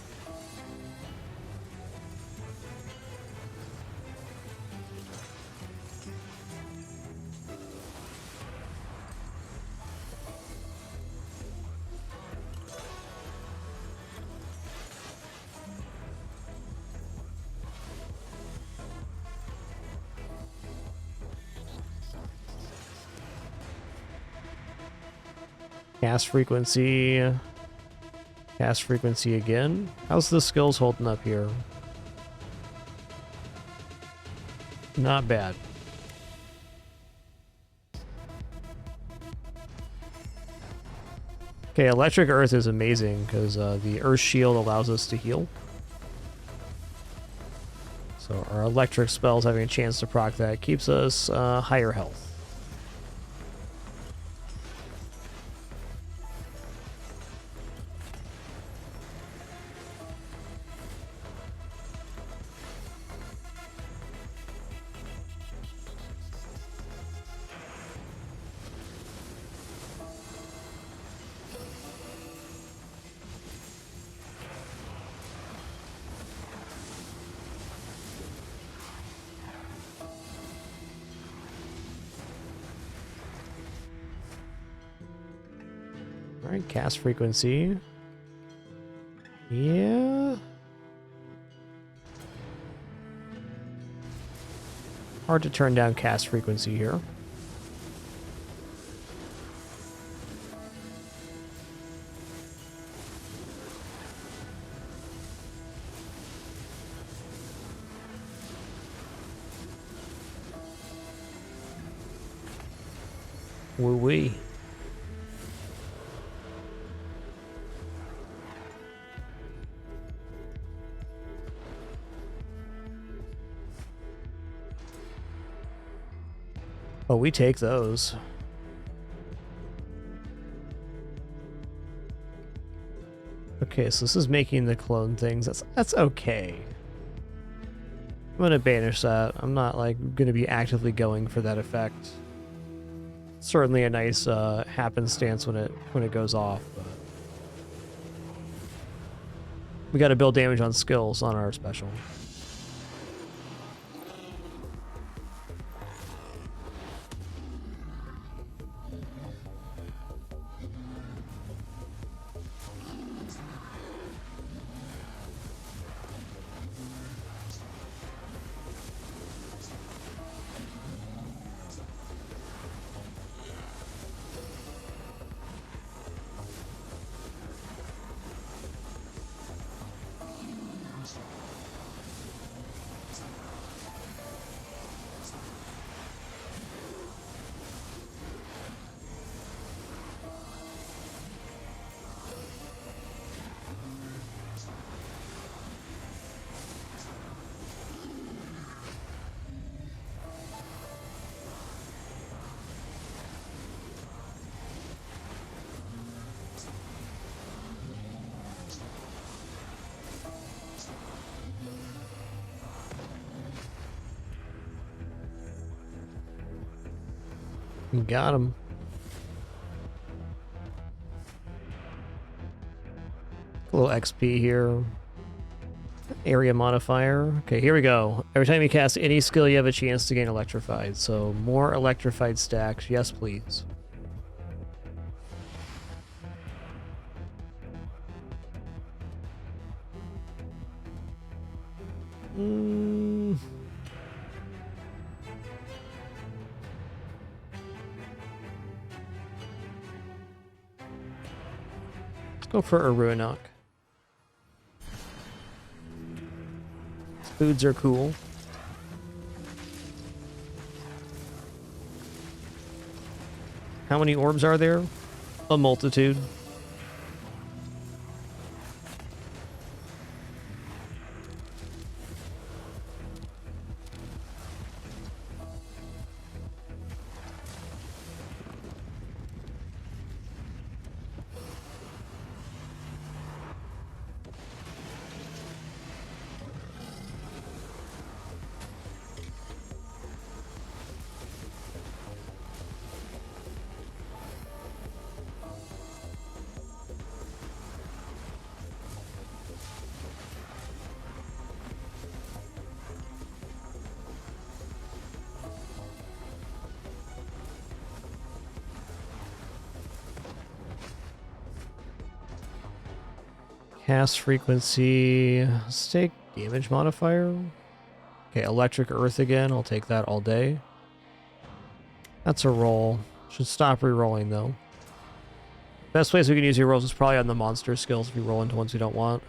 Cast frequency. Cast frequency again. How's the skills holding up here? Not bad. Okay, electric earth is amazing because the earth shield allows us to heal. So our electric spells having a chance to proc that keeps us higher health. Alright, cast frequency. Yeah. Hard to turn down cast frequency here. Woo-wee. Oh, we take those. Okay, so this is making the clone things. That's okay. I'm gonna banish that. I'm not like gonna be actively going for that effect. Certainly a nice happenstance when it goes off. But we got to build damage on skills on our special. Got him. A little XP here. Area modifier. Okay, here we go. Every time you cast any skill, you have a chance to gain electrified. So more electrified stacks. Yes, please. Go for a Ruinok. Foods are cool. How many orbs are there? A multitude. Cast frequency. Let's take damage modifier. Okay, electric earth again. I'll take that all day. That's a roll. Should stop re-rolling though. Best place we can use your rolls is probably on the monster skills if you roll into ones we don't want.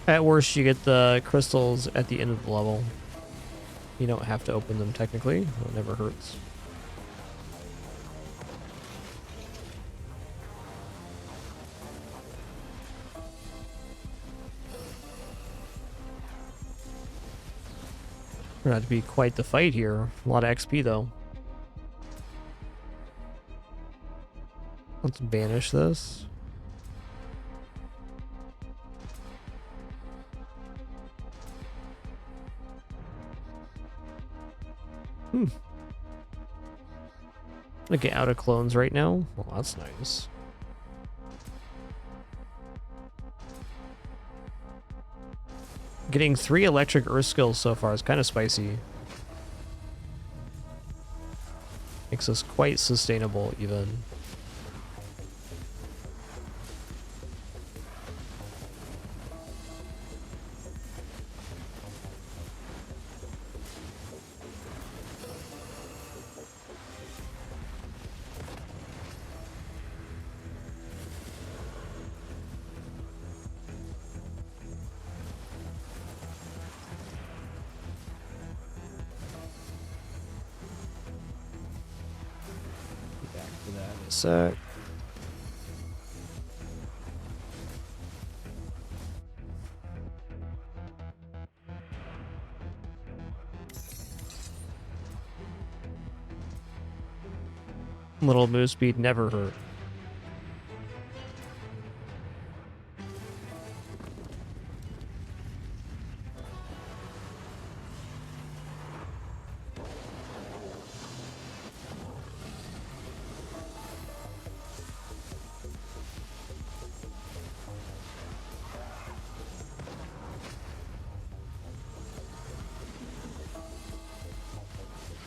At worst, you get the crystals at the end of the level. You don't have to open them technically. It never hurts. Turned out to be quite the fight here. A lot of XP though. Let's banish this. I'm gonna get out of clones right now. Well, that's nice. Getting 3 electric earth skills so far is kind of spicy. Makes us quite sustainable even. Sec. Little move speed never hurt.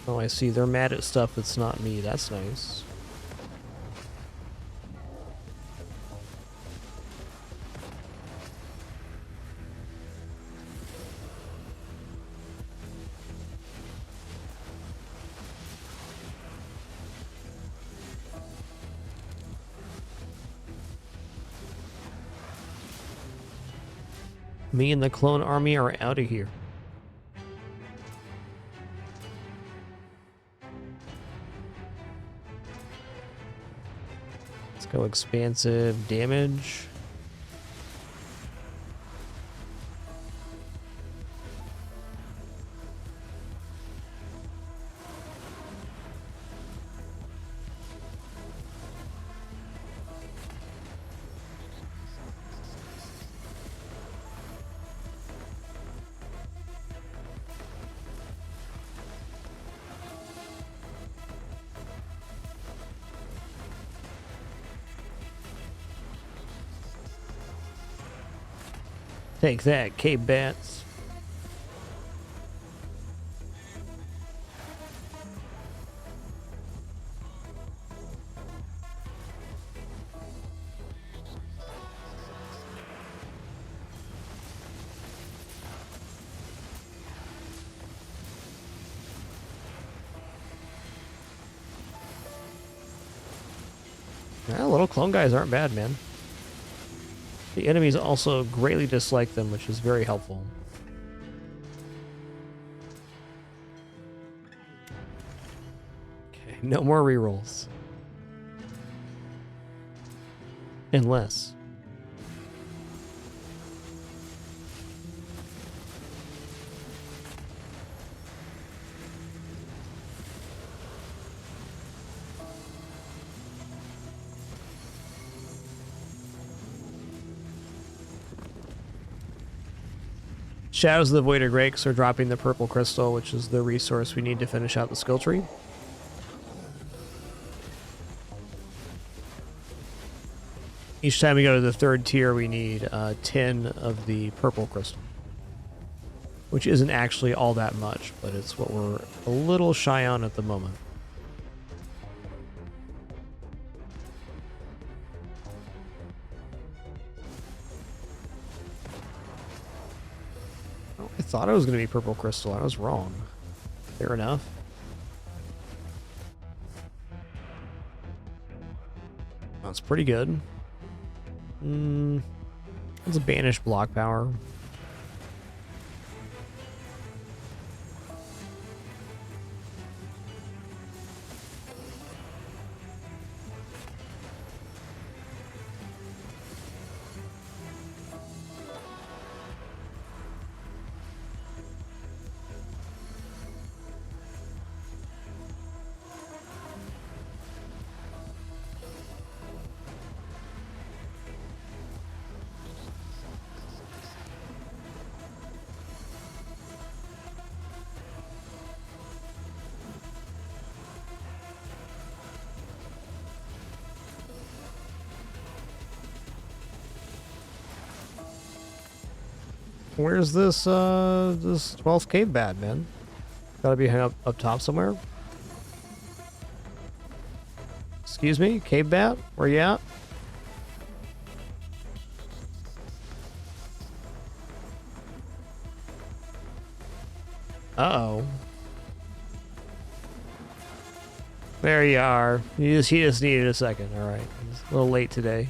Oh, I see. They're mad at stuff that's not me. That's nice. Me and the clone army are out of here. Let's go expansive damage. Take that, cave bats. Yeah, little clone guys aren't bad, man. The enemies also greatly dislike them, which is very helpful. Okay, no more rerolls. Unless... Shadows of the Void are great because they're dropping the purple crystal, which is the resource we need to finish out the skill tree. Each time we go to the 3rd tier, we need 10 of the purple crystal. which isn't actually all that much, but it's what we're a little shy on at the moment. Oh, I thought it was going to be purple crystal. I was wrong. Fair enough. That's pretty good. It's a banished block power. Where's this 12th cave bat, man? Gotta be hung up top somewhere. Excuse me, cave bat? Where you at? Uh-oh. There you are. He just needed a second. All right. He's a little late today.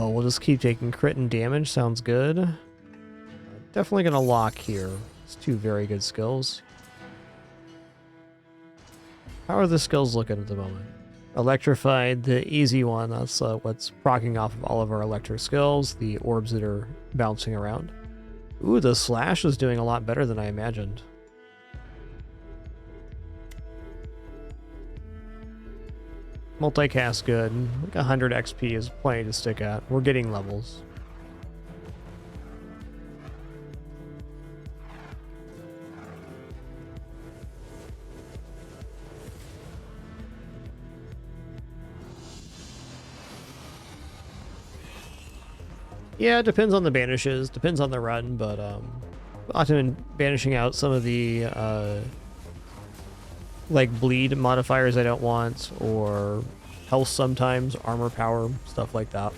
Oh, we'll just keep taking crit and damage. Sounds good. Definitely gonna lock here. It's two very good skills. How are the skills looking at the moment? Electrified, the easy one. That's what's proccing off of all of our electric skills. The orbs that are bouncing around. Ooh, the slash is doing a lot better than I imagined. Multicast good. Like 100 XP is plenty to stick at. We're getting levels. Yeah, it depends on the banishes, depends on the run, but often banishing out some of the like bleed modifiers I don't want, or health sometimes, armor power, stuff like that.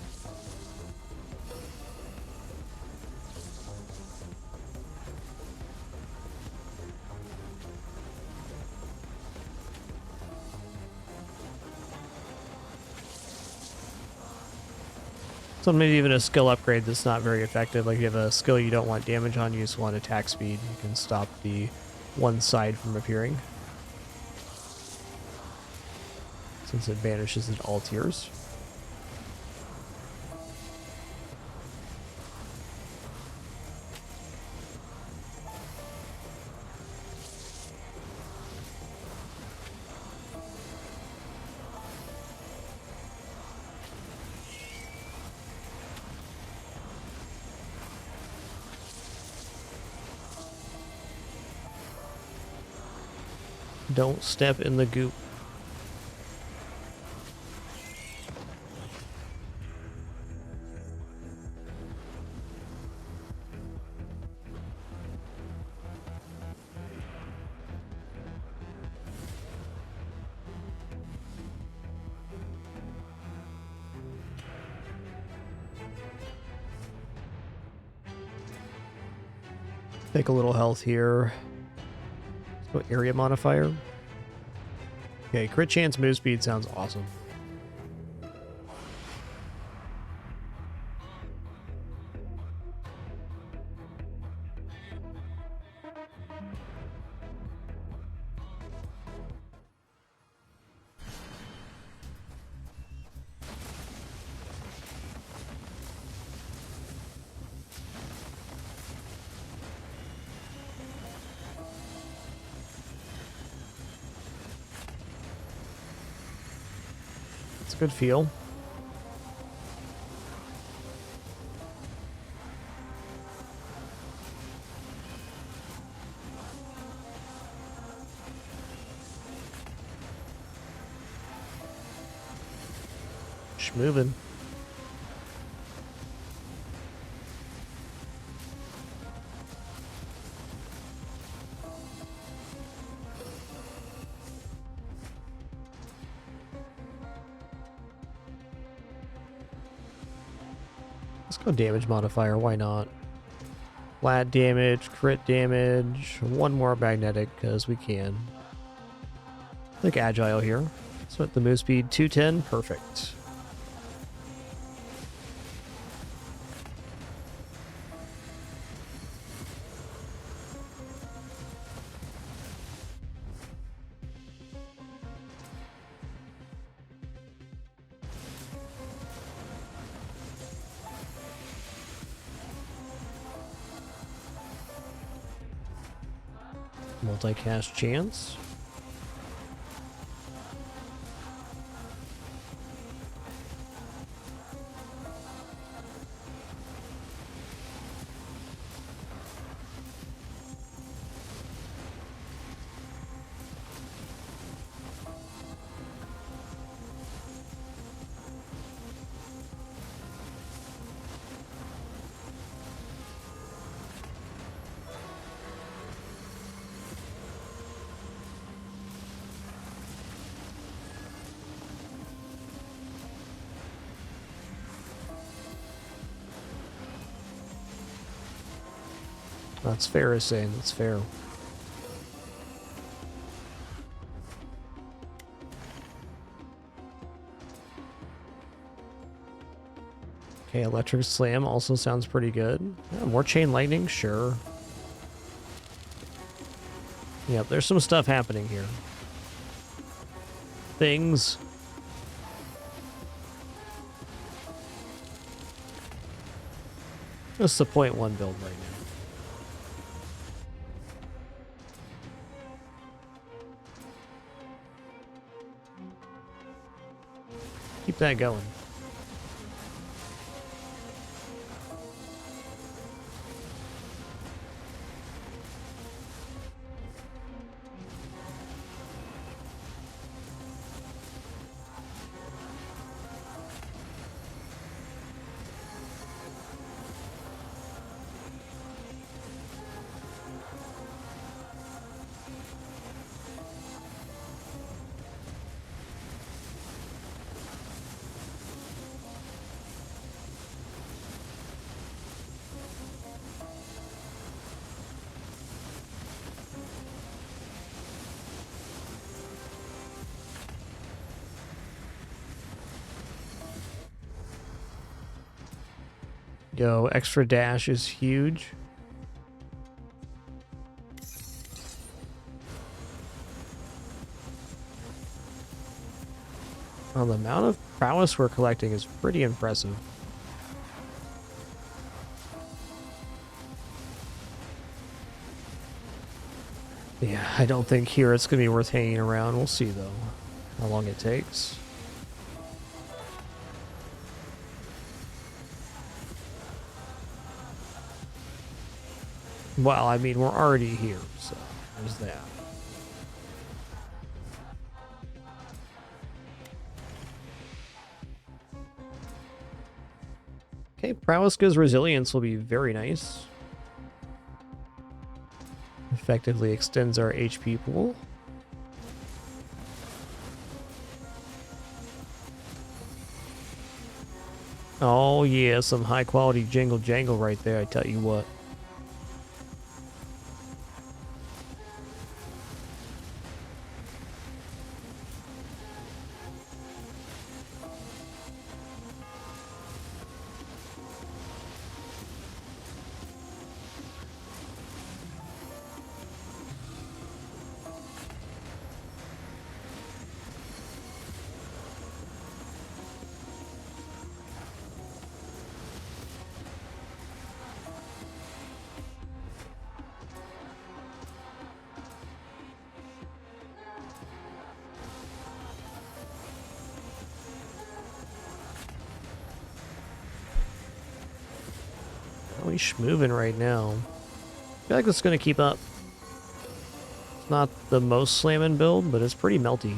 Sometimes even a skill upgrade that's not very effective, like you have a skill you don't want damage on, you just want attack speed, you can stop the one side from appearing, since it banishes at all tiers. Don't step in the goop. Take a little health here. So area modifier. Okay, crit chance move speed sounds awesome. It's a good feel. schmoving. Let's go damage modifier, why not? Flat damage, crit damage, one more magnetic, because we can. I think agile here. So at the move speed, 210, perfect. Multicast chance. That's fair, is saying that's fair. Okay, electric slam also sounds pretty good. Yeah, more chain lightning, sure. Yep, there's some stuff happening here. Things. This is the 0.1 build right now. Keep that going. Yo, extra dash is huge. Well, the amount of prowess we're collecting is pretty impressive. Yeah, I don't think here it's going to be worth hanging around. We'll see, though, how long it takes. Well, I mean, we're already here, so there's that. Okay, prowess gives resilience will be very nice. Effectively extends our HP pool. Oh yeah, some high quality jingle jangle right there, I tell you what. Really schmoving right now. I feel like it's going to keep up. It's not the most slamming build, but it's pretty melty.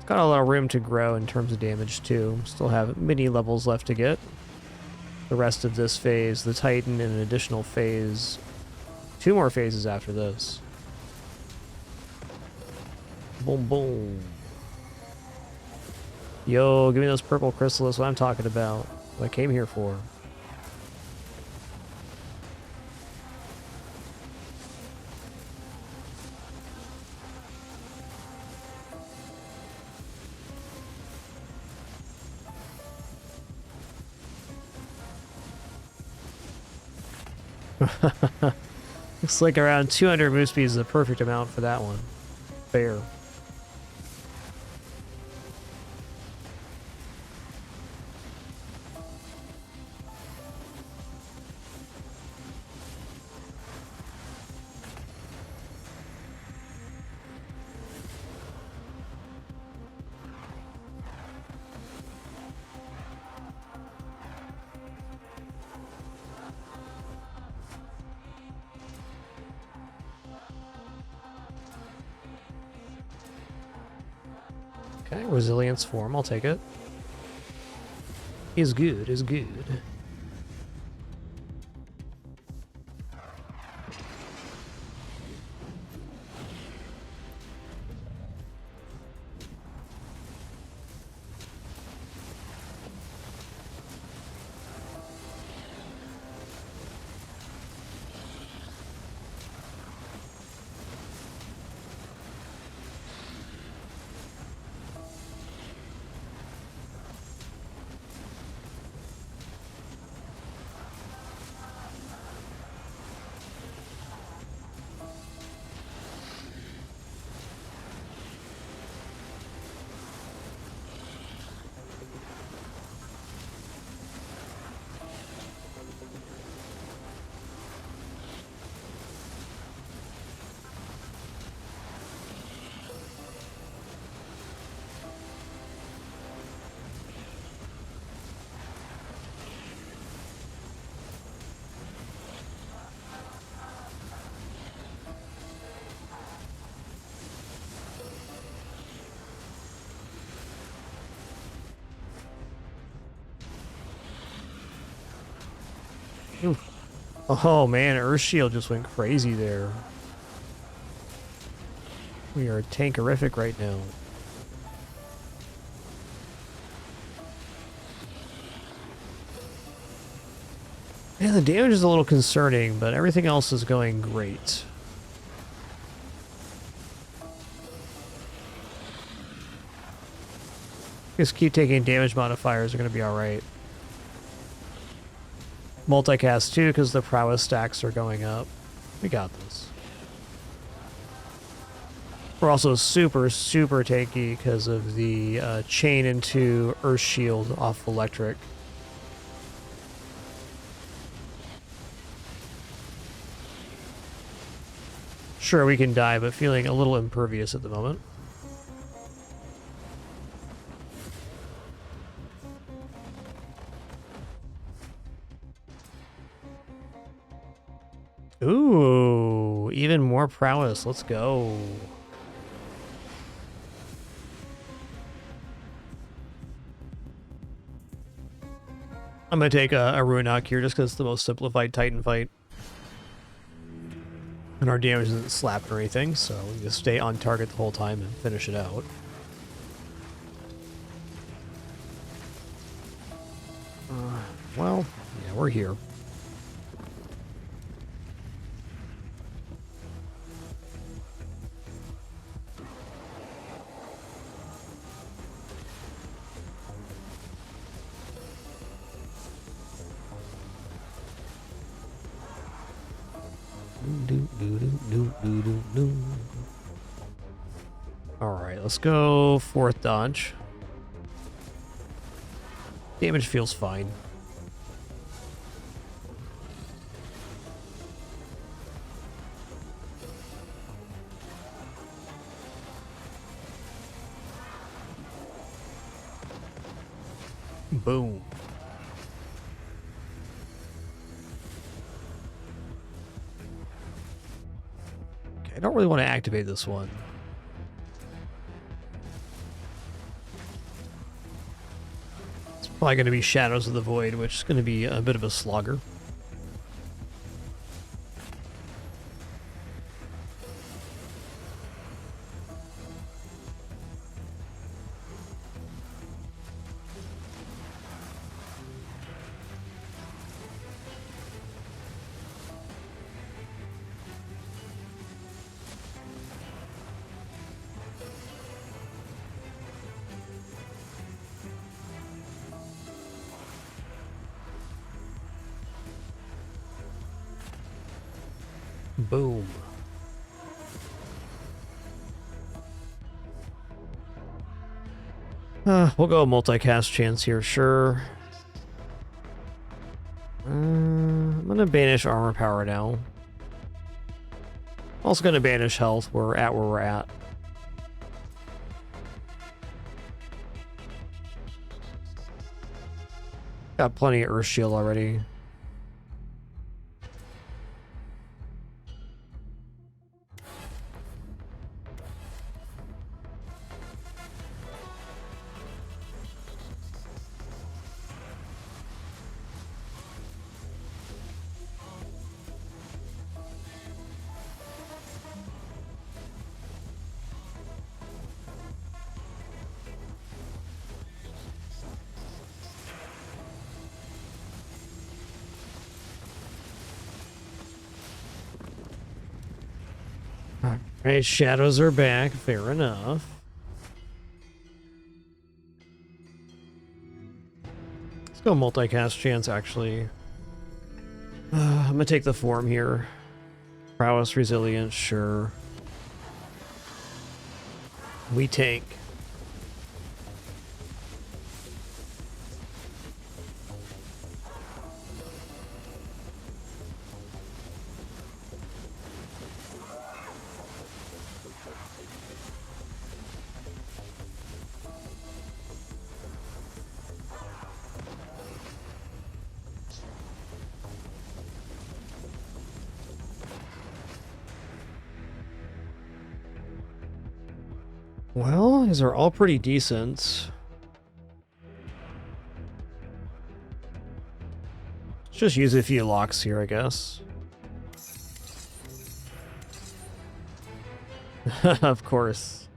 Got a lot of room to grow in terms of damage too. Still have many levels left to get. The rest of this phase, the Titan, and an additional phase. 2 more phases after this. Boom, boom. Yo, give me those purple crystals. That's what I'm talking about. What I came here for. Looks like around 200 moose speed is the perfect amount for that one. Fair. Okay, resilience form, I'll take it. Is good, is good. Oof. Oh man, Earth Shield just went crazy there. We are tankerific right now. Yeah, the damage is a little concerning, but everything else is going great. Just keep taking damage modifiers are going to be alright. Multicast too, because the prowess stacks are going up. We got this. We're also super, super tanky because of the chain into Earth Shield off electric. Sure, we can die, but feeling a little impervious at the moment. Ooh, even more prowess. Let's go. I'm going to take a Ruinok here just because it's the most simplified Titan fight. And our damage isn't slapping or anything, so we just stay on target the whole time and finish it out. Well, yeah, we're here. Alright, let's go 4th dodge. Damage feels fine. Boom. Okay, I don't really want to activate this one. Probably going to be Shadows of the Void, which is going to be a bit of a slogger. Boom. We'll go multicast chance here, sure. I'm gonna banish armor power now. Also gonna banish health. We're at where we're at. Got plenty of Earth Shield already. Alright, shadows are back. Fair enough. Let's go multicast chance, actually. I'm gonna take the form here. Prowess, resilience, sure. We take. Well, these are all pretty decent. Let's just use a few locks here, I guess. Of course.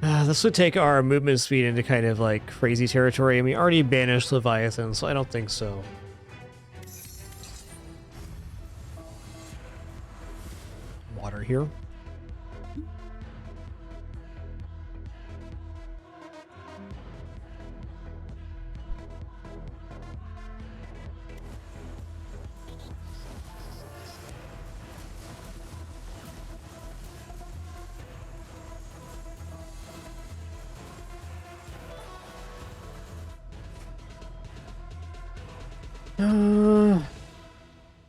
This would take our movement speed into kind of like crazy territory, and we already banished Leviathan, so I don't think so. Water here.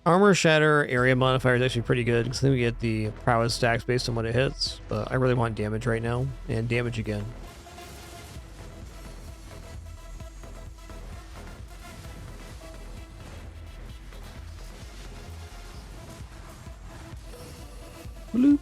Armor Shatter area modifier is actually pretty good because then we get the prowess stacks based on what it hits, but I really want damage right now, and damage again. Bloop.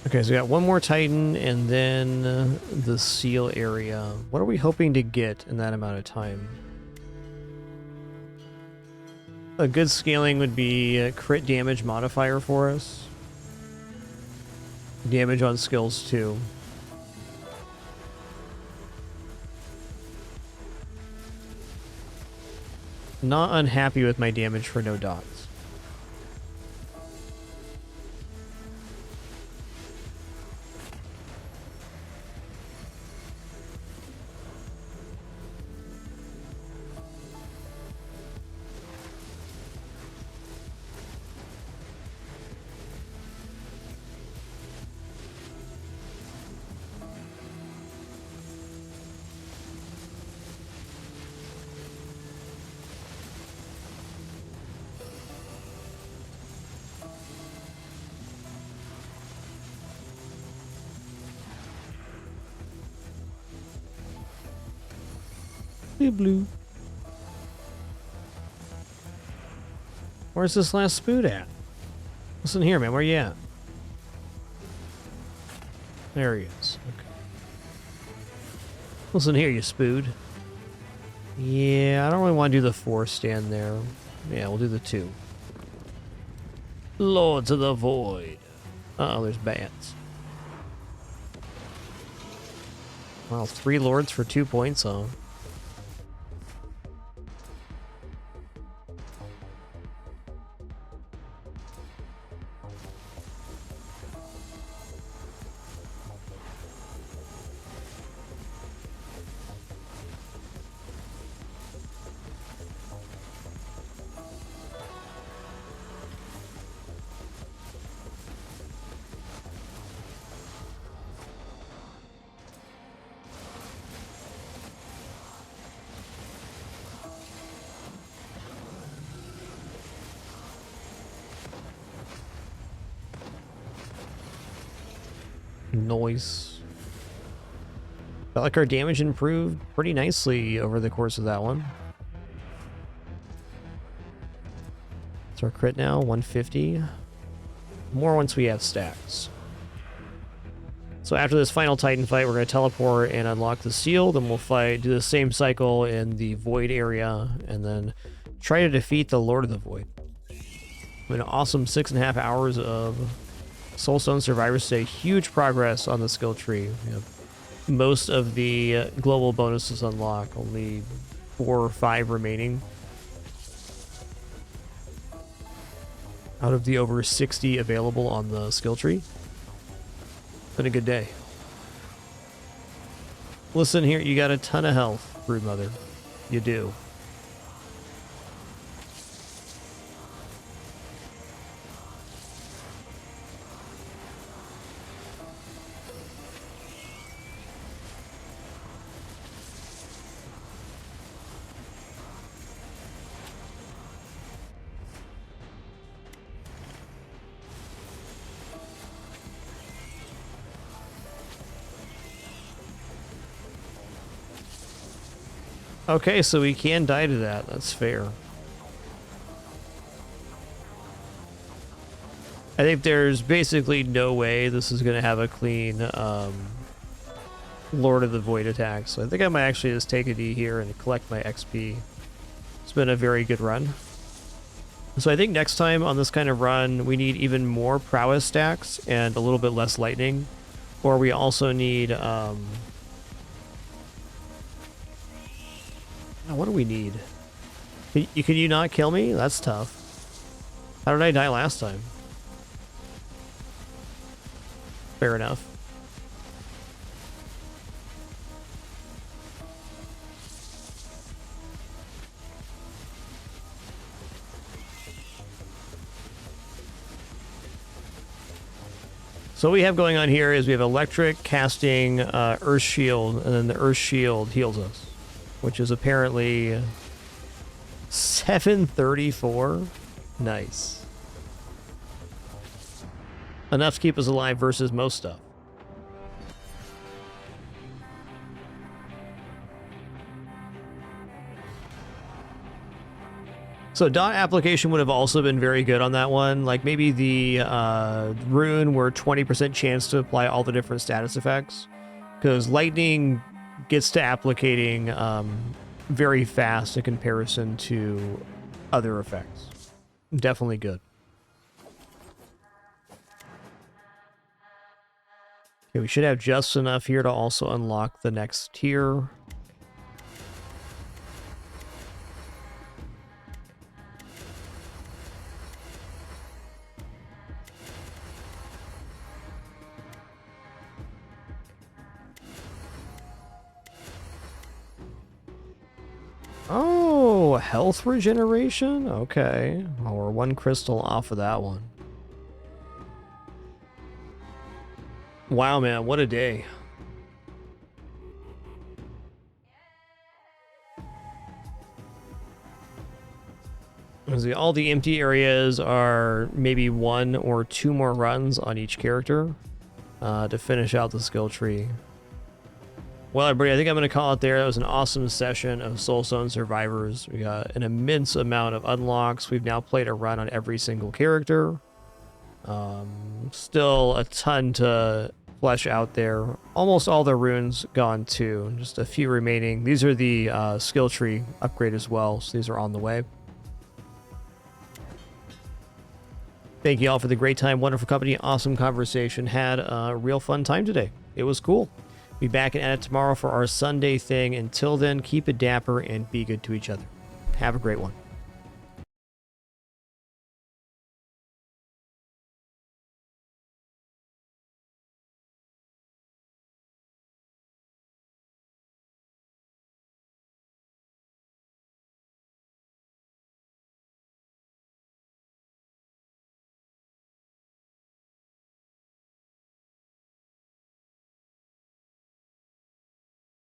Okay, so we got one more Titan and then the seal area. What are we hoping to get in that amount of time? A good scaling would be a crit damage modifier for us. Damage on skills too. Not unhappy with my damage for no dots. blue. Where's this last spood at? Listen here, man. Where you at? There he is. Okay. Listen here, you spood. Yeah, I don't really want to do the 4 stand there. Yeah, we'll do the 2. Lords of the Void. Uh-oh, there's bats. Wow, 3 lords for 2 points, huh? Noise. Felt like our damage improved pretty nicely over the course of that one. It's our crit now, 150. More once we have stacks. So after this final Titan fight, we're going to teleport and unlock the seal. Then we'll fight, do the same cycle in the Void area, and then try to defeat the Lord of the Void. An awesome 6.5 hours of Soulstone Survivors today. Huge progress on the skill tree. We have most of the global bonuses unlocked. Only 4 or 5 remaining out of the over 60 available on the skill tree. Been a good day. Listen here, you got a ton of health, Broodmother. You do. Okay, so we can die to that. That's fair. I think there's basically no way this is going to have a clean Lord of the Void attack. So I think I might actually just take a D here and collect my XP. It's been a very good run. So I think next time on this kind of run, we need even more prowess stacks and a little bit less lightning. Or we also need... what do we need? Can you not kill me? That's tough. How did I die last time? Fair enough. So what we have going on here is we have electric, casting, earth shield, and then the earth shield heals us, which is apparently 734. Nice. Enough to keep us alive versus most stuff. So dot application would have also been very good on that one. Like maybe the rune were 20% chance to apply all the different status effects, because lightning gets to applicating very fast in comparison to other effects. Definitely good. Okay, we should have just enough here to also unlock the next tier. Oh, health regeneration? Okay. Well, we're 1 crystal off of that one. Wow, man, what a day. See, all the empty areas are maybe 1 or 2 more runs on each character to finish out the skill tree. Well, everybody, I think I'm going to call it there. That was an awesome session of Soulstone Survivors. We got an immense amount of unlocks. We've now played a run on every single character. Still a ton to flesh out there. Almost all the runes gone too. Just a few remaining. These are the skill tree upgrade as well, so these are on the way. Thank you all for the great time, wonderful company, awesome conversation. Had a real fun time today. It was cool. Be back and at it tomorrow for our Sunday thing. Until then, keep it dapper and be good to each other. Have a great one.